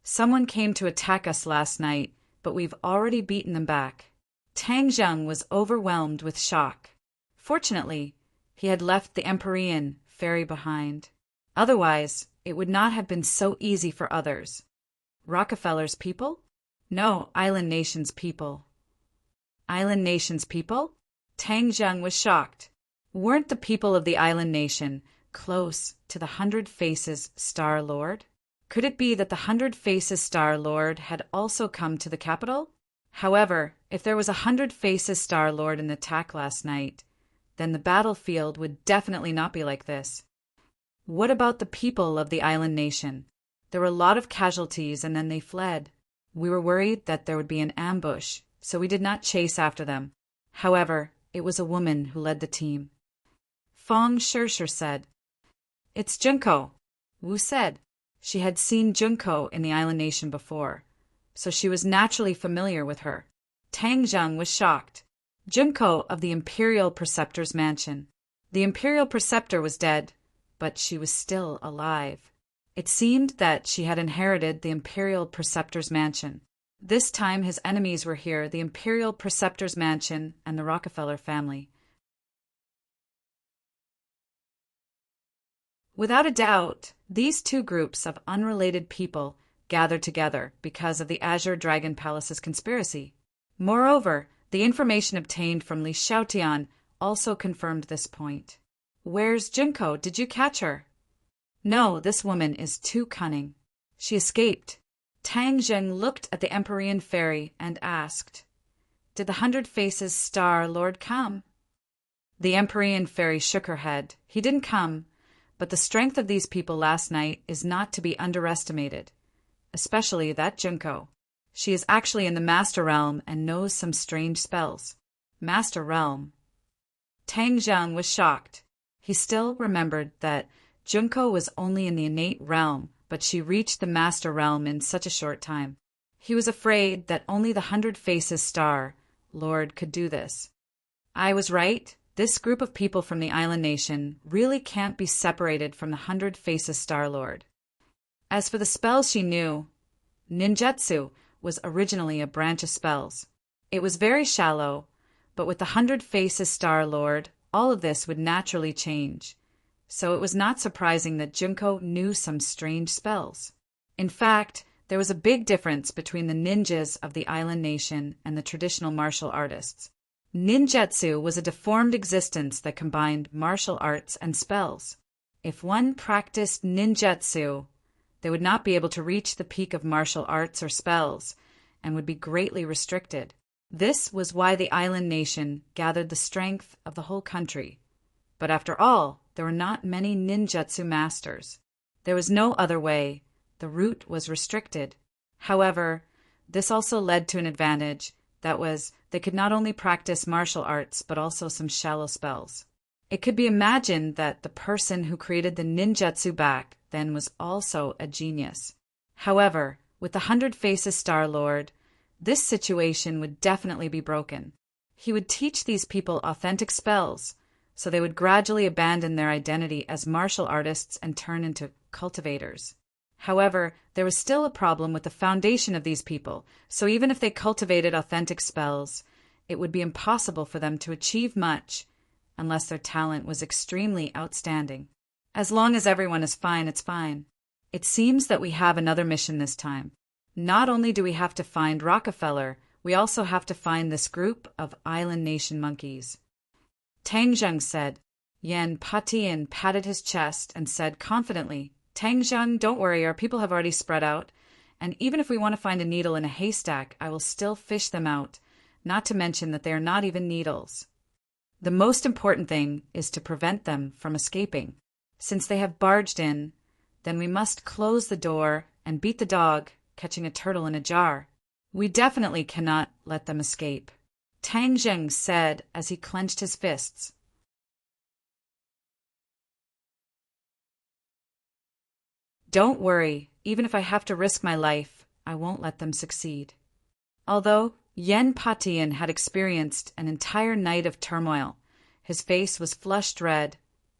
"Someone came to attack us last night, but we've already beaten them back." Tang Zheng was overwhelmed with shock. Fortunately, he had left the Empyrean ferry behind. Otherwise, it would not have been so easy for others. Rockefeller's people? No, Island Nation's people. Island Nation's people? Tang Zheng was shocked. Weren't the people of the Island Nation close to the Hundred Faces Star Lord? Could it be that the Hundred Faces Star Lord had also come to the capital? However, if there was a Hundred Faces Star Lord in the attack last night, then the battlefield would definitely not be like this. What about the people of the Island Nation? There were a lot of casualties and then they fled. We were worried that there would be an ambush, so we did not chase after them. However, it was a woman who led the team. Fong Shirshir said. "It's Junko." Wu said. She had seen Junko in the Island Nation before, so she was naturally familiar with her. Tang Zheng was shocked. Junko of the Imperial Preceptor's mansion. The Imperial Preceptor was dead, but she was still alive. It seemed that she had inherited the Imperial Preceptor's mansion. This time his enemies were here, the Imperial Preceptor's mansion and the Rockefeller family. Without a doubt, these two groups of unrelated people gathered together because of the Azure Dragon Palace's conspiracy. Moreover, the information obtained from Li Xiaotian also confirmed this point. "Where's Junko? Did you catch her?" "No, this woman is too cunning. She escaped." Tang Zheng looked at the Empyrean ferry and asked, "Did the Hundred Faces Star Lord come?" The Empyrean fairy shook her head. "He didn't come, but the strength of these people last night is not to be underestimated, especially that Junko. She is actually in the Master Realm and knows some strange spells." Master Realm. Tang Zheng was shocked. He still remembered that Junko was only in the innate realm, but she reached the Master Realm in such a short time. He was afraid that only the Hundred Faces Star Lord could do this. I was right. This group of people from the Island Nation really can't be separated from the Hundred Faces Star Lord. As for the spells she knew, ninjutsu was originally a branch of spells. It was very shallow, but with the Hundred Faces Star Lord, all of this would naturally change. So it was not surprising that Junko knew some strange spells. In fact, there was a big difference between the ninjas of the Island Nation and the traditional martial artists. Ninjutsu was a deformed existence that combined martial arts and spells. If one practiced ninjutsu, they would not be able to reach the peak of martial arts or spells, and would be greatly restricted. This was why the Island Nation gathered the strength of the whole country. But after all, there were not many ninjutsu masters. There was no other way. The route was restricted. However, this also led to an advantage. That was, they could not only practice martial arts, but also some shallow spells. It could be imagined that the person who created the ninjutsu back then was also a genius. However, with the Hundred Faces Star Lord, this situation would definitely be broken. He would teach these people authentic spells, so they would gradually abandon their identity as martial artists and turn into cultivators. However, there was still a problem with the foundation of these people, so even if they cultivated authentic spells, it would be impossible for them to achieve much unless their talent was extremely outstanding. As long as everyone is fine, it's fine. It seems that we have another mission this time. Not only do we have to find Rockefeller, we also have to find this group of Island Nation monkeys. Tang Zheng said. Yan Patian patted his chest and said confidently, "Tang Zheng, don't worry, our people have already spread out, and even if we want to find a needle in a haystack, I will still fish them out, not to mention that they are not even needles. The most important thing is to prevent them from escaping. Since they have barged in, then we must close the door and beat the dog, catching a turtle in a jar. We definitely cannot let them escape." Tang Zheng said as he clenched his fists. Don't worry, even if I have to risk my life, I won't let them succeed. Although Yen Patian had experienced an entire night of turmoil, his face was flushed red,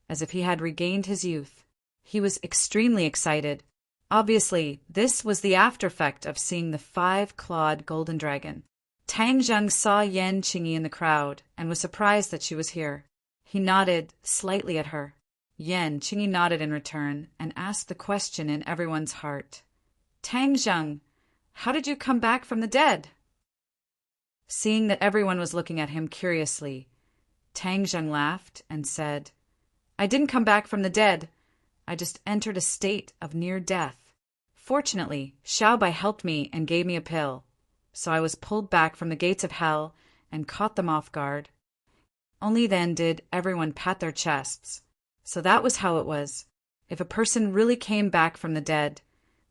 as if he had regained his youth. He was extremely excited. Obviously, this was the after-effect of seeing the 5-clawed golden dragon. Tang Zheng saw Yan Qingyi in the crowd and was surprised that she was here. He nodded slightly at her. Yan Qingyi nodded in return and asked the question in everyone's heart. Tang Zheng, how did you come back from the dead? Seeing that everyone was looking at him curiously, Tang Zheng laughed and said, I didn't come back from the dead. I just entered a state of near death. Fortunately, Xiaobai helped me and gave me a pill, so I was pulled back from the gates of hell and caught them off guard. Only then did everyone pat their chests. So that was how it was. If a person really came back from the dead,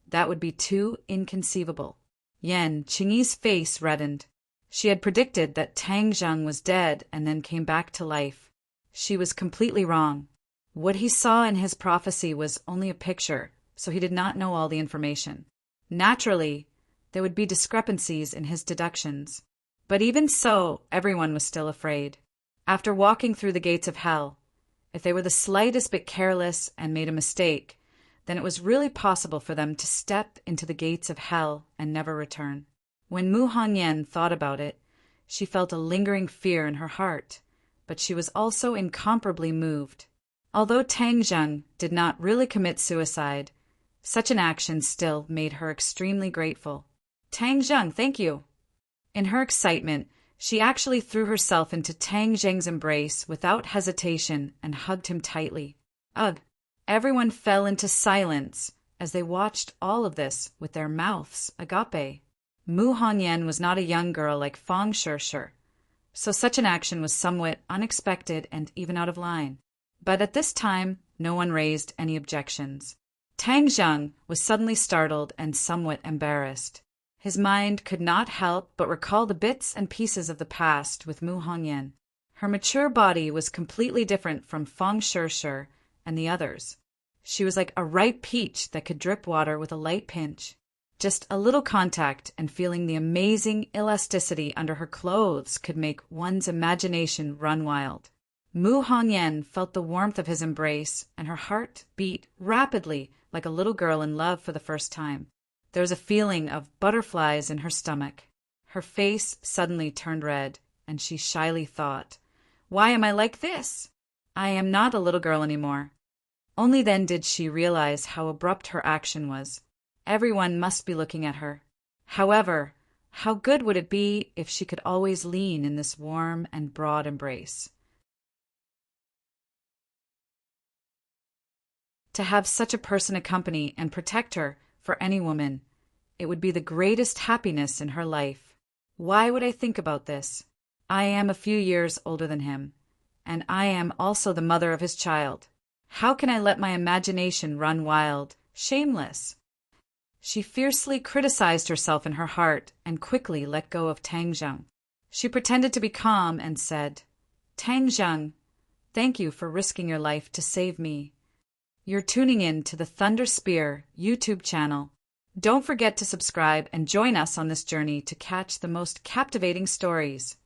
that would be too inconceivable. Yan Qingyi's face reddened. She had predicted that Tang Zheng was dead and then came back to life. She was completely wrong. What he saw in his prophecy was only a picture, so he did not know all the information. Naturally, there would be discrepancies in his deductions. But even so, everyone was still afraid. After walking through the gates of hell, if they were the slightest bit careless and made a mistake, then it was really possible for them to step into the gates of hell and never return. When Mu Hongyan thought about it, she felt a lingering fear in her heart, but she was also incomparably moved. Although Tang Zheng did not really commit suicide, such an action still made her extremely grateful. Tang Zheng, thank you. In her excitement, she actually threw herself into Tang Zheng's embrace without hesitation and hugged him tightly. Ugh! Everyone fell into silence as they watched all of this with their mouths agape. Mu Hongyan was not a young girl like Fang Shishir, so such an action was somewhat unexpected and even out of line. But at this time, no one raised any objections. Tang Zheng was suddenly startled and somewhat embarrassed. His mind could not help but recall the bits and pieces of the past with Mu Hongyan. Her mature body was completely different from Fang Shishir and the others. She was like a ripe peach that could drip water with a light pinch. Just a little contact and feeling the amazing elasticity under her clothes could make one's imagination run wild. Mu Hongyan felt the warmth of his embrace, and her heart beat rapidly like a little girl in love for the first time. There was a feeling of butterflies in her stomach. Her face suddenly turned red, and she shyly thought, "Why am I like this? I am not a little girl anymore." Only then did she realize how abrupt her action was. Everyone must be looking at her. However, how good would it be if she could always lean in this warm and broad embrace? To have such a person accompany and protect her, for any woman, it would be the greatest happiness in her life. Why would I think about this? I am a few years older than him, and I am also the mother of his child. How can I let my imagination run wild, shameless? She fiercely criticized herself in her heart and quickly let go of Tang Zheng. She pretended to be calm and said, "Tang Zheng, thank you for risking your life to save me. You're tuning in to the Thunder Spear YouTube channel. Don't forget to subscribe and join us on this journey to catch the most captivating stories."